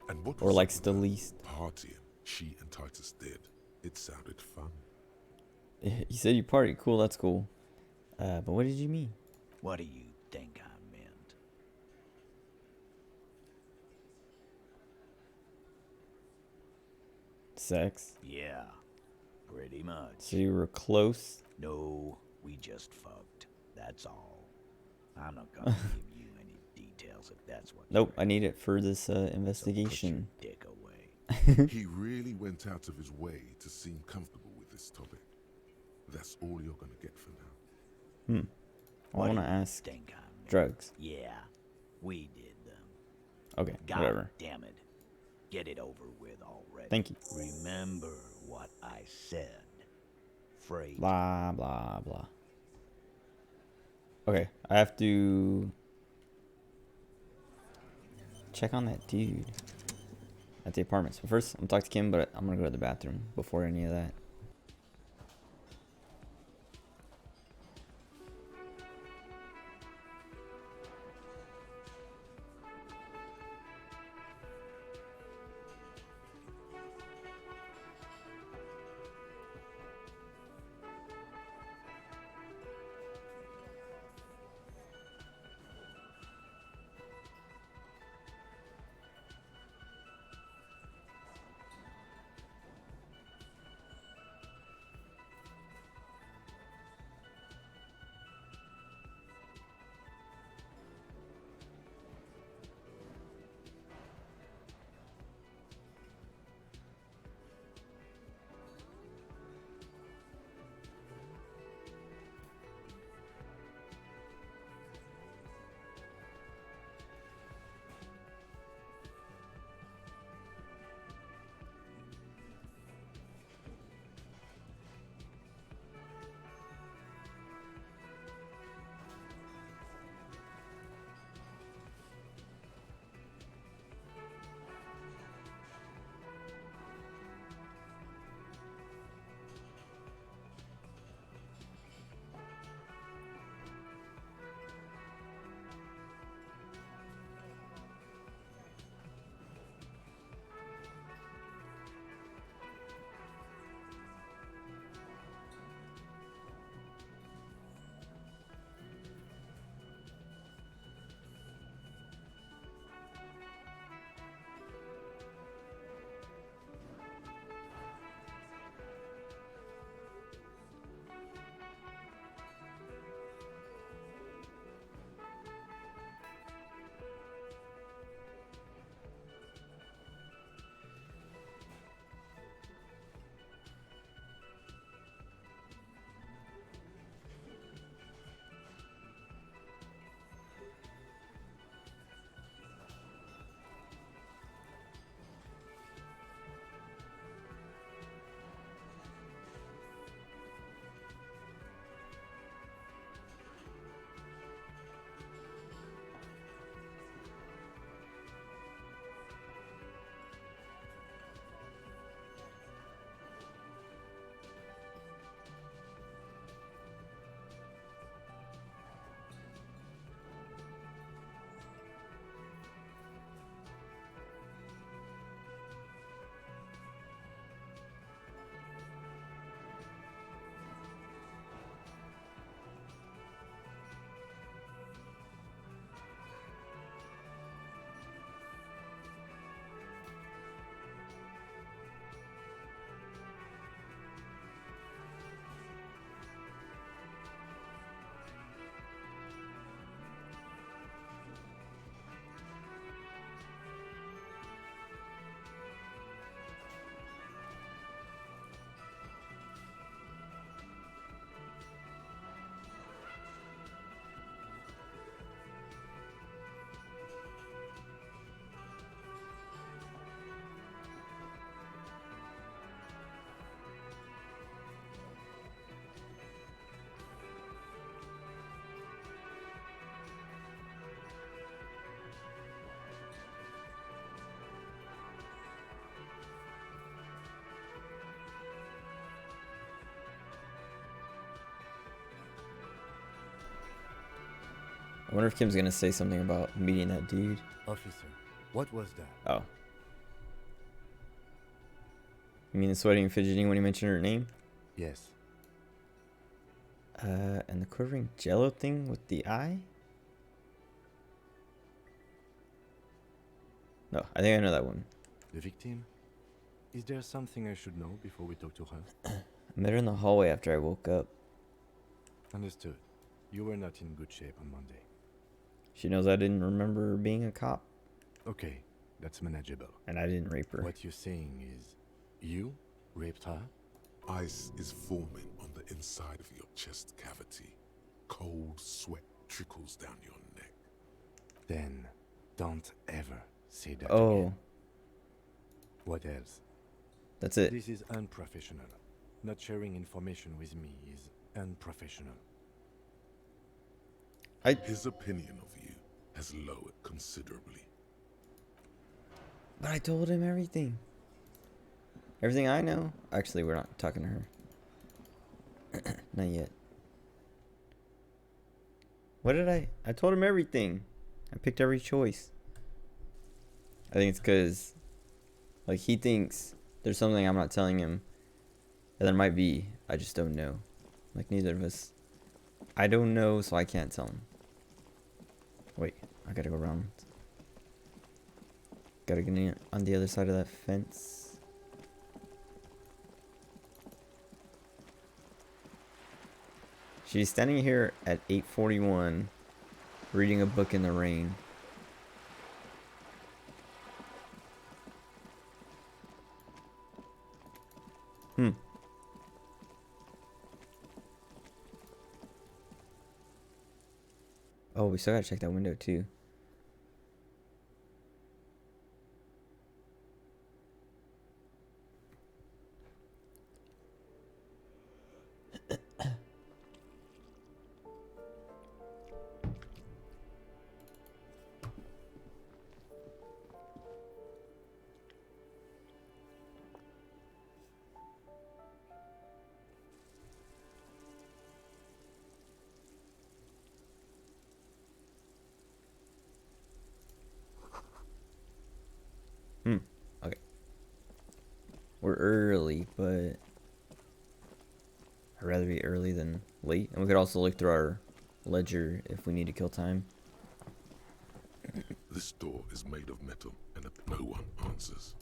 And what or was likes up the with that least. partying she and Titus did? It sounded fun. You said you party. Cool, that's cool. But what did you mean? What do you think I meant? Sex? Yeah, pretty much. So you were close? No, we just fucked. That's all. I'm not gonna give you any details if that's what. Nope, I need it for this investigation. So put your dick away. He really went out of his way to seem comfortable with this topic. That's all you're gonna get for now. I want to ask. Drugs. Yeah, we did them. Okay, God whatever. damn it. Get it over with already. Thank you. Remember what I said. Freight. Blah, blah, blah. Okay, I have to check on that dude at the apartments. But first, I'm gonna talk to Kim, but I'm gonna go to the bathroom before any of that. wonder if Kim's gonna say something about meeting that dude. Officer, what was that? Oh. You mean the sweating and fidgeting when he mentioned her name? Yes. And the quivering jello thing with the eye? No, I think I know that one. The victim? Is there something I should know before we talk to her? I met her in the hallway after I woke up. Understood. You were not in good shape on Monday. She knows I didn't remember being a cop. Okay, that's manageable. And I didn't rape her. What you're saying is, you raped her? Ice is forming on the inside of your chest cavity. Cold sweat trickles down your neck. Then, don't ever say that Oh. again. What else? That's it. This is unprofessional. Not sharing information with me is unprofessional. His opinion of you has lowered considerably. But I told him everything. Everything I know. Actually, we're not talking to her. Not yet. What did I told him everything. I picked every choice. I think it's because, like, he thinks there's something I'm not telling him. And there might be. I just don't know. Like, neither of us. I don't know, so I can't tell him. Wait, I gotta go around. Gotta get in on the other side of that fence. She's standing here at 8:41, reading a book in the rain. Oh, we still gotta check that window too. Okay. We're early, but I'd rather be early than late. And we could also look through our ledger if we need to kill time. This door is made of metal, and no one answers.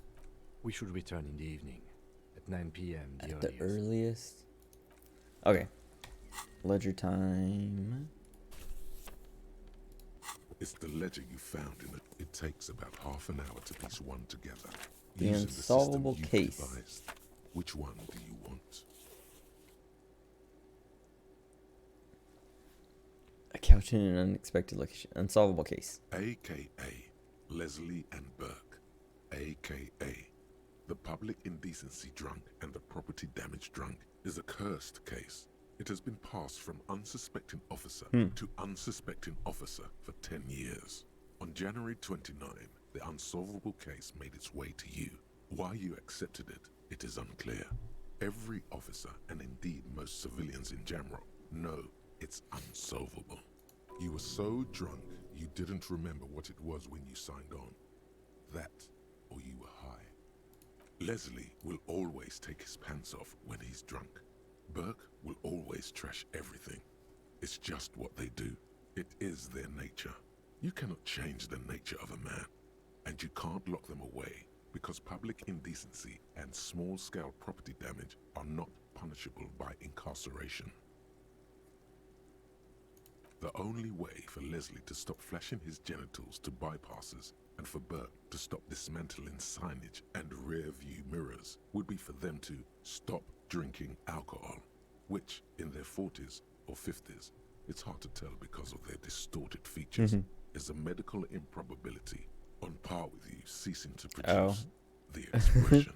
We should return in the evening, at 9 p.m. At the earliest. Okay. Ledger time. It's the ledger you found in it. It takes about half an hour to piece one together. The Using unsolvable system case. you've devised. Which one do you want? A couch in an unexpected location. Unsolvable case. AKA Leslie and Burke. AKA the public indecency drunk and the property damage drunk is a cursed case. It has been passed from unsuspecting officer to unsuspecting officer for 10 years. On January 29, the unsolvable case made its way to you. Why you accepted it, it is unclear. Every officer, and indeed most civilians in general, know it's unsolvable. You were so drunk, you didn't remember what it was when you signed on. That, or you were high. Leslie will always take his pants off when he's drunk. Burke will always trash everything. It's just what they do. It is their nature. You cannot change the nature of a man, and you can't lock them away because public indecency and small-scale property damage are not punishable by incarceration. The only way for Leslie to stop flashing his genitals to bypassers and for Burke to stop dismantling signage and rear-view mirrors would be for them to stop drinking alcohol, which in their 40s or 50s, it's hard to tell because of their distorted features, is a medical improbability on par with you ceasing to produce the expression.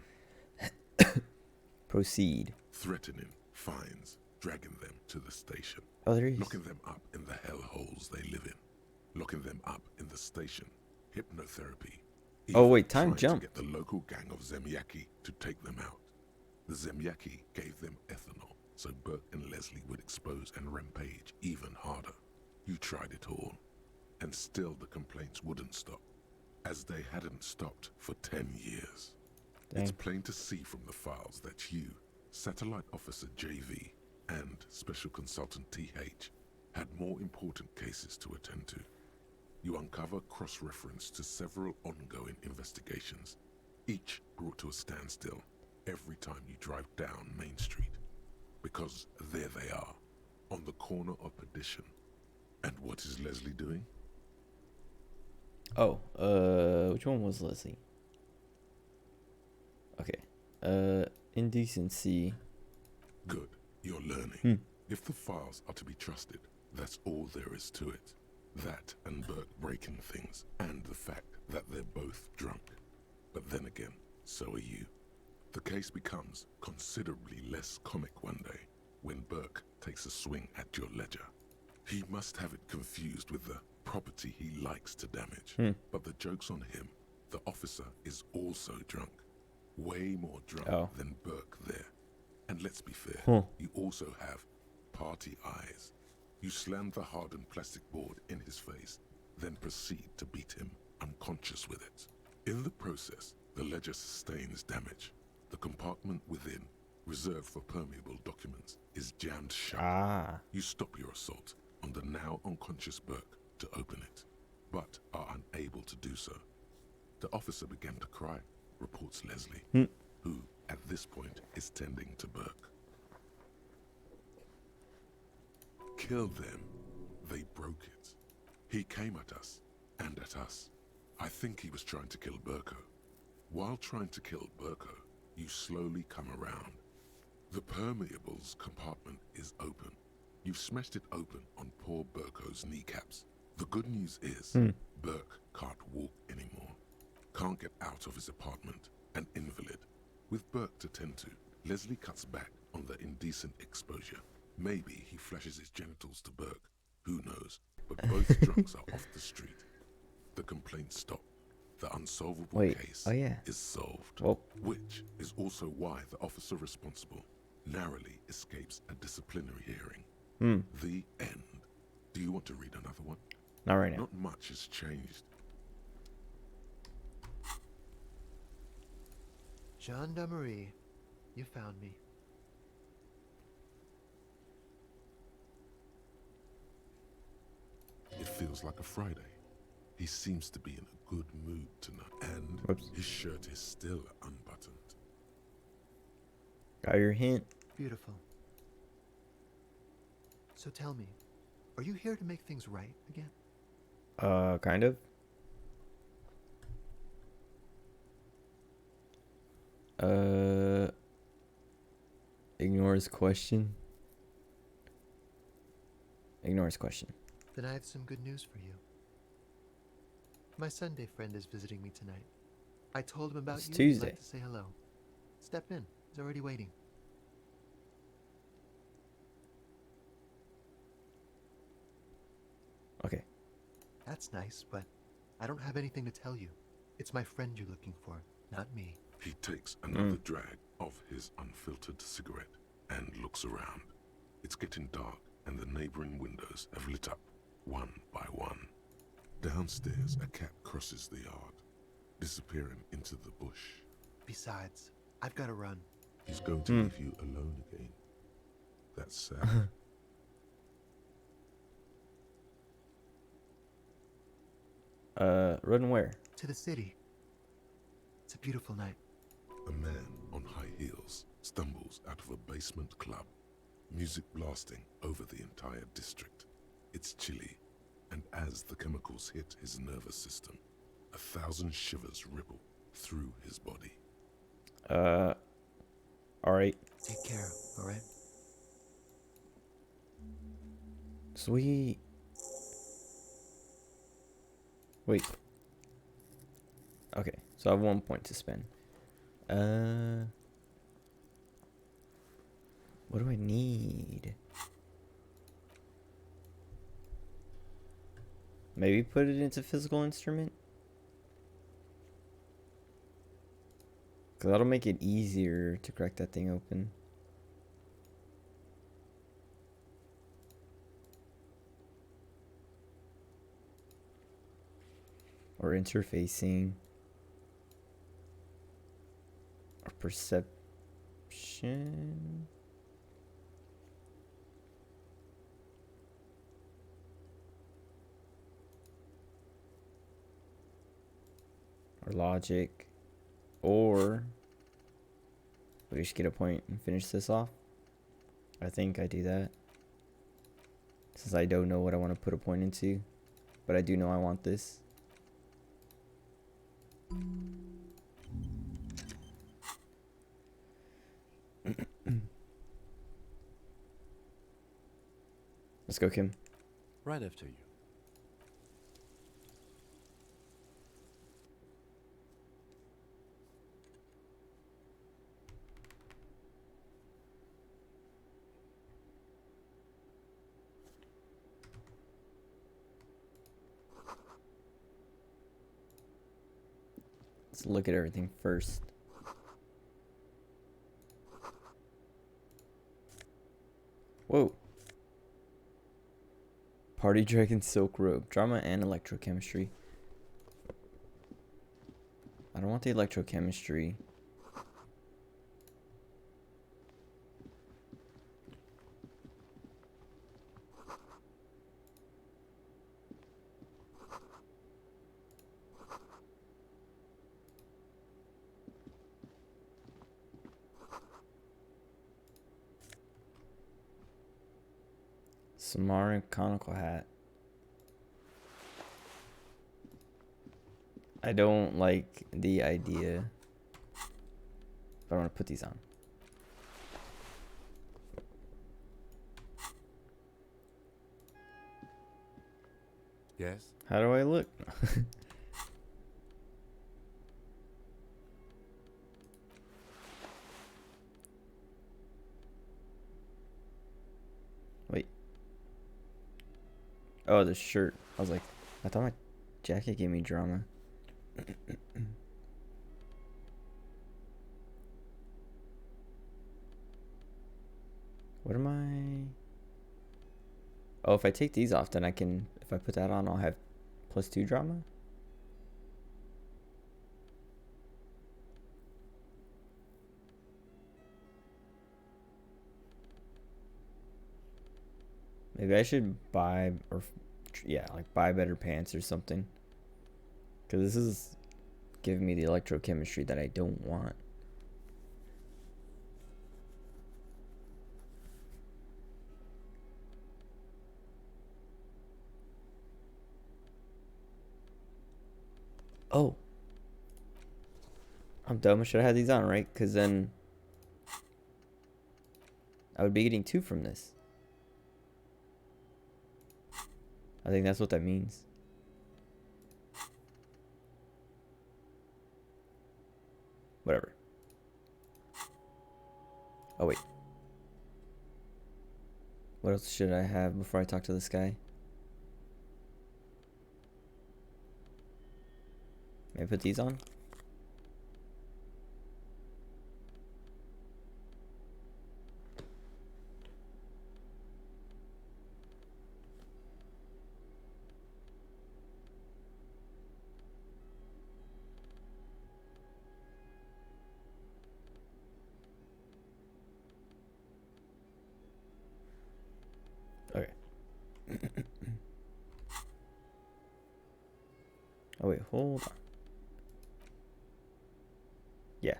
Proceed. Threatening fines, dragging them to the station, Oh, there he is. locking them up in the hellholes they live in, locking them up in the station, hypnotherapy. Oh, even wait, time trying jump. to get the local gang of Zemyaki to take them out. The Zemyaki gave them ethanol, so Burke and Leslie would expose and rampage even harder. You tried it all. and still the complaints wouldn't stop, as they hadn't stopped for 10 years. Dang. It's plain to see from the files that you, Satellite Officer JV, and Special Consultant TH had more important cases to attend to. You uncover cross-reference to several ongoing investigations, each brought to a standstill every time you drive down Main Street. Because there they are, on the corner of Perdition. And what is Leslie doing? Oh, which one was Leslie? Okay. Indecency. Good, you're learning. If the files are to be trusted, that's all there is to it. That and Burke breaking things, and the fact that they're both drunk. But then again, so are you. The case becomes considerably less comic one day when Burke takes a swing at your ledger. He must have it confused with the property he likes to damage. But the joke's on him. The officer is also drunk. Way more drunk than Burke there. And let's be fair, you also have party eyes. You slam the hardened plastic board in his face, then proceed to beat him unconscious with it. In the process, the ledger sustains damage. The compartment within, reserved for permeable documents, is jammed shut. You stop your assault on the now unconscious Burke to open it, but are unable to do so. The officer began to cry, reports Leslie, who, at this point, is tending to Burke. Kill them. They broke it. He came at us, and at us. I think he was trying to kill Burko. While trying to kill Burko, you slowly come around. The permeables compartment is open. You've smashed it open on poor Burko's kneecaps. The good news is, Burke can't walk anymore. Can't get out of his apartment, an invalid. With Burke to tend to, Leslie cuts back on the indecent exposure. Maybe he flashes his genitals to Burke. Who knows? But both drunks are off the street. The complaints stop. The unsolvable case is solved. Which is also why the officer responsible narrowly escapes a disciplinary hearing. The end. Do you want to read another one? Not right now. Not much has changed. Gendarmerie, you found me. It feels like a Friday. He seems to be in a good mood tonight, and his shirt is still unbuttoned. Got your hint. Beautiful. So tell me, are you here to make things right again? Kind of. Ignore his question. Ignore his question. Then I have some good news for you. My Sunday friend is visiting me tonight. I told him about It's you. Tuesday. He'd like to say hello. Step in. He's already waiting. Okay. That's nice, but I don't have anything to tell you. It's my friend you're looking for, not me. He takes another drag of his unfiltered cigarette and looks around. It's getting dark, and the neighboring windows have lit up, one by one. Downstairs, a cat crosses the yard, disappearing into the bush. Besides, I've got to run. He's going to leave you alone again. That's sad. Run where? To the city. It's a beautiful night. A man on high heels stumbles out of a basement club, music blasting over the entire district. It's chilly, and as the chemicals hit his nervous system, 1,000 shivers ripple through his body. Alright. Take care, alright? Sweet. Wait. Okay, so I have 1 point to spend. What do I need? Maybe put it into physical instrument? Because that'll make it easier to crack that thing open. or interfacing, or perception. Or logic, or we just get a point and finish this off. I think I do that, since I don't know what I want to put a point into, but I do know I want this. Let's go, Kim. Right after you. Let's look at everything first. Whoa. Party Dragon Silk Robe. Drama and electrochemistry. I don't want the electrochemistry. Samara conical hat. I don't like the idea, but I want to put these on. Yes? How do I look? Wait. Oh, the shirt. I was like, I thought my jacket gave me drama. What am I? Oh, if I take these off, then I can, if I put that on, I'll have +2 drama? Maybe I should buy, or yeah, like buy better pants or something. Because this is giving me the electrochemistry that I don't want. Oh. I'm dumb. I should have had these on, right? Because then I would be getting 2 from this. I think that's what that means. Whatever. Oh, wait. What else should I have before I talk to this guy? May I put these on? Okay. Oh wait, hold on. Yeah.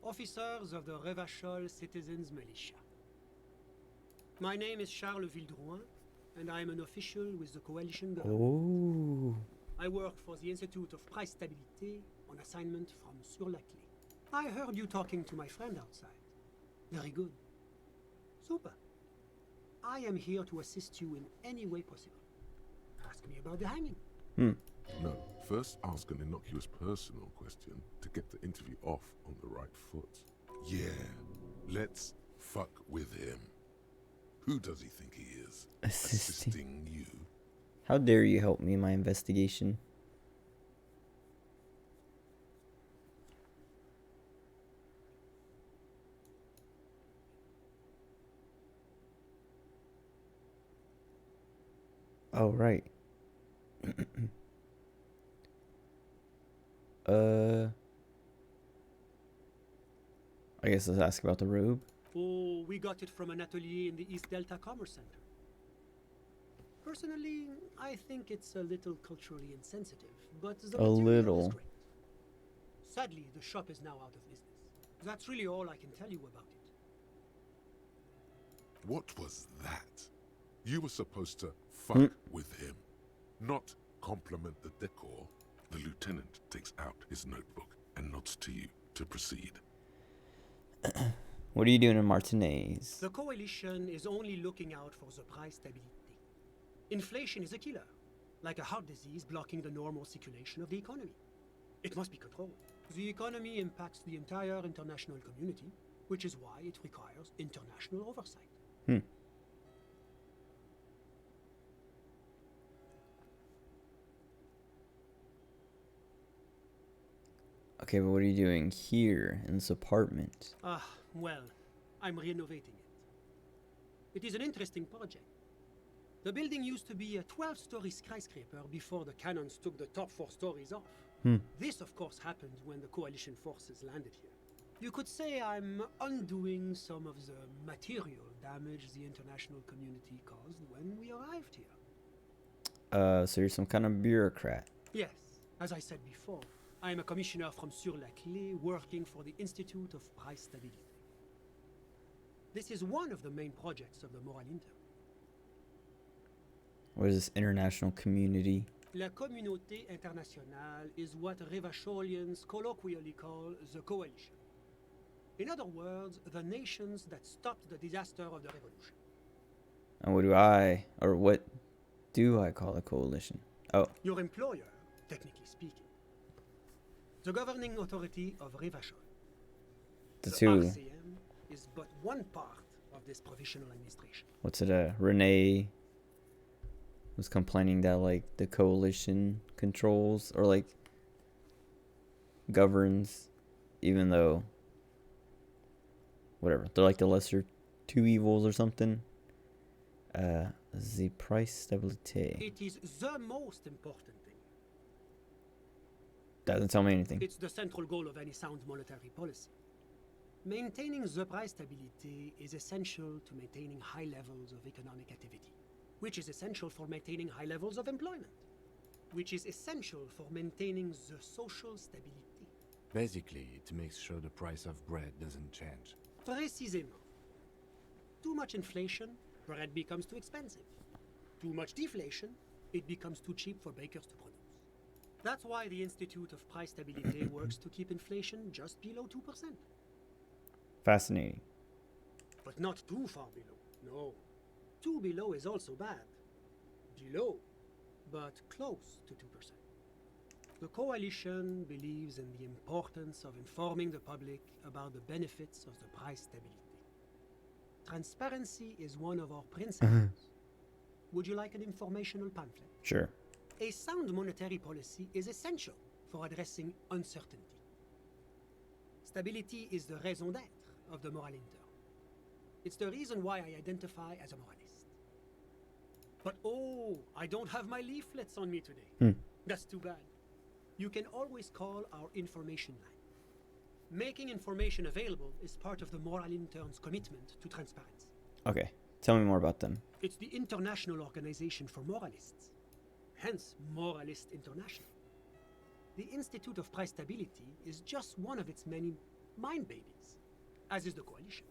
Officers of the Revachol Citizens Militia. My name is Charles Vildrouin, and I am an official with the coalition government. Oh. I work for the Institute of Price Stabilité on assignment from Sur-la-Clé. I heard you talking to my friend outside. Very good. Super. I am here to assist you in any way possible. Ask me about the hanging. No, first ask an innocuous personal question to get the interview off on the right foot. Yeah, let's fuck with him. Who does he think he is? Assisting you? How dare you help me in my investigation? Oh, right. I guess let's ask about the robe. Oh, we got it from an atelier in the East Delta Commerce Center. Personally, I think it's a little culturally insensitive, but the A material is little. great. Sadly, the shop is now out of business. That's really all I can tell you about it. What was that? You were supposed to fuck with him, not compliment the decor. The lieutenant takes out his notebook and nods to you to proceed. What are you doing in Martinez? The coalition is only looking out for the price stability. Inflation is a killer, like a heart disease blocking the normal circulation of the economy. It must be controlled. The economy impacts the entire international community, which is why it requires international oversight. Okay, but what are you doing here in this apartment? Well, I'm renovating it. It is an interesting project. The building used to be a 12-story skyscraper before the cannons took the top 4 stories off. This, of course, happened when the coalition forces landed here. You could say I'm undoing some of the material damage the international community caused when we arrived here. So you're some kind of bureaucrat. Yes, as I said before, I am a commissioner from Sur-la-Clé working for the Institute of Price Stability. This is one of the main projects of the Moral Inter. What is this international community? La Communauté Internationale is what Revacholians colloquially call the coalition. In other words, the nations that stopped the disaster of the revolution. And what do I call a coalition? Oh. Your employer, technically speaking. The governing authority of Revachol. The The two. RCM is but one part of this provisional administration. What's it? Renee was complaining that like the coalition controls or like governs, even though whatever, they're like the lesser two evils or something. The price stability. It is the most important thing. Doesn't tell me anything. It's the central goal of any sound monetary policy. Maintaining the price stability is essential to maintaining high levels of economic activity, which is essential for maintaining high levels of employment, which is essential for maintaining the social stability. Basically, it makes sure the price of bread doesn't change. Précisément. Too much inflation, bread becomes too expensive. Too much deflation, it becomes too cheap for bakers to produce. That's why the Institute of Price Stability works to keep inflation just below 2%. Fascinating. But not too far below, no. Too below is also bad. Below, but close to 2%. The coalition believes in the importance of informing the public about the benefits of the price stability. Transparency is one of our principles. Would you like an informational pamphlet? Sure. A sound monetary policy is essential for addressing uncertainty. Stability is the raison d'être of the Moral Inter. It's the reason why I identify as a moralist. But oh, I don't have my leaflets on me today. That's too bad. You can always call our information line. Making information available is part of the Moral Intern's commitment to transparency. Okay. Tell me more about them. It's the international organization for moralists. Hence, Moralist International. The Institute of Price Stability is just one of its many mind babies, as is the coalition.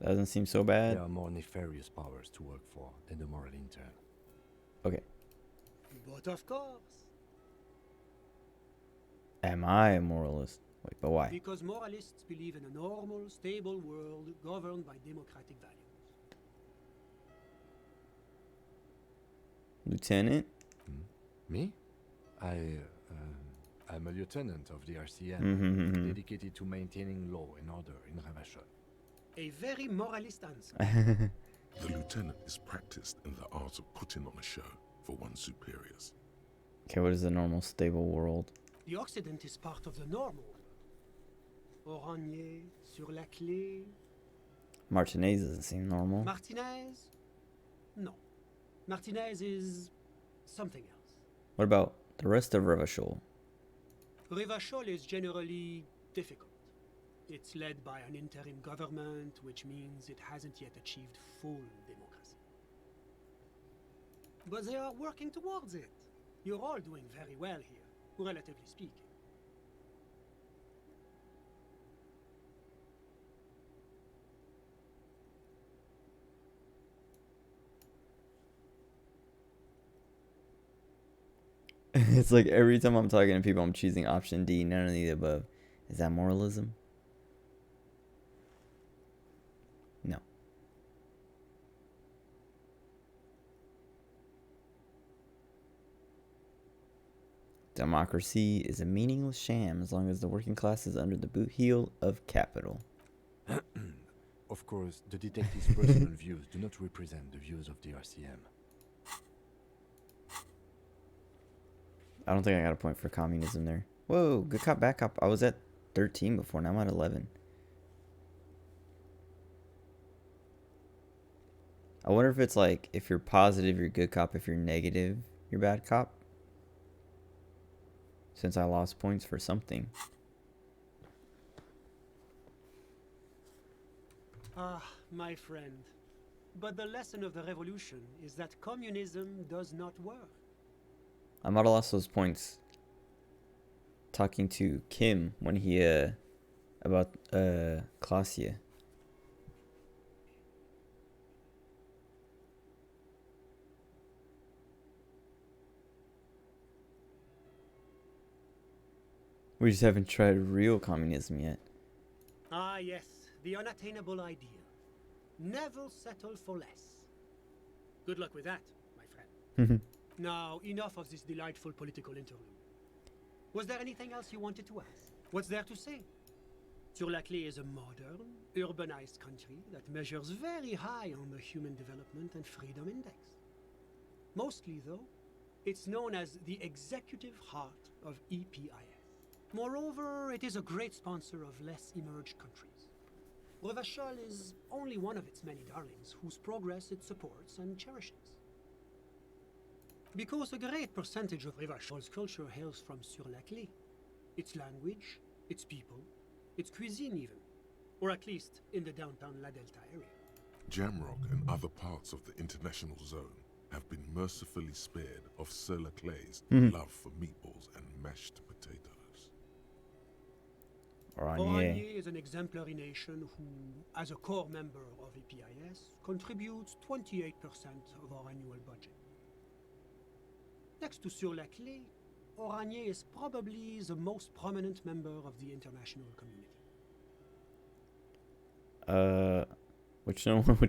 Doesn't seem so bad. There are more nefarious powers to work for than the Moral Intern. Okay. But of course. Am I a moralist? Wait, but why? Because moralists believe in a normal, stable world governed by democratic values. Lieutenant? Me? I'm a lieutenant of the RCM, dedicated to maintaining law and order in Ravachol. A very moralist answer. The lieutenant is practiced in the art of putting on a show for one's superiors. Okay, what is the normal stable world? The Occident is part of the normal world. Oranje, Sur-la-Clé. Martinez doesn't seem normal. Martinez? No. Martinez is something else. What about the rest of Revachol? Revachol is generally difficult. It's led by an interim government, which means it hasn't yet achieved full democracy. But they are working towards it. You're all doing very well here, relatively speaking. It's like every time I'm talking to people, I'm choosing option D, none of the above. Is that moralism? No. Democracy is a meaningless sham as long as the working class is under the boot heel of capital. Of course, the detective's personal views do not represent the views of the RCM. I don't think I got a point for communism there. Whoa, good cop, bad cop. I was at 13 before, now I'm at 11. I wonder if it's like, if you're positive, you're good cop. If you're negative, you're bad cop. Since I lost points for something. Ah, my friend. But the lesson of the revolution is that communism does not work. I might have lost those points talking to Kim when he, about, Klasia. We just haven't tried real communism yet. Ah, yes, the unattainable ideal. Never settle for less. Good luck with that, my friend. Now, enough of this delightful political interlude. Was there anything else you wanted to ask? What's there to say? Sur-la-Clé is a modern, urbanized country that measures very high on the Human Development and Freedom Index. Mostly, though, it's known as the executive heart of EPIS. Moreover, it is a great sponsor of less emerged countries. Revachol is only one of its many darlings whose progress it supports and cherishes. Because a great percentage of Revachol's culture hails from Sur-la-Clé. Its language, its people, its cuisine even. Or at least in the downtown La Delta area. Jamrock and other parts of the international zone have been mercifully spared of Sur-la-Clé's love for meatballs and mashed potatoes. Oranje is an exemplary nation who, as a core member of EPIS, contributes 28% of our annual budget. Next to Sur-la-Clé, Oranje is probably the most prominent member of the international community. Which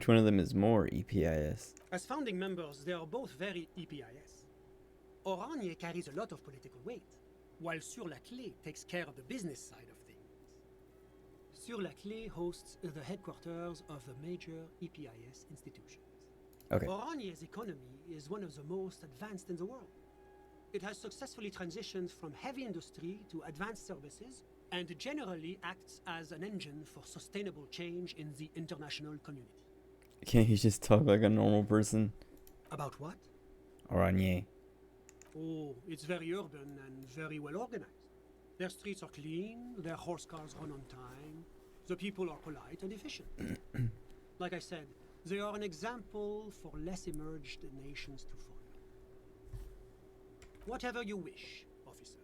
one of them is more EPIS? As founding members, they are both very EPIS. Oranje carries a lot of political weight, while Sur-la-Clé takes care of the business side of things. Sur-la-Clé hosts the headquarters of the major EPIS institutions. Okay. Oranje's economy is one of the most advanced in the world. It has successfully transitioned from heavy industry to advanced services and generally acts as an engine for sustainable change in the international community. Can't you just talk like a normal person? About what? Oranje. Oh, it's very urban and very well organized. Their streets are clean, their horse cars run on time, the people are polite and efficient. Like I said, they are an example for less emerged nations to follow. Whatever you wish, officer.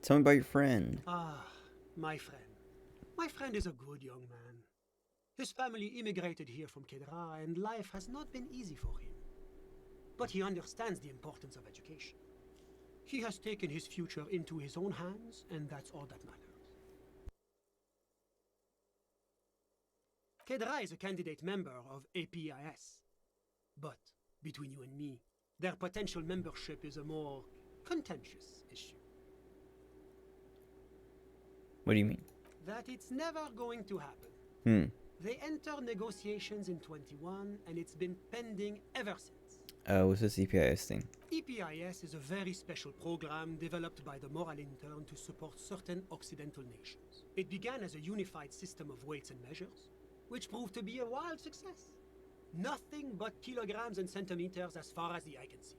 Tell me about your friend. Ah, my friend. My friend is a good young man. His family immigrated here from Kedra, and life has not been easy for him. But he understands the importance of education. He has taken his future into his own hands, and that's all that matters. Kedra is a candidate member of APIS. But, between you and me, their potential membership is a more contentious issue. What do you mean? That it's never going to happen. They entered negotiations in 21, and it's been pending ever since. What's this EPIS thing? EPIS is a very special program developed by the Moral Intern to support certain Occidental nations. It began as a unified system of weights and measures, which proved to be a wild success. Nothing but kilograms and centimeters as far as the eye can see.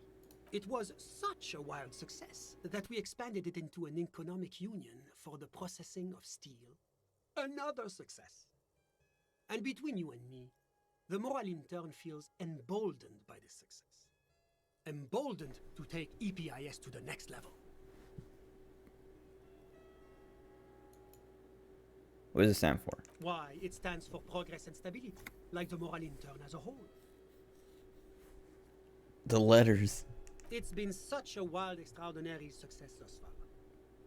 It was such a wild success that we expanded it into an economic union for the processing of steel. Another success. And between you and me, the moral intern feels emboldened by this success. Emboldened to take EPIS to the next level. What does it stand for? Why, it stands for progress and stability, like the moral intern as a whole. The letters. It's been such a wild, extraordinary success thus far.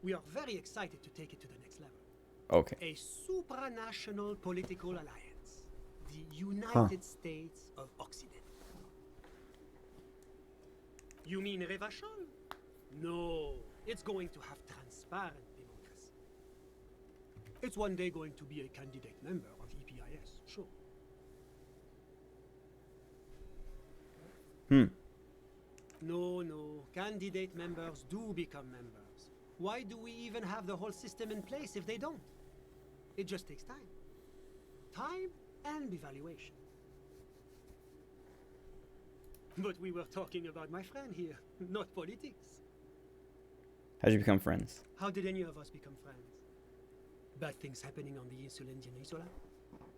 We are very excited to take it to the next level. Okay. A supranational political alliance. The United States of Occident. You mean Revachol? No, it's going to have transparent democracy. It's one day going to be a candidate member of EPIS, sure. No, candidate members do become members. Why do we even have the whole system in place if they don't? It just takes time. Time and evaluation. But we were talking about my friend here, not politics. How'd you become friends? How did any of us become friends? Bad things happening on the Insulindian Isola?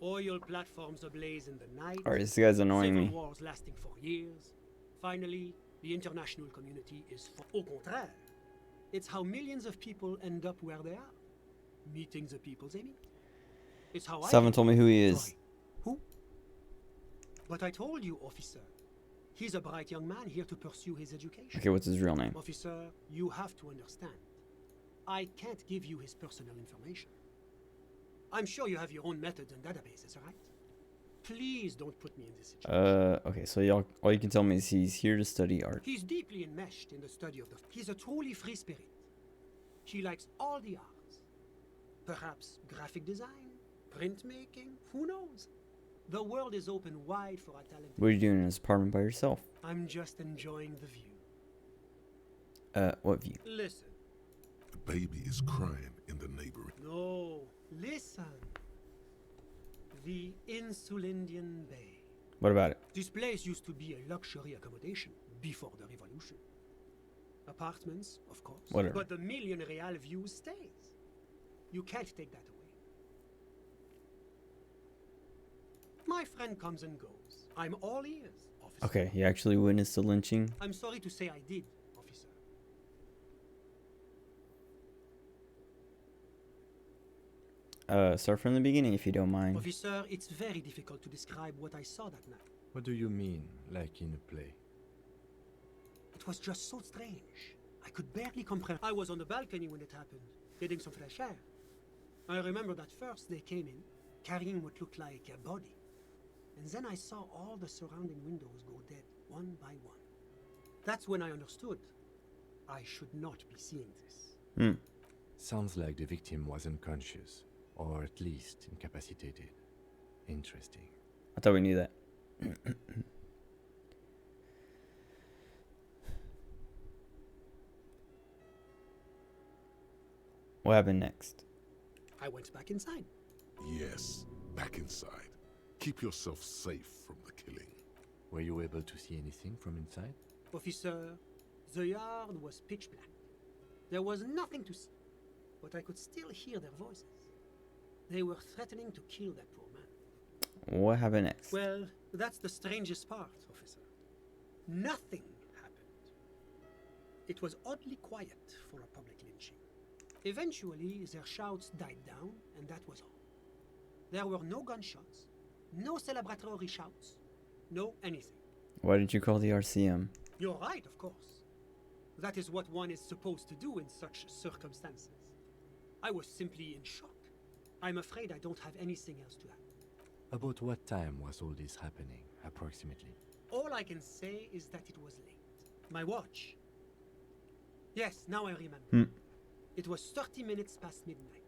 Oil platforms ablaze in the night? Alright, this guy's annoying Civil me. wars lasting for years? Finally, the international community is for au contraire. It's how millions of people end up where they are. Meeting the people they meet. It's how Seven told me who he is. Sorry. Who? But I told you, officer. He's a bright young man here to pursue his education. Okay, what's his real name? Officer, you have to understand. I can't give you his personal information. I'm sure you have your own methods and databases, right? Please don't put me in this situation. Okay, so all you can tell me is he's here to study art. He's deeply enmeshed in the study of the... He's a truly free spirit. He likes all the arts. Perhaps graphic design, printmaking, who knows? The world is open wide for a talented... What are you doing in his apartment by yourself? I'm just enjoying the view. What view? Listen. The baby is crying in the neighboring. No, listen. The Insulindian Bay. What about it? This place used to be a luxury accommodation before the revolution. Apartments, of course. Whatever. But the million real view stays. You can't take that away. My friend comes and goes. I'm all ears, officer. Okay, you actually witnessed the lynching? I'm sorry to say I did, officer. Start from the beginning if you don't mind. Officer, it's very difficult to describe what I saw that night. What do you mean, like in a play? It was just so strange. I could barely comprehend. I was on the balcony when it happened, getting some fresh air. I remember that first they came in, carrying what looked like a body. And then I saw all the surrounding windows go dead, one by one. That's when I understood. I should not be seeing this. Sounds like the victim was unconscious, or at least incapacitated. Interesting. I thought we knew that. What happened next? I went back inside. Yes, back inside. Keep yourself safe from the killing. Were you able to see anything from inside? Officer, the yard was pitch black. There was nothing to see, but I could still hear their voices. They were threatening to kill that poor man. What happened next? Well, that's the strangest part, officer. Nothing happened. It was oddly quiet for a public lynching. Eventually, their shouts died down, and that was all. There were no gunshots, no celebratory shouts, no anything. Why didn't you call the RCM? You're right, of course. That is what one is supposed to do in such circumstances. I was simply in shock. I'm afraid I don't have anything else to add. About what time was all this happening, approximately? All I can say is that it was late. My watch. Yes, now I remember. It was 30 minutes past midnight,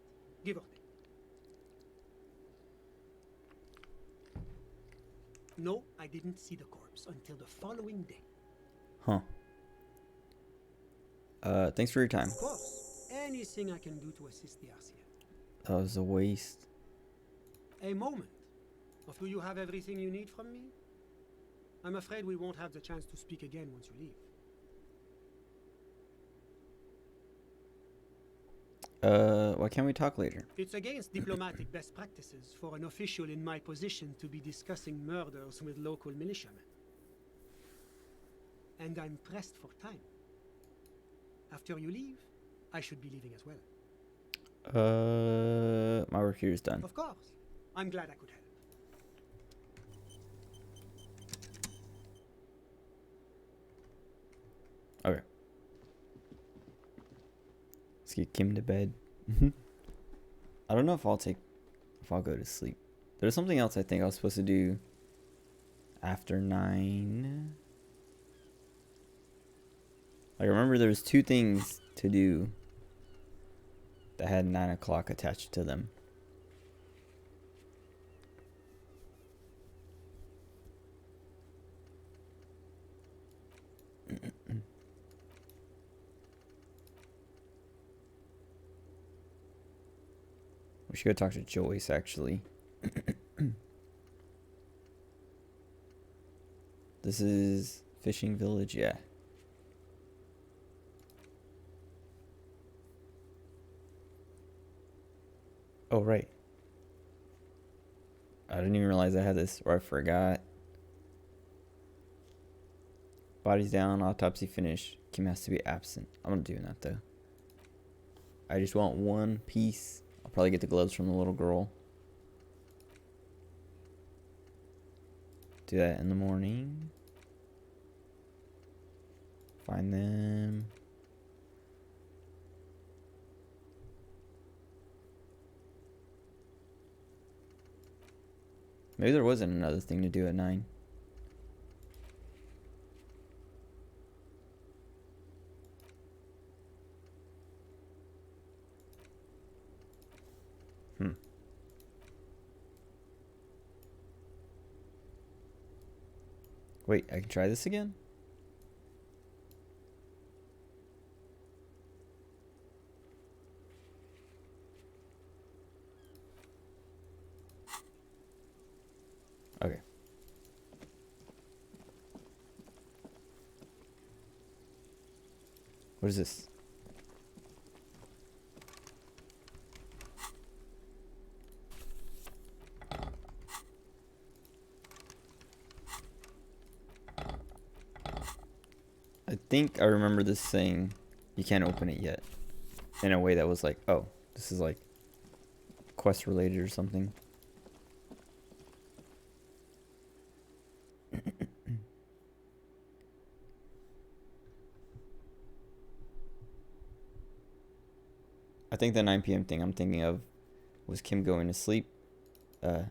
give or take. No, I didn't see the corpse until the following day. Huh. Thanks for your time. Of course, anything I can do to assist the RCM. That was a waste. A moment. Do you have everything you need from me? I'm afraid we won't have the chance to speak again once you leave. Why can't we talk later? It's against diplomatic best practices for an official in my position to be discussing murders with local militiamen. And I'm pressed for time. After you leave, I should be leaving as well. My work here is done. Of course. I'm glad I could help. Okay. Let's get Kim to bed. I don't know if I'll go to sleep. There's something else I think I was supposed to do after 9. Like, I remember there was 2 things to do that had 9 o'clock attached to them. We should go talk to Joyce, actually. This is Fishing Village, yeah. Oh, right. I didn't even realize I had this, or I forgot. Body's down, autopsy finished. Kim has to be absent. I'm not doing that, though. I just want one piece. I'll probably get the gloves from the little girl. Do that in the morning. Find them. Maybe there wasn't another thing to do at 9. Wait, I can try this again? Okay. What is this? I think I remember this saying, you can't open it yet. In a way that was like, oh, this is like quest related or something. I think the 9 p.m. thing I'm thinking of was Kim going to sleep. Or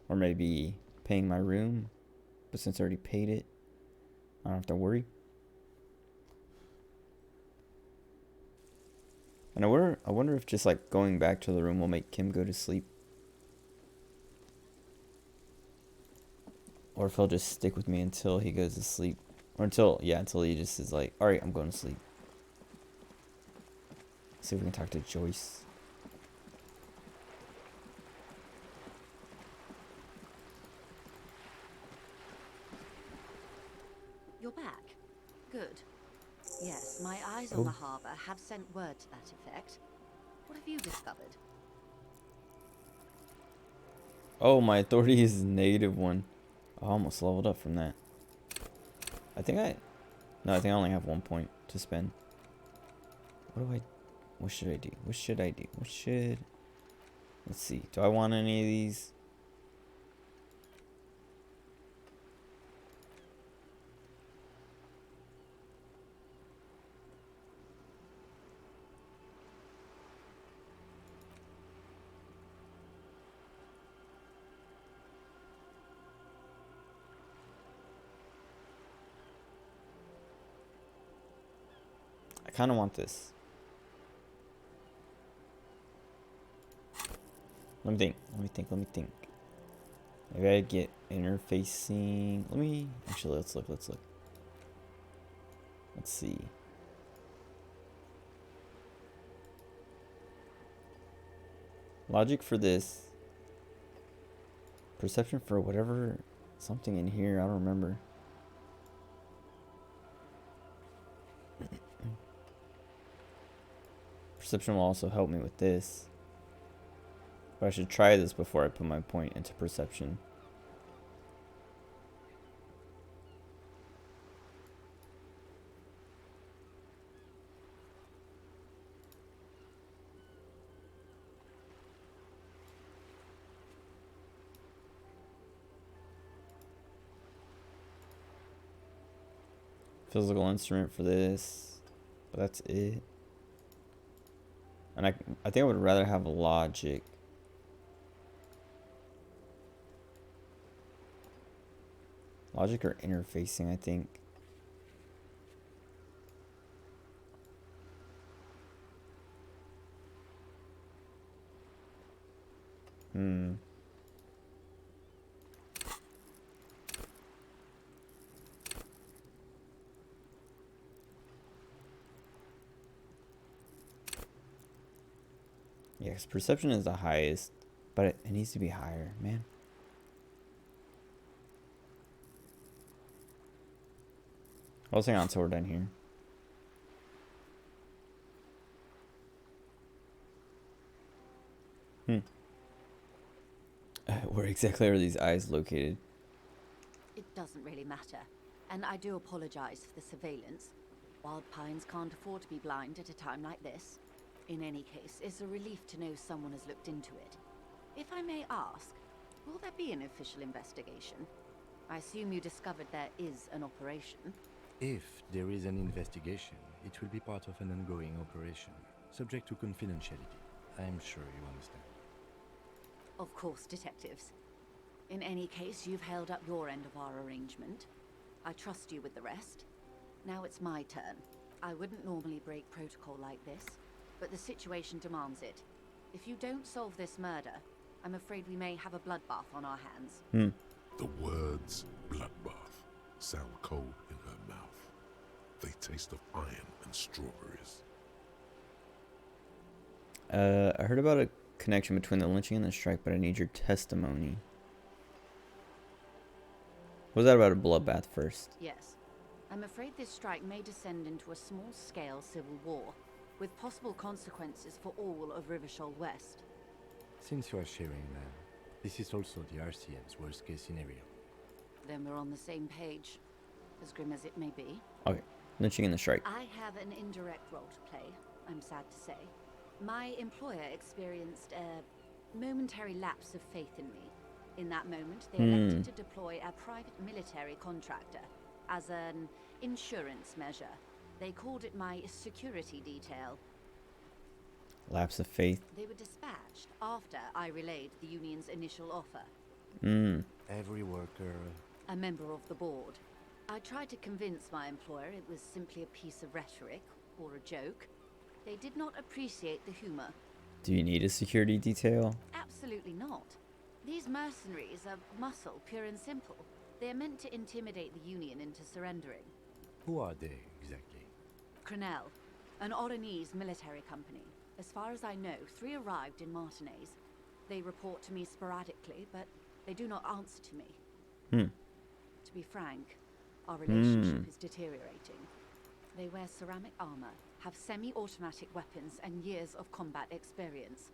maybe paying my room. But since I already paid it, I don't have to worry. And I wonder if just like going back to the room will make Kim go to sleep. Or if he'll just stick with me until he goes to sleep. Or until he just is like, alright, I'm going to sleep. See if we can talk to Joyce. You're back. Good. Yes, my eyes on the harbour have sent word to that effect. What have you discovered? Oh, my authority is -1. I almost leveled up from that. I think I only have 1 point to spend. What should I do? Let's see. Do I want any of these? I kind of want this. Let me think. Maybe I get interfacing. Let's look. Let's see. Logic for this Perception for whatever, something in here, I don't remember. Perception will also help me with this. But I should try this before I put my point into perception. Physical instrument for this, but that's it. And I think I would rather have logic. Logic or interfacing, I think. Yeah, 'cause perception is the highest, but it needs to be higher, man. I'll hang on until we're done here. Where exactly are these eyes located? It doesn't really matter, and I do apologize for the surveillance. Wild Pines can't afford to be blind at a time like this. In any case, it's a relief to know someone has looked into it. If I may ask, will there be an official investigation? I assume you discovered there is an operation. If there is an investigation, it will be part of an ongoing operation, subject to confidentiality. I'm sure you understand. Of course, detectives. In any case, you've held up your end of our arrangement. I trust you with the rest. Now it's my turn. I wouldn't normally break protocol like this, but the situation demands it. If you don't solve this murder, I'm afraid we may have a bloodbath on our hands. The words bloodbath sound cold in her mouth. They taste of iron and strawberries. I heard about a connection between the lynching and the strike, but I need your testimony. What was that about a bloodbath first? Yes. I'm afraid this strike may descend into a small-scale civil war, with possible consequences for all of Rivershoal West. Since you are sharing that, this is also the RCM's worst-case scenario. Then we're on the same page, as grim as it may be. Okay, lynching and the strike. I have an indirect role to play, I'm sad to say. My employer experienced a momentary lapse of faith in me. In that moment, they elected to deploy a private military contractor as an insurance measure. They called it my security detail. Lapse of faith. They were dispatched after I relayed the union's initial offer. Every worker... A member of the board. I tried to convince my employer it was simply a piece of rhetoric or a joke. They did not appreciate the humor. Do you need a security detail? Absolutely not. These mercenaries are muscle, pure and simple. They are meant to intimidate the Union into surrendering. Who are they, exactly? Crenell, an Oranese military company. As far as I know, 3 arrived in Martinez. They report to me sporadically, but they do not answer to me. To be frank, our relationship is deteriorating. They wear ceramic armor, have semi-automatic weapons, and years of combat experience.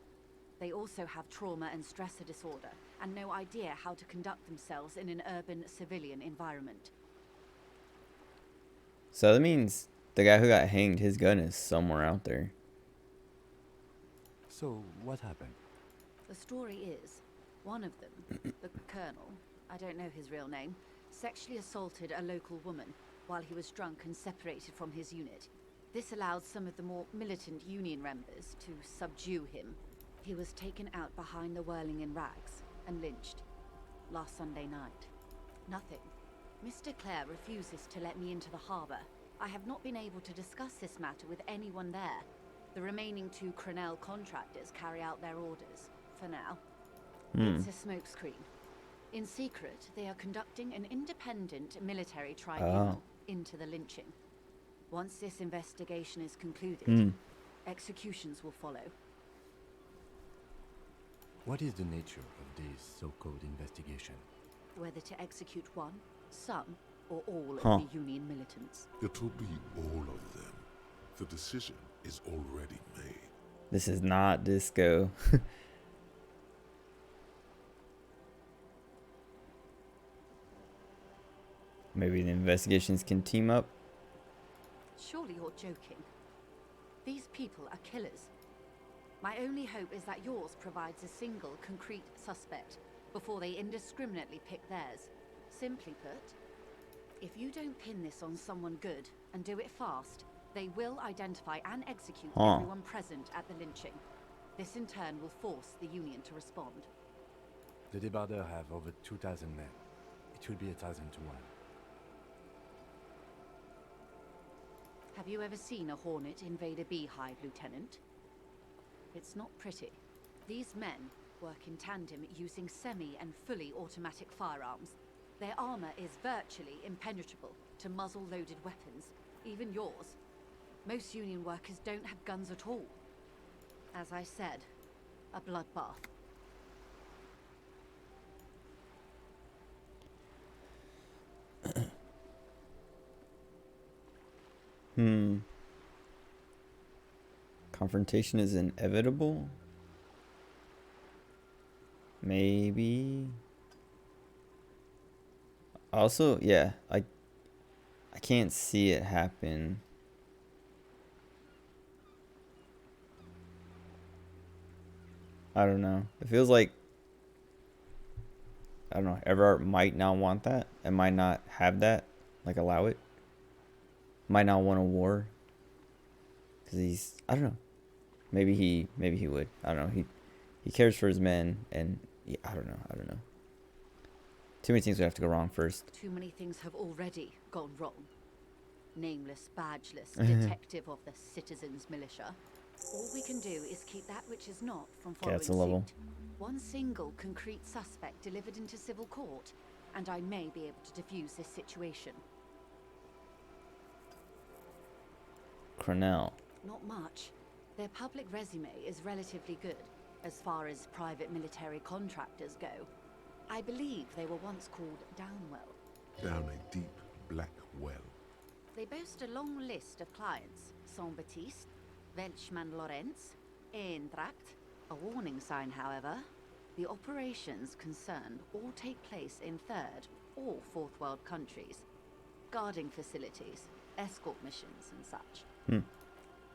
They also have trauma and stressor disorder, and no idea how to conduct themselves in an urban civilian environment. So that means the guy who got hanged, his gun is somewhere out there. So, what happened? The story is, one of them, the colonel, I don't know his real name, sexually assaulted a local woman while he was drunk and separated from his unit. This allowed some of the more militant Union members to subdue him. He was taken out behind the whirling in rags and lynched last Sunday night. Nothing. Mr. Clare refuses to let me into the harbor. I have not been able to discuss this matter with anyone there. The remaining 2 Crenell contractors carry out their orders, for now. It's a smokescreen. In secret, they are conducting an independent military tribunal into the lynching. Once this investigation is concluded, executions will follow. What is the nature of this so-called investigation? Whether to execute one, some, or all Huh. of the Union militants. It'll be all of them. The decision is already made. This is not disco. Maybe the investigations can team up. Surely you're joking. These people are killers. My only hope is that yours provides a single, concrete suspect before they indiscriminately pick theirs. Simply put, if you don't pin this on someone good and do it fast, they will identify and execute everyone present at the lynching. This in turn will force the Union to respond. The débardeurs have over 2,000 men. It will be 1,000 to 1. Have you ever seen a hornet invade a beehive, Lieutenant? It's not pretty. These men work in tandem using semi and fully automatic firearms. Their armor is virtually impenetrable to muzzle-loaded weapons, even yours. Most Union workers don't have guns at all. As I said, a bloodbath. Confrontation is inevitable? Maybe. Also, yeah, I can't see it happen. I don't know. It feels like, I don't know, Everard might not want that. And might not have that. Like, allow it. Might not want a war. Because he's, I don't know. Maybe he would. I don't know. He cares for his men. And, yeah, I don't know. Too many things would have to go wrong first. Too many things have already gone wrong. Nameless, badgeless, detective of the citizens' militia. All we can do is keep that which is not from following that's a level. suit. One single concrete suspect delivered into civil court, and I may be able to defuse this situation. Cronell. Not much. Their public resume is relatively good, as far as private military contractors go. I believe they were once called Downwell. Down a deep, black well. They boast a long list of clients. Saint-Baptiste, Welchman-Lorenz, Eintracht. A warning sign, however. The operations concerned all take place in third or fourth world countries. Guarding facilities, escort missions and such.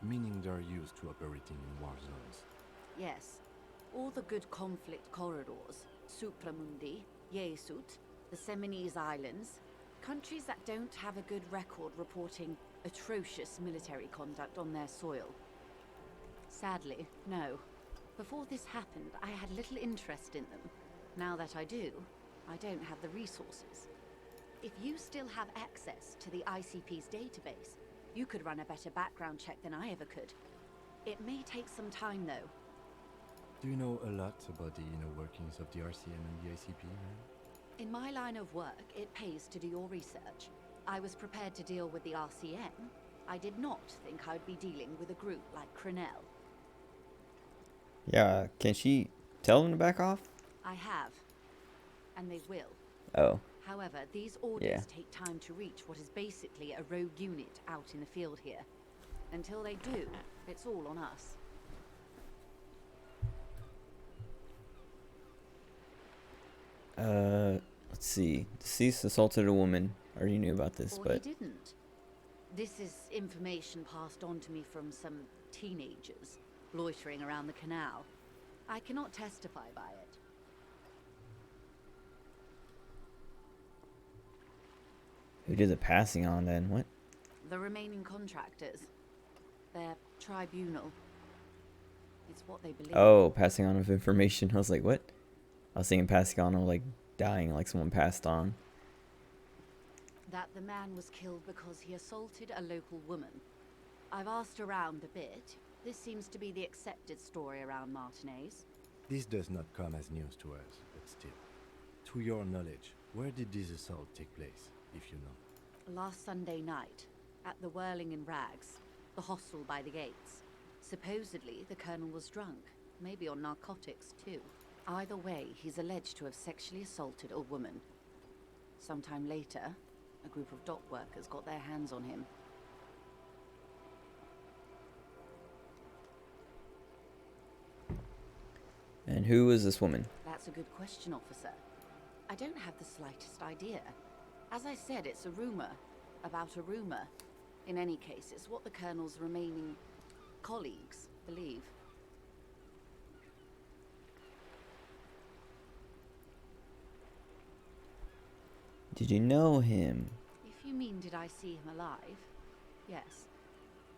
Meaning they're used to operating in war zones. Yes. All the good conflict corridors. Supramundi, Yesut, the Seminese Islands. Countries that don't have a good record reporting atrocious military conduct on their soil. Sadly, no. Before this happened, I had little interest in them. Now that I do, I don't have the resources. If you still have access to the ICP's database, you could run a better background check than I ever could. It may take some time, though. Do you know a lot about the inner workings of the RCM and the ICP, man? In my line of work, it pays to do your research. I was prepared to deal with the RCM. I did not think I'd be dealing with a group like Cronell. Yeah, can she tell them to back off? I have. And they will. Oh. However, these orders take time to reach what is basically a rogue unit out in the field here. Until they do, it's all on us. Let's see. Deceased assaulted a woman. I already knew about this, Or but he didn't. This is information passed on to me from some teenagers loitering around the canal. I cannot testify by it. who did the passing on then? What? The remaining contractors. Their tribunal. It's what they believe. Oh, passing on of information. I was like, what? I was thinking passing on of like dying, like someone passed on. That the man was killed because he assaulted a local woman. I've asked around a bit. This seems to be the accepted story around Martinez. This does not come as news to us, but still. To your knowledge, where did this assault take place, if you know? Last Sunday night, at the Whirling in Rags, the hostel by the gates. Supposedly, the colonel was drunk, maybe on narcotics too. Either way, he's alleged to have sexually assaulted a woman. Sometime later, a group of dock workers got their hands on him. And who is this woman? That's a good question, officer. I don't have the slightest idea. As I said, it's a rumor about a rumor. In any case, it's what the Colonel's remaining colleagues believe. Did you know him? If you mean did I see him alive, yes.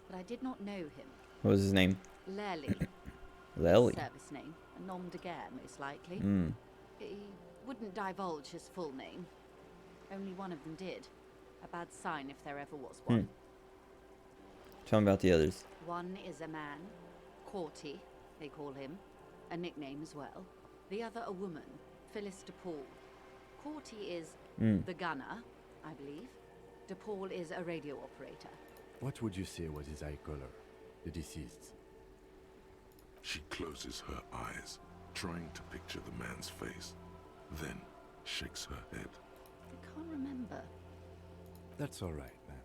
But I did not know him. What was his name? Lely. Lely. Service name. A nom de guerre, most likely. Mm. He wouldn't divulge his full name. Only one of them did. A bad sign if there ever was one. Tell me about the others. One is a man. Corty, they call him. A nickname as well. The other a woman. Phyllis DePaul. Corty is the gunner, I believe. DePaul is a radio operator. What would you say was his eye color, the deceased's? She closes her eyes, trying to picture the man's face, then shakes her head. I can't remember. That's all right, man.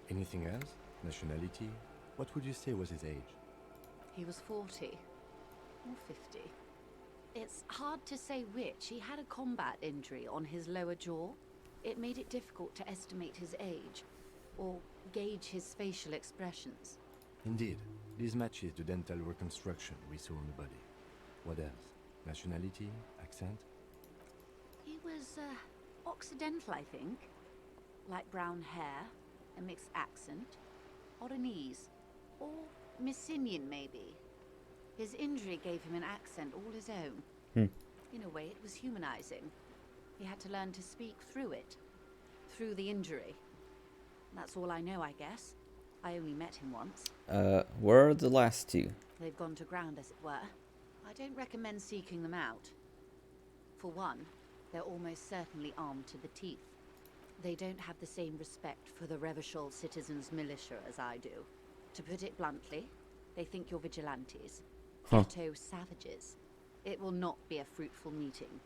Anything else? Nationality? What would you say was his age? He was 40 or 50. It's hard to say which. He had a combat injury on his lower jaw. It made it difficult to estimate his age or gauge his facial expressions. Indeed. This matches the dental reconstruction we saw on the body. What else? Nationality? Accent? He was Occidental, I think. Light brown hair, a mixed accent, Oranese, or Messinian maybe. His injury gave him an accent all his own. In a way, it was humanizing. He had to learn to speak through it, through the injury. That's all I know, I guess. I only met him once. Where are the last two? They've gone to ground, as it were. I don't recommend seeking them out. For one, they're almost certainly armed to the teeth. They don't have the same respect for the Revachol citizens' militia as I do. To put it bluntly, they think you're vigilantes. Ghetto savages. It will not be a fruitful meeting.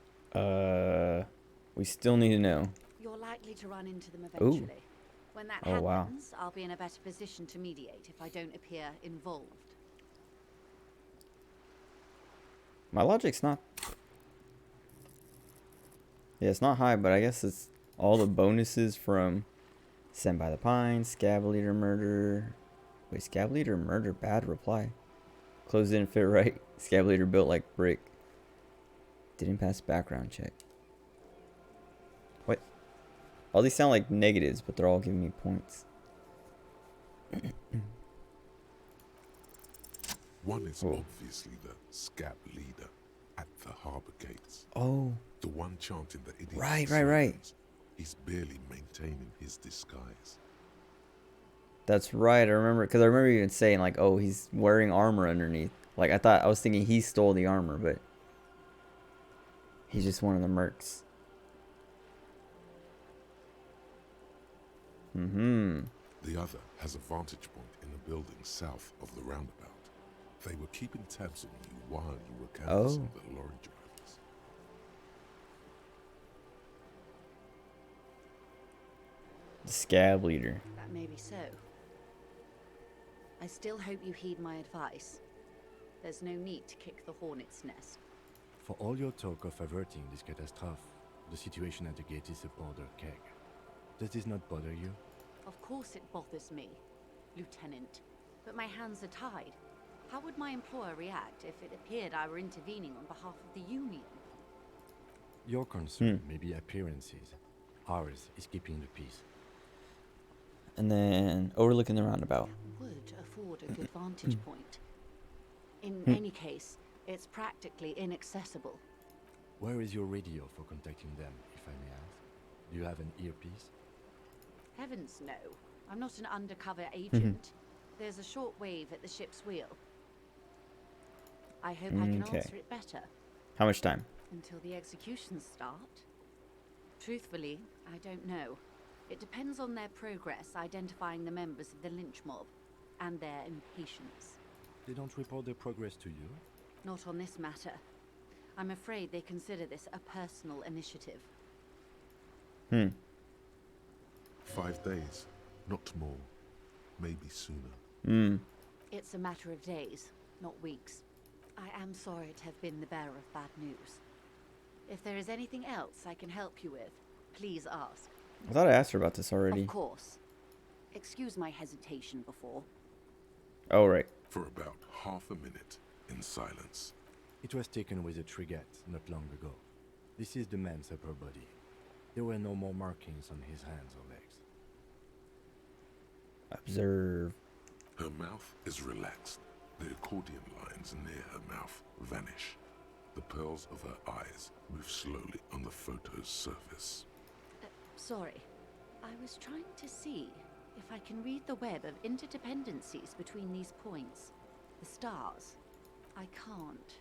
We still need to know. You're likely to run into them eventually. Ooh. When that Oh, wow. happens, I'll be in a better position to mediate if I don't appear involved. My logic's not... Yeah, it's not high, but I guess it's all the bonuses from Sent by the Pines, Scab Leader Murder... Wait, Scab Leader Murder? Bad reply. Clothes didn't fit right. Scab Leader built like brick. Didn't pass background check. What? All these sound like negatives, but they're all giving me points. One is obviously the scab leader at the harbor gates. Oh. The one chanting the idiot. Right. He's barely maintaining his disguise. That's right. I remember, because I remember even saying like, oh, he's wearing armor underneath. Like, I was thinking he stole the armor, but he's just one of the mercs. The other has a vantage point in a building south of the roundabout. They were keeping tabs on you while you were canvassing the lorry drivers. The Scab Leader. That may be so. I still hope you heed my advice. There's no need to kick the hornet's nest. For all your talk of averting this catastrophe, the situation at the gate is a powder keg. Does this not bother you? Of course it bothers me, Lieutenant. But my hands are tied. How would my employer react if it appeared I were intervening on behalf of the Union? Your concern may be appearances. Ours is keeping the peace. And then overlooking the roundabout. Would afford a good vantage point. In any case, it's practically inaccessible. Where is your radio for contacting them, if I may ask? Do you have an earpiece? Heavens no. I'm not an undercover agent. There's a short wave at the ship's wheel. I hope I can answer it better. How much time? Until the executions start. Truthfully, I don't know. It depends on their progress identifying the members of the lynch mob and their impatience. They don't report their progress to you? Not on this matter. I'm afraid they consider this a personal initiative. 5 days, not more. Maybe sooner. It's a matter of days, not weeks. I am sorry to have been the bearer of bad news. If there is anything else I can help you with, please ask. I thought I asked her about this already. Of course. Excuse my hesitation before. Oh, right. For about half a minute, in silence. It was taken with a trigette not long ago. This is the man's upper body. There were no more markings on his hands or legs. Observe. Her mouth is relaxed. The accordion lines near her mouth vanish. The pearls of her eyes move slowly on the photo's surface. Sorry. I was trying to see if I can read the web of interdependencies between these points. The stars. I can't.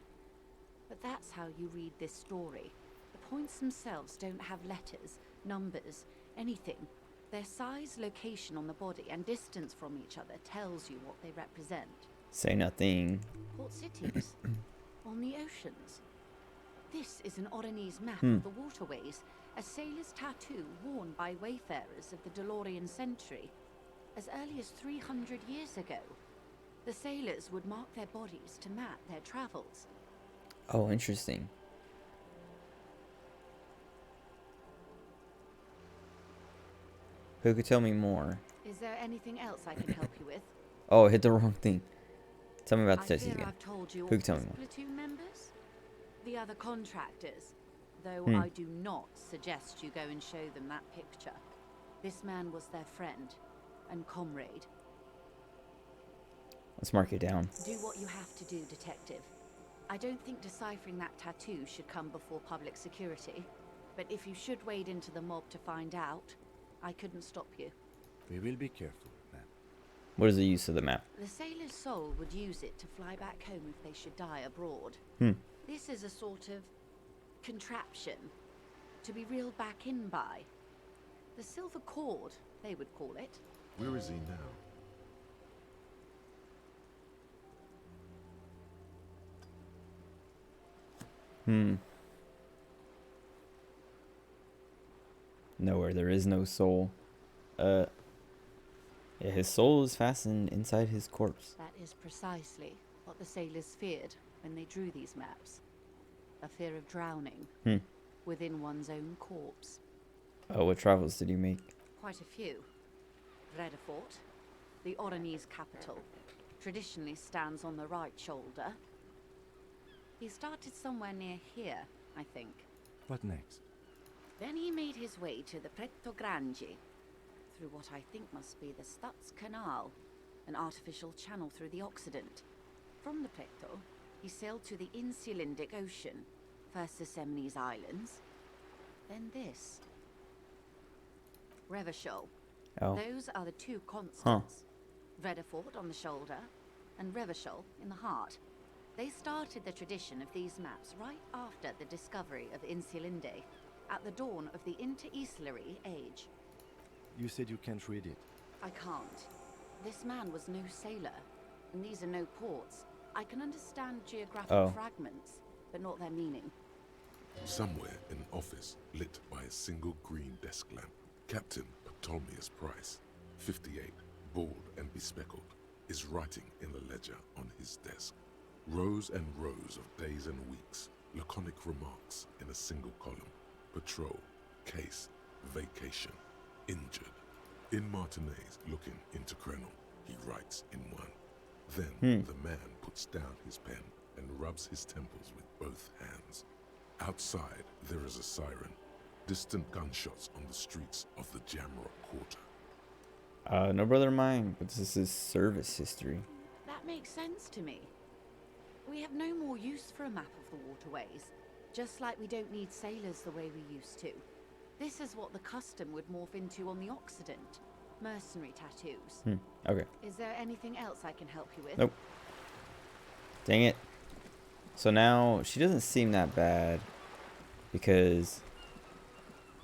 But that's how you read this story. The points themselves don't have letters, numbers, anything. Their size, location on the body, and distance from each other tells you what they represent. Say nothing. Port cities. On the oceans. This is an Oronese map of the waterways, a sailor's tattoo worn by wayfarers of the DeLorean century. As early as 300 years ago, the sailors would mark their bodies to map their travels. Oh, interesting. Who could tell me more? Is there anything else I can help you with? Oh, I hit the wrong thing. Tell me about the tattoos again. I've told you Who all could tell me the more? platoon members? The other contractors. Though I do not suggest you go and show them that picture. This man was their friend and comrade. Let's mark it down. Do what you have to do, detective. I don't think deciphering that tattoo should come before public security. But if you should wade into the mob to find out, I couldn't stop you. We will be careful, ma'am. What is the use of the map? The sailor's soul would use it to fly back home if they should die abroad. This is a sort of contraption to be reeled back in by. The silver cord, they would call it. Where is he now? Nowhere. There is no soul. Yeah, his soul is fastened inside his corpse. That is precisely what the sailors feared when they drew these maps. A fear of drowning within one's own corpse. Oh, what travels did you make? Quite a few. Vredefort, the Oronese capital, traditionally stands on the right shoulder. He started somewhere near here, I think. What next? Then he made his way to the Pretto Grande, through what I think must be the Stutz Canal, an artificial channel through the Occident. From the Pretto, he sailed to the Insulindic Ocean, first the Semnes Islands, then this. Revachol. Oh. Those are the two constants. Vredefort on the shoulder, and Revachol in the heart. They started the tradition of these maps right after the discovery of Insulinde, at the dawn of the Interinsulary Age. You said you can't read it. I can't. This man was no sailor, and these are no ports. I can understand geographic fragments, but not their meaning. Somewhere in an office lit by a single green desk lamp, Captain Ptolemaeus Price, 58, bald and bespectacled, is writing in the ledger on his desk. Rows and rows of days and weeks, laconic remarks in a single column. Patrol, case, vacation, injured. In Martinez looking into Krenel, he writes in one. Then the man puts down his pen and rubs his temples with both hands. Outside, there is a siren. Distant gunshots on the streets of the Jamrock Quarter. No brother of mine, but this is service history. That makes sense to me. We have no more use for a map of the waterways, just like we don't need sailors the way we used to. This is what the custom would morph into on the Occident. Mercenary tattoos. Okay. Is there anything else I can help you with? Nope. Dang it. So now she doesn't seem that bad because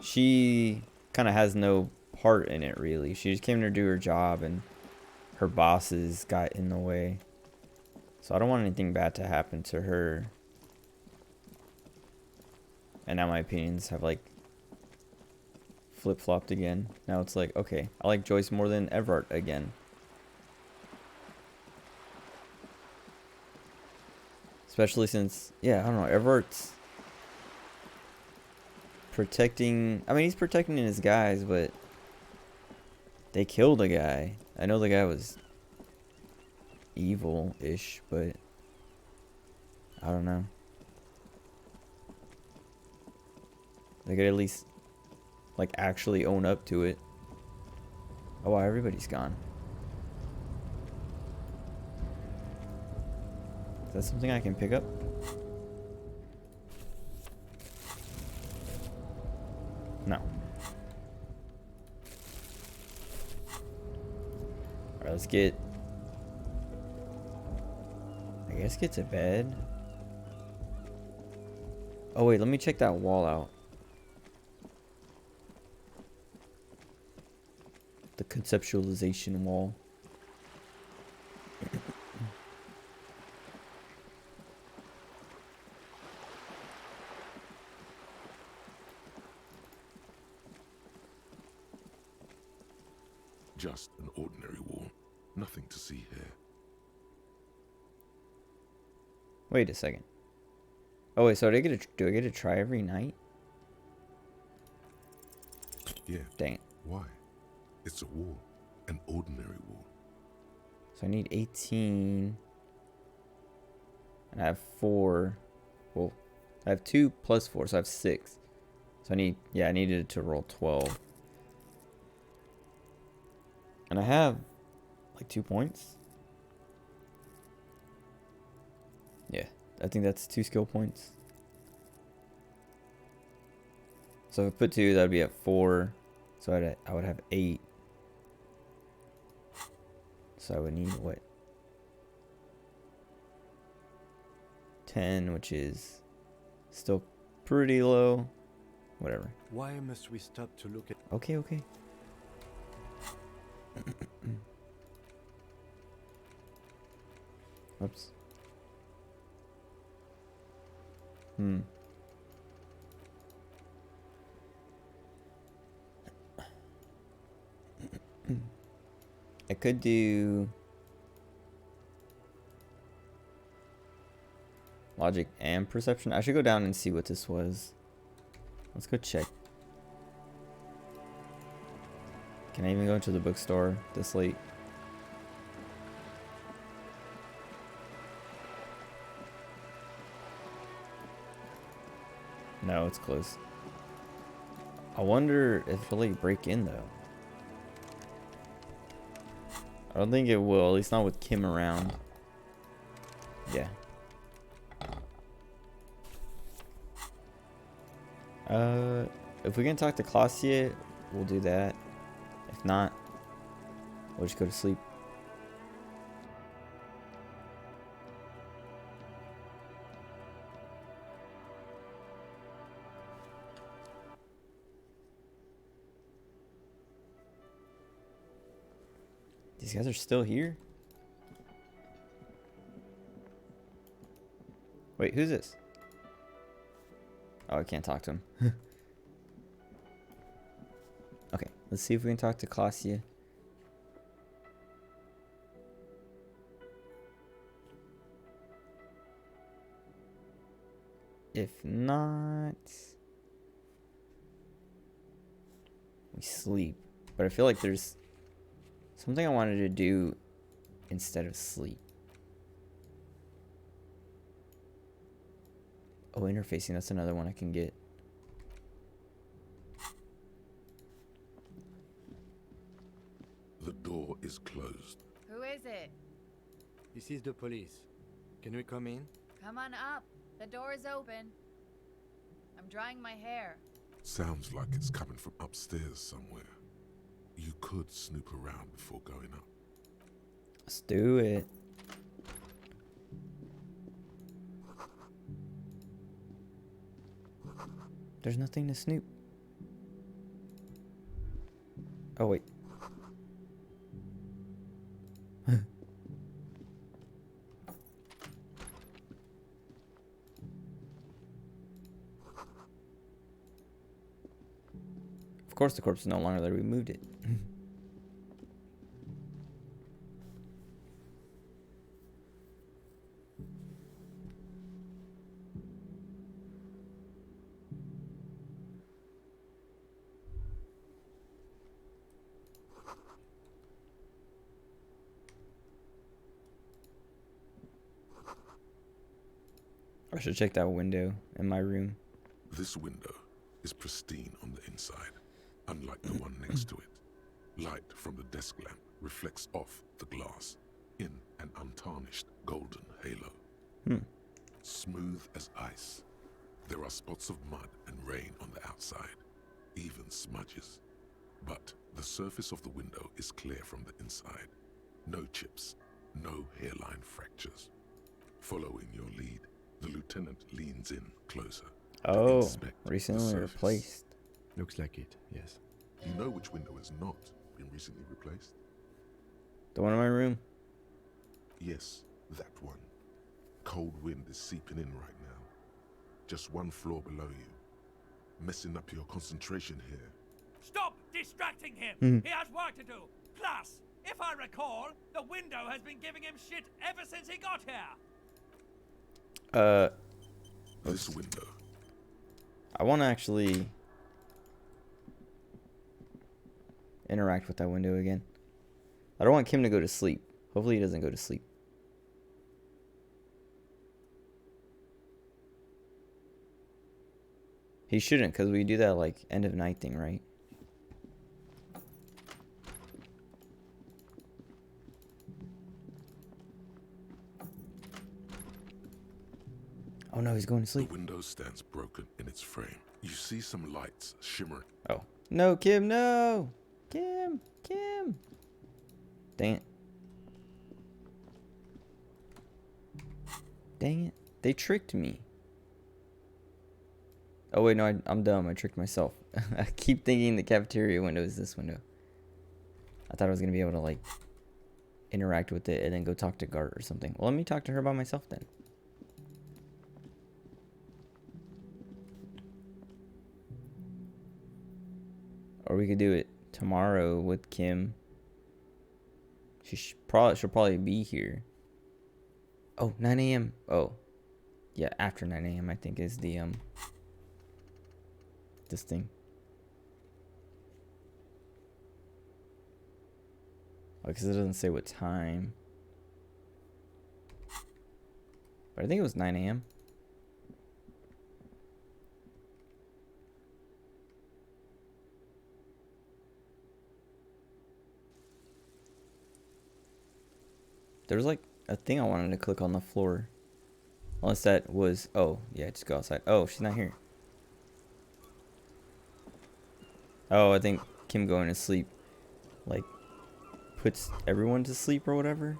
she kind of has no part in it really. She just came to do her job and her bosses got in the way. So I don't want anything bad to happen to her. And now my opinions have like flip-flopped again. Now it's like, okay, I like Joyce more than Everett again. Especially since, yeah, I don't know, Everett's protecting, I mean, he's protecting his guys, but they killed a guy. I know the guy was evil-ish, but I don't know. They could at least, like, actually own up to it. Oh, wow, everybody's gone. Is that something I can pick up? No. Alright, let's get... I guess get to bed. Oh, wait, let me check that wall out. The conceptualization wall. Just an ordinary wall. Nothing to see here. Wait a second. Oh wait, so do I get to try every night? Yeah. Dang it. Why? It's a wall. An ordinary wall. So I need 18. And I have 4. Well, I have 2 plus 4, so I have 6. So I need, yeah, I needed to roll 12. And I have like 2 points. Yeah, I think that's 2 skill points. So if I put 2, that would be at 4. So I would have 8. So I would need what? 10, which is still pretty low. Whatever. Why must we stop to look at... Okay, okay. Oops. I could do logic and perception. I should go down and see what this was. Let's go check. Can I even go into the bookstore this late? No, it's closed. I wonder if it'll let you break in though. I don't think it will, at least not with Kim around. Yeah. If we can talk to Claudia, we'll do that. If not, we'll just go to sleep. These guys are still here? Wait, who's this? Oh, I can't talk to him. Okay, let's see if we can talk to Claudia. If not, we sleep. But I feel like there's something I wanted to do instead of sleep. Oh, interfacing, that's another one I can get. The door is closed. Who is it? This is the police. Can we come in? Come on up. The door is open. I'm drying my hair. Sounds like it's coming from upstairs somewhere. You could snoop around before going up. Let's do it. There's nothing to snoop. Oh, wait. Of course the corpse is no longer there. We moved it. I should check that window in my room. This window is pristine on the inside, unlike the one next to it. Light from the desk lamp reflects off the glass in an untarnished golden halo. Smooth as ice. There are spots of mud and rain on the outside, even smudges. But the surface of the window is clear from the inside. No chips, no hairline fractures. Following your lead, the lieutenant leans in closer. Oh, recently replaced. Looks like it, yes. You know which window has not been recently replaced? The one in my room? Yes, that one. Cold wind is seeping in right now. Just one floor below you. Messing up your concentration here. Stop distracting him! He has work to do. Plus, if I recall, the window has been giving him shit ever since he got here. This window. I want to actually interact with that window again. I don't want Kim to go to sleep. Hopefully he doesn't go to sleep. He shouldn't, because we do that like end of night thing, right? Oh no, he's going to sleep. The window stands broken in its frame. You see some lights shimmering. Oh. No, Kim, no! Kim! Kim! Dang it. Dang it. They tricked me. Oh wait, no, I'm dumb. I tricked myself. I keep thinking the cafeteria window is this window. I thought I was going to be able to like interact with it and then go talk to Gart or something. Well, let me talk to her by myself then. Or we could do it tomorrow with Kim. She'll probably be here. Oh, 9 a.m. Oh, yeah, after 9 a.m. I think is the this thing. Oh, because it doesn't say what time. But I think it was 9 a.m. There's like a thing I wanted to click on the floor. Unless that was... Oh, yeah, just go outside. Oh, she's not here. Oh, I think Kim going to sleep, like, puts everyone to sleep or whatever.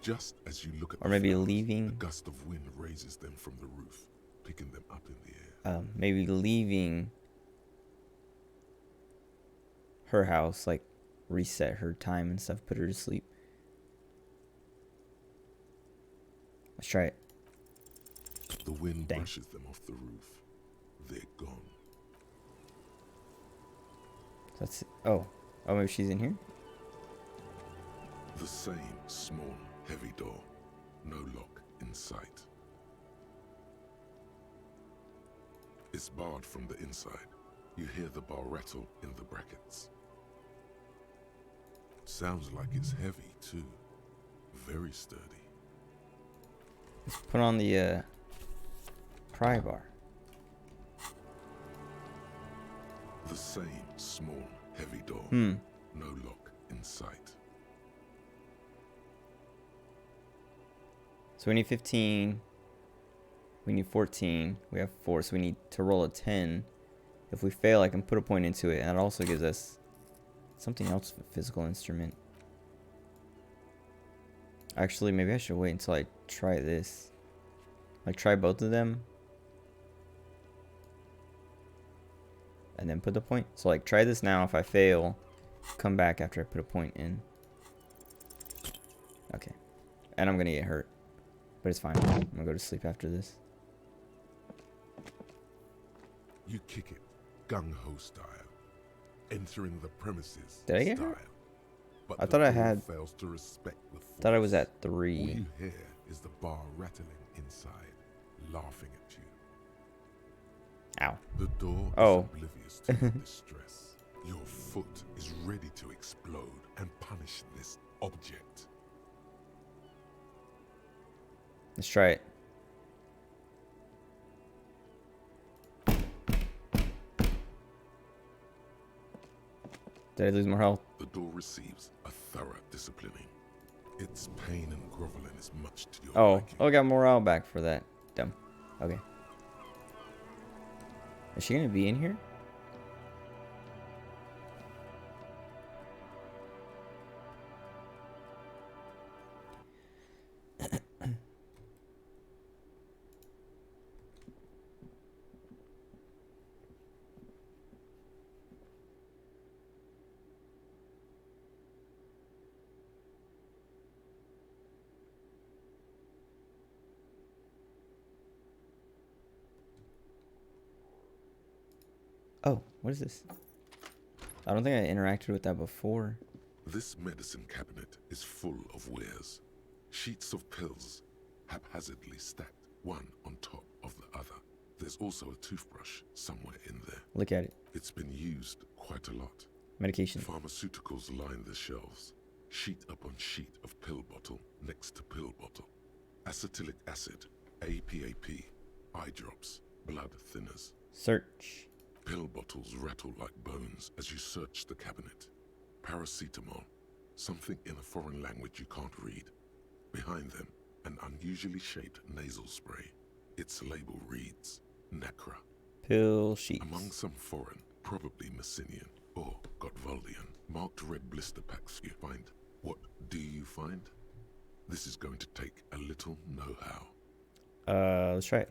Just as you look at or maybe flowers, leaving. A gust of wind raises them from the roof, picking them up in the air. Maybe leaving her house, like, reset her time and stuff, put her to sleep. Let's try it. The wind brushes them off the roof. They're gone. That's it. Oh, maybe she's in here. The same small, heavy door. No lock in sight. It's barred from the inside. You hear the bar rattle in the brackets. Sounds like it's heavy too. Very sturdy. Let's put on the pry bar. The same small, heavy door. No lock in sight. So we need 15. We need 14. We have 4, so we need to roll a 10. If we fail, I can put a point into it, and that also gives us something else, a physical instrument. Actually, maybe I should wait until I try this. Like, try both of them. And then put the point. So, like, try this now. If I fail, come back after I put a point in. Okay. And I'm going to get hurt. But it's fine. I'm going to go to sleep after this. You kick it, gung-ho style. entering the premises Did I get style. her? But I the thought I door had. fails to respect the Thought I was force. at 3. All you hear is the bar rattling inside, laughing at you. Ow. The door is Oh. oblivious to your distress. Your foot is ready to explode and punish this object. Let's try it. Did I lose more health? The door receives a thorough disciplining. Its pain and groveling is much to your Oh, liking. I got morale back for that. Dumb. Okay. Is she gonna be in here? Oh, what is this? I don't think I interacted with that before. This medicine cabinet is full of wares. Sheets of pills, haphazardly stacked, one on top of the other. There's also a toothbrush somewhere in there. Look at it. It's been used quite a lot. Medication. Pharmaceuticals line the shelves. Sheet upon sheet of pill bottle next to pill bottle. Acetylic acid, APAP, eye drops, blood thinners. Search. Pill bottles rattle like bones as you search the cabinet. Paracetamol, something in a foreign language you can't read. Behind them, an unusually shaped nasal spray. Its label reads, Nacra. Pill sheets. Among some foreign, probably Messinian or Gottwaldian, marked red blister packs you find. What do you find? This is going to take a little know-how. Let's try it.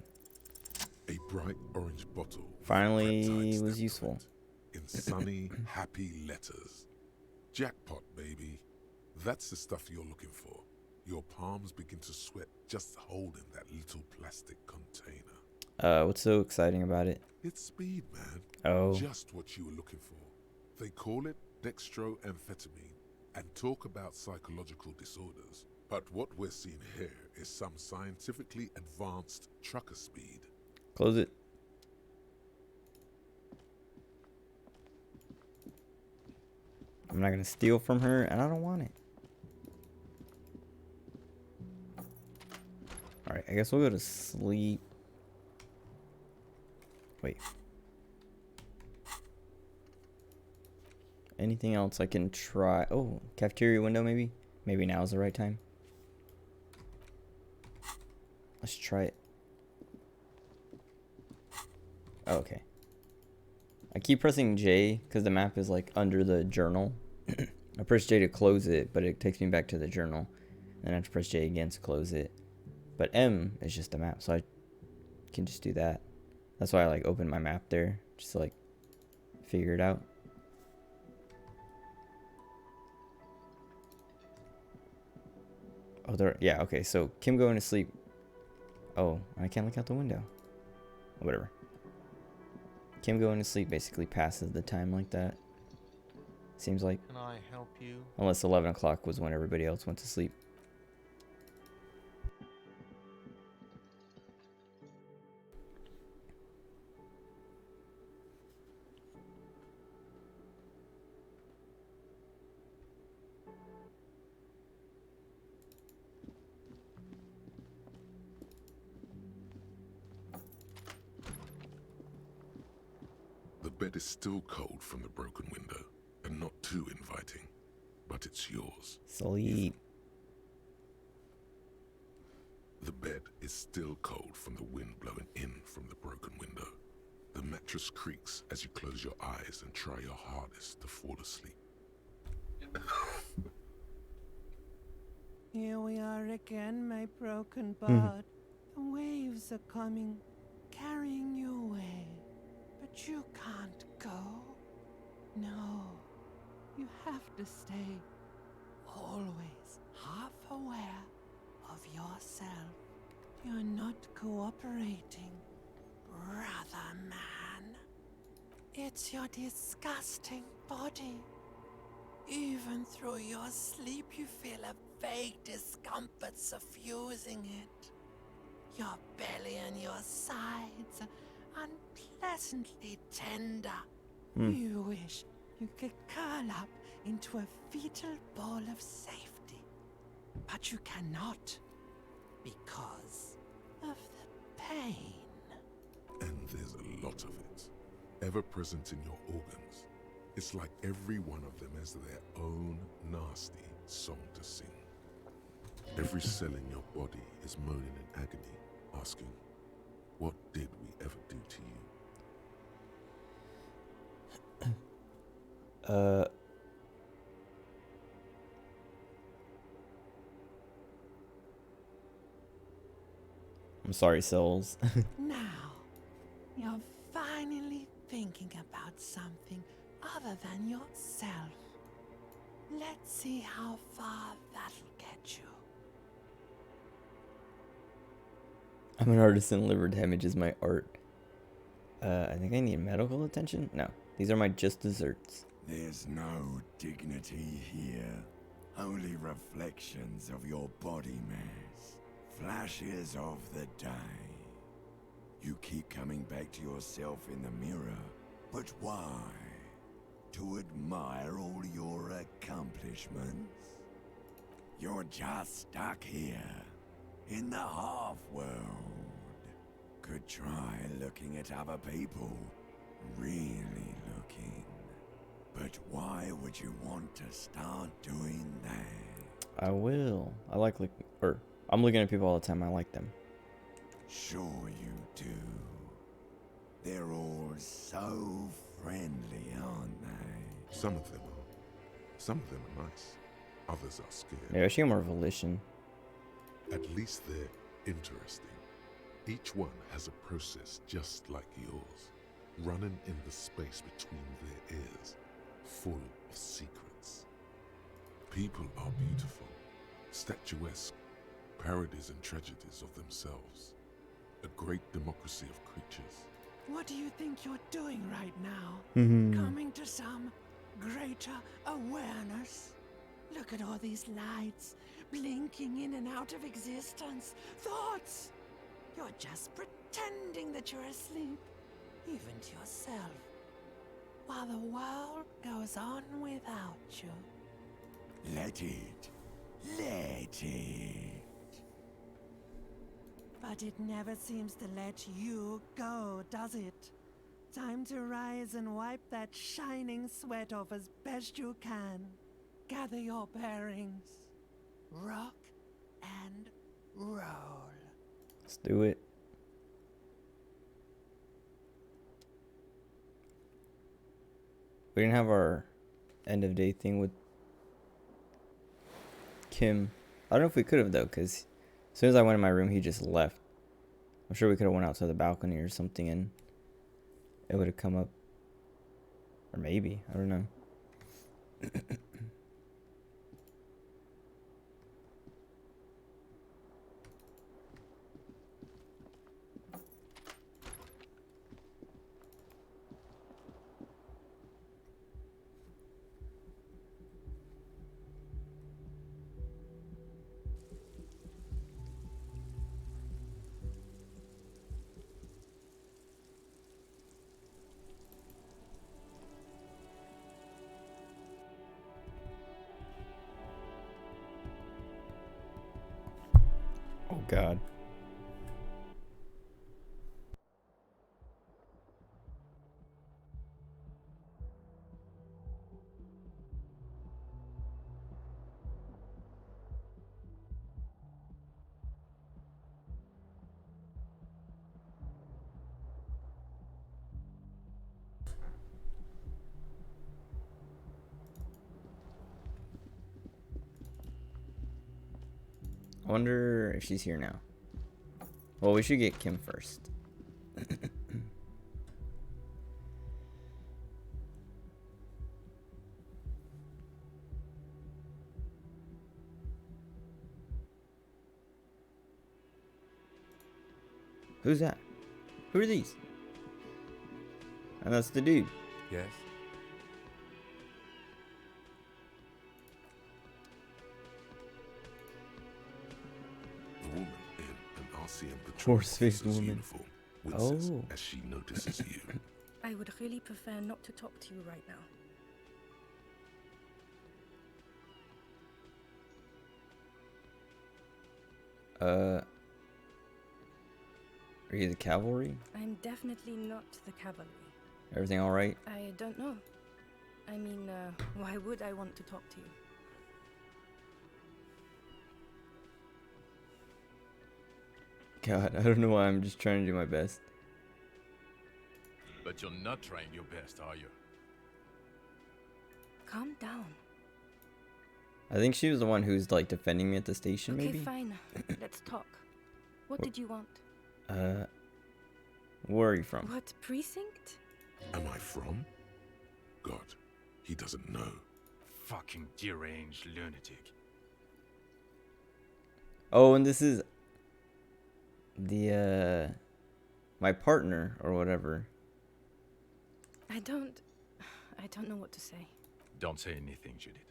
A bright orange bottle. Finally was useful. In sunny, happy letters. Jackpot, baby. That's the stuff you're looking for. Your palms begin to sweat just holding that little plastic container. What's so exciting about it? It's speed, man. Oh. Just what you were looking for. They call it dextroamphetamine and talk about psychological disorders. But what we're seeing here is some scientifically advanced trucker speed. Close it. I'm not gonna steal from her, and I don't want it. Alright, I guess we'll go to sleep. Wait. Anything else I can try? Oh, cafeteria window maybe? Maybe now is the right time. Let's try it. Oh, okay. I keep pressing J because the map is like under the journal. I press J to close it, but it takes me back to the journal. Then I have to press J again to close it. But M is just a map, so I can just do that. That's why I like open my map there, just to like figure it out. Oh, there. Yeah, okay. So Kim going to sleep. Oh, I can't look out the window. Whatever. Kim going to sleep basically passes the time like that. Seems like. Can I help you? Unless 11 o'clock was when everybody else went to sleep. The bed is still cold from the broken window, and not too inviting, but it's yours. Sleep. The bed is still cold from the wind blowing in from the broken window. The mattress creaks as you close your eyes and try your hardest to fall asleep. Here we are again, my broken bud. The waves are coming, carrying you away. But you can't go. No, you have to stay. Always half aware of yourself. You're not cooperating, brother man. It's your disgusting body. Even through your sleep, you feel a vague discomfort suffusing it. Your belly and your sides are unpleasantly tender. You wish you could curl up into a fetal ball of safety. But you cannot, because of the pain. And there's a lot of it, ever present in your organs. It's like every one of them has their own nasty song to sing. Every cell in your body is moaning in agony, asking, what did we ever do to you? I'm sorry, souls. Now, you're finally thinking about something other than yourself. Let's see how far that'll get you. I'm an artist and liver damage is my art. I think I need medical attention? No. These are my just desserts. There's no dignity here. Only reflections of your body mass. Flashes of the day. You keep coming back to yourself in the mirror. But why? To admire all your accomplishments? You're just stuck here, in the half-world. Could try looking at other people. Really looking. But why would you want to start doing that? I will. I like I'm looking at people all the time. I like them. Sure you do. They're all so friendly, aren't they? Some of them are. Some of them are nice. Others are scared. Maybe I should get more volition. At least they're interesting. Each one has a process just like yours, running in the space between their ears, full of secrets. People are beautiful, statuesque, parodies and tragedies of themselves. A great democracy of creatures. What do you think you're doing right now? Coming to some greater awareness? Look at all these lights, blinking in and out of existence. Thoughts! You're just pretending that you're asleep, even to yourself, while the world goes on without you. Let it. Let it. But it never seems to let you go, does it? Time to rise and wipe that shining sweat off as best you can. Gather your bearings. Rock and roll. Let's do it. We didn't have our end of day thing with Kim. I don't know if we could have though, because as soon as I went in my room, he just left. I'm sure we could have went out to the balcony or something and it would have come up. Or maybe, I don't know. Oh God. I wonder if she's here now. Well, we should get Kim first. Who's that? Who are these? And that's the dude. Yes? The woman in an RCM patrol Horse-faced officer's woman. uniform winces Oh. as she notices you. I would really prefer not to talk to you right now. Are you the cavalry? I'm definitely not the cavalry. Everything all right? I don't know. I mean, why would I want to talk to you? God, I don't know why. I'm just trying to do my best. But you're not trying your best, are you? Calm down. I think she was the one who's like defending me at the station, Okay, maybe? fine. Let's talk. What did you want? Where are you from? What precinct? Am I from? God, he doesn't know. Fucking deranged lunatic. Oh, and this is the my partner or whatever. I don't know what to say. Don't say anything, Judith.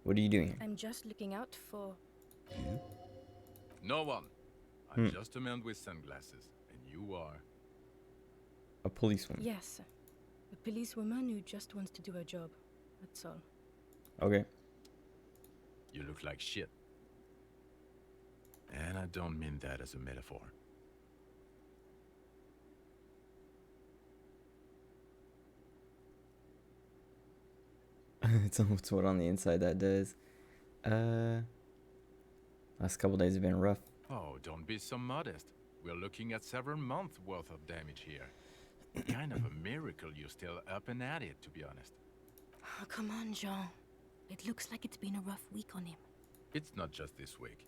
What are you doing here? I'm just looking out for... You? No one. I'm just a man with sunglasses, and you are... A policewoman. Yes. A policewoman who just wants to do her job. That's all. Okay. You look like shit. And I don't mean that as a metaphor. It's almost what on the inside that does. Last couple days have been rough. Oh, don't be so modest. We're looking at several months worth of damage here. Kind of a miracle you're still up and at it, to be honest. Oh, come on, Jean. It looks like it's been a rough week on him. It's not just this week.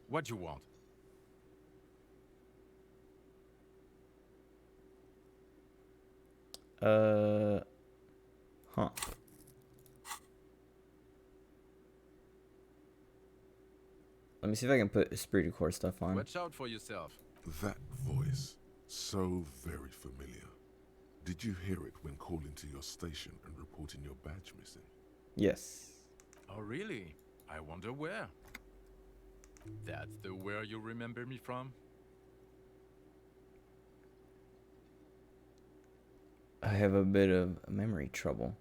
What you want? Huh. Let me see if I can put esprit de corps stuff on. Watch out for yourself. That voice, so very familiar. Did you hear it when calling to your station and reporting your badge missing? Yes. Oh, really? I wonder where. That's the where you remember me from? I have a bit of memory trouble.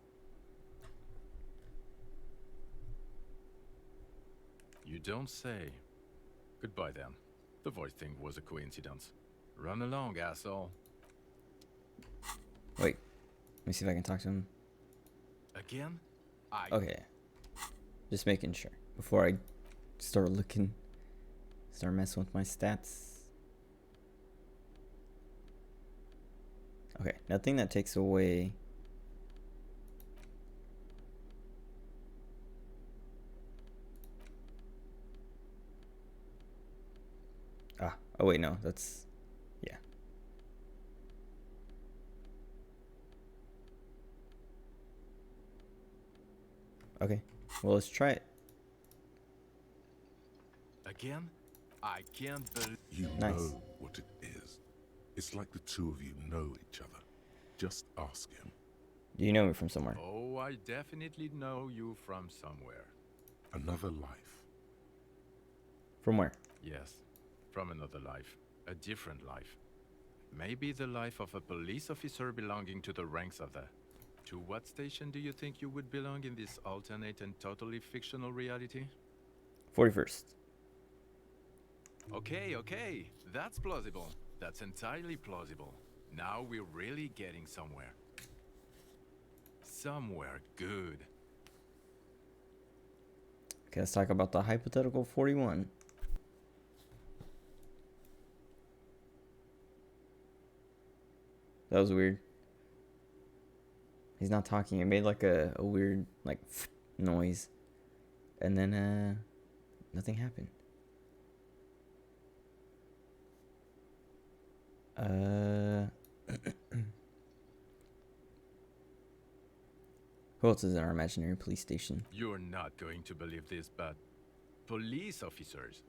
You don't say. Goodbye then. The voice thing was a coincidence. Run along, asshole. Wait. Let me see if I can talk to him. Again? Okay. Just making sure. Before I start messing with my stats. Okay, nothing that takes away. Oh wait, no, that's, yeah. Okay, well, let's try it. Again? I can't believe... You Nice. know what it is. It's like the two of you know each other. Just ask him. Do you know me from somewhere? Oh, I definitely know you from somewhere. Another life. From where? Yes, from another life. A different life. Maybe the life of a police officer belonging to the ranks of the... To what station do you think you would belong in this alternate and totally fictional reality? 41st. Okay. That's plausible. That's entirely plausible. Now we're really getting somewhere. Somewhere good. Okay, let's talk about the hypothetical 41. That was weird. He's not talking. It made like a weird like noise. And then nothing happened. Who else is in our imaginary police station? You're not going to believe this, but... Police officers.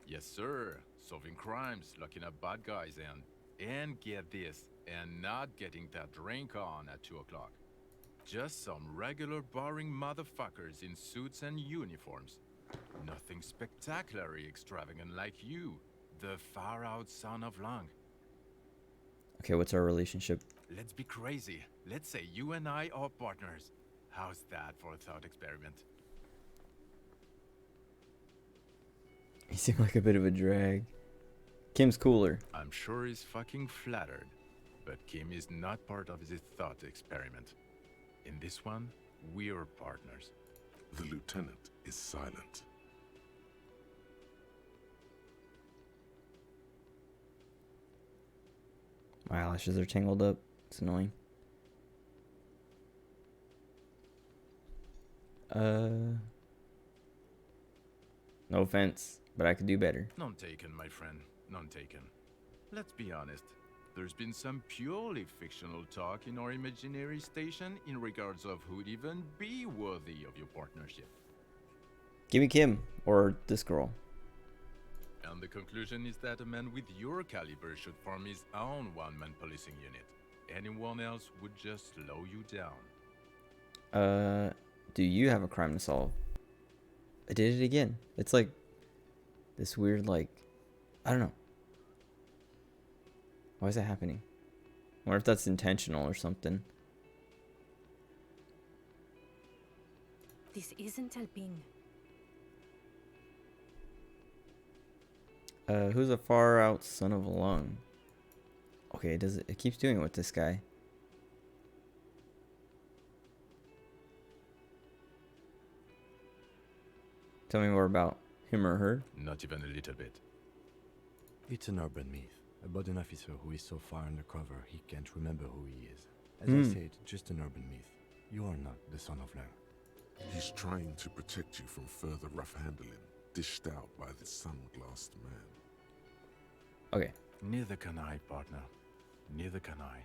Yes, sir. Solving crimes, locking up bad guys, and get this, And not getting that drink on at 2 o'clock. Just some regular boring motherfuckers in suits and uniforms. Nothing spectacularly extravagant like you, the far-out son of Lang. Okay, what's our relationship? Let's be crazy. Let's say you and I are partners. How's that for a thought experiment? He seemed like a bit of a drag. Kim's cooler. I'm sure he's fucking flattered. But Kim is not part of his thought experiment. In this one, we're partners. The lieutenant is silent. My eyelashes are tangled up. It's annoying. No offense, but I could do better. None taken, my friend. None taken. Let's be honest. There's been some purely fictional talk in our imaginary station in regards of who'd even be worthy of your partnership. Give me Kim, or this girl. And the conclusion is that a man with your caliber should form his own one-man policing unit. Anyone else would just slow you down. Do you have a crime to solve? I did it again. It's like this weird, like, I don't know. Why is that happening? I wonder if that's intentional or something. This isn't helping. Who's a far out son of a lung? Okay, it keeps doing it with this guy. Tell me more about him or her. Not even a little bit. It's an urban myth about an officer who is so far undercover he can't remember who he is. As I said, just an urban myth. You are not the son of Lang. He's trying to protect you from further rough handling, dished out by the sunglassed man. Okay. Neither can I, partner. Neither can I.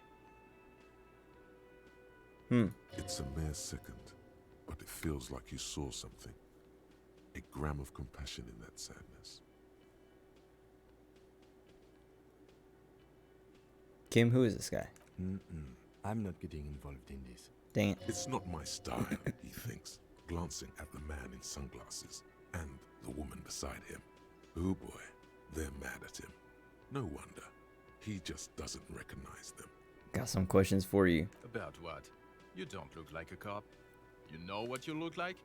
It's a mere second, but it feels like you saw something. A gram of compassion in that sadness. Kim, who is this guy? I'm not getting involved in this. Dang it. It's not my style, he thinks, glancing at the man in sunglasses and the woman beside him. Oh boy, they're mad at him. No wonder. He just doesn't recognize them. Got some questions for you. About what? You don't look like a cop. You know what you look like?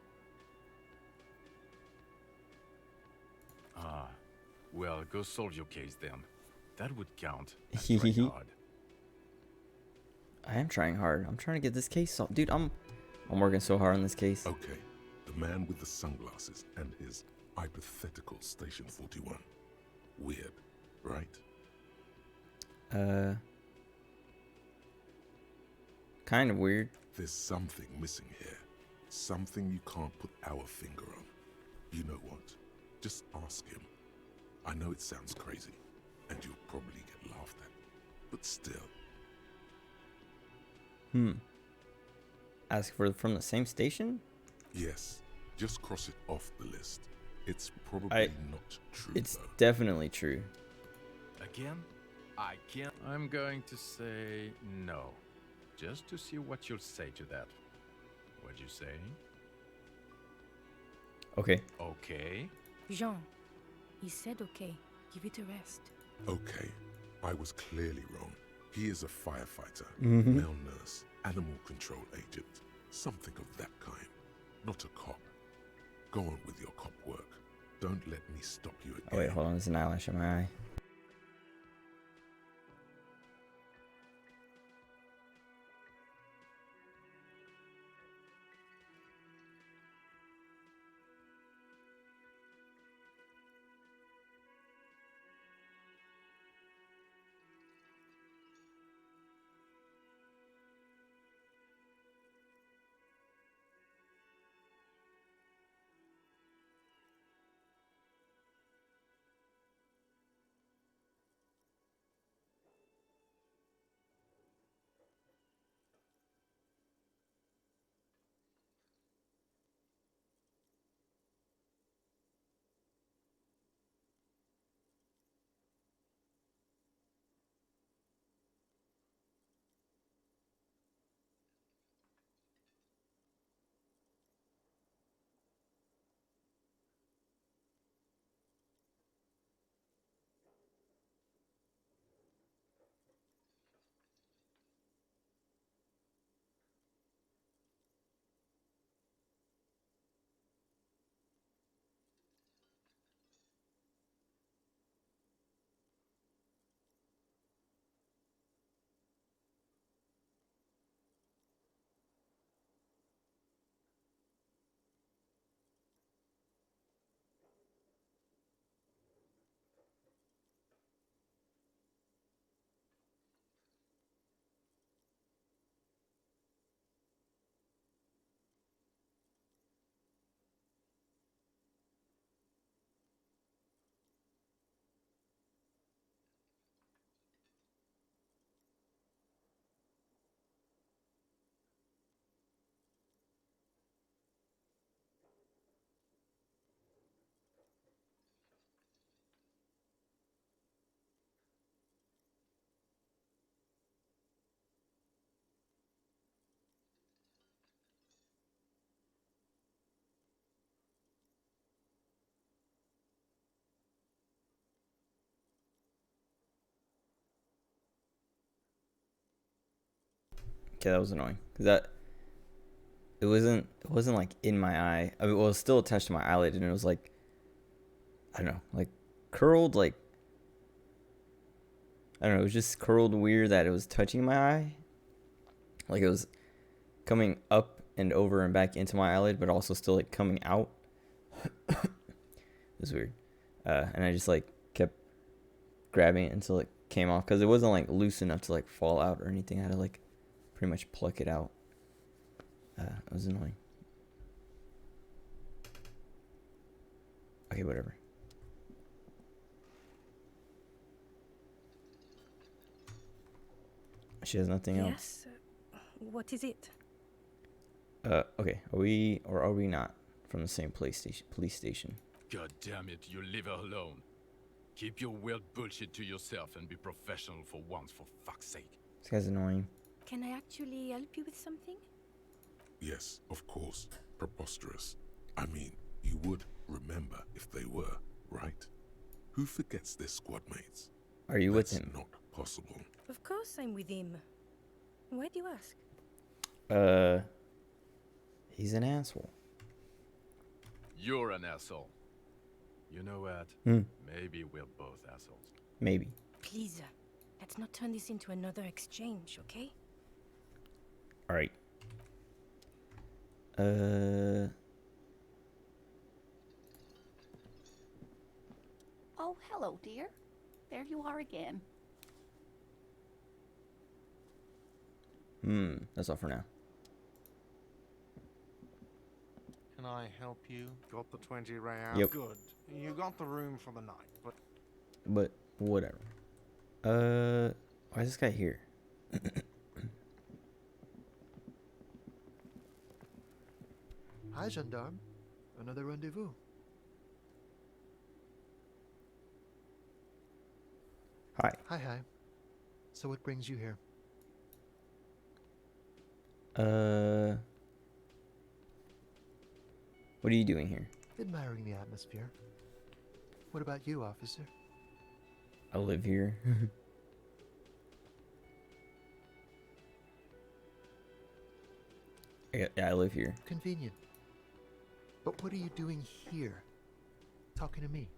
Ah, well, go solve your case then. That would count. Hard. I am trying hard. I'm trying to get this case solved. Dude, I'm working so hard on this case. Okay, the man with the sunglasses and his hypothetical Station 41. Weird, right? Kind of weird. There's something missing here. Something you can't put our finger on. You know what? Just ask him. I know it sounds crazy, and you'll probably get laughed at. But still. Ask for from the same station? Yes. Just cross it off the list. It's probably not true, It's though. definitely true. Again? I can't. I'm going to say no. Just to see what you'll say to that. What'd you say? Okay. Okay. Jean, he said okay. Give it a rest. Okay. I was clearly wrong. He is a firefighter, Mhm. male nurse, animal control agent. Something of that kind. Not a cop. Go on with your cop work. Don't let me stop you again. Oh wait, hold on. There's an eyelash in my eye. Okay, that was annoying. Cause it wasn't like in my eye. I mean, well, it was still attached to my eyelid, and it was like, I don't know, like curled, like I don't know, it was just curled weird that it was touching my eye, like it was coming up and over and back into my eyelid, but also still like coming out. It was weird, and I just like kept grabbing it until it came off because it wasn't like loose enough to like fall out or anything. I had to like pretty much pluck it out. It was annoying. Okay, whatever. She has nothing else. Yes. What is it? Okay. Are we or are we not from the same police station? God damn it, you leave her alone. Keep your weird bullshit to yourself and be professional for once, for fuck's sake. This guy's annoying. Can I actually help you with something? Yes, of course. Preposterous. I mean, you would remember if they were, right? Who forgets their squad mates? Are you with him? Not possible. Of course I'm with him. Why do you ask? He's an asshole. You're an asshole. You know what? Hmm. Maybe we're both assholes. Maybe. Please, let's not turn this into another exchange, okay? All right. Oh, hello, dear. There you are again. That's all for now. Can I help you? Got the 20 real. Yep. Good. You got the room for the night, but But whatever. Why is this guy here? Hi, gendarme. Another rendezvous. Hi. Hi. So what brings you here? What are you doing here? Admiring the atmosphere. What about you, officer? I live here. Yeah, I live here. Convenient. But what are you doing here? Talking to me?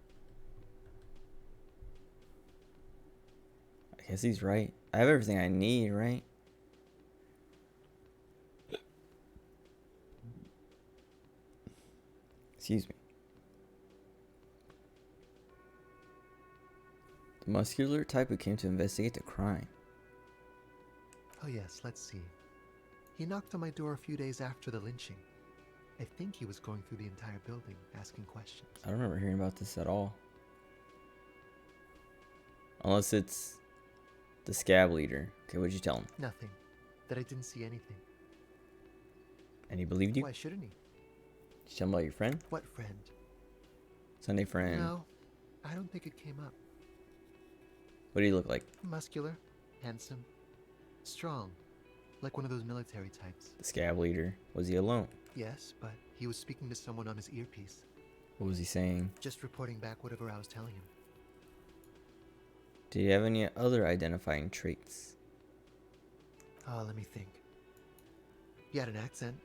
I guess he's right. I have everything I need, right? Excuse me. The muscular type who came to investigate the crime. Oh yes, let's see. He knocked on my door a few days after the lynching. I think he was going through the entire building, asking questions. I don't remember hearing about this at all. Unless it's the scab leader. Okay, what'd you tell him? Nothing. That I didn't see anything. And he believed you? Why shouldn't he? Did you tell him about your friend? What friend? Sunday friend. No, I don't think it came up. What do you look like? Muscular, handsome, strong, like one of those military types. The scab leader. Was he alone? Yes, but he was speaking to someone on his earpiece. What was he saying? Just reporting back whatever I was telling him. Did he have any other identifying traits? Oh, let me think. He had an accent.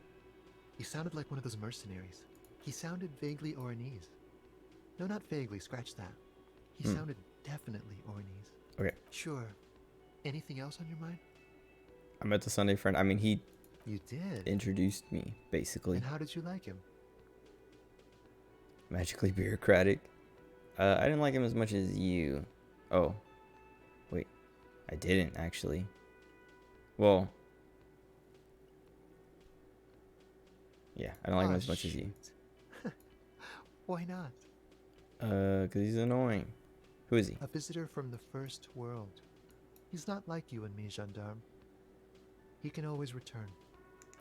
He sounded like one of those mercenaries. He sounded vaguely Oranese. No, not vaguely, scratch that. He sounded definitely Oranese. Okay. Sure. Anything else on your mind? I met the Sunday friend. I mean, he... You did? Introduced me, basically. And how did you like him? Magically bureaucratic. I didn't like him as much as you. Oh. Wait. I didn't, actually. Well... Yeah, I don't like him as much as you. Why not? Because he's annoying. Who is he? A visitor from the first world. He's not like you and me, gendarme. He can always return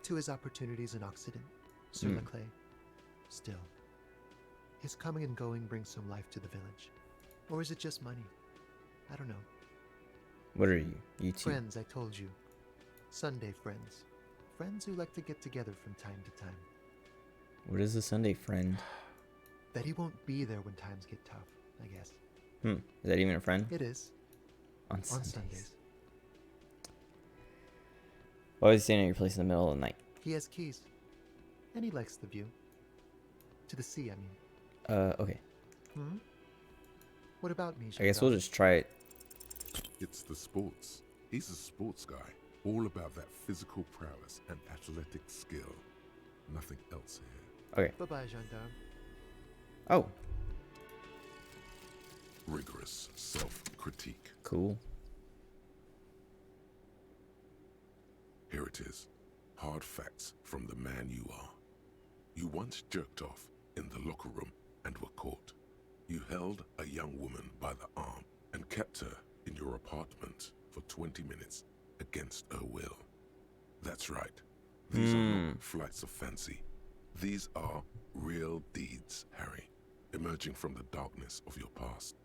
to his opportunities in Occident, sur la clé. Still, his coming and going brings some life to the village. Or is it just money? I don't know. What are you? You two? Friends, I told you. Sunday friends. Friends who like to get together from time to time. What is a Sunday friend? Bet he won't be there when times get tough, I guess. Is that even a friend? It is. On Sundays. Why was he standing at your place in the middle of the night? He has keys. And he likes the view. To the sea, I mean. Okay. Hmm? What about me, I guess we'll just try it. It's the sports. He's a sports guy, all about that physical prowess and athletic skill. Nothing else here. Okay. Bye-bye, gendarme. Oh. Rigorous self-critique. Cool. Here it is. Hard facts from the man you are. You once jerked off in the locker room and were caught. You held a young woman by the arm and kept her in your apartment for 20 minutes against her will. That's right. These are not flights of fancy. These are real deeds, Harry, emerging from the darkness of your past.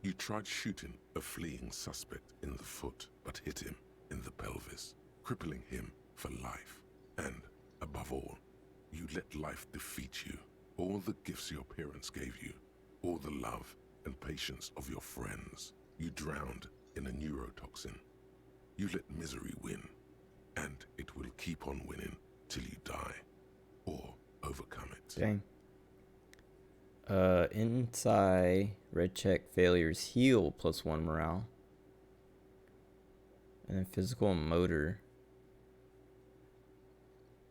You tried shooting a fleeing suspect in the foot, but hit him in the pelvis, crippling him for life. And, above all, you let life defeat you. All the gifts your parents gave you, all the love and patience of your friends, you drowned in a neurotoxin. You let misery win, and it will keep on winning till you die, or overcome it. Dang. Inside, red check failures heal +1 morale. And then physical and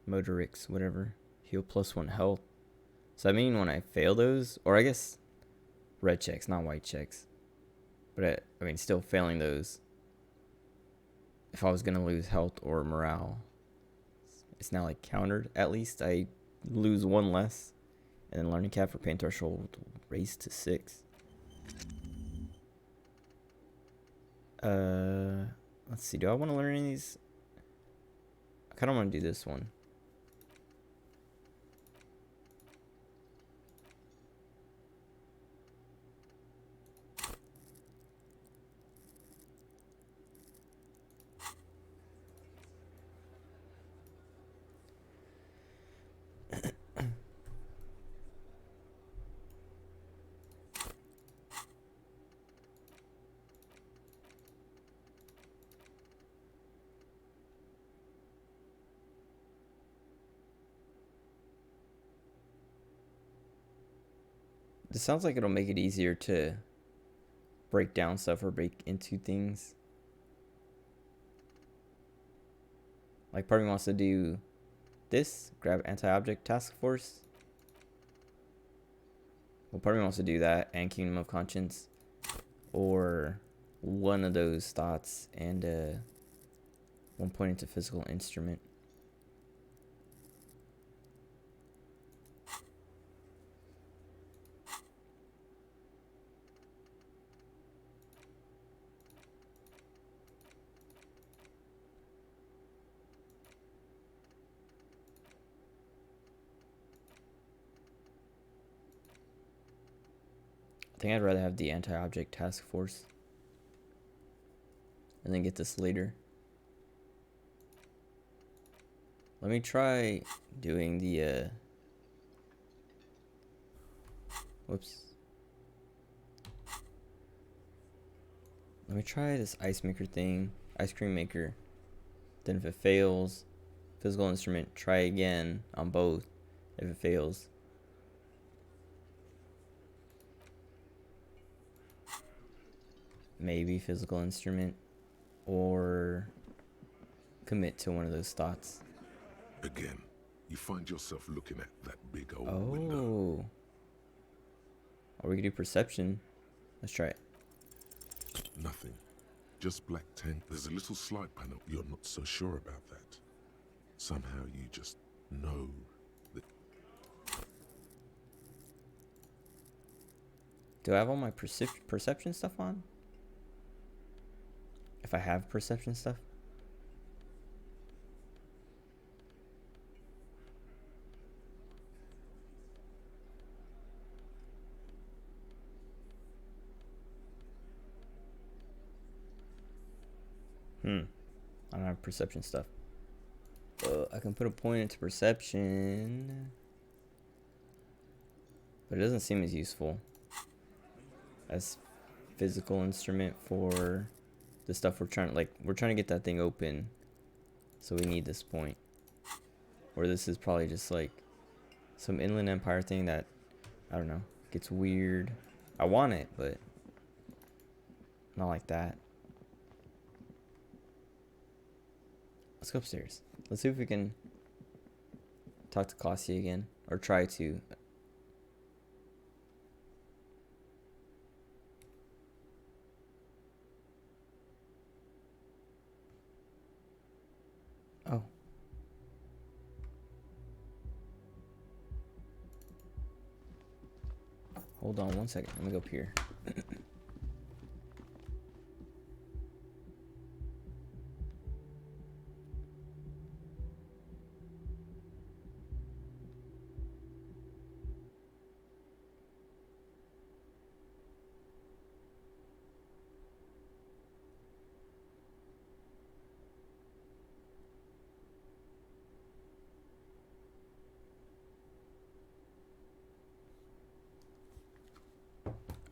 motorics, whatever, heal +1 health. So I mean when I fail those, or I guess red checks, not white checks. But I mean still failing those. If I was gonna lose health or morale, it's now like countered. At least I lose 1 less. And then learning cap for pain threshold raised to 6. Let's see. Do I want to learn any of these? I kind of want to do this one. This sounds like it'll make it easier to break down stuff or break into things. Like part of me wants to do this, grab anti-object task force. Well, part of me wants to do that and Kingdom of Conscience, or one of those thoughts and one point into physical instrument. I think I'd rather have the anti-object task force and then get this later. Let me try doing the whoops. Let me try this ice maker thing, ice cream maker. Then if it fails, physical instrument, try again on both if it fails. Maybe physical instrument, or commit to one of those thoughts. Again, you find yourself looking at that big old window. Or we could do perception. Let's try it. Nothing. Just black tank. There's a little slide panel. You're not so sure about that. Somehow you just know that. Do I have all my perception stuff on? If I have perception stuff? I don't have perception stuff. I can put a point into perception, but it doesn't seem as useful as physical instrument for the stuff we're trying to get that thing open So we need this point. Or this is probably just like some inland empire thing that, I don't know, gets weird. I want it, but not like that. Let's go upstairs. Let's see if we can talk to Claudia again. Or try to. Oh. Hold on 1 second. Let me go up here.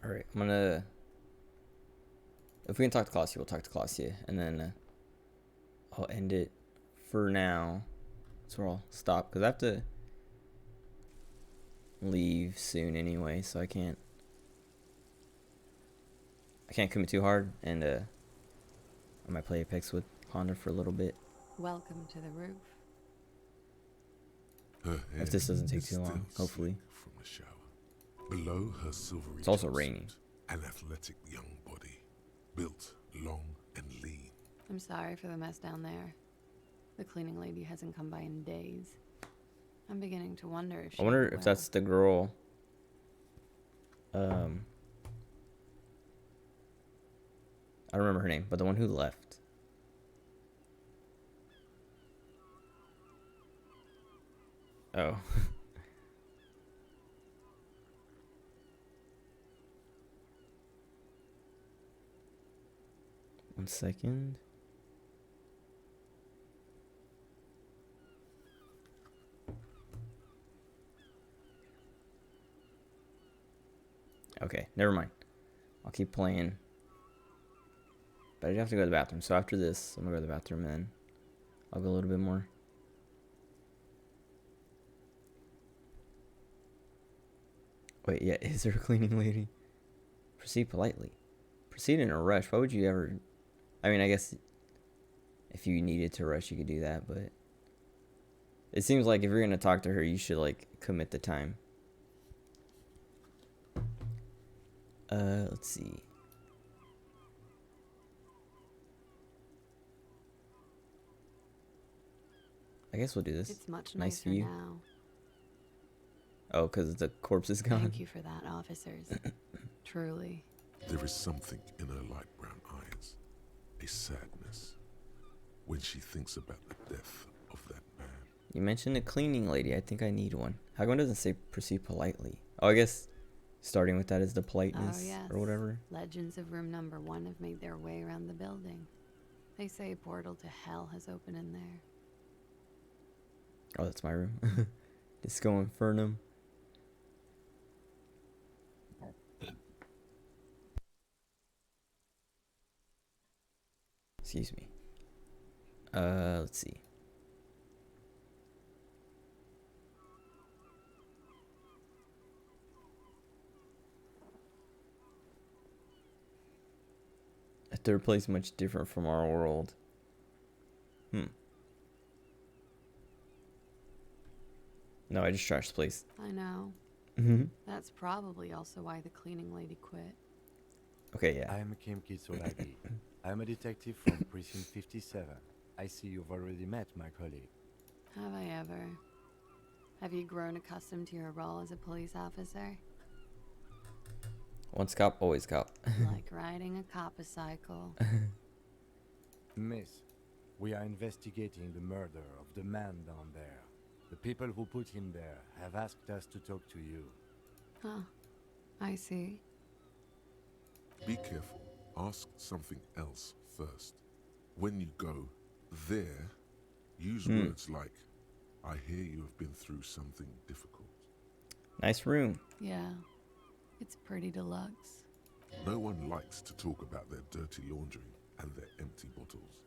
Alright, I'm gonna... If we can talk to Claudia, we'll talk to Claudia. And then I'll end it for now. So I'll stop. Because I have to leave soon anyway. So I can't commit too hard. And I might play Apex with Honda for a little bit. Welcome to the roof. Her If this doesn't take is too long, still hopefully. From the shower. Below her silvery It's also jumpsuit, raining. an athletic young body, built, long, and lean. I'm sorry for the mess down there. The cleaning lady hasn't come by in days. I'm beginning to wonder if she... I wonder if that's the girl. I don't remember her name, but the one who left. Oh. 1 second. Okay, never mind. I'll keep playing. But I do have to go to the bathroom. So after this, I'm gonna go to the bathroom and then I'll go a little bit more. Wait, yeah, is there a cleaning lady? Proceed politely. Proceed in a rush. Why would you ever... I mean, I guess if you needed to rush, you could do that, but... It seems like if you're gonna talk to her, you should, like, commit the time. Let's see. I guess we'll do this. It's much nice nicer view. now. Oh, because the corpse is gone. Thank you for that, officers. Truly. There is something in her light brown eyes, a sadness, when she thinks about the death of that man. You mentioned a cleaning lady. I think I need one. How come it doesn't say proceed politely? Oh, I guess starting with that is the politeness Oh, yes. or whatever. Legends of room number 1 have made their way around the building. They say a portal to hell has opened in there. Oh, that's my room. Disco Infernum. Excuse me. Let's see. A third place much different from our world. No, I just trashed the place. I know. Mm-hmm. That's probably also why the cleaning lady quit. Okay, yeah. I am Kim Kitsuragi. I am a detective from Precinct 57. I see you've already met my colleague. Have I ever? Have you grown accustomed to your role as a police officer? Once cop, always cop. Like riding a cop-a-cycle. Miss, we are investigating the murder of the man down there. The people who put him there have asked us to talk to you. Huh. I see. Be careful. Ask something else first. When you go there, use words like, I hear you have been through something difficult. Nice room. Yeah. It's pretty deluxe. No one likes to talk about their dirty laundry and their empty bottles.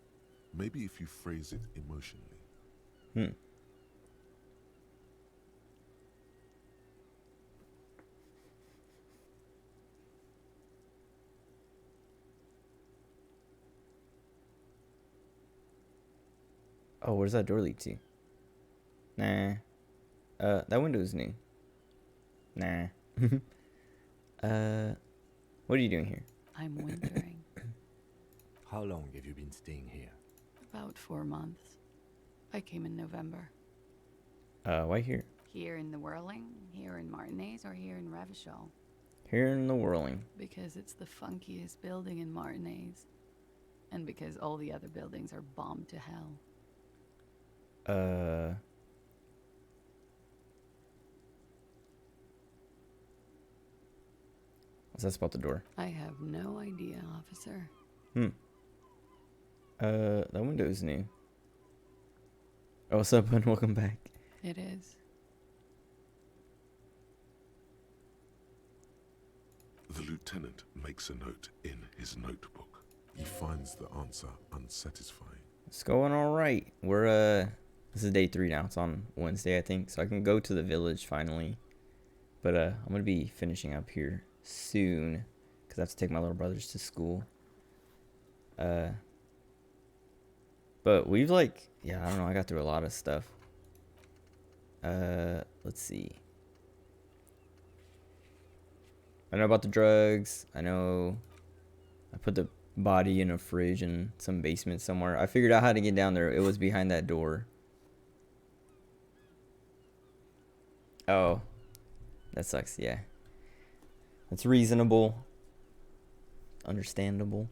Maybe if you phrase it emotionally. Hmm. Oh, where's that door lead to? Nah. That window is new. Nah. What are you doing here? I'm wintering. How long have you been staying here? About 4 months. I came in November. Why here? Here in the Whirling, here in Martinez, or here in Revachol? Here in the Whirling. Because it's the funkiest building in Martinez. And because all the other buildings are bombed to hell. What's that spot the door? I have no idea, officer. That window is new. Oh, what's up, and welcome back. It is. The lieutenant makes a note in his notebook. He finds the answer unsatisfying. It's going all right. We're this is day 3 now. It's on Wednesday, I think, so I can go to the village finally. But I'm gonna be finishing up here soon because I have to take my little brothers to school. But we've I don't know. I got through a lot of stuff. Let's see. I know about the drugs. I know I put the body in a fridge in some basement somewhere. I figured out how to get down there. It was behind that door. Oh, that sucks. Yeah, that's reasonable, understandable.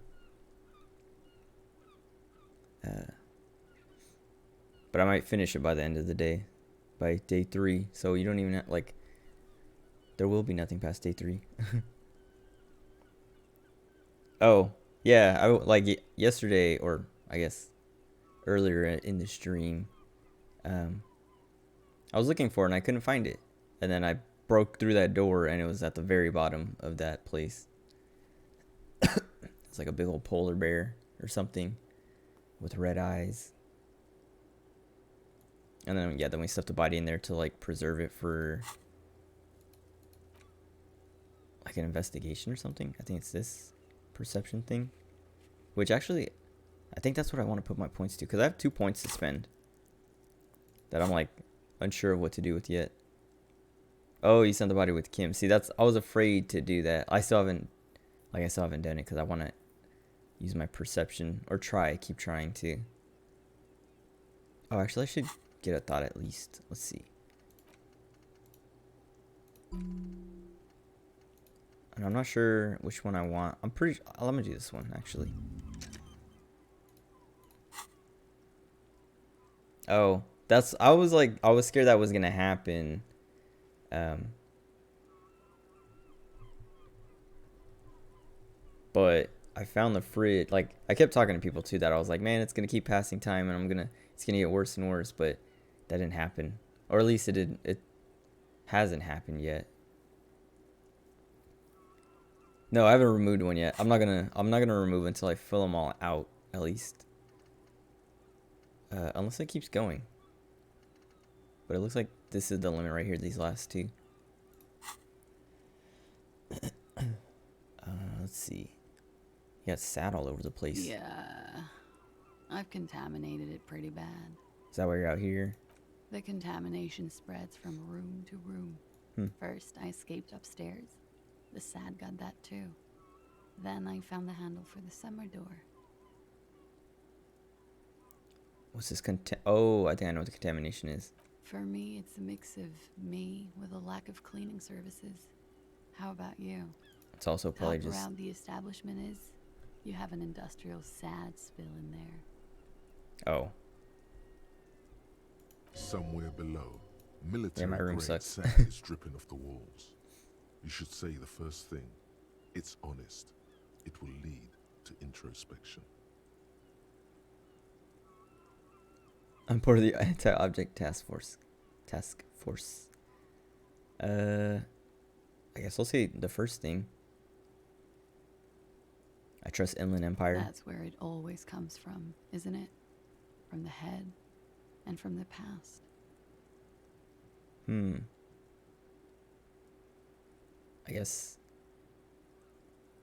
But I might finish it by the end of the day, by day 3. So you don't even have, there will be nothing past day 3. Oh, yeah. Yesterday, or I guess earlier in the stream, I was looking for it and I couldn't find it. And then I broke through that door and it was at the very bottom of that place. It's like a big old polar bear or something with red eyes. And then, yeah, then we stuffed the body in there to, preserve it for, an investigation or something. I think it's this perception thing. Which, actually, I think that's what I want to put my points to. Because I have 2 points to spend that I'm, unsure of what to do with yet. Oh, you sent the body with Kim. See, I was afraid to do that. I still haven't done it because I want to use my perception. Or keep trying to. Oh, actually, I should get a thought at least. Let's see. And I'm not sure which one I want. I'm pretty. Let me do this one actually. Oh, I was scared that was gonna happen. But I found the fridge. I kept talking to people too that I was like, man, it's gonna keep passing time and it's gonna get worse and worse. But that didn't happen, or at least it didn't. It hasn't happened yet. No, I haven't removed one yet. I'm not gonna remove until I fill them all out at least. Unless it keeps going. But it looks like this is the limit right here. These last 2. Let's see. You got sat all over the place. Yeah. I've contaminated it pretty bad. Is that why you're out here? The contamination spreads from room to room. First, I escaped upstairs. The sad got that too. Then I found the handle for the summer door. What's this Oh, I think I know what the contamination is. For me, it's a mix of me with a lack of cleaning services. How about you? It's also probably just around the establishment is, you have an industrial sad spill in there. Oh. Somewhere below, military my room grade sucks. sand is dripping off the walls. You should say the first thing. It's honest. It will lead to introspection. I'm part of the anti-object task force. I guess I'll say the first thing. I trust Inland Empire. That's where it always comes from, isn't it? from the head, and from the past. I guess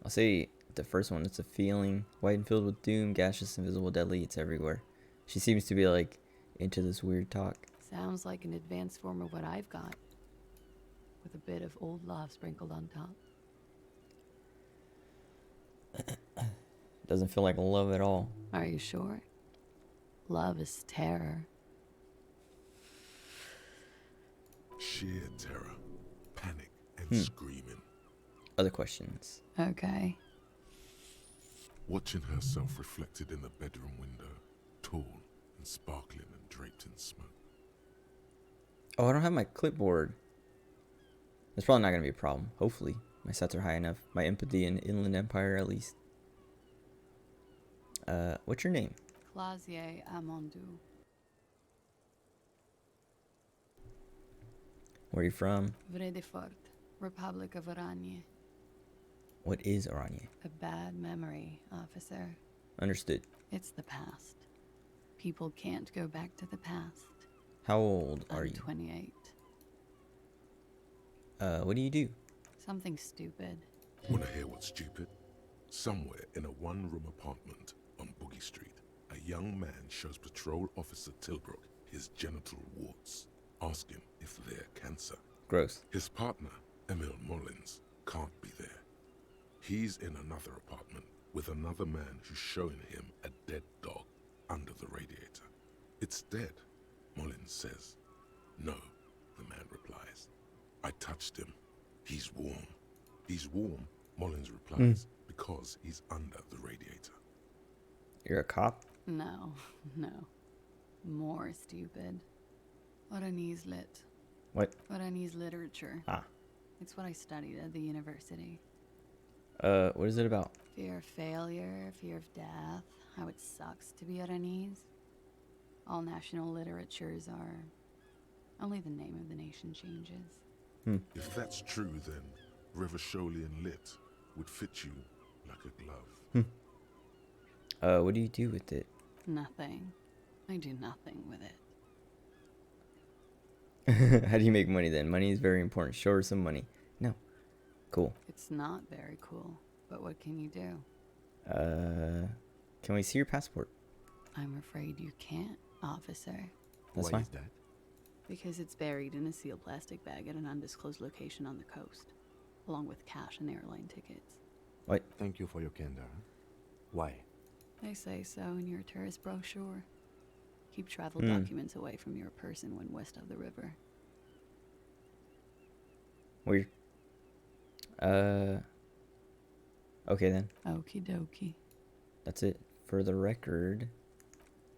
I'll say the first one. It's a feeling, white and filled with doom, gaseous, invisible, deadly. It's everywhere. She seems to be like into this weird talk. Sounds like an advanced form of what I've got, with a bit of old love sprinkled on top. Doesn't feel like love at all. Are you sure? Love is terror. Sheer terror, panic, and screaming. Other questions. Okay. Watching herself reflected in the bedroom window, tall and sparkling and draped in smoke. Oh, I don't have my clipboard. That's probably not going to be a problem. Hopefully. My stats are high enough. My empathy in Inland Empire, at least. What's your name? Clausier Amondou. Where are you from? Vredefort, Republic of Oranje. What is Oranje? A bad memory, officer. Understood. It's the past. People can't go back to the past. How old are I'm you? 28. What do you do? Something stupid. Wanna hear what's stupid? Somewhere in a one-room apartment on Boogie Street, a young man shows Patrol Officer Tilbrook his genital warts, asking if they're cancer. Gross. His partner, Emil Mullins, can't be there. He's in another apartment with another man who's showing him a dead dog under the radiator. It's dead, Mullins says. No, the man replies. I touched him. He's warm. He's warm, Mullins replies, because he's under the radiator. You're a cop? No. More stupid. Oranese lit. What? Oranese literature. Ah. It's what I studied at the university. What is it about? Fear of failure, fear of death, how it sucks to be Oranese. All national literatures are... Only the name of the nation changes. If that's true, then Revacholian lit would fit you like a glove. What do you do with it? Nothing. I do nothing with it. How do you make money then? Money is very important. Show her some money. No. Cool. It's not very cool, but what can you do? Can we see your passport? I'm afraid you can't, officer. That's Why fine. is that? Because it's buried in a sealed plastic bag at an undisclosed location on the coast, along with cash and airline tickets. What? Thank you for your candor. Why? They say so in your tourist brochure. Keep travel documents away from your person when west of the river. Weird. Okay then. Okie dokie. That's it. For the record.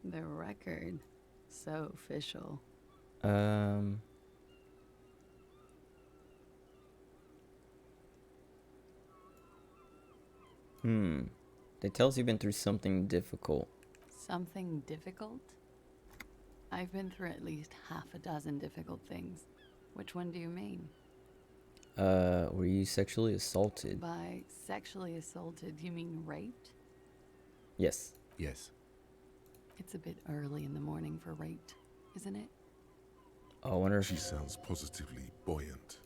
The record. So official. They tell us you've been through something difficult. Something difficult? I've been through at least half a dozen difficult things. Which one do you mean? Were you sexually assaulted? By sexually assaulted, you mean raped? Yes. Yes. It's a bit early in the morning for raped, isn't it? I wonder if... She sounds positively buoyant,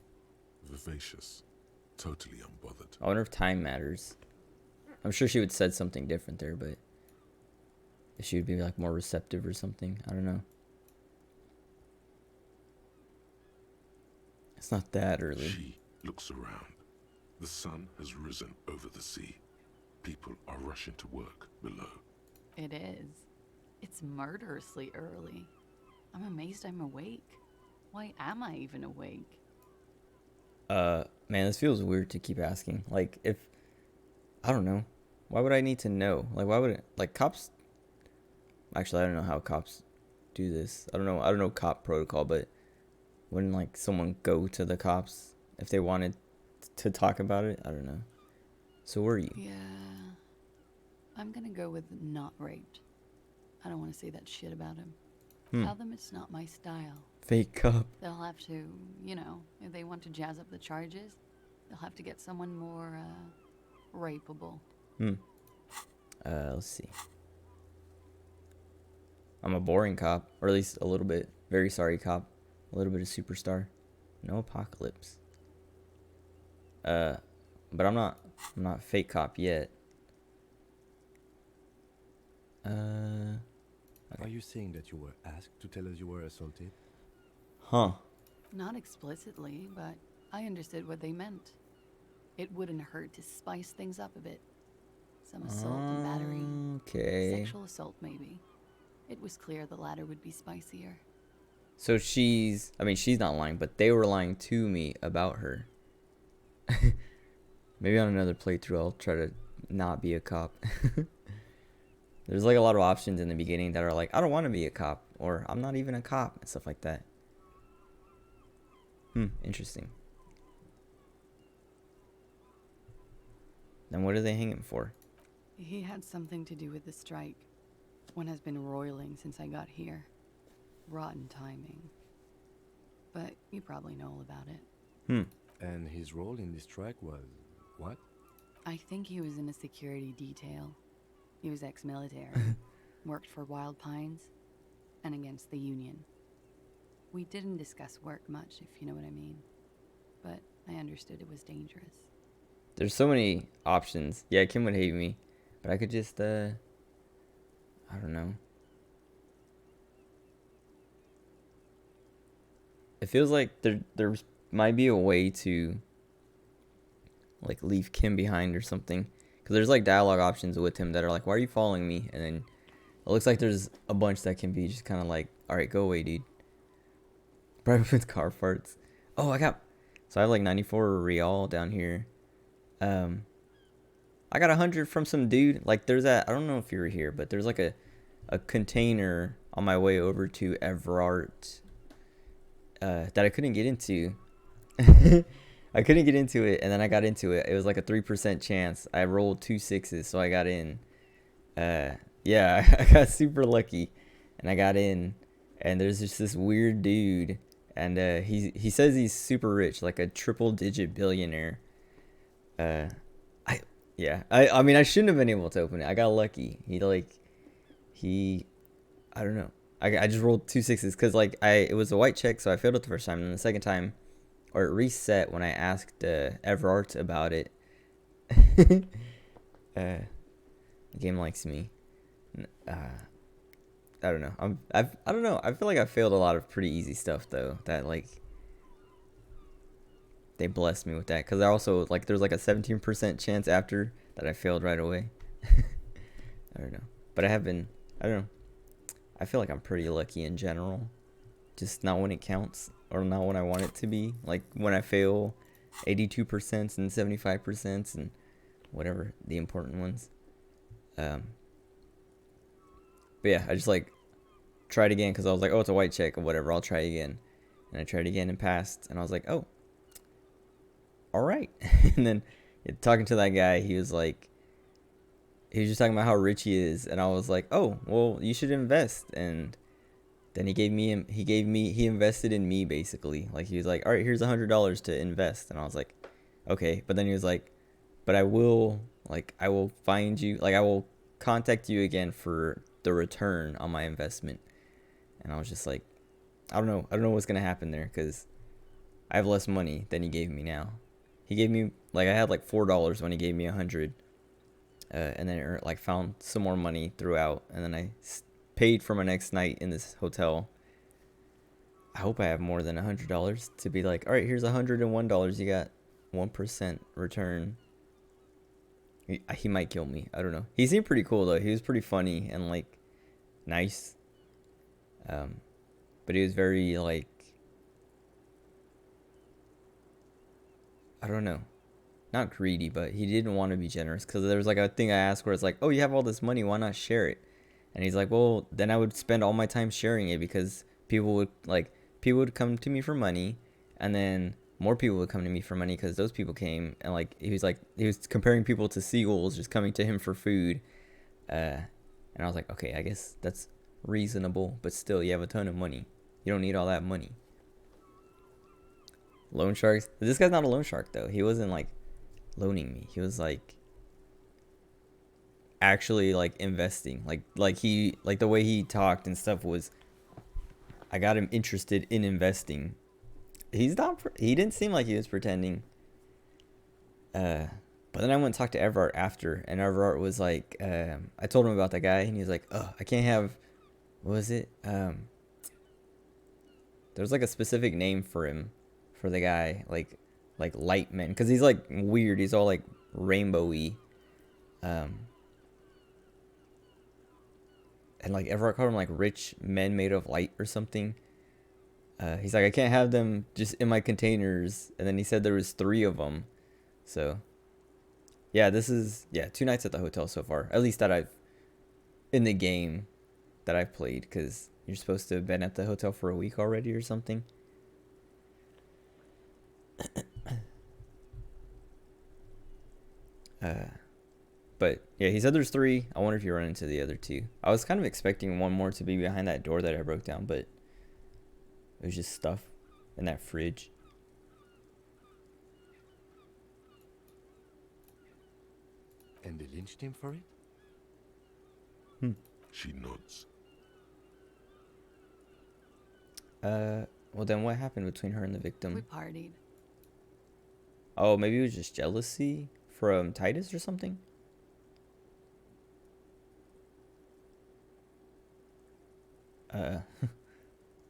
vivacious, totally unbothered. I wonder if time matters. I'm sure she would said something different there, but if she would be like more receptive or something, I don't know. It's not that early. She looks around. The sun has risen over the sea. People are rushing to work below. It is. It's murderously early. I'm amazed I'm awake. Why am I even awake? Man, this feels weird to keep asking. Like, if... I don't know. Why would I need to know? Like, why would it... Like, cops... Actually, I don't know how cops do this. I don't know cop protocol, but... Wouldn't, like, someone go to the cops if they wanted to talk about it? I don't know. So, were you? Yeah. I'm gonna go with not raped. I don't want to say that shit about him. Tell them it's not my style. Fake cop. They'll have to, you know, if they want to jazz up the charges, they'll have to get someone more, rapeable. Let's see. I'm a boring cop, or at least a little bit. Very sorry cop. A little bit of superstar. No apocalypse. But I'm not fake cop yet. Are you saying that you were asked to tell us you were assaulted? Huh. Not explicitly, but I understood what they meant. It wouldn't hurt to spice things up a bit. Some assault and battery. Okay. Sexual assault, maybe. It was clear the latter would be spicier. So she's not lying, but they were lying to me about her. Maybe on another playthrough I'll try to not be a cop. There's like a lot of options in the beginning that are like, I don't want to be a cop, or I'm not even a cop, and stuff like that. Interesting. Then what do they hang him for? He had something to do with the strike. One has been roiling since I got here. Rotten timing. But you probably know all about it. And his role in this strike was what? I think he was in a security detail. He was ex-military. Worked for Wild Pines and against the Union. We didn't discuss work much, if you know what I mean. But I understood it was dangerous. There's so many options. Yeah, Kim would hate me, but I could just I don't know. It feels like there might be a way to like leave Kim behind or something, because there's like dialogue options with him that are like, why are you following me? And then it looks like there's a bunch that can be just kind of like, all right, go away, dude. Probably with car parts. Oh, so I have like 94 real down here. I got 100 from some dude. Like there's I don't know if you were here, but there's like a container on my way over to Everart that I couldn't get into. I couldn't get into it, and then I got into it. It was like a 3% chance. I rolled 2 6s, so I got in. Yeah, I got super lucky, and I got in. And there's just this weird dude, and he says he's super rich, like a triple-digit billionaire. I mean, I shouldn't have been able to open it. I got lucky. I don't know. I just rolled 2 6s because like it was a white check, so I failed it the first time, and the second time, or it reset when I asked Everart about it. The game likes me. I don't know. I don't know. I feel like I failed a lot of pretty easy stuff though. That like they blessed me with that, because I also like there's like a 17% chance after that I failed right away. I don't know, but I don't know. I feel like I'm pretty lucky in general, just not when it counts, or not when I want it to be. Like when I fail 82% and 75% and whatever the important ones. But yeah, I just like tried again because I was like, oh, it's a white check or whatever. I'll try again, and I tried again and passed, and I was like, oh, all right. And then talking to that guy, he was just talking about how rich he is, and I was like, oh, well, you should invest. And then he invested in me basically. Like he was like, all right, here's $100 to invest, and I was like, okay. But then he was like, but I will find you, like I will contact you again for the return on my investment. And I was just like, I don't know what's gonna happen there, because I have less money than he gave me now. He gave me I had like $4 when he gave me 100, and then I found some more money throughout, and then I paid for my next night in this hotel. I hope I have more than $100 to be like, all right, here's $101. You got 1% return. He might kill me. I don't know. He seemed pretty cool though. He was pretty funny and like nice. But he was very like, I don't know, not greedy, but he didn't want to be generous, because there was like a thing I asked where it's like, oh, you have all this money, why not share it? And he's like, well, then I would spend all my time sharing it, because people would come to me for money, and then more people would come to me for money because those people came, and like he was comparing people to seagulls just coming to him for food. And I was like, okay, I guess that's reasonable, but still, you have a ton of money. You don't need all that money. Loan sharks. This guy's not a loan shark though. He wasn't like loaning me. He was like, actually like investing. Like the way he talked and stuff was, I got him interested in investing. He didn't seem like he was pretending. But then I went and talked to Everard after, and Everard was like, I told him about that guy, and he was like, oh, I can't have, what was it? There's like a specific name for him, for the guy, like light men, because he's like weird. He's all like rainbowy. And like Everard called him like rich men made of light or something. He's like, I can't have them just in my containers. And then he said there was 3 of them. So yeah, this is 2 nights at the hotel so far. At least that I've in the game that I've played, because you're supposed to have been at the hotel for a week already or something. But yeah, he said there's 3. I wonder if you run into the other 2. I was kind of expecting one more to be behind that door that I broke down, but it was just stuff in that fridge. And they lynched him for it? She nods. Well then what happened between her and the victim? We partied. Oh, maybe it was just jealousy from Titus or something?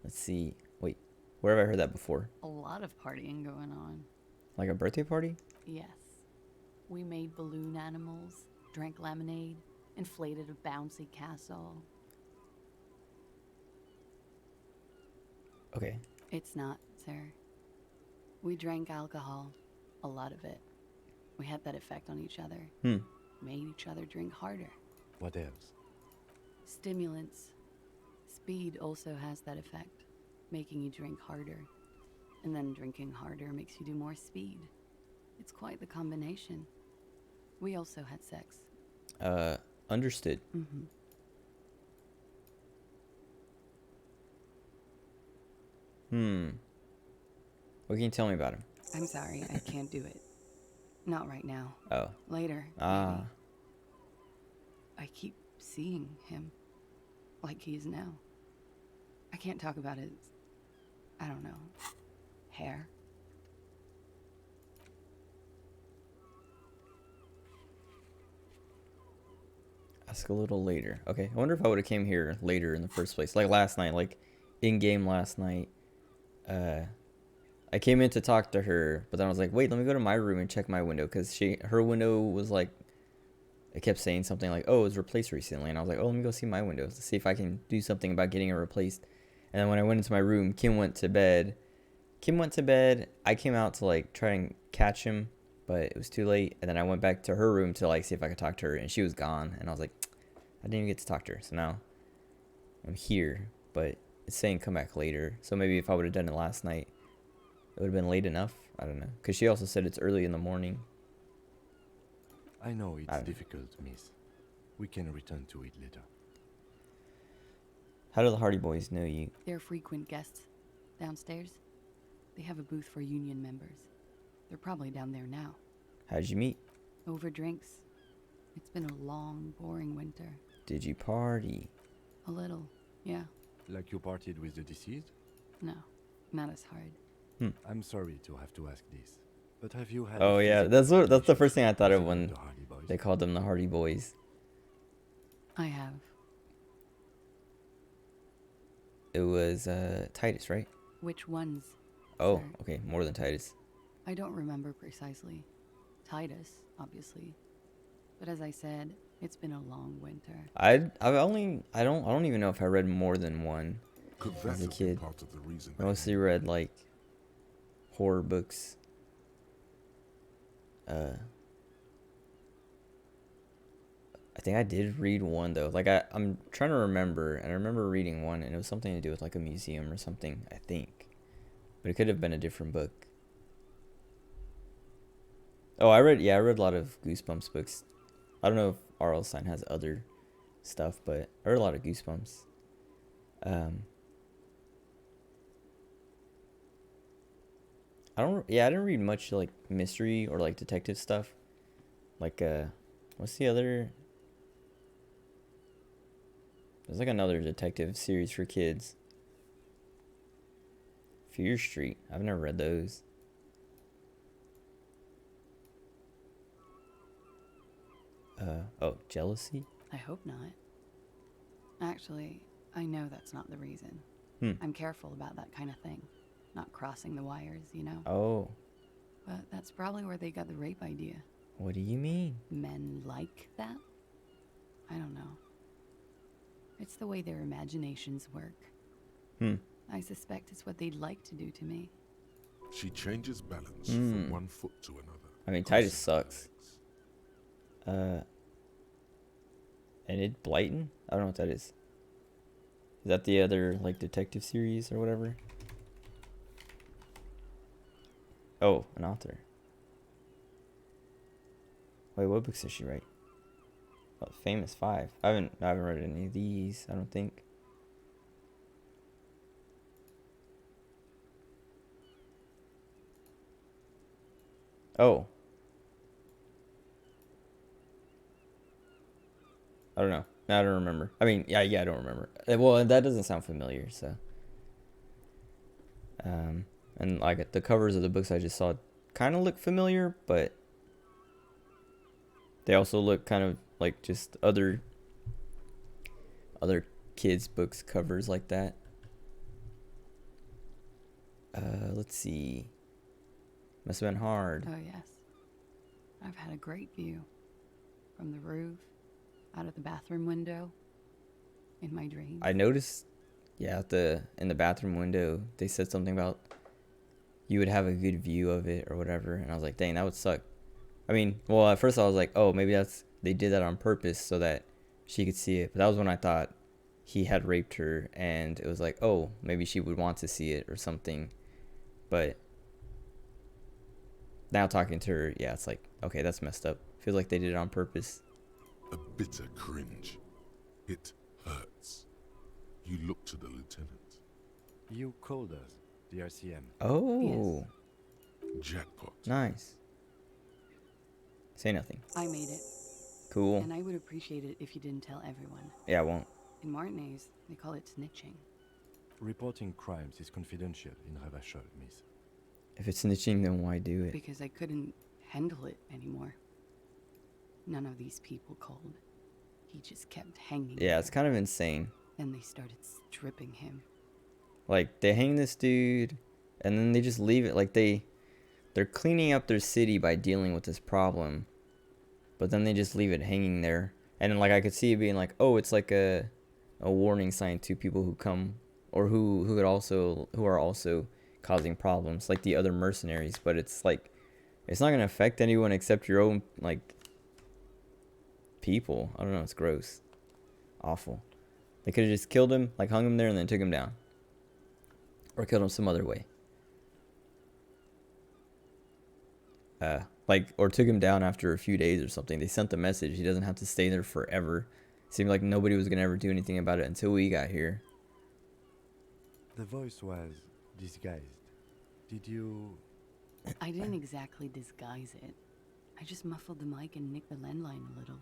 Let's see. Wait, where have I heard that before? A lot of partying going on. Like a birthday party? Yes. We made balloon animals, drank lemonade, inflated a bouncy castle. Okay. It's not, sir. We drank alcohol. A lot of it. We had that effect on each other. Made each other drink harder. What else? Stimulants. Speed also has that effect, making you drink harder. And then drinking harder makes you do more speed. It's quite the combination. We also had sex. Understood. Mm-hmm. What can you tell me about him? I'm sorry, I can't do it. Not right now. Oh. Later. Ah. Maybe. I keep seeing him like he is now. I can't talk about his, I don't know, hair. Ask a little later. Okay, I wonder if I would have came here later in the first place. Like last night, like in-game last night. I came in to talk to her, but then I was like, wait, let me go to my room and check my window, because her window was like, it kept saying something like, oh, it was replaced recently. And I was like, oh, let me go see my windows to see if I can do something about getting it replaced. And then when I went into my room, Kim went to bed. I came out to like try and catch him, but it was too late. And then I went back to her room to like see if I could talk to her, and she was gone. And I was like, I didn't even get to talk to her. So now I'm here, but it's saying come back later. So maybe if I would have done it last night, it would have been late enough. I don't know. Because she also said it's early in the morning. I know it's difficult, miss. We can return to it later. How do the Hardy Boys know you? They're frequent guests downstairs. They have a booth for union members. They're probably down there now. How'd you meet? Over drinks. It's been a long, boring winter. Did you party? A little, yeah. Like you partied with the deceased? No, not as hard. I'm sorry to have to ask this, but have you had? Oh yeah, that's the first thing I thought of when they called them the Hardy Boys. I have. It was Titus, right? Which ones? Oh, sir? okay, more than Titus. I don't remember precisely. Titus, obviously. But as I said, it's been a long winter. I don't even know if I read more than one as a kid. Part of the reason I mostly read like horror books. I think I did read one though. Like I'm trying to remember, and I remember reading one, and it was something to do with like a museum or something, I think. But it could have been a different book. Oh, I read a lot of Goosebumps books. I don't know if R.L. Stein has other stuff, but I read a lot of Goosebumps. I didn't read much like mystery or like detective stuff. Like what's the other There's like another detective series for kids. Fear Street. I've never read those. Oh, Jealousy? I hope not. Actually, I know that's not the reason. I'm careful about that kind of thing. Not crossing the wires, you know? Oh. But that's probably where they got the rape idea. What do you mean? Men like that? I don't know. It's the way their imaginations work. I suspect it's what they'd like to do to me. She changes balance from one foot to another. I mean, Titus sucks. Enid Blyton? I don't know what that is. Is that the other, like, detective series or whatever? Oh, an author. Wait, what books does she write? Oh, Famous Five. I haven't read any of these, I don't think. Oh. I don't know. No, I don't remember. I mean, yeah, I don't remember. Well, that doesn't sound familiar, so. And like the covers of the books I just saw kind of look familiar, but they also look kind of like just other kids' books covers like that. Let's see. Must have been hard. Oh, yes. I've had a great view. From the roof, out of the bathroom window, in my dreams. I noticed, yeah, in the bathroom window, they said something about you would have a good view of it or whatever, and I was like, dang, that would suck. I mean, well, at first I was like, oh, maybe they did that on purpose so that she could see it. But that was when I thought he had raped her, and it was like, oh, maybe she would want to see it or something. But now talking to her, yeah, it's like, okay, that's messed up. Feels like they did it on purpose. A bitter cringe. It hurts. You look to the lieutenant. You called us, the RCM. Oh. Yes. Jackpot. Nice. Say nothing. I made it. Cool. And I would appreciate it if you didn't tell everyone. Yeah, I won't. In Martinez, they call it snitching. Reporting crimes is confidential in Ravachol, miss. If it's snitching, then why do it? Because I couldn't handle it anymore. None of these people called. He just kept hanging. Yeah, it's kind of insane. Then they started stripping him. Like, they hang this dude, and then they just leave it. Like, they're cleaning up their city by dealing with this problem, but then they just leave it hanging there. And then, like, I could see it being like, oh, it's like a warning sign to people who come, or who are also causing problems, like the other mercenaries. But it's like, it's not gonna affect anyone except your own, like, people. I don't know, it's gross. Awful. They could have just killed him, like hung him there and then took him down. Or killed him some other way. Or took him down after a few days or something. They sent the message. He doesn't have to stay there forever. It seemed like nobody was gonna ever do anything about it until we got here. The voice was disguised. Did you... I didn't exactly disguise it. I just muffled the mic and nicked the landline a little.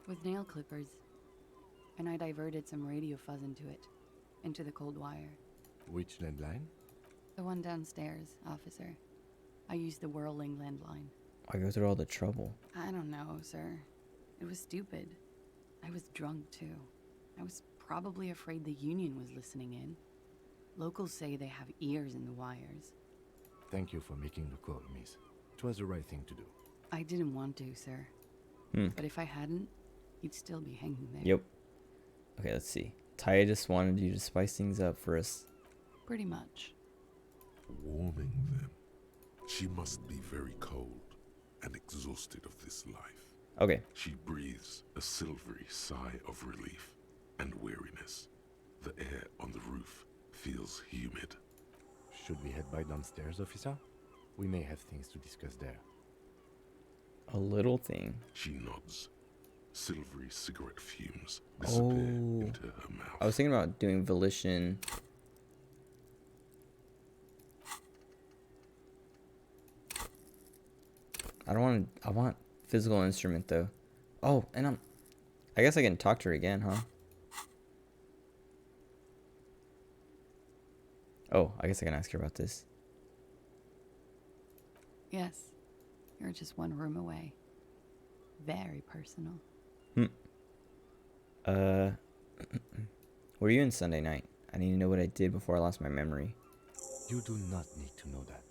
With nail clippers. And I diverted some radio fuzz into it. Into the cold wire. Which landline? The one downstairs, officer. I used the whirling landline. I go through all the trouble. I don't know, sir. It was stupid. I was drunk, too. I was probably afraid the Union was listening in. Locals say they have ears in the wires. Thank you for making the call, miss. It was the right thing to do. I didn't want to, sir. But if I hadn't, he'd still be hanging there. Yep. Okay, let's see. Titus wanted you to spice things up for us. Pretty much. Warming them. She must be very cold and exhausted of this life. Okay. She breathes a silvery sigh of relief and weariness. The air on the roof feels humid. Should we head by downstairs, officer? We may have things to discuss there. A little thing. She nods. Silvery cigarette fumes disappear into her mouth. I was thinking about doing volition. I want physical instrument though. Oh, and I guess I can talk to her again, huh? Oh, I guess I can ask her about this. Yes. You're just one room away. Very personal. Were you in Sunday night? I need to know what I did before I lost my memory. You do not need to know that.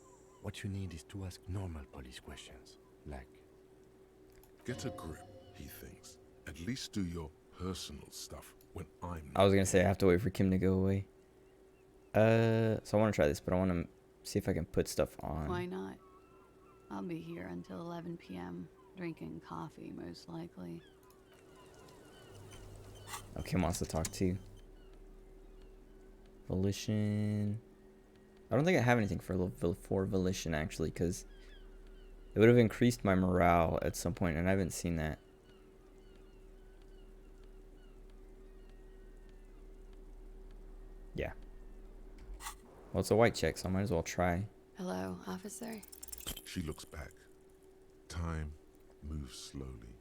What you need is to ask normal police questions, like... Get a grip, he thinks. At least do your personal stuff when I'm I was gonna say I have to wait for Kim to go away. So I want to try this, but I want to see if I can put stuff on. Why not? I'll be here until 11 p.m. drinking coffee, most likely. Oh, Kim wants to talk too. Volition. I don't think I have anything for Volition actually, because it would have increased my morale at some point, and I haven't seen that. Yeah. Well, it's a white check, so I might as well try. Hello, officer? She looks back. Time moves slowly.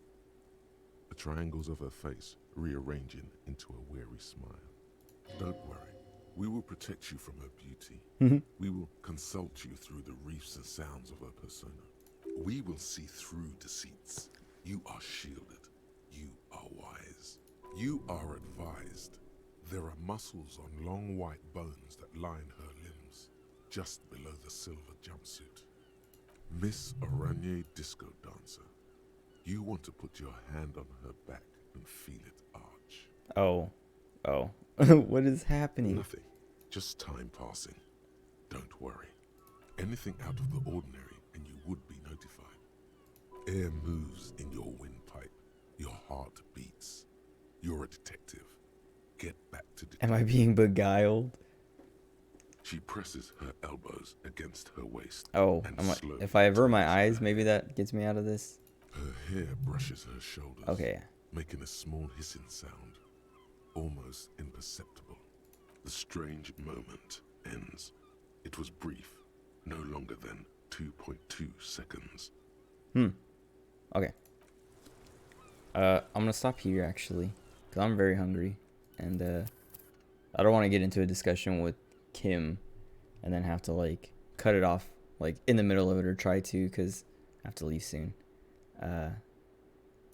The triangles of her face rearranging into a weary smile. Don't worry. We will protect you from her beauty. We will consult you through the reefs and sounds of her persona. We will see through deceits. You are shielded. You are wise. You are advised. There are muscles on long white bones that line her limbs, just below the silver jumpsuit. Miss Aranye Disco Dancer, you want to put your hand on her back and feel it arch. Oh. What is happening? Nothing. Just time passing. Don't worry. Anything out of the ordinary and you would be notified. Air moves in your windpipe. Your heart beats. You're a detective. Get back to detective. Am I being beguiled? She presses her elbows against her waist. Oh, and slowly if I avert my turns her eyes, head. maybe that gets me out of this. Her hair brushes her shoulders. Okay. Making a small hissing sound. Almost imperceptible. The strange moment ends. It was brief. No longer than 2.2 seconds. Okay. I'm gonna stop here actually, because I'm very hungry, and I don't want to get into a discussion with Kim and then have to like cut it off like in the middle of it, or try to, because I have to leave soon. So I'm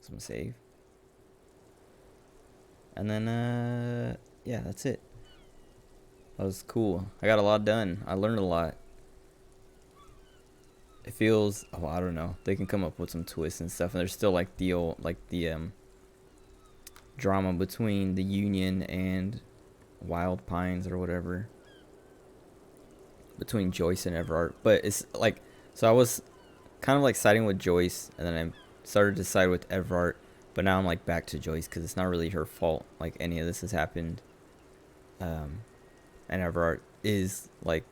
gonna save, and then yeah, that's it. That was cool. I got a lot done. I learned a lot. It feels, oh, I don't know, they can come up with some twists and stuff, and there's still like the old, like the drama between the Union and Wild Pines or whatever, between Joyce and Everard. But it's like, so I was kind of like siding with Joyce, and then I started to side with Everard, but now I'm like back to Joyce, because it's not really her fault like any of this has happened. And Everard is like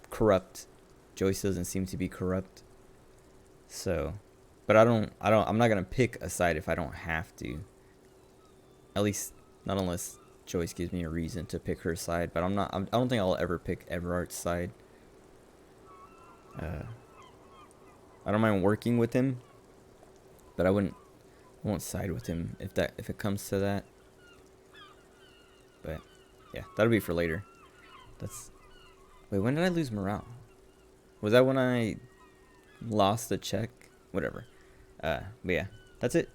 corrupt. Joyce doesn't seem to be corrupt. So, but I'm not gonna pick a side if I don't have to. At least not unless Joyce gives me a reason to pick her side. But I don't think I'll ever pick Everard's side. I don't mind working with him, but I won't side with him if it comes to that. But yeah, that'll be for later. Wait, when did I lose morale? Was that when I lost the check? Whatever. But yeah, that's it.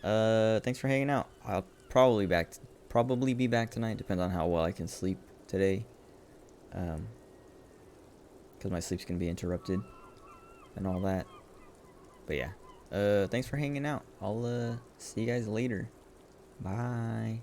Thanks for hanging out. I'll probably be back tonight. Depends on how well I can sleep today. Because my sleep's gonna be interrupted and all that. But yeah. Thanks for hanging out. I'll see you guys later. Bye.